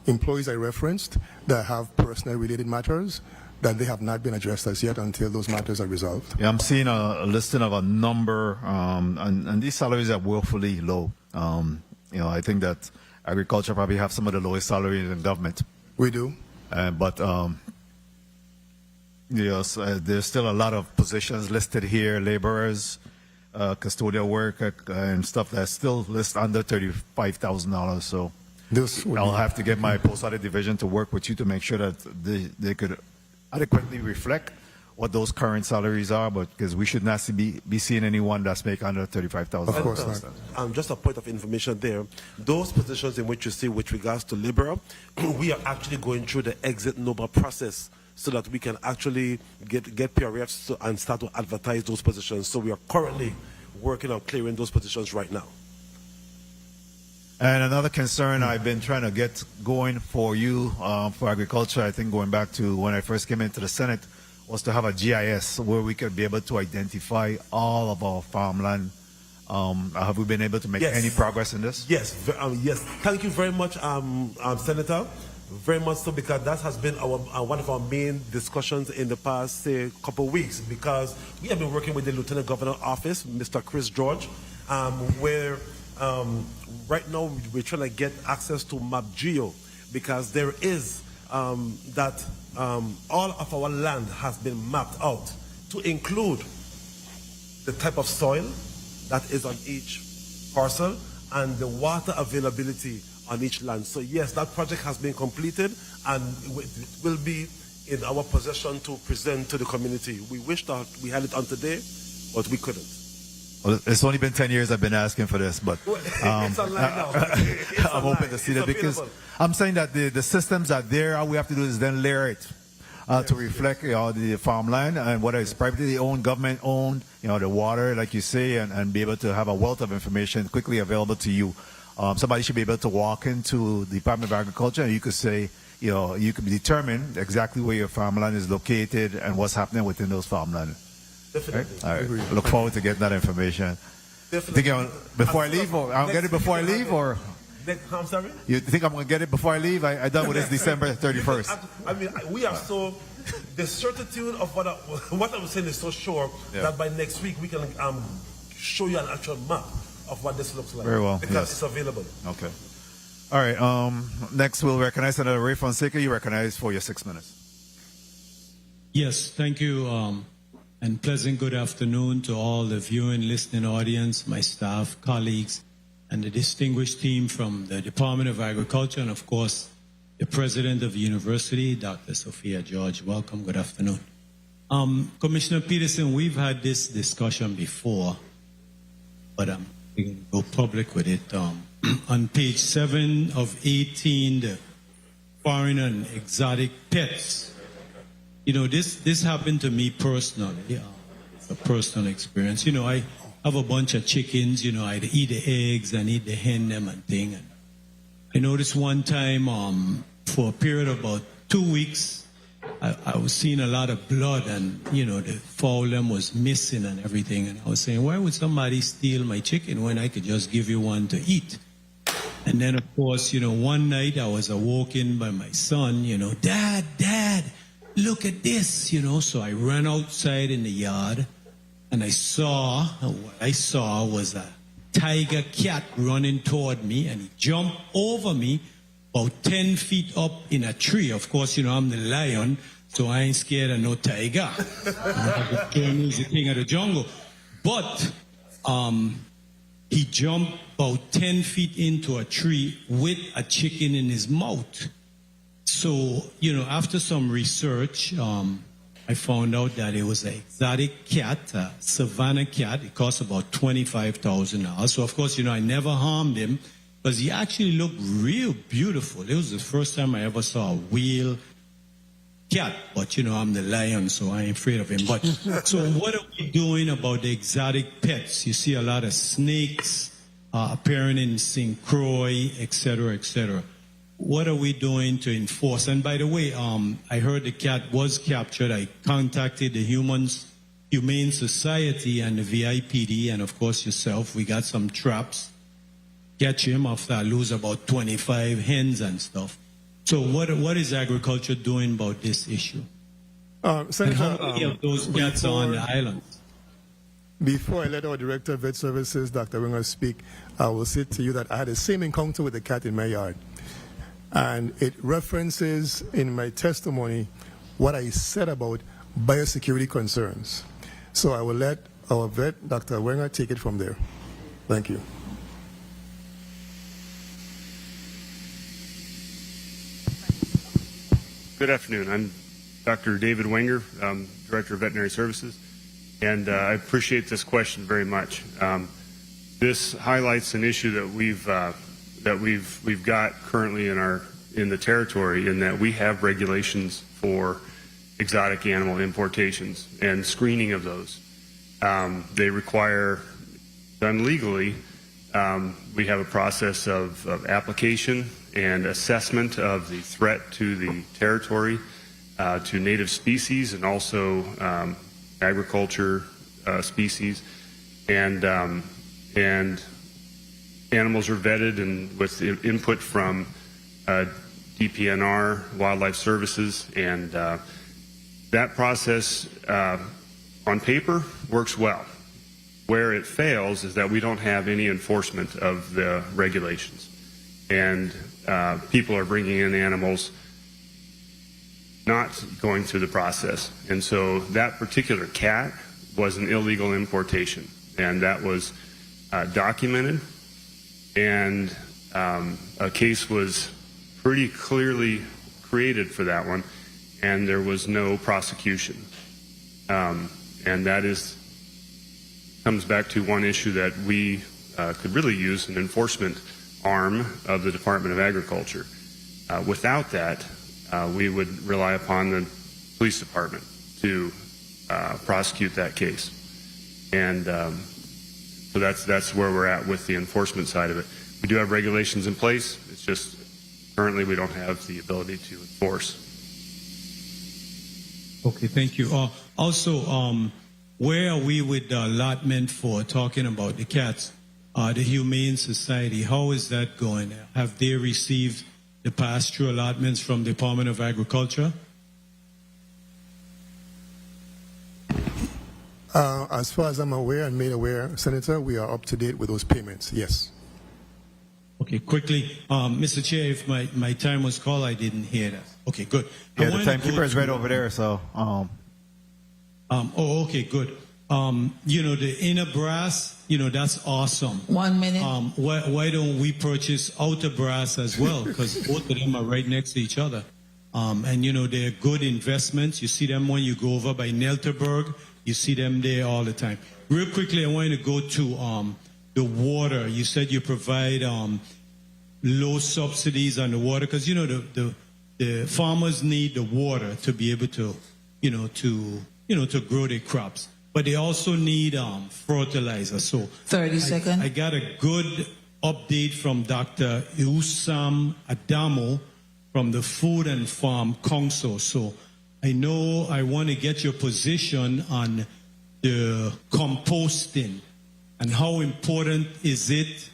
employees I referenced that have personnel-related matters that they have not been addressed as yet until those matters are resolved.
Yeah, I'm seeing a listing of a number, and these salaries are woefully low. I think that agriculture probably have some of the lowest salaries in government.
We do.
But yes, there's still a lot of positions listed here, laborers, custodial work, and stuff that's still listed under $35,000. So I'll have to get my post-audit division to work with you to make sure that they could adequately reflect what those current salaries are, but because we should not be seeing anyone that's making under $35,000.
Of course not.
Just a point of information there. Those positions in which you see with regards to labor, we are actually going through the exit NOBA process so that we can actually get PRFs and start to advertise those positions. So we are currently working on clearing those positions right now.
And another concern I've been trying to get going for you, for agriculture, I think going back to when I first came into the Senate, was to have a GIS where we could be able to identify all of our farmland. Have we been able to make any progress in this?
Yes, yes. Thank you very much, Senator. Very much so, because that has been one of our main discussions in the past couple of weeks, because we have been working with the Lieutenant Governor Office, Mr. Chris George, where right now we're trying to get access to MapGeo, because there is that all of our land has been mapped out to include the type of soil that is on each parcel and the water availability on each land. So yes, that project has been completed and it will be in our possession to present to the community. We wish that we had it on today, but we couldn't.
Well, it's only been 10 years I've been asking for this, but
it's online now.
I'm hoping to see that because I'm saying that the systems are there. All we have to do is then layer it to reflect the farmland and whether it's privately owned, government owned, the water, like you say, and be able to have a wealth of information quickly available to you. Somebody should be able to walk into the Department of Agriculture and you could say, you can determine exactly where your farmland is located and what's happening within those farmland.
Definitely.
All right. I look forward to getting that information.
Definitely.
Before I leave, or I'll get it before I leave, or
I'm sorry?
You think I'm going to get it before I leave? I done with this December 31st.
I mean, we are so the certitude of what I'm saying is so sure that by next week we can show you an actual map of what this looks like.
Very well.
Because it's available.
Okay. All right. Next, we'll recognize Senator Ray Fonseca. You recognize for your 6 minutes.
Yes, thank you. And pleasant good afternoon to all the viewing, listening audience, my staff, colleagues, and the distinguished team from the Department of Agriculture, and of course, the President of the University, Dr. Safiya George. Welcome, good afternoon. Commissioner Petersen, we've had this discussion before, but I'm going to go public with it. On page 7 of 18, the foreign and exotic pets. This happened to me personally. It's a personal experience. I have a bunch of chickens. I eat the eggs and eat the hen them and thing. And I noticed one time, for a period of about 2 weeks, I was seeing a lot of blood, and the fowl them was missing and everything. And I was saying, why would somebody steal my chicken when I could just give you one to eat? And then, of course, one night I was awoken by my son. Dad. Look at this, So I ran outside in the yard, and what I saw was a tiger cat running toward me, and he jumped over me about 10 feet up in a tree. Of course, I'm the lion, so I ain't scared of no tiger. He's the king of the jungle. But he jumped about 10 feet into a tree with a chicken in his mouth. So, after some research, I found out that it was an exotic cat, a savanna cat. It cost about $25,000. So, of course, I never harmed him because he actually looked real beautiful. It was the first time I ever saw a real cat. But, I'm the lion, so I ain't afraid of him. But so what are we doing about the exotic pets? You see a lot of snakes appearing in St. Croix, et cetera, et cetera. What are we doing to enforce? And by the way, I heard the cat was captured. I contacted the Humane Society and the VIPD, and of course yourself. We got some traps. Catch him after I lose about 25 hens and stuff. So what is agriculture doing about this issue?
Senator,
and how many of those cats are on the island?
Before I let our Director of Vet Services, Dr. Wenger, speak, I will say to you that I had the same encounter with the cat in my yard. And it references in my testimony what I said about biosecurity concerns. So I will let our vet, Dr. Wenger, take it from there. Thank you.
Good afternoon. I'm Dr. David Wenger, Director of Veterinary Services, and I appreciate this question very much. This highlights an issue that we've got currently in the territory, in that we have regulations for exotic animal importations and screening of those. They require, done legally, we have a process of application and assessment of the threat to the territory, to native species, and also agriculture species, and animals are vetted and with input from DPNR, Wildlife Services, and that process on paper works well. Where it fails is that we don't have any enforcement of the regulations, and people are bringing in animals not going through the process. And so that particular cat was an illegal importation, and that was documented, and a case was pretty clearly created for that one, and there was no prosecution. And that comes back to one issue that we could really use an enforcement arm of the Department of Agriculture. Without that, we would rely upon the police department to prosecute that case. And so that's where we're at with the enforcement side of it. We do have regulations in place. It's just currently we don't have the ability to enforce.
Okay, thank you. Also, where are we with the allotment for talking about the cats? The Humane Society, how is that going? Have they received the pass-through allotments from the Department of Agriculture?
As far as I'm aware and made aware, Senator, we are up to date with those payments, yes.
Okay, quickly, Mr. Chair, if my time was called, I didn't hear that. Okay, good.
Yeah, the timekeeper is right over there, so.
Okay, good. The inner brass, that's awesome.
1 minute.
Why don't we purchase outer brass as well? Because both of them are right next to each other. And they're good investments. You see them when you go over by Nelterberg. You see them there all the time. Real quickly, I want to go to the water. You said you provide low subsidies on the water because the farmers need the water to be able to to grow their crops, but they also need fertilizer. So
30 seconds.
I got a good update from Dr. Usam Adamo from the Food and Farm Council. So I know I want to get your position on the composting and how important is it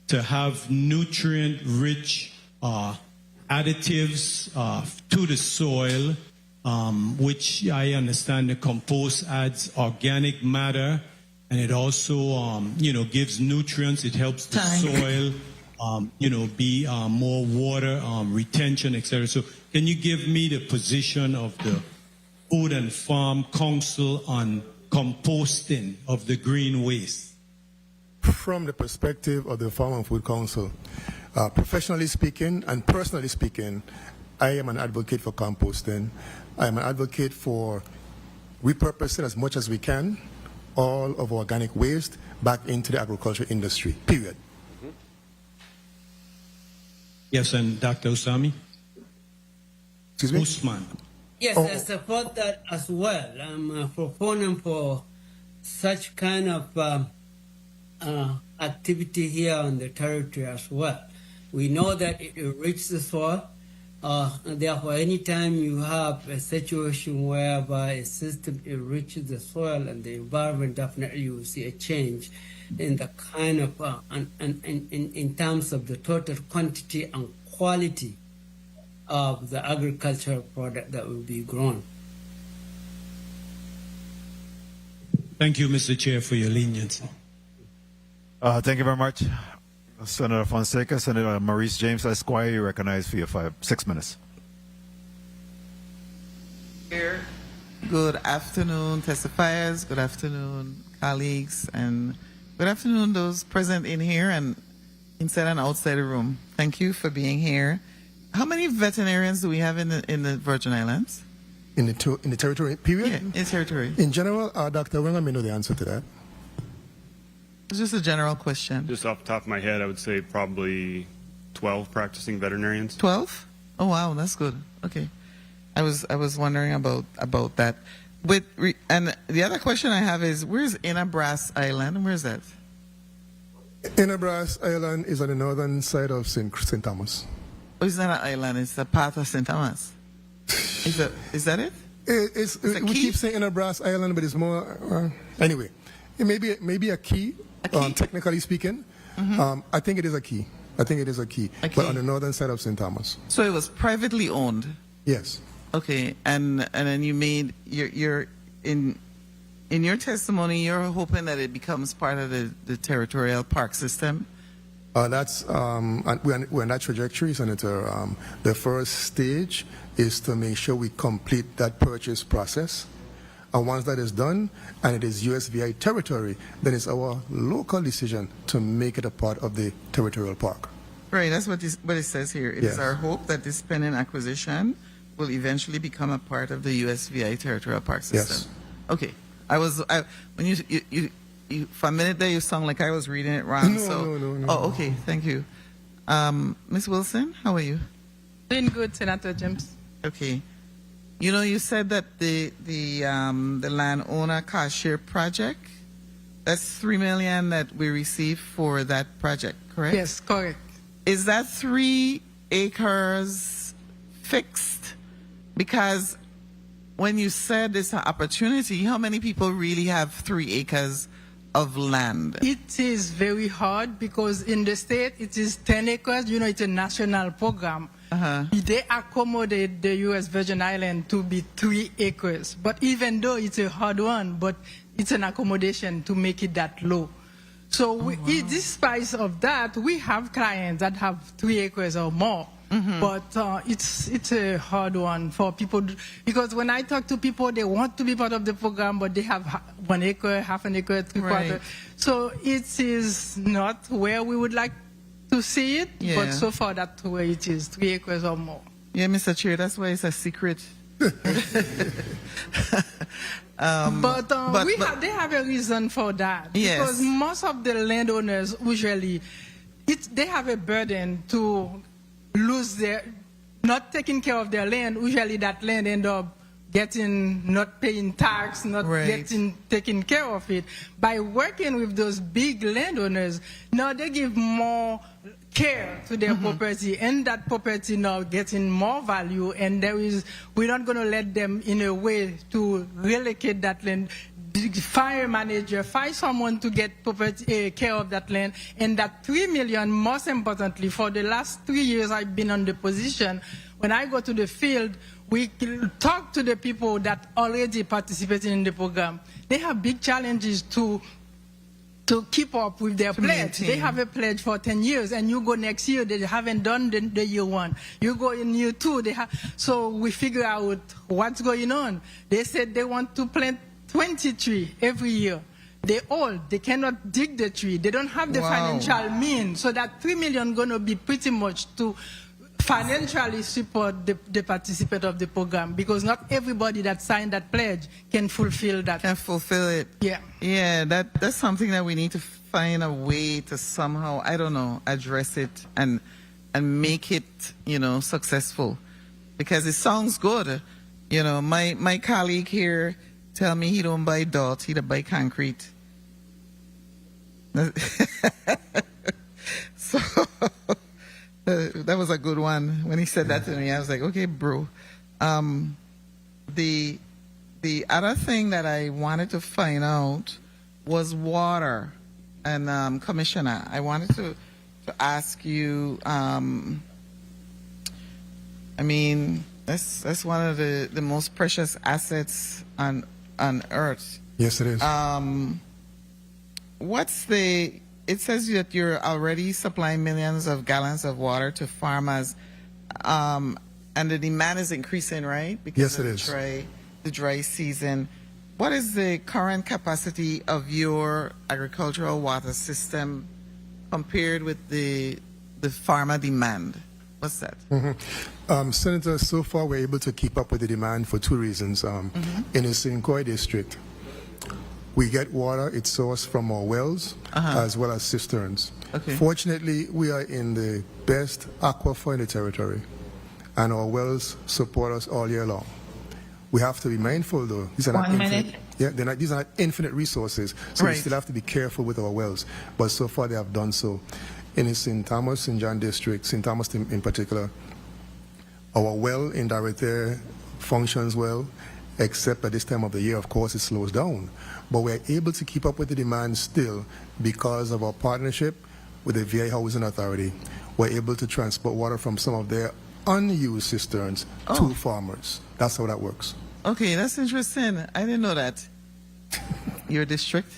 to have nutrient-rich additives to the soil, which I understand the compost adds organic matter, and it also, gives nutrients. It helps the soil, be more water retention, etc. So, can you give me the position of the Food and Farm Council on composting of the green waste?
From the perspective of the Farm and Food Council, professionally speaking and personally speaking, I am an advocate for composting. I am an advocate for repurposing as much as we can all of organic waste back into the agriculture industry, period.
Yes, and Dr. Usami?
Excuse me?
Usman.
Yes, I support that as well. I'm a proponent for such kind of activity here on the territory as well. We know that it enriches the soil. Therefore, anytime you have a situation whereby a system enriches the soil and the environment, definitely you will see a change in the kind of, in terms of the total quantity and quality of the agricultural product that will be grown.
Thank you, Mr. Chair, for your leniency.
Thank you very much. Senator Fonseca, Senator Maurice James Esquire, you recognized for your 6 minutes.
Good afternoon, testifiers. Good afternoon, colleagues, and good afternoon those present in here and inside and outside the room. Thank you for being here. How many veterinarians do we have in the Virgin Islands?
In the territory, period?
Yeah, in the territory.
In general, Dr. Wenger may know the answer to that.
It's just a general question.
Just off the top of my head, I would say probably 12 practicing veterinarians.
12? Oh wow, that's good. Okay, I was wondering about that. And the other question I have is, where's Inner Brass Island? Where's that?
Inner Brass Island is on the northern side of St. Thomas.
Oh, it's not an island. It's a part of St. Thomas. Is that it?
We keep saying Inner Brass Island, but it's more. Anyway, it may be a key. Technically speaking, I think it is a key.
Okay.
But on the northern side of St. Thomas.
So it was privately owned?
Yes.
Okay, and then you made you're in your testimony, you're hoping that it becomes part of the territorial park system,
That's and we're on that trajectory, Senator. The first stage is to make sure we complete that purchase process. And once that is done, and it is USVI territory, then it's our local decision to make it a part of the territorial park.
Right, that's what it says here. It is our hope that this pending acquisition will eventually become a part of the USVI territorial park system.
Yes.
Okay. When you for a minute there, you sound like I was reading it wrong.
No.
Oh, okay. Thank you. Ms. Wilson, how are you?
Doing good, Senator James.
Okay. You know, you said that the landowner car share project, that's $3 million that we received for that project, correct?
Yes, correct.
Is that 3 acres fixed? Because when you said it's an opportunity, how many people really have 3 acres of land?
It is very hard because in the state it is 10 acres. You know, it's a national program. They accommodate the U.S. Virgin Islands to be 3 acres. But even though it's a hard one, but it's an accommodation to make it that low. So despite of that, we have clients that have 3 acres or more. But it's a hard one for people because when I talk to people, they want to be part of the program, but they have 1 acre, half an acre, 3/4. So it is not where we would like to see it, but so far that's where it is, 3 acres or more.
Yeah, Mr. Chair, that's why it's a secret.
They have a reason for that.
Yes.
Because most of the landowners usually, they have a burden to lose their, not taking care of their land. Usually that land end up not paying tax, not taking care of it. By working with those big landowners, now they give more care to their property, and that property now getting more value, and we're not going to let them in a way to relocate that land. Fire manager, find someone to get property care of that land, and that $3 million, most importantly, for the last 3 years I've been on the position, when I go to the field, we talk to the people that already participating in the program. They have big challenges to keep up with their pledge. They have a pledge for 10 years, and you go next year, they haven't done the year 1. You go in year 2, so we figure out what's going on. They said they want to plant 20 trees every year. They cannot dig the tree. They don't have the financial means. So that $3 million going to be pretty much to financially support the participant of the program, because not everybody that signed that pledge can fulfill that.
Can fulfill it.
Yeah.
Yeah, that's something that we need to find a way to somehow, I don't know, address it and make it, successful. Because it sounds good. My colleague here tell me he don't buy dirt, he don't buy concrete. So that was a good one. When he said that to me, I was like, okay, bro. The other thing that I wanted to find out was water. And Commissioner, I wanted to ask you, that's one of the most precious assets on earth.
Yes, it is.
It says that you're already supplying millions of gallons of water to farmers, and the demand is increasing, right? Because
yes, it is.
The dry season. What is the current capacity of your agricultural water system compared with the farmer demand? What's that?
Senator, so far we're able to keep up with the demand for 2 reasons. In the St. Croix district, we get water, it's sourced from our wells as well as cisterns.
Okay.
Fortunately, we are in the best aquifer in the territory, and our wells support us all year long. We have to be mindful, though. These are not infinite. Yeah, these are not infinite resources, so we still have to be careful with our wells. But so far, they have done so. In the St. Thomas, St. John district, St. Thomas in particular, our well in Darete functions well, except at this time of the year, of course, it slows down. But we're able to keep up with the demand still because of our partnership with the VA Housing Authority. We're able to transport water from some of their unused cisterns to farmers. That's how that works.
Okay, that's interesting. I didn't know that. Your district?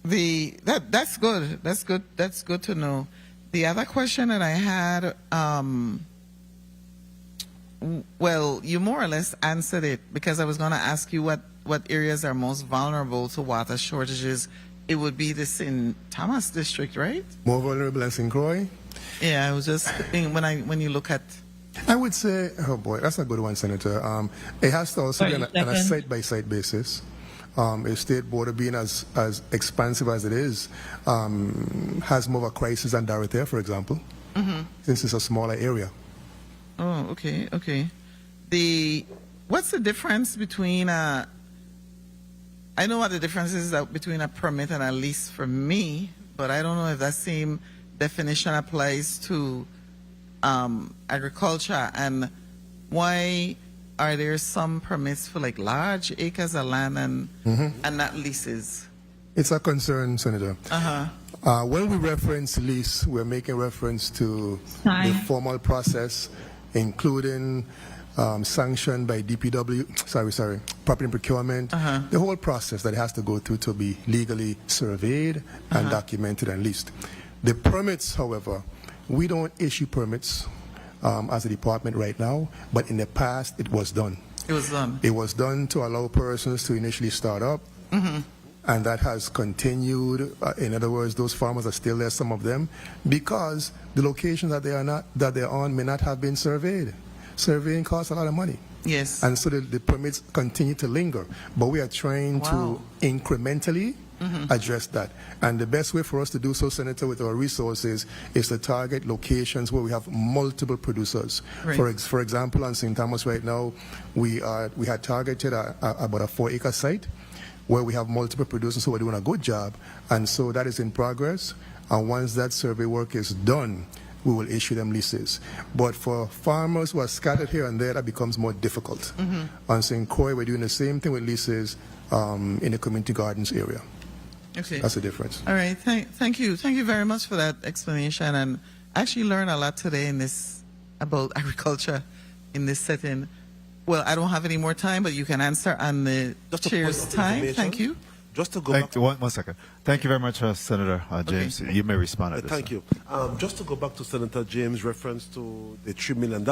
That's good. That's good. That's good to know. The other question that I had, well, you more or less answered it, because I was going to ask you what areas are most vulnerable to water shortages. It would be this in Thomas District, right?
More vulnerable than St. Croix?
Yeah, I was just thinking when you look at.
I would say, oh boy, that's a good one, Senator. It has to also be on a site-by-site basis. A state border being as expansive as it is, has more of a crisis than Dorothea, for example, since it's a smaller area.
Oh, okay. What's the difference between I know what the difference is between a permit and a lease for me, but I don't know if that same definition applies to agriculture, and why are there some permits for like large acres of land and not leases?
It's a concern, Senator. When we reference lease, we're making reference to the formal process, including sanctioned by DPW, property and procurement, the whole process that it has to go through to be legally surveyed and documented and leased. The permits, however, we don't issue permits as a department right now, but in the past it was done.
It was done.
It was done to allow persons to initially start up, and that has continued. In other words, those farmers are still there, some of them, because the locations that they're on may not have been surveyed. Surveying costs a lot of money.
Yes.
And so the permits continue to linger, but we are trying to incrementally address that. And the best way for us to do so, Senator, with our resources is to target locations where we have multiple producers.
Right.
For example, on St. Thomas right now, we had targeted about a 4-acre site where we have multiple producers who are doing a good job. And so that is in progress. And once that survey work is done, we will issue them leases. But for farmers who are scattered here and there, that becomes more difficult. On St. Croix, we're doing the same thing with leases in the community gardens area.
Okay.
That's the difference.
All right. Thank you. Thank you very much for that explanation. And I actually learned a lot today about agriculture in this setting. Well, I don't have any more time, but you can answer on the chair's time. Thank you.
Just to go back.
One second. Thank you very much, Senator James. You may respond at this.
Thank you. Just to go back to Senator James' reference to the $3 million,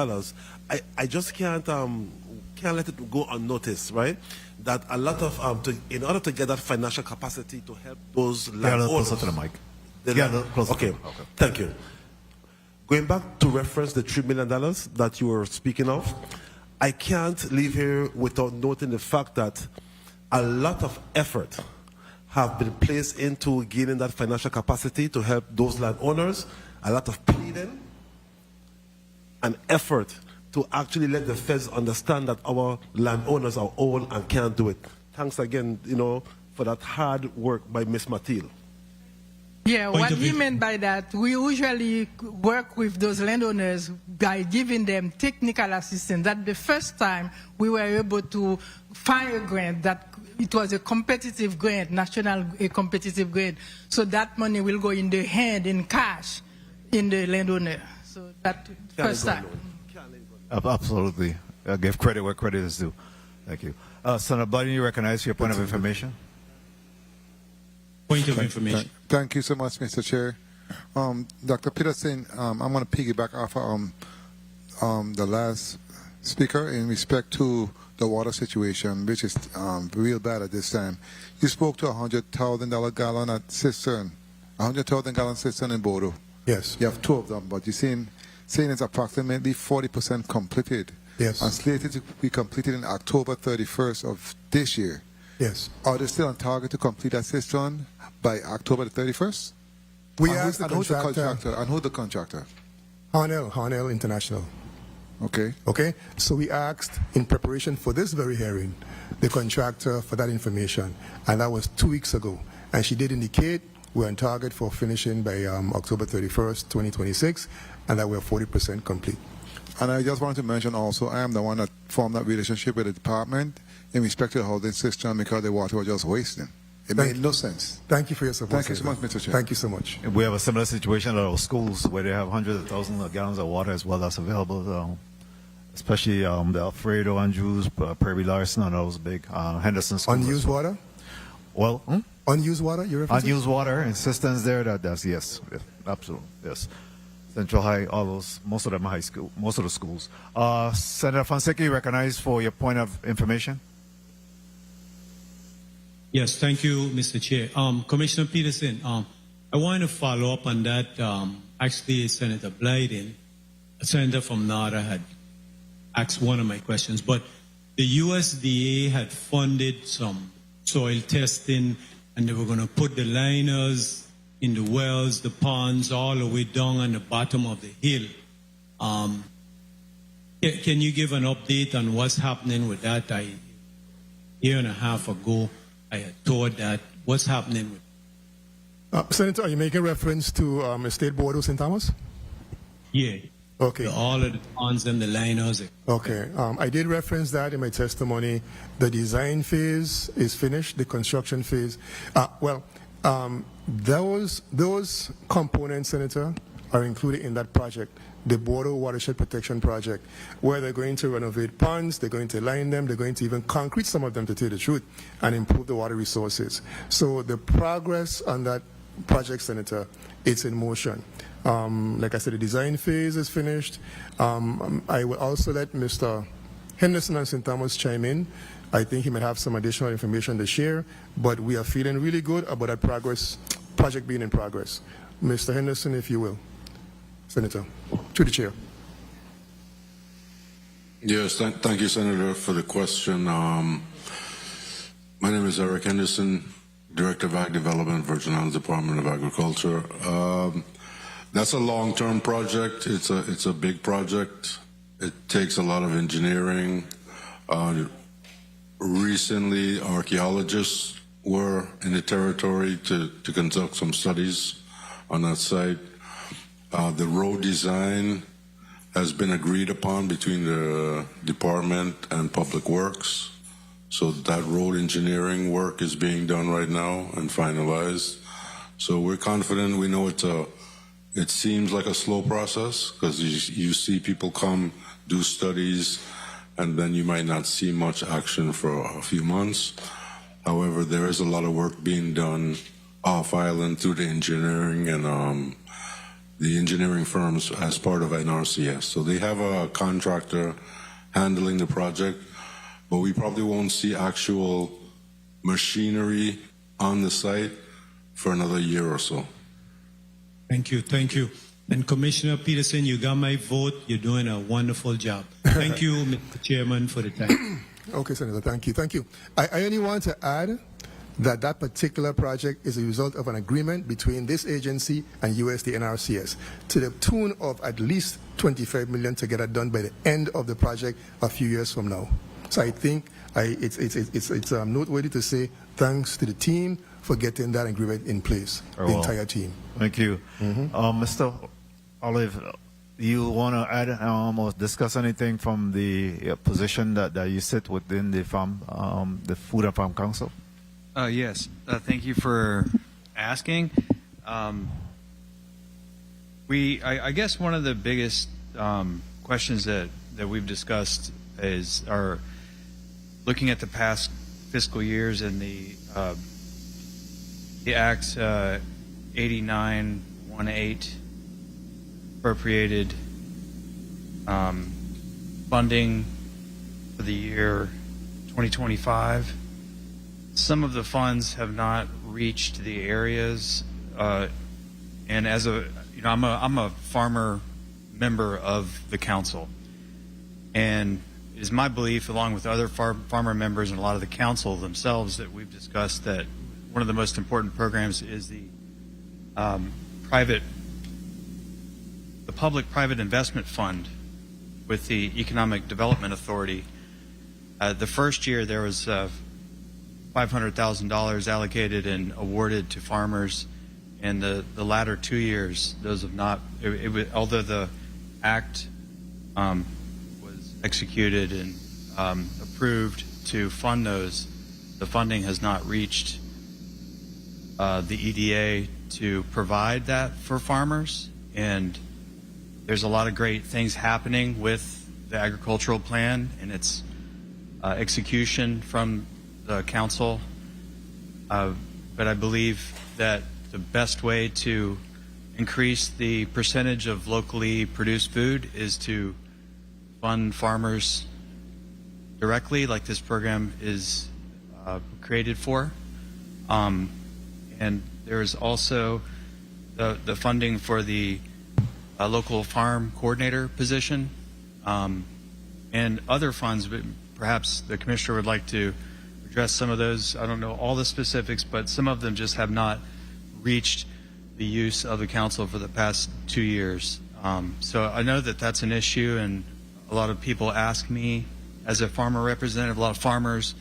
I just can't let it go unnoticed, right? That a lot of in order to get that financial capacity to help those landowners.
Closer to the mic.
Okay. Thank you. Going back to reference the $3 million that you were speaking of, I can't leave here without noting the fact that a lot of effort have been placed into gaining that financial capacity to help those landowners, a lot of pleading and effort to actually let the feds understand that our landowners are old and can't do it. Thanks again, for that hard work by Ms. Mathilde.
Yeah, what he meant by that, we usually work with those landowners by giving them technical assistance. That the first time we were able to find a grant that it was a competitive grant, a competitive grant. So that money will go in the hand, in cash, in the landowner. So that first time.
Absolutely. Give credit where credit is due. Thank you. Senator Biden, you recognize your point of information?
Point of information.
Thank you so much, Mr. Chair. Dr. Petersen, I'm going to piggyback off the last speaker in respect to the water situation, which is real bad at this time. You spoke to $100,000 gallon at cistern, $100,000 gallon cistern in Bodo.
Yes.
You have 2 of them, but you're saying it's approximately 40% completed.
Yes.
And slated to be completed in October 31st of this year.
Yes.
Are they still on target to complete that cistern by October the 31st?
We asked the contractor.
And who the contractor?
Harnell International.
Okay.
So we asked, in preparation for this very hearing, the contractor for that information, and that was 2 weeks ago. And she did indicate we're on target for finishing by October 31st, 2026, and that we're 40% complete.
And I just wanted to mention also, I am the one that formed that relationship with the department in respect to the holding system because the water was just wasting. It made no sense.
Thank you for your support.
Thank you so much, Mr. Chair.
Thank you so much.
We have a similar situation at our schools where they have hundreds of thousands of gallons of water as well that's available, especially the Alfredo, Andrews, Prairie Larson, and those big Henderson schools.
Unused water?
Well,
unused water, you referencing?
unused water and systems there. That's yes, absolutely yes. Central High, all those, most of them are high school, most of the schools. Senator Fonseca, you recognized for your point of information.
Yes, thank you, Mr. Chair. Commissioner Petersen, I want to follow up on that. Actually, Senator Blyden, a senator from NADA, had asked one of my questions, but the USDA had funded some soil testing, and they were going to put the liners in the wells, the ponds, all the way down on the bottom of the hill. Can you give an update on what's happening with that? A year and a half ago, I had thought that. What's happening with
Senator, are you making reference to State Board of St. Thomas?
Yeah.
Okay.
All of the ponds and the liners.
Okay. I did reference that in my testimony. The design phase is finished. The construction phase. Those components, Senator, are included in that project, the Border Watershed Protection Project, where they're going to renovate ponds, they're going to line them, they're going to even concrete some of them, to tell you the truth, and improve the water resources. So the progress on that project, Senator, it's in motion. Like I said, the design phase is finished. I will also let Mr. Henderson and St. Thomas chime in. I think he might have some additional information to share, but we are feeling really good about that project being in progress. Mr. Henderson, if you will. Senator, to the chair.
Yes, thank you, Senator, for the question. My name is Eric Henderson, Director of Ag Development, Virgin Islands Department of Agriculture. That's a long-term project. It's a big project. It takes a lot of engineering. Recently, archaeologists were in the territory to conduct some studies on that site. The road design has been agreed upon between the department and Public Works. So that road engineering work is being done right now and finalized. So we're confident. We know it seems like a slow process because you see people come, do studies, and then you might not see much action for a few months. However, there is a lot of work being done off-island through the engineering and the engineering firms as part of NRCS. So they have a contractor handling the project, but we probably won't see actual machinery on the site for another year or so.
Thank you, thank you. And Commissioner Petersen, you got my vote. You're doing a wonderful job. Thank you, Mr. Chairman, for the time.
Okay, Senator, thank you. Thank you. I only want to add that particular project is a result of an agreement between this agency and USD NRCS to the tune of at least $25 million to get it done by the end of the project a few years from now. So I think it's noteworthy to say thanks to the team for getting that agreement in place, the entire team.
Thank you. Mr. Olive, you want to add or discuss anything from the position that you sit within the farm, the Food and Farm Council?
Yes. Thank you for asking. I guess one of the biggest questions that we've discussed are looking at the past fiscal years and the Act 8918 appropriated funding for the year 2025. Some of the funds have not reached the areas, and as I'm a farmer member of the council, and it is my belief, along with other farmer members and a lot of the council themselves, that we've discussed that one of the most important programs is the public-private investment fund with the Economic Development Authority. The first year there was $500,000 allocated and awarded to farmers, and the latter 2 years, those have not. Although the act was executed and approved to fund those, the funding has not reached the EDA to provide that for farmers. And there's a lot of great things happening with the agricultural plan and its execution from the council. but I believe that the best way to increase the percentage of locally produced food is to fund farmers directly, like this program is created for. And there is also the funding for the local farm coordinator position and other funds, but perhaps the commissioner would like to address some of those. I don't know all the specifics, but some of them just have not reached the use of the council for the past 2 years. So I know that that's an issue, and a lot of people ask me as a farmer representative, a lot of farmers,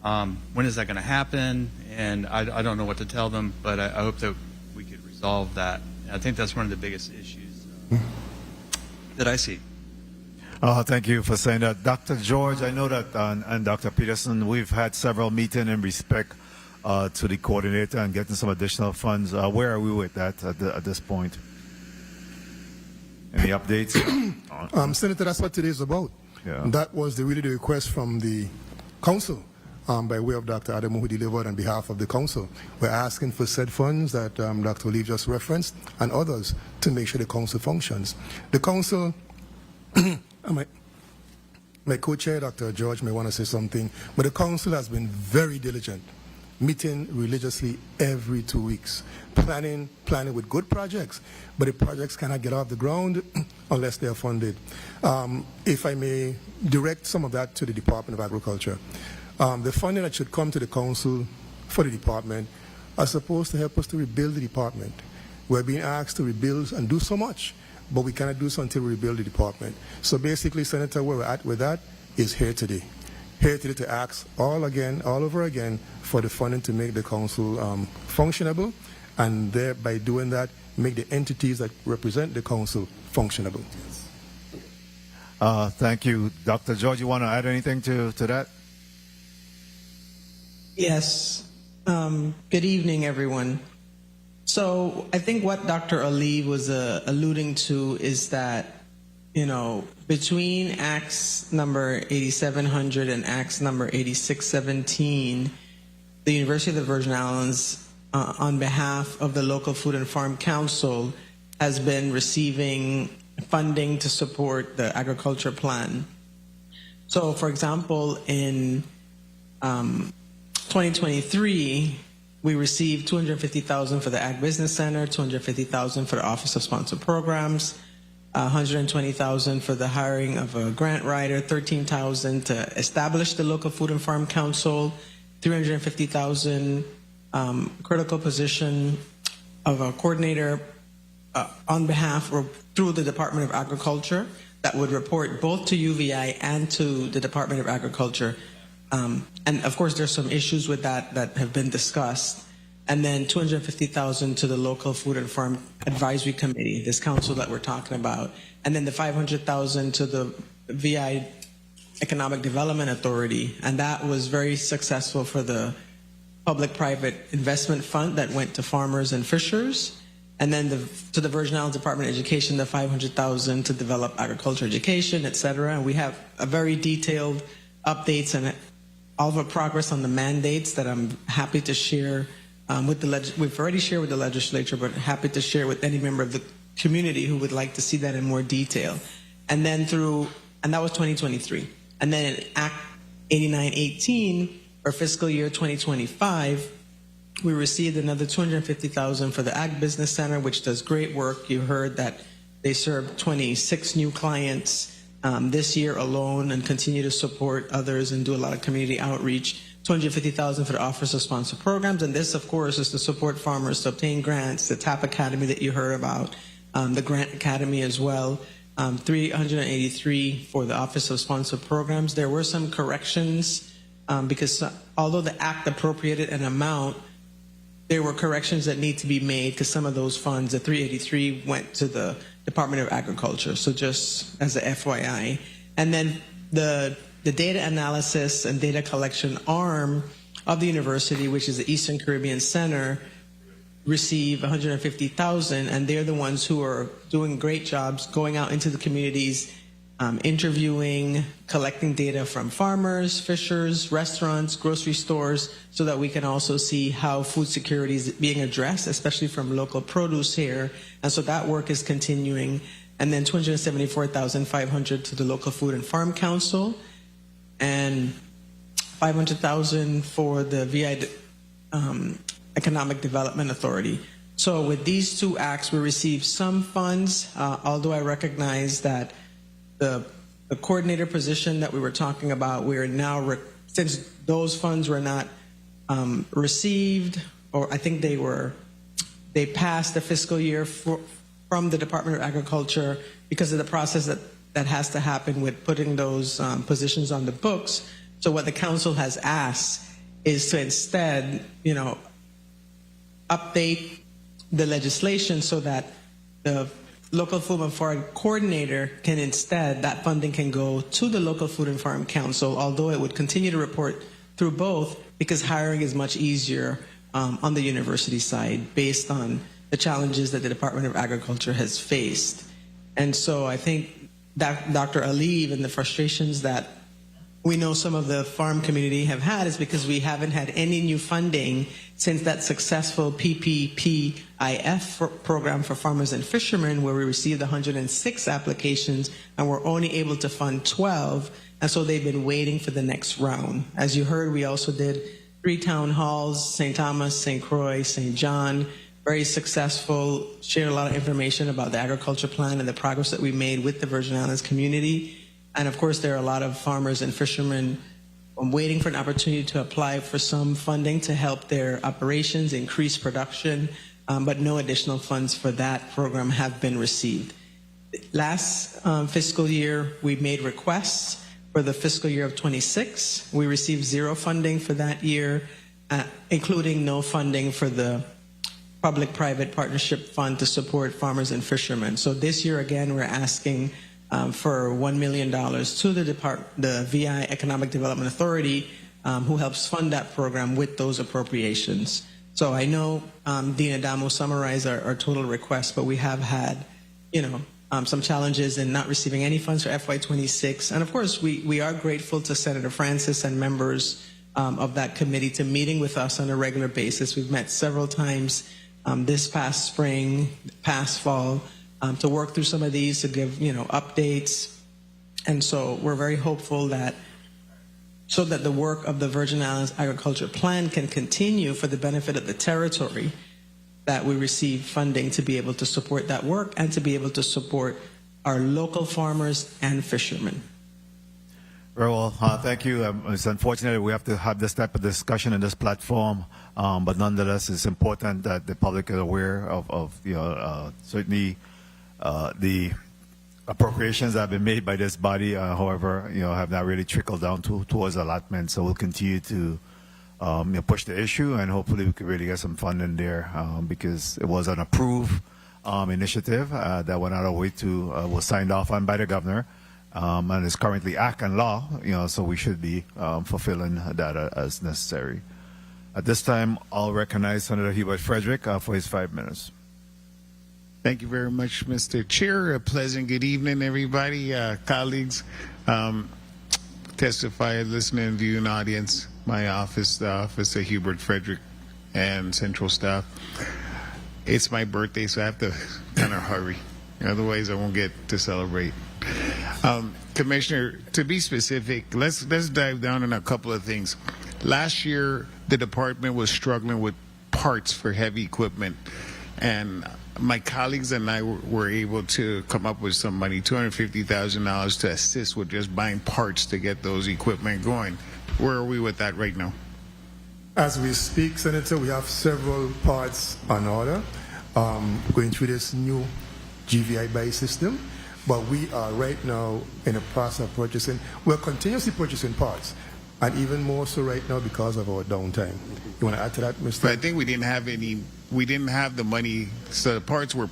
when is that going to happen? And I don't know what to tell them, but I hope that we could resolve that. I think that's one of the biggest issues that I see.
Thank you for saying that. Dr. George, I know that, and Dr. Petersen, we've had several meetings in respect to the coordinator and getting some additional funds. Where are we with that at this point? Any updates?
Senator, that's what today is about.
Yeah.
That was really the request from the council by way of Dr. Adamu, who delivered on behalf of the council. We're asking for said funds that Dr. Olive just referenced and others to make sure the council functions. The council, my co-chair, Dr. George, may want to say something, but the council has been very diligent, meeting religiously every 2 weeks, planning with good projects, but the projects cannot get off the ground unless they are funded. If I may direct some of that to the Department of Agriculture. The funding that should come to the council for the department are supposed to help us to rebuild the department. We're being asked to rebuild and do so much, but we cannot do so until we rebuild the department. So basically, Senator, where we're at with that is here today. Here today to ask all over again, for the funding to make the council functionable, and by doing that, make the entities that represent the council functionable.
Thank you. Dr. George, you want to add anything to that?
Yes. Good evening, everyone. So I think what Dr. Ali was alluding to is that, between Acts number 8700 and Acts number 8617, the University of the Virgin Islands, on behalf of the local Food and Farm Council, has been receiving funding to support the agriculture plan. So, for example, in 2023, we received $250,000 for the Ag Business Center, $250,000 for the Office of Sponsored Programs, $120,000 for the hiring of a grant writer, $13,000 to establish the local Food and Farm Council, $350,000 critical position of a coordinator on behalf or through the Department of Agriculture that would report both to UVI and to the Department of Agriculture. And of course, there's some issues with that have been discussed. And then $250,000 to the local Food and Farm Advisory Committee, this council that we're talking about. And then the $500,000 to the VI Economic Development Authority. And that was very successful for the public-private investment fund that went to farmers and fishers. And then to the Virgin Islands Department of Education, the $500,000 to develop agriculture education, et cetera. And we have a very detailed updates and all of our progress on the mandates that I'm happy to share with the we've already shared with the legislature, but happy to share with any member of the community who would like to see that in more detail. And then and that was 2023. And then in Act 8918, or fiscal year 2025, we received another $250,000 for the Ag Business Center, which does great work. You heard that they served 26 new clients this year alone and continue to support others and do a lot of community outreach. $250,000 for the Office of Sponsored Programs, and this, of course, is to support farmers to obtain grants, the TAP Academy that you heard about, the Grant Academy as well, $383 for the Office of Sponsored Programs. There were some corrections because although the Act appropriated an amount, there were corrections that need to be made because some of those funds, the $383, went to the Department of Agriculture. So just as a FYI. And then the data analysis and data collection arm of the university, which is the Eastern Caribbean Center, receive $150,000, and they're the ones who are doing great jobs going out into the communities interviewing, collecting data from farmers, fishers, restaurants, grocery stores, so that we can also see how food security is being addressed, especially from local produce here. And so that work is continuing. And then $274,500 to the local food and farm council, and $500,000 for the VI Economic Development Authority. So with these two acts, we received some funds, although I recognize that the coordinator position that we were talking about, we are now, since those funds were not received, or I think they passed the fiscal year from the Department of Agriculture because of the process that has to happen with putting those positions on the books. So what the council has asked is to instead, update the legislation so that the local food and farm coordinator can instead, that funding can go to the local food and farm council, although it would continue to report through both because hiring is much easier on the university side based on the challenges that the Department of Agriculture has faced. And so I think that Dr. Aliv and the frustrations that we know some of the farm community have had is because we haven't had any new funding since that successful PPPIF program for farmers and fishermen, where we received 106 applications and we're only able to fund 12. And so they've been waiting for the next round. As you heard, we also did 3 town halls, St. Thomas, St. Croix, St. John, very successful, shared a lot of information about the agriculture plan and the progress that we made with the Virgin Islands community. And of course, there are a lot of farmers and fishermen waiting for an opportunity to apply for some funding to help their operations, increase production, but no additional funds for that program have been received. Last fiscal year, we made requests for the fiscal year of 26. We received 0 funding for that year, including no funding for the Public-Private Partnership Fund to support farmers and fishermen. So this year, again, we're asking for $1 million to the VI Economic Development Authority, who helps fund that program with those appropriations. So I know Dean Adamo summarized our total request, but we have had, some challenges in not receiving any funds for FY26. And of course, we are grateful to Senator Francis and members of that committee to meeting with us on a regular basis. We've met several times this past spring, past fall, to work through some of these, to give updates. And so we're very hopeful that so that the work of the Virgin Islands Agriculture Plan can continue for the benefit of the territory, that we receive funding to be able to support that work and to be able to support our local farmers and fishermen.
Very well, thank you. It's unfortunate we have to have this type of discussion in this platform, but nonetheless, it's important that the public is aware of certainly the appropriations that have been made by this body, however, have not really trickled down towards allotment. So we'll continue to push the issue, and hopefully we can really get some funding there because it was an approved initiative that went out of way to was signed off on by the governor, and is currently act and law. So we should be fulfilling that as necessary. At this time, I'll recognize Senator Hubert Frederick for his 5 minutes.
Thank you very much, Mr. Chair. A pleasant good evening, everybody, colleagues, testifiers, listening, viewing audience, my office, the office of Hubert Frederick, and central staff. It's my birthday, so I have to kind of hurry. Otherwise, I won't get to celebrate. Commissioner, to be specific, let's dive down on a couple of things. Last year, the department was struggling with parts for heavy equipment, and my colleagues and I were able to come up with some money, $250,000 to assist with just buying parts to get those equipment going. Where are we with that right now?
As we speak, Senator, we have several parts on order going through this new GVI buy system, but we are right now in a process of purchasing. We're continuously purchasing parts, and even more so right now because of our downtime. You want to add to that, Mr.?
But I think we didn't have the money, so the parts were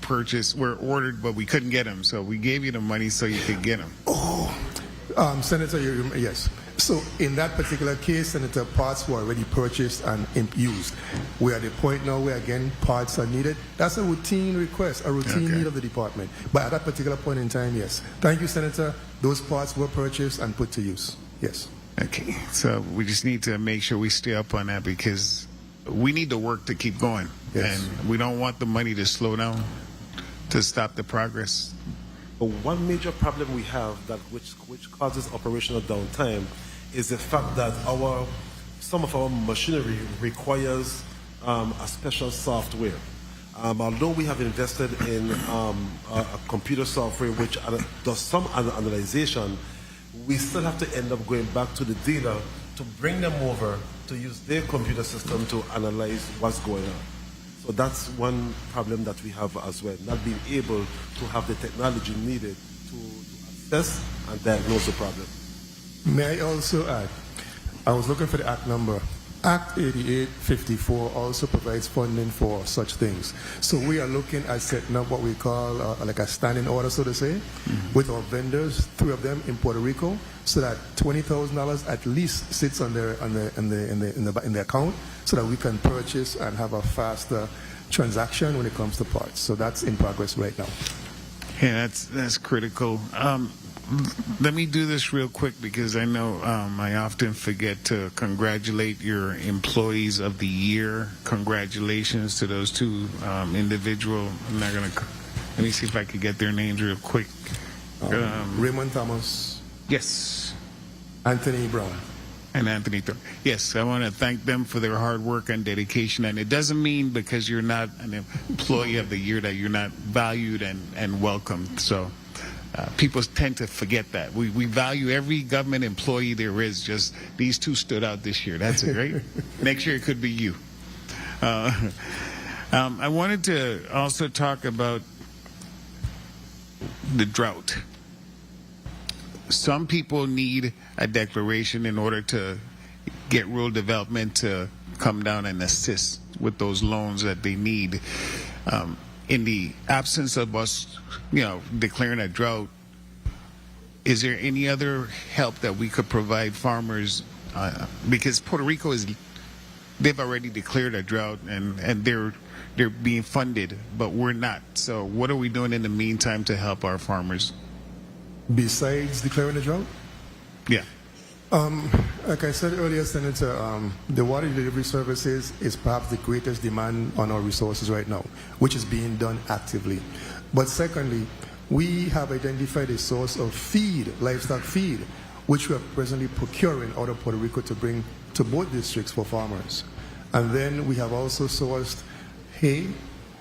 ordered, but we couldn't get them. So we gave you the money so you could get them.
Oh, Senator, yes. So in that particular case, Senator, parts were already purchased and used. We're at the point now where, again, parts are needed. That's a routine request, a routine need of the department. But at that particular point in time, yes. Thank you, Senator. Those parts were purchased and put to use. Yes.
Okay, so we just need to make sure we stay up on that because we need the work to keep going.
Yes.
And we don't want the money to slow down to stop the progress.
But one major problem we have that which causes operational downtime is the fact that some of our machinery requires a special software. Although we have invested in a computer software which does some analyzation, we still have to end up going back to the dealer to bring them over to use their computer system to analyze what's going on. So that's one problem that we have as well, not being able to have the technology needed to assess and diagnose the problem.
May I also add, I was looking for the Act number. Act 8854 also provides funding for such things. So we are looking at setting up what we call like a standing order, so to say, with our vendors, 3 of them in Puerto Rico, so that $20,000 at least sits in the account, so that we can purchase and have a faster transaction when it comes to parts. So that's in progress right now.
Yeah, that's critical. Let me do this real quick because I know I often forget to congratulate your employees of the year. Congratulations to those 2 individual. I'm not gonna. Let me see if I could get their names real quick.
Raymond Thomas.
Yes.
Anthony Brown.
And Anthony Thorpe. Yes, I want to thank them for their hard work and dedication. And it doesn't mean because you're not an employee of the year that you're not valued and welcomed. So people tend to forget that. We value every government employee there is. Just these 2 stood out this year. That's great. Next year it could be you. I wanted to also talk about the drought. Some people need a declaration in order to get rural development to come down and assist with those loans that they need. In the absence of us, declaring a drought, is there any other help that we could provide farmers? Because Puerto Rico they've already declared a drought and they're being funded, but we're not. So what are we doing in the meantime to help our farmers?
Besides declaring a drought?
Yeah.
Like I said earlier, Senator, the water delivery services is perhaps the greatest demand on our resources right now, which is being done actively. But secondly, we have identified a source of feed, livestock feed, which we are presently procuring out of Puerto Rico to bring to both districts for farmers. And then we have also sourced hay,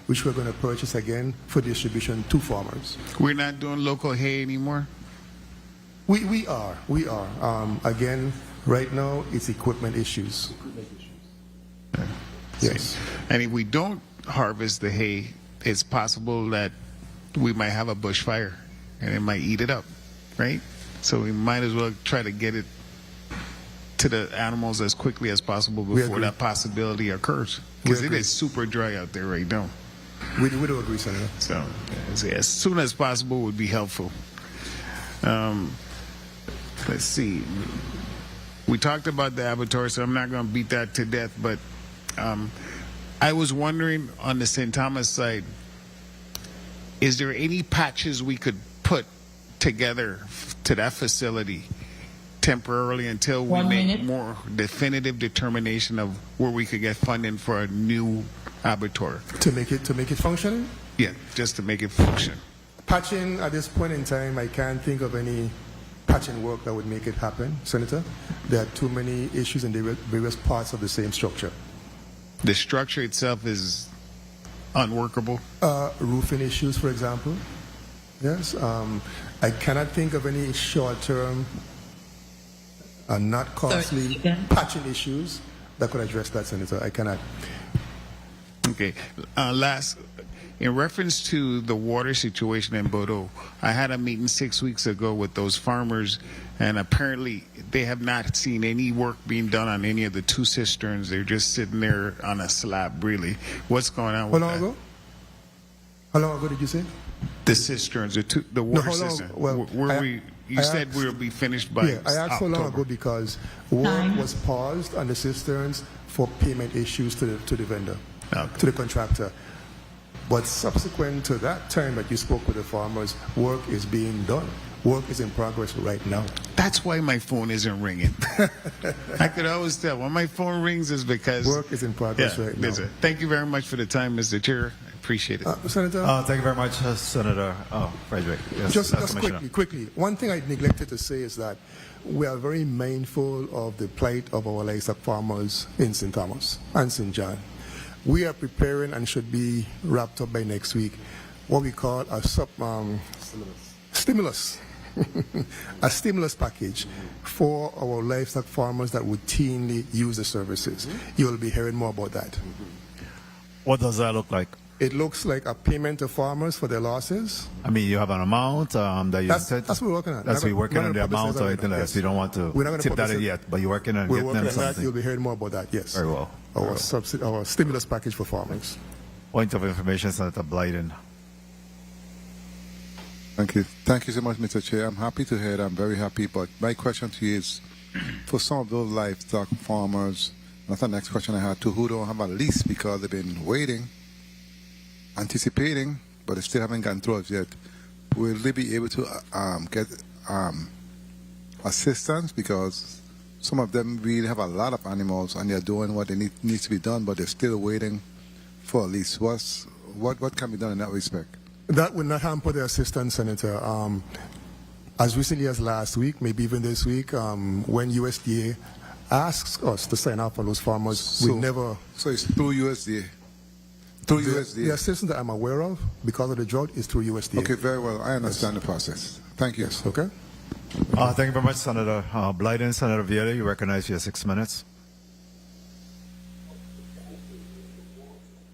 which we're going to purchase again for distribution to farmers.
We're not doing local hay anymore?
We are. Again, right now, it's equipment issues. Yes.
And if we don't harvest the hay, it's possible that we might have a bushfire and it might eat it up, right? So we might as well try to get it to the animals as quickly as possible before that possibility occurs. Because it is super dry out there right now.
We do agree, Senator.
So as soon as possible would be helpful. Let's see. We talked about the abattoir, so I'm not going to beat that to death, but I was wondering on the St. Thomas side, is there any patches we could put together to that facility temporarily until we make more definitive determination of where we could get funding for a new abattoir?
To make it functioning?
Yeah, just to make it function.
Patching at this point in time, I can't think of any patching work that would make it happen, Senator. There are too many issues in the various parts of the same structure.
The structure itself is unworkable?
Roofing issues, for example. Yes. I cannot think of any short-term and not costly patching issues that could address that, Senator. I cannot.
Okay. Last, in reference to the water situation in Bordeaux, I had a meeting 6 weeks ago with those farmers, and apparently they have not seen any work being done on any of the 2 cisterns. They're just sitting there on a slab, really. What's going on with that?
How long ago did you say?
The cisterns, the water cisterns.
Well,
You said we'll be finished by
I asked so long ago because work was paused on the cisterns for payment issues to the vendor, to the contractor. But subsequent to that time that you spoke with the farmers, work is being done. Work is in progress right now.
That's why my phone isn't ringing. I could always tell when my phone rings is because
work is in progress right now.
Thank you very much for the time, Mr. Chair. I appreciate it.
Senator?
Thank you very much, Senator Frederick. Yes,
just
Commissioner.
quickly. One thing I neglected to say is that we are very mindful of the plight of our livestock farmers in St. Thomas and St. John. We are preparing and should be wrapped up by next week what we call a stimulus. A stimulus package for our livestock farmers that routinely use the services. You'll be hearing more about that.
What does that look like?
It looks like a payment to farmers for their losses.
I mean, you have an amount that you said?
That's what we're working on.
That's what you're working on, the amount or anything like that. So you don't want to tip that in yet, but you're working on getting them something.
That. You'll be hearing more about that, yes.
Very well.
Our stimulus package for farmers.
Point of information, Senator Blyden.
Thank you. Thank you so much, Mr. Chair. I'm happy to hear that. I'm very happy. But my question to you is, for some of those livestock farmers, that's the next question I had too, who don't have a lease because they've been waiting, anticipating, but they still haven't gone through it yet, will they be able to get assistance? Because some of them really have a lot of animals and they're doing what they needs to be done, but they're still waiting for a lease. What can be done in that respect?
That would not hamper the assistance, Senator. As recently as last week, maybe even this week, when USDA asks us to sign up for those farmers, we never...
So it's through USDA?
The assistance that I'm aware of, because of the drought, is through USDA.
Okay, very well. I understand the process. Thank you.
Yes, okay.
Thank you very much, Senator Blyden. Senator Vieira, you recognize your 6 minutes.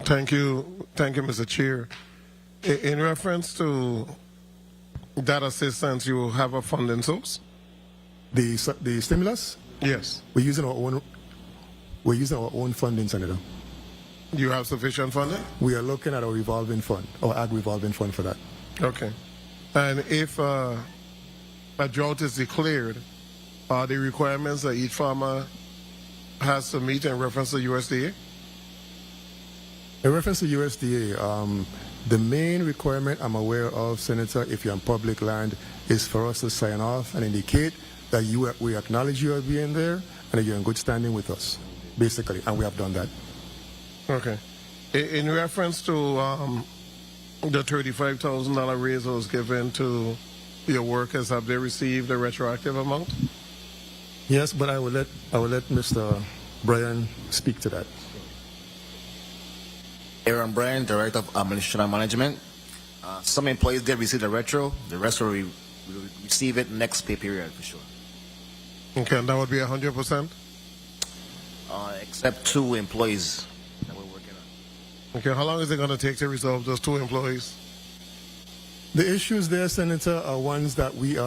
Thank you, Mr. Chair. In reference to that assistance, you have a funding source?
The stimulus?
Yes.
We're using our own funding, Senator.
You have sufficient funding?
We are looking at our revolving fund, our ag revolving fund for that.
Okay. And if a drought is declared, are the requirements that each farmer has to meet in reference to USDA?
In reference to USDA, the main requirement I'm aware of, Senator, if you're on public land, is for us to sign off and indicate that we acknowledge you as being there and that you're in good standing with us, basically, and we have done that.
Okay. In reference to the $35,000 raise that was given to your workers, have they received a retroactive amount?
Yes, but I will let Mr. Brian speak to that.
Aaron Bryan, Director of Administration and Management. Some employees did receive the retro. The rest will receive it next pay period for sure.
Okay, and that would be 100%?
Except 2 employees that we're working on.
Okay, how long is it going to take to resolve those 2 employees?
The issues there, Senator, are ones that we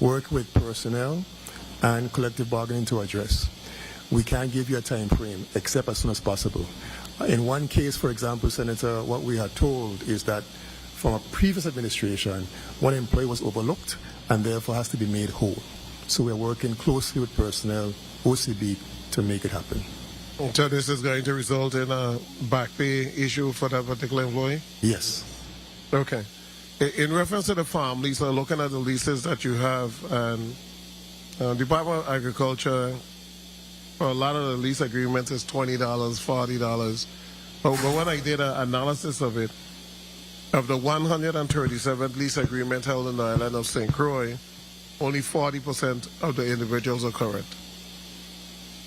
work with personnel and collective bargaining to address. We can't give you a time frame except as soon as possible. In one case, for example, Senator, what we are told is that from a previous administration, one employee was overlooked and therefore has to be made whole. So we're working closely with personnel, OCB, to make it happen.
So this is going to result in a back pay issue for that particular employee?
Yes.
Okay. In reference to the farm lease, looking at the leases that you have, and Department of Agriculture, for a lot of the lease agreements, is $20, $40. But when I did an analysis of it, of the 137 lease agreement held in the island of St. Croix, only 40% of the individuals are current.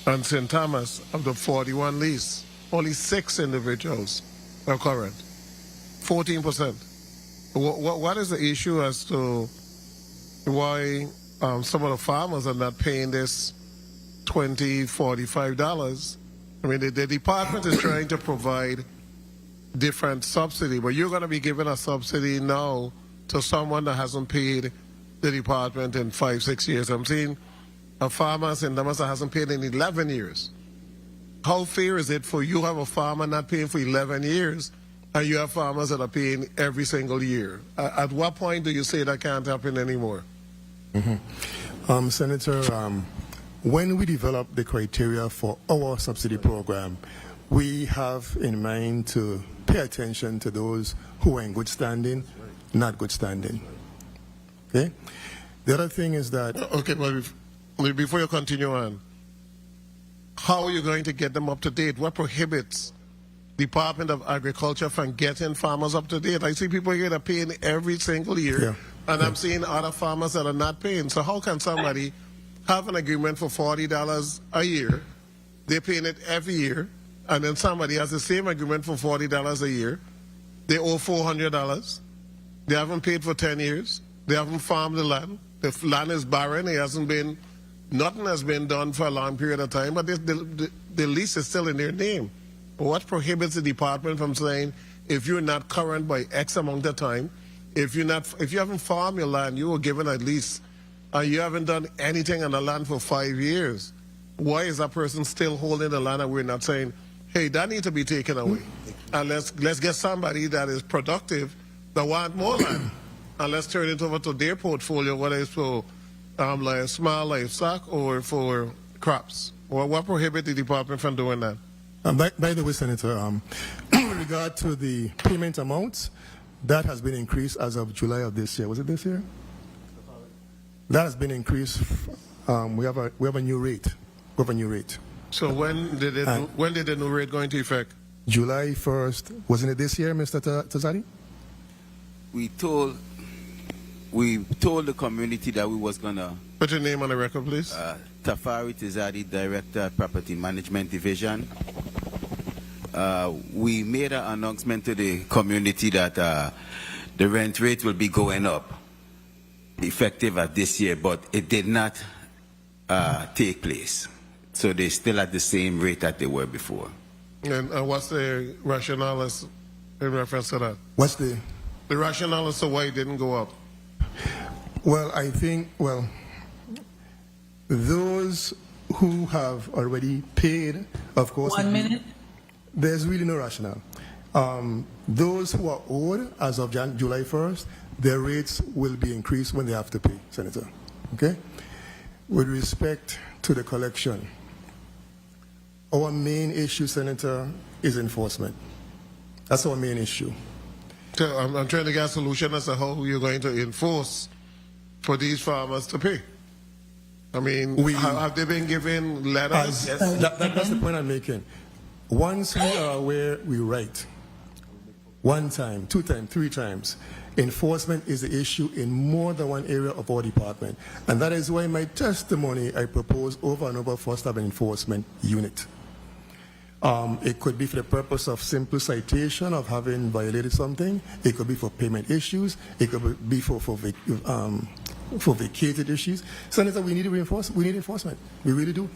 And St. Thomas, of the 41 lease, only 6 individuals are current. 14%. What is the issue as to why some of the farmers are not paying this $20, $45? I mean, the department is trying to provide different subsidy, but you're going to be giving a subsidy now to someone that hasn't paid the department in 5, 6 years. I'm seeing a farmer in Damas that hasn't paid in 11 years. How fair is it for you to have a farmer not paying for 11 years and you have farmers that are paying every single year? At what point do you say that can't happen anymore?
Senator, when we develop the criteria for our subsidy program, we have in mind to pay attention to those who are in good standing, not good standing. Okay? The other thing is that...
Okay, but before you continue on, how are you going to get them up to date? What prohibits Department of Agriculture from getting farmers up to date? I see people here that are paying every single year, and I'm seeing other farmers that are not paying. So how can somebody have an agreement for $40 a year, they're paying it every year, and then somebody has the same agreement for $40 a year, they owe $400, they haven't paid for 10 years, they haven't farmed the land is barren, nothing has been done for a long period of time, but the lease is still in their name. But what prohibits the department from saying, if you're not current by X amount of time, if you haven't farmed your land, you were given a lease, and you haven't done anything on the land for 5 years, why is that person still holding the land and we're not saying, hey, that needs to be taken away? And let's get somebody that is productive, that want more land, and let's turn it over to their portfolio, whether it's for like small livestock or for crops. Well, what prohibits the department from doing that?
By the way, Senator, with regard to the payment amounts, that has been increased as of July of this year. Was it this year? That has been increased. We have a new rate. We have a new rate.
So when did the new rate go into effect?
July 1st. Wasn't it this year, Mr. Tazari?
We told the community that we was gonna...
Put your name on the record, please.
Tafari Tizadi, Director, Property Management Division. We made an announcement to the community that the rent rate will be going up, effective at this year, but it did not take place. So they're still at the same rate that they were before.
And what's the rationale in reference to that?
What's the
rationale as to why it didn't go up?
Well, I think, those who have already paid, of course...
1 minute.
There's really no rationale. Those who are owed as of July 1st, their rates will be increased when they have to pay, Senator. Okay? With respect to the collection, our main issue, Senator, is enforcement. That's our main issue.
So I'm trying to get a solution as to how you're going to enforce for these farmers to pay. I mean, have they been given letters?
Yes. That's the point I'm making. Once we are aware, we write. 1 time, 2 times, 3 times. Enforcement is the issue in more than one area of our department. And that is why in my testimony, I propose over and over for us to have an enforcement unit. It could be for the purpose of simple citation of having violated something. It could be for payment issues. It could be for vacated issues. Senator, we need reinforcement. We need enforcement. We really do.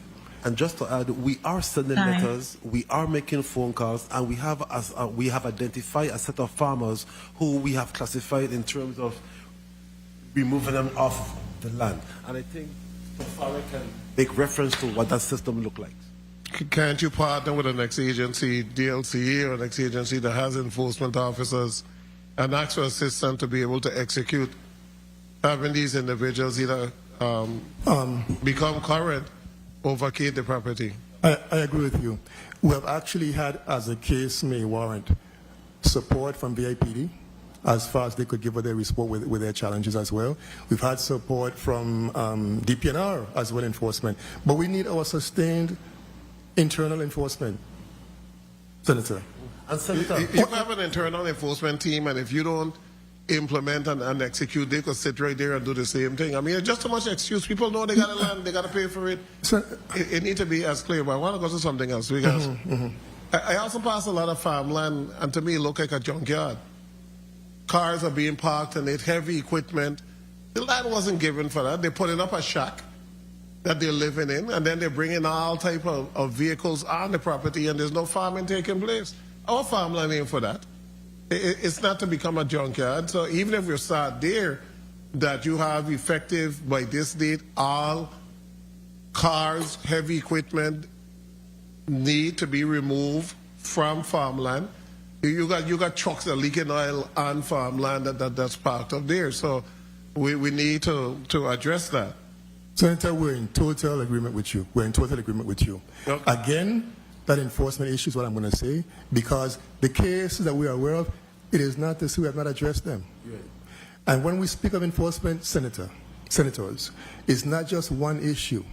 And just to add, we are sending letters, we are making phone calls, and we have identified a set of farmers who we have classified in terms of removing them off the land. And I think Tafari can make reference to what that system looks like.
Can't you partner with the next agency, DLC, or next agency that has enforcement officers, and ask for assistance to be able to execute having these individuals either become current or vacate the property?
I agree with you. We have actually had, as the case may warrant, support from VIPD as far as they could give us their report with their challenges as well. We've had support from DPNR as well, enforcement. But we need our sustained internal enforcement, Senator.
And Senator, you have an internal enforcement team, and if you don't implement and execute, they could sit right there and do the same thing. I mean, it's just so much excuse. People know they got to land, they got to pay for it. It needs to be as clear. But I want to go to something else because I also pass a lot of farmland, and to me, it looks like a junkyard. Cars are being parked and it's heavy equipment. The land wasn't given for that. They're putting up a shack that they're living in, and then they're bringing all type of vehicles on the property, and there's no farming taking place. Our farmland ain't for that. It's not to become a junkyard. So even if you start there, that you have effective by this date, all cars, heavy equipment need to be removed from farmland. You got trucks that are leaking oil on farmland that's parked up there. So We need to address that.
Senator, we're in total agreement with you. We're in total agreement with you.
Okay.
Again, that enforcement issue is what I'm going to say, because the cases that we are aware of, it is not this, we have not addressed them.
Right.
And when we speak of enforcement, senators, it's not just one issue.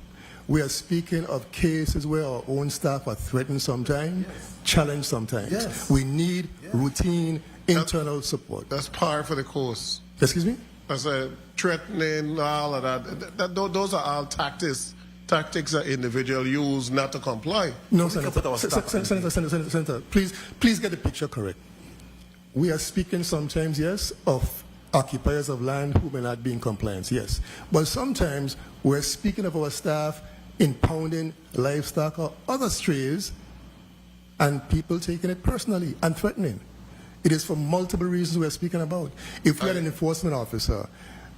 We are speaking of cases where our own staff are threatened sometimes, challenged sometimes.
Yes.
We need routine internal support.
That's par for the course.
Excuse me?
That's threatening, all of that. Those are all tactics that individuals use not to comply.
No, Senator, please get the picture correct. We are speaking sometimes, yes, of occupiers of land who may not be in compliance, yes. But sometimes we're speaking of our staff impounding livestock or other strays and people taking it personally and threatening. It is for multiple reasons we're speaking about. If we had an enforcement officer,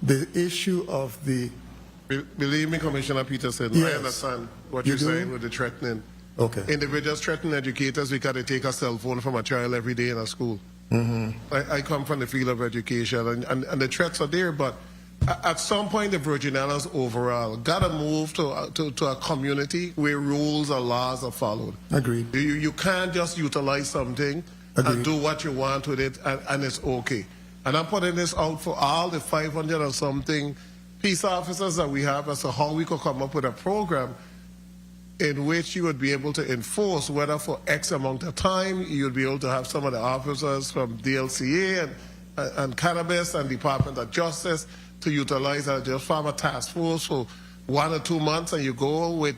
the issue of the...
Believe me, Commissioner Petersen,
yes.
I understand what
You
you're
do?
saying with the threatening.
Okay.
Individuals threaten educators because they take a cell phone from a child every day in a school.
Mm-hmm.
I come from the field of education, and the threats are there, but at some point the Virgin Islands overall got to move to a community where rules and laws are followed.
Agreed.
You can't just utilize something and do what you want with it, and it's okay. And I'm putting this out for all the 500 or something peace officers that we have as to how we could come up with a program in which you would be able to enforce, whether for X amount of time, you'd be able to have some of the officers from DLCA and Cannabis and Department of Justice to utilize a just farm a task force for 1 or 2 months, and you go with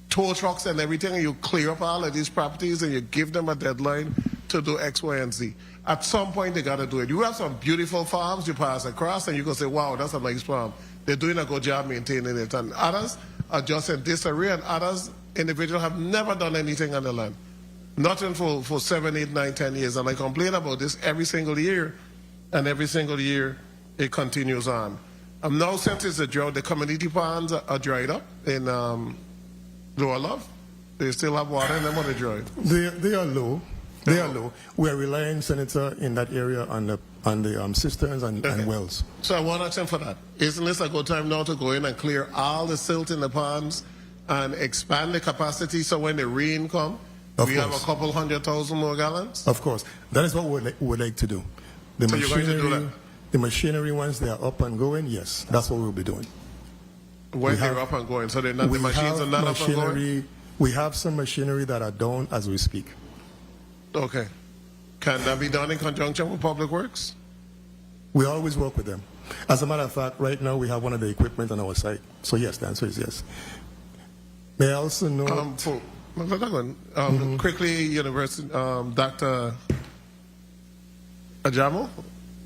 tow trucks and everything, and you clear up all of these properties, and you give them a deadline to do X, Y, and Z. At some point, they got to do it. You have some beautiful farms you pass across, and you can say, wow, that's a nice farm. They're doing a good job maintaining it. And others are just in disarray, and others, individuals, have never done anything on the land. Nothing for 7, 8, 9, 10 years. And I complain about this every single year, and every single year it continues on. Now, since it's a drought, the community ponds are dried up in Lower Love. They still have water in them, or they dried?
They are low. They are low. We are relying, Senator, in that area on the cisterns and wells.
So I want action for that. Isn't this a good time now to go in and clear all the silt in the ponds and expand the capacity so when the rain comes, we have a couple 100,000 more gallons?
Of course. That is what we would like to do.
So you're going to do that?
The machinery, once they are up and going, yes, that's what we'll be doing.
When they're up and going, so they're not, the machines are not up and going?
We have some machinery that are down as we speak.
Okay. Can that be done in conjunction with Public Works?
We always work with them. As a matter of fact, right now we have one of the equipment on our site. So yes, the answer is yes. May I also know...
Quickly, University, Dr. Adamo?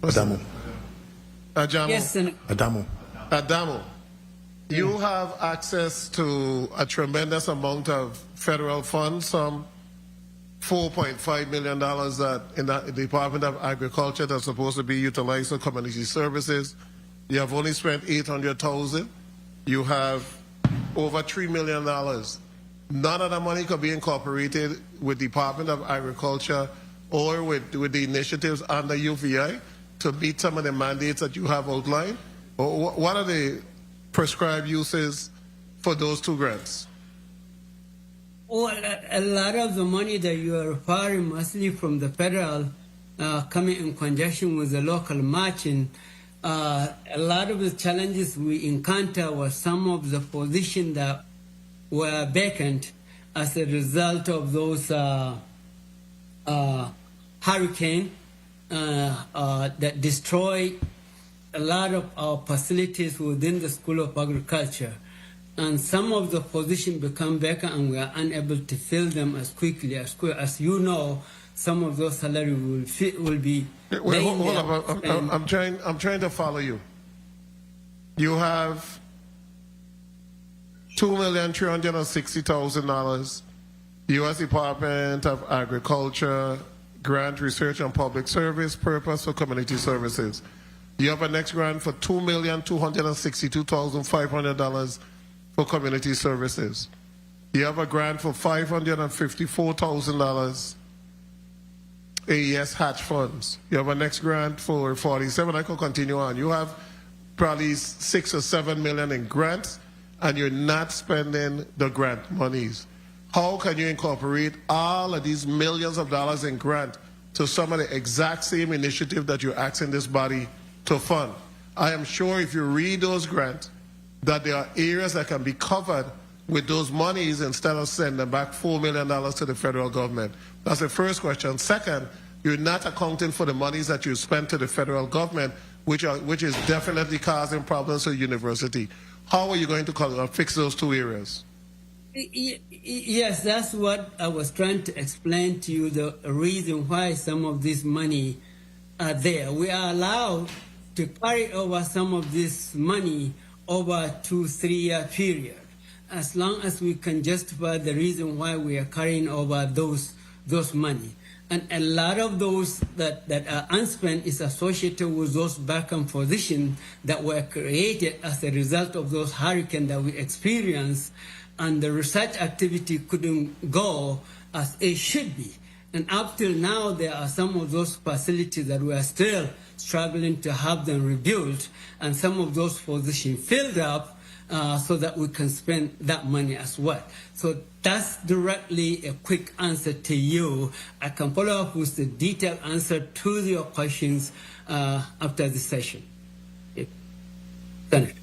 Adamo.
Adamo.
Yes,
Adamo.
Adamo. You have access to a tremendous amount of federal funds, some $4.5 million that in the Department of Agriculture that's supposed to be utilized for community services. You have only spent $800,000. You have over $3 million. None of the money could be incorporated with Department of Agriculture or with the initiatives under UVI to meet some of the mandates that you have outlined. What are the prescribed uses for those two grants?
Oh, a lot of the money that you are referring mostly from the federal coming in conjunction with the local matching. A lot of the challenges we encounter were some of the positions that were vacant as a result of those hurricane that destroyed a lot of our facilities within the School of Agriculture. And some of the positions become vacant and we are unable to fill them as quickly as you know. Some of those salaries will be.
Wait, hold up. I'm trying to follow you. You have $2,360,000 U.S. Department of Agriculture grant, research and public service purpose for community services. You have a next grant for $2,262,500 for community services. You have a grant for $554,000 AES Hatch funds. You have a next grant for 47. I could continue on. You have probably 6 or 7 million in grants, and you're not spending the grant monies. How can you incorporate all of these millions of dollars in grant to some of the exact same initiative that you're asking this body to fund? I am sure if you read those grants, that there are areas that can be covered with those monies instead of sending back $4 million to the federal government. That's the first question. Second, you're not accounting for the monies that you spend to the federal government, which is definitely causing problems for the university. How are you going to fix those two areas?
Yes, that's what I was trying to explain to you, the reason why some of this money are there. We are allowed to carry over some of this money over a 2-3 year period, as long as we can justify the reason why we are carrying over those money. And a lot of those that are unspent is associated with those vacant positions that were created as a result of those hurricanes that we experienced, and the research activity couldn't go as it should be. And up till now, there are some of those facilities that we are still struggling to have them rebuilt, and some of those positions filled up so that we can spend that money as well. So that's directly a quick answer to you. I can follow up with the detailed answer to your questions after the session. Senator.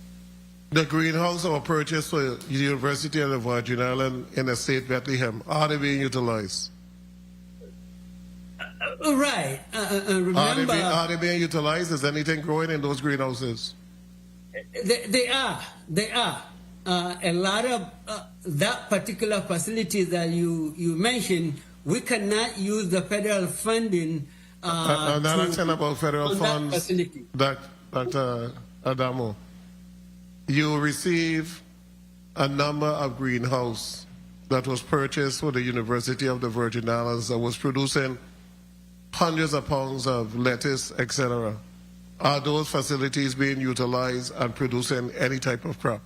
The greenhouse that were purchased for the University of the Virgin Islands in the state Bethlehem, are they being utilized?
Right. Remember,
are they being utilized? Is anything growing in those greenhouses?
They are. A lot of that particular facility that you mentioned, we cannot use the federal funding.
I'm not asking about federal funds, Dr. Adamo. You receive a number of greenhouse that was purchased for the University of the Virgin Islands that was producing hundreds of pounds of lettuce, etc. Are those facilities being utilized and producing any type of crop?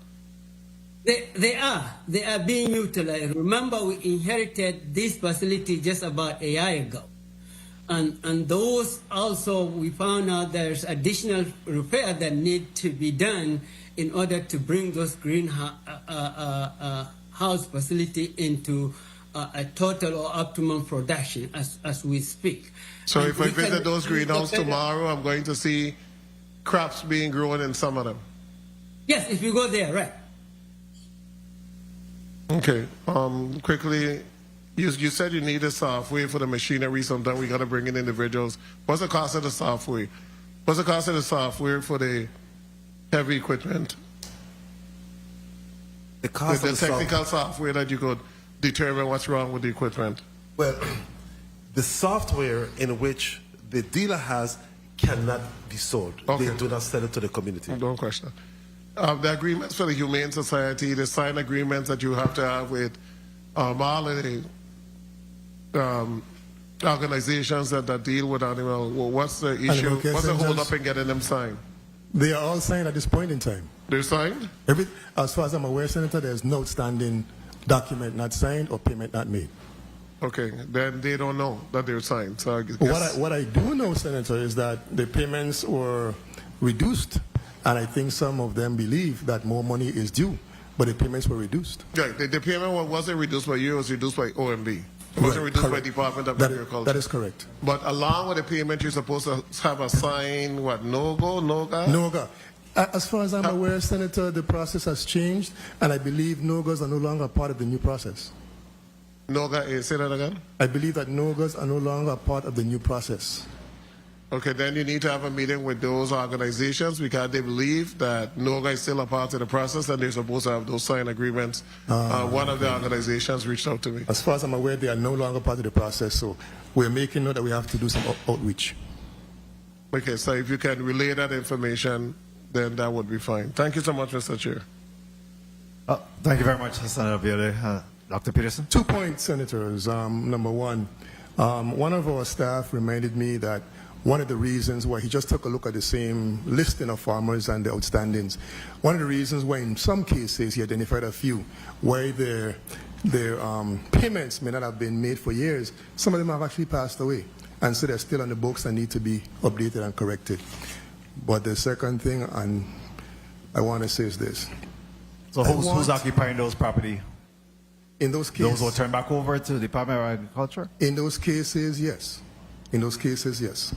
They are being utilized. Remember, we inherited this facility just about a year ago. And those also, we found out there's additional repair that need to be done in order to bring those greenhouse facility into a total or optimum production as we speak.
So if I visit those greenhouses tomorrow, I'm going to see crops being grown in some of them?
Yes, if you go there, right.
Okay. Quickly, you said you need a software for the machinery. Sometimes we got to bring in individuals. What's the cost of the software? What's the cost of the software for the heavy equipment?
The cost of the
technical software that you could determine what's wrong with the equipment.
Well, the software in which the dealer has cannot be sold.
Okay.
They do not sell it to the community.
Don't question. The agreements for the Humane Society, the signed agreements that you have to have with all of the organizations that deal with animals, what's the issue? What's the hold up in getting them signed?
They are all signed at this point in time.
They're signed?
As far as I'm aware, Senator, there's no outstanding document not signed or payment not made.
Okay, then they don't know that they're signed. So I guess
what I do know, Senator, is that the payments were reduced, and I think some of them believe that more money is due, but the payments were reduced.
Right, the payment wasn't reduced by you, it was reduced by OMB. It wasn't reduced by Department of Agriculture.
That is correct.
But along with the payment, you're supposed to have a sign, NOGA?
NOGA. As far as I'm aware, Senator, the process has changed, and I believe NOGAs are no longer part of the new process.
NOGA, say that again?
I believe that NOGAs are no longer part of the new process.
Okay, then you need to have a meeting with those organizations because they believe that NOGA is still a part of the process and they're supposed to have those signed agreements. One of the organizations reached out to me.
As far as I'm aware, they are no longer part of the process, so we're making note that we have to do some outreach.
Okay, so if you can relay that information, then that would be fine. Thank you so much, Mr. Chair.
Thank you very much, Senator Valdez. Dr. Petersen?
2 points, Senators. Number one of our staff reminded me that one of the reasons why he just took a look at the same listing of farmers and the outstandings. One of the reasons why in some cases he identified a few why their payments may not have been made for years. Some of them have actually passed away, and so they're still on the books and need to be updated and corrected. But the second thing, and I want to say is this.
So who's occupying those property?
In those cases,
those will turn back over to the Department of Agriculture?
In those cases, yes. In those cases, yes.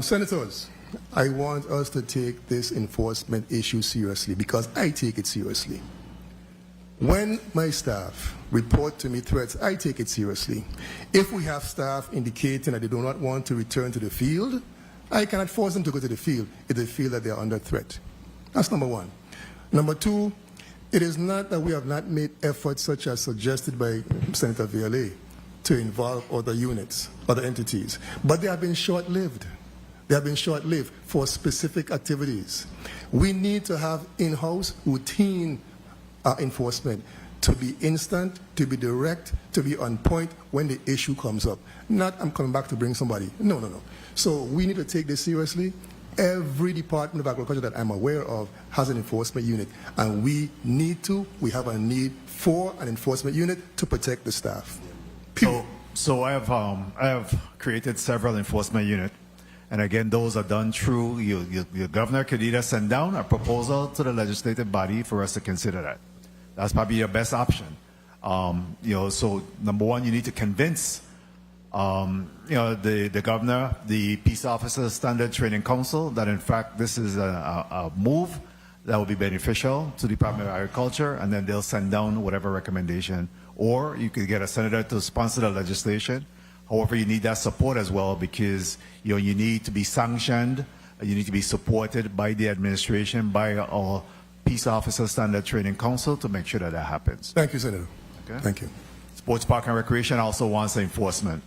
Senators, I want us to take this enforcement issue seriously because I take it seriously. When my staff report to me threats, I take it seriously. If we have staff indicating that they do not want to return to the field, I cannot force them to go to the field if they feel that they are under threat. That's number one. Number two, it is not that we have not made efforts such as suggested by Senator Viale to involve other units, other entities, but they have been short-lived. They have been short-lived for specific activities. We need to have in-house routine enforcement to be instant, to be direct, to be on point when the issue comes up. Not, I'm coming back to bring somebody. No, no, no. So we need to take this seriously. Every Department of Agriculture that I'm aware of has an enforcement unit, and we have a need for an enforcement unit to protect the staff.
So I have created several enforcement units. And again, those are done through, your governor could either send down a proposal to the legislative body for us to consider that. That's probably your best option. So number one, you need to convince, the governor, the Peace Officers Standard Training Council, that in fact this is a move that will be beneficial to the Department of Agriculture, and then they'll send down whatever recommendation. Or you could get a senator to sponsor the legislation. However, you need that support as well because you need to be sanctioned, you need to be supported by the administration, by our Peace Officer Standard Training Council to make sure that that happens.
Thank you, Senator.
Okay.
Thank you.
Sports Park and Recreation also wants enforcement.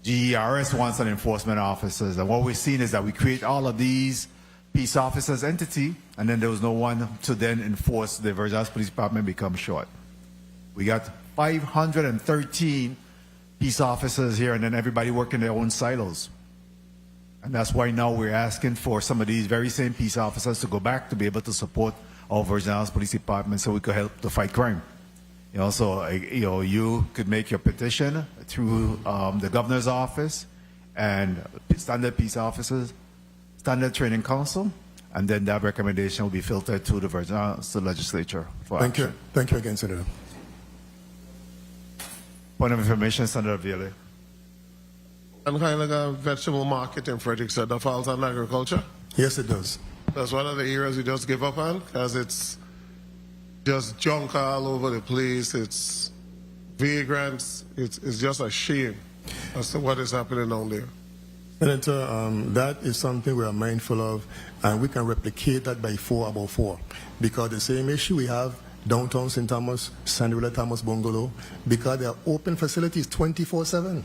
GERS wants an enforcement officers. And what we've seen is that we create all of these peace officers entity, and then there was no one to then enforce. The Virgin Islands Police Department becomes short. We got 513 peace officers here, and then everybody working their own silos. And that's why now we're asking for some of these very same peace officers to go back to be able to support our Virgin Islands Police Department so we could help to fight crime. You could make your petition through the governor's office and standard peace officers, standard training council, and then that recommendation will be filtered to the Virgin Islands legislature for
Thank
action.
you. Thank you again, Senator.
Point of information, Senator Viale.
And kind of a vegetable market in Frederick said that falls on agriculture.
Yes, it does.
That's one of the areas we just give up on because it's just junk all over the place. It's vagrants. It's just a shame as to what is happening down there.
Senator, that is something we are mindful of, and we can replicate that by about four. Because the same issue we have downtown St. Thomas, Sandwilla Thomas Bungalow, because they are open facilities 24/7.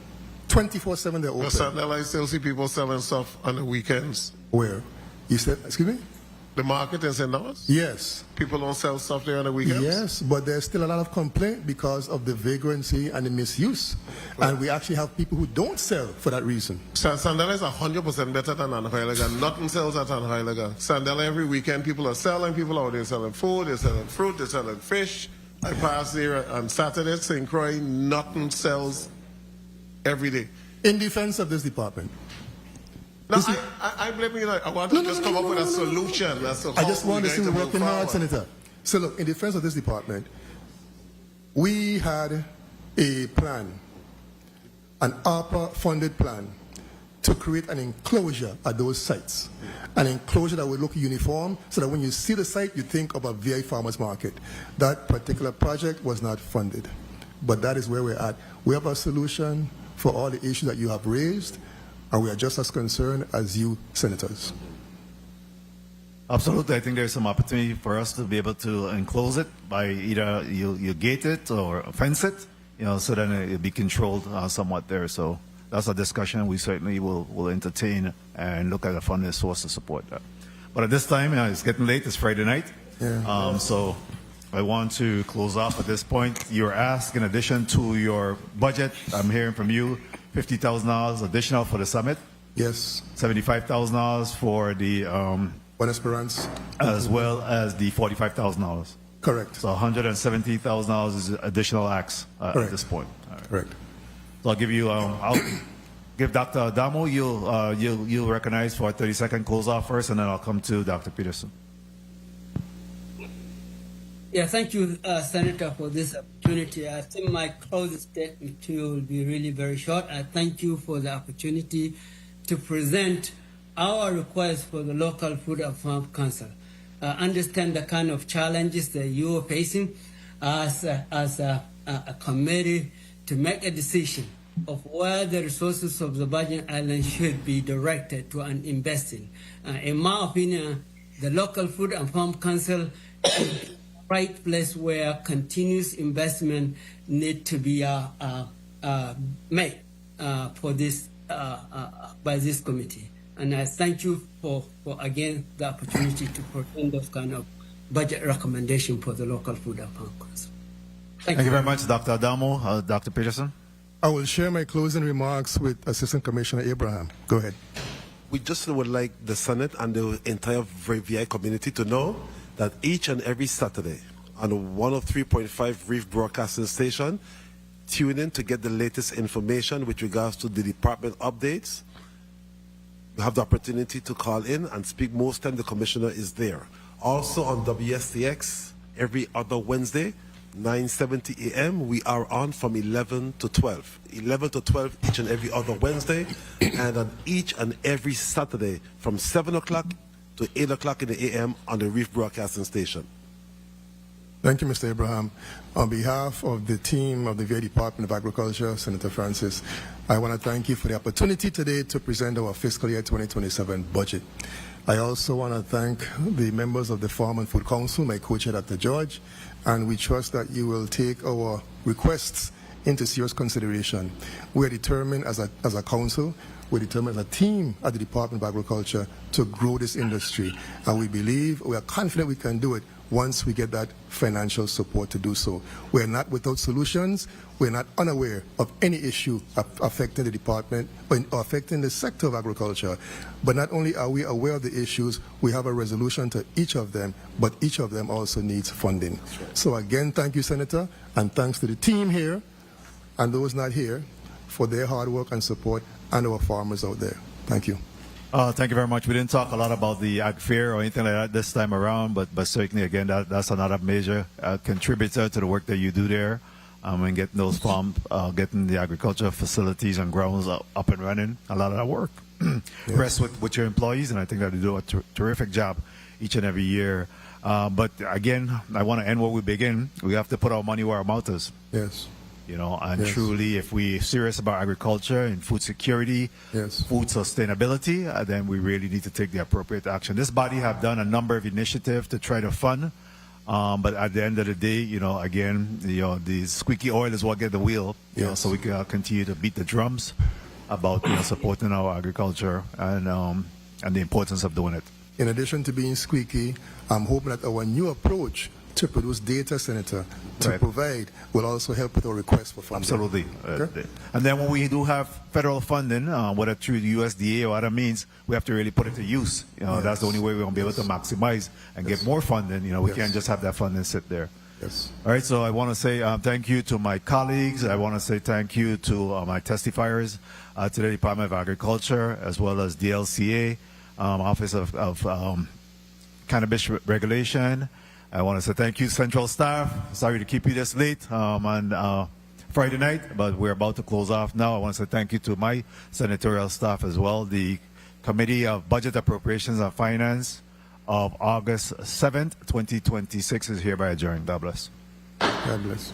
24/7 they're open.
I still see people selling stuff on the weekends.
Where? You said, excuse me?
The market in St. Thomas?
Yes.
People don't sell stuff there on the weekends?
Yes, but there's still a lot of complaint because of the vagrancy and the misuse. Right. And we actually have people who don't sell for that reason.
Sandela is 100% better than Anhailaga. Nothing sells at Anhailaga. Sandela every weekend people are selling. People are there selling food, they're selling fruit, they're selling fish. I pass there on Saturday, St. Croix, nothing sells every day.
In defense of this department.
No, I blame you. I want to just come up with a solution.
I just want to see we're working hard, Senator. So look, in defense of this department, we had a plan, an ARPA-funded plan, to create an enclosure at those sites. An enclosure that would look uniform so that when you see the site, you think of a VI farmers market. That particular project was not funded. But that is where we're at. We have a solution for all the issues that you have raised, and we are just as concerned as you, senators.
Absolutely. I think there's some opportunity for us to be able to enclose it by either you gate it or fence it, so then it'll be controlled somewhat there. So that's a discussion we certainly will entertain and look at a funding source to support that. But at this time, it's getting late. It's Friday night.
Yeah.
So I want to close off at this point. You're asked, in addition to your budget, I'm hearing from you, $50,000 additional for the summit.
Yes.
$75,000 for the
Bon Esperance,
as well as the $45,000.
Correct.
So $170,000 is additional acts at this point. All right.
Correct.
So I'll give you. I'll give Dr. Adamo. You'll recognize for a 30-second close off first, and then I'll come to Dr. Petersen.
Yeah, thank you, Senator, for this opportunity. I think my closing statement to you will be really very short. I thank you for the opportunity to present our request for the local Food and Farm Council. Understand the kind of challenges that you are facing as a committee to make a decision of where the resources of the Virgin Islands should be directed to and investing. In my opinion, the local Food and Farm Council is the right place where continuous investment need to be made for this by this committee. And I thank you for again the opportunity to present those kind of budget recommendation for the local Food and Farm Council.
Thank you very much, Dr. Adamo. Dr. Petersen?
I will share my closing remarks with Assistant Commissioner Abraham. Go ahead.
We just would like the Senate and the entire VI community to know that each and every Saturday on the 103.5 Reef Broadcasting Station, tune in to get the latest information with regards to the department updates. You have the opportunity to call in and speak. Most time the commissioner is there. Also on WSTX every other Wednesday, 9:70 a.m. we are on from 11 to 12. 11 to 12 each and every other Wednesday, and on each and every Saturday from 7 o'clock to 8 o'clock in the a.m. on the Reef Broadcasting Station.
Thank you, Mr. Abraham. On behalf of the team of the VA Department of Agriculture, Senator Francis, I want to thank you for the opportunity today to present our fiscal year 2027 budget. I also want to thank the members of the Farm and Food Council, my co-chair, Dr. George, and we trust that you will take our requests into serious consideration. We are determined as a council, we're determined as a team at the Department of Agriculture to grow this industry, and we are confident we can do it once we get that financial support to do so. We're not without solutions. We're not unaware of any issue affecting the department or affecting the sector of agriculture. But not only are we aware of the issues, we have a resolution to each of them, but each of them also needs funding. So again, thank you, Senator, and thanks to the team here and those not here for their hard work and support, and our farmers out there. Thank you.
Thank you very much. We didn't talk a lot about the Ag Fair or anything like that this time around, but certainly, again, that's another major contributor to the work that you do there and getting those farms, getting the agricultural facilities and grounds up and running. A lot of that work rests with your employees, and I think that they do a terrific job each and every year. But again, I want to end where we begin. We have to put our money where our mouth is.
Yes.
You know, and truly, if we're serious about agriculture and food security, food sustainability, then we really need to take the appropriate action. This body have done a number of initiatives to try to fund, but at the end of the day, you know, again, the squeaky oil is what gets the wheel. You know, so we can continue to beat the drums about supporting our agriculture and the importance of doing it.
In addition to being squeaky, I'm hoping that our new approach to produce data, Senator, to provide will also help with our request for funding.
Absolutely. And then when we do have federal funding, whether through the USDA or other means, we have to really put it to use. You know, that's the only way we're going to be able to maximize and get more funding. You know, we can't just have that funding sit there. All right, so I want to say thank you to my colleagues. I want to say thank you to my testifiers, to the Department of Agriculture, as well as DLCA, Office of Cannabis Regulation. I want to say thank you, Central Staff. Sorry to keep you this late on Friday night, but we're about to close off now. I want to say thank you to my senatorial staff as well. The Committee of Budget, Appropriations and Finance of August 7th, 2026 is hereby adjourned. God bless.
God bless.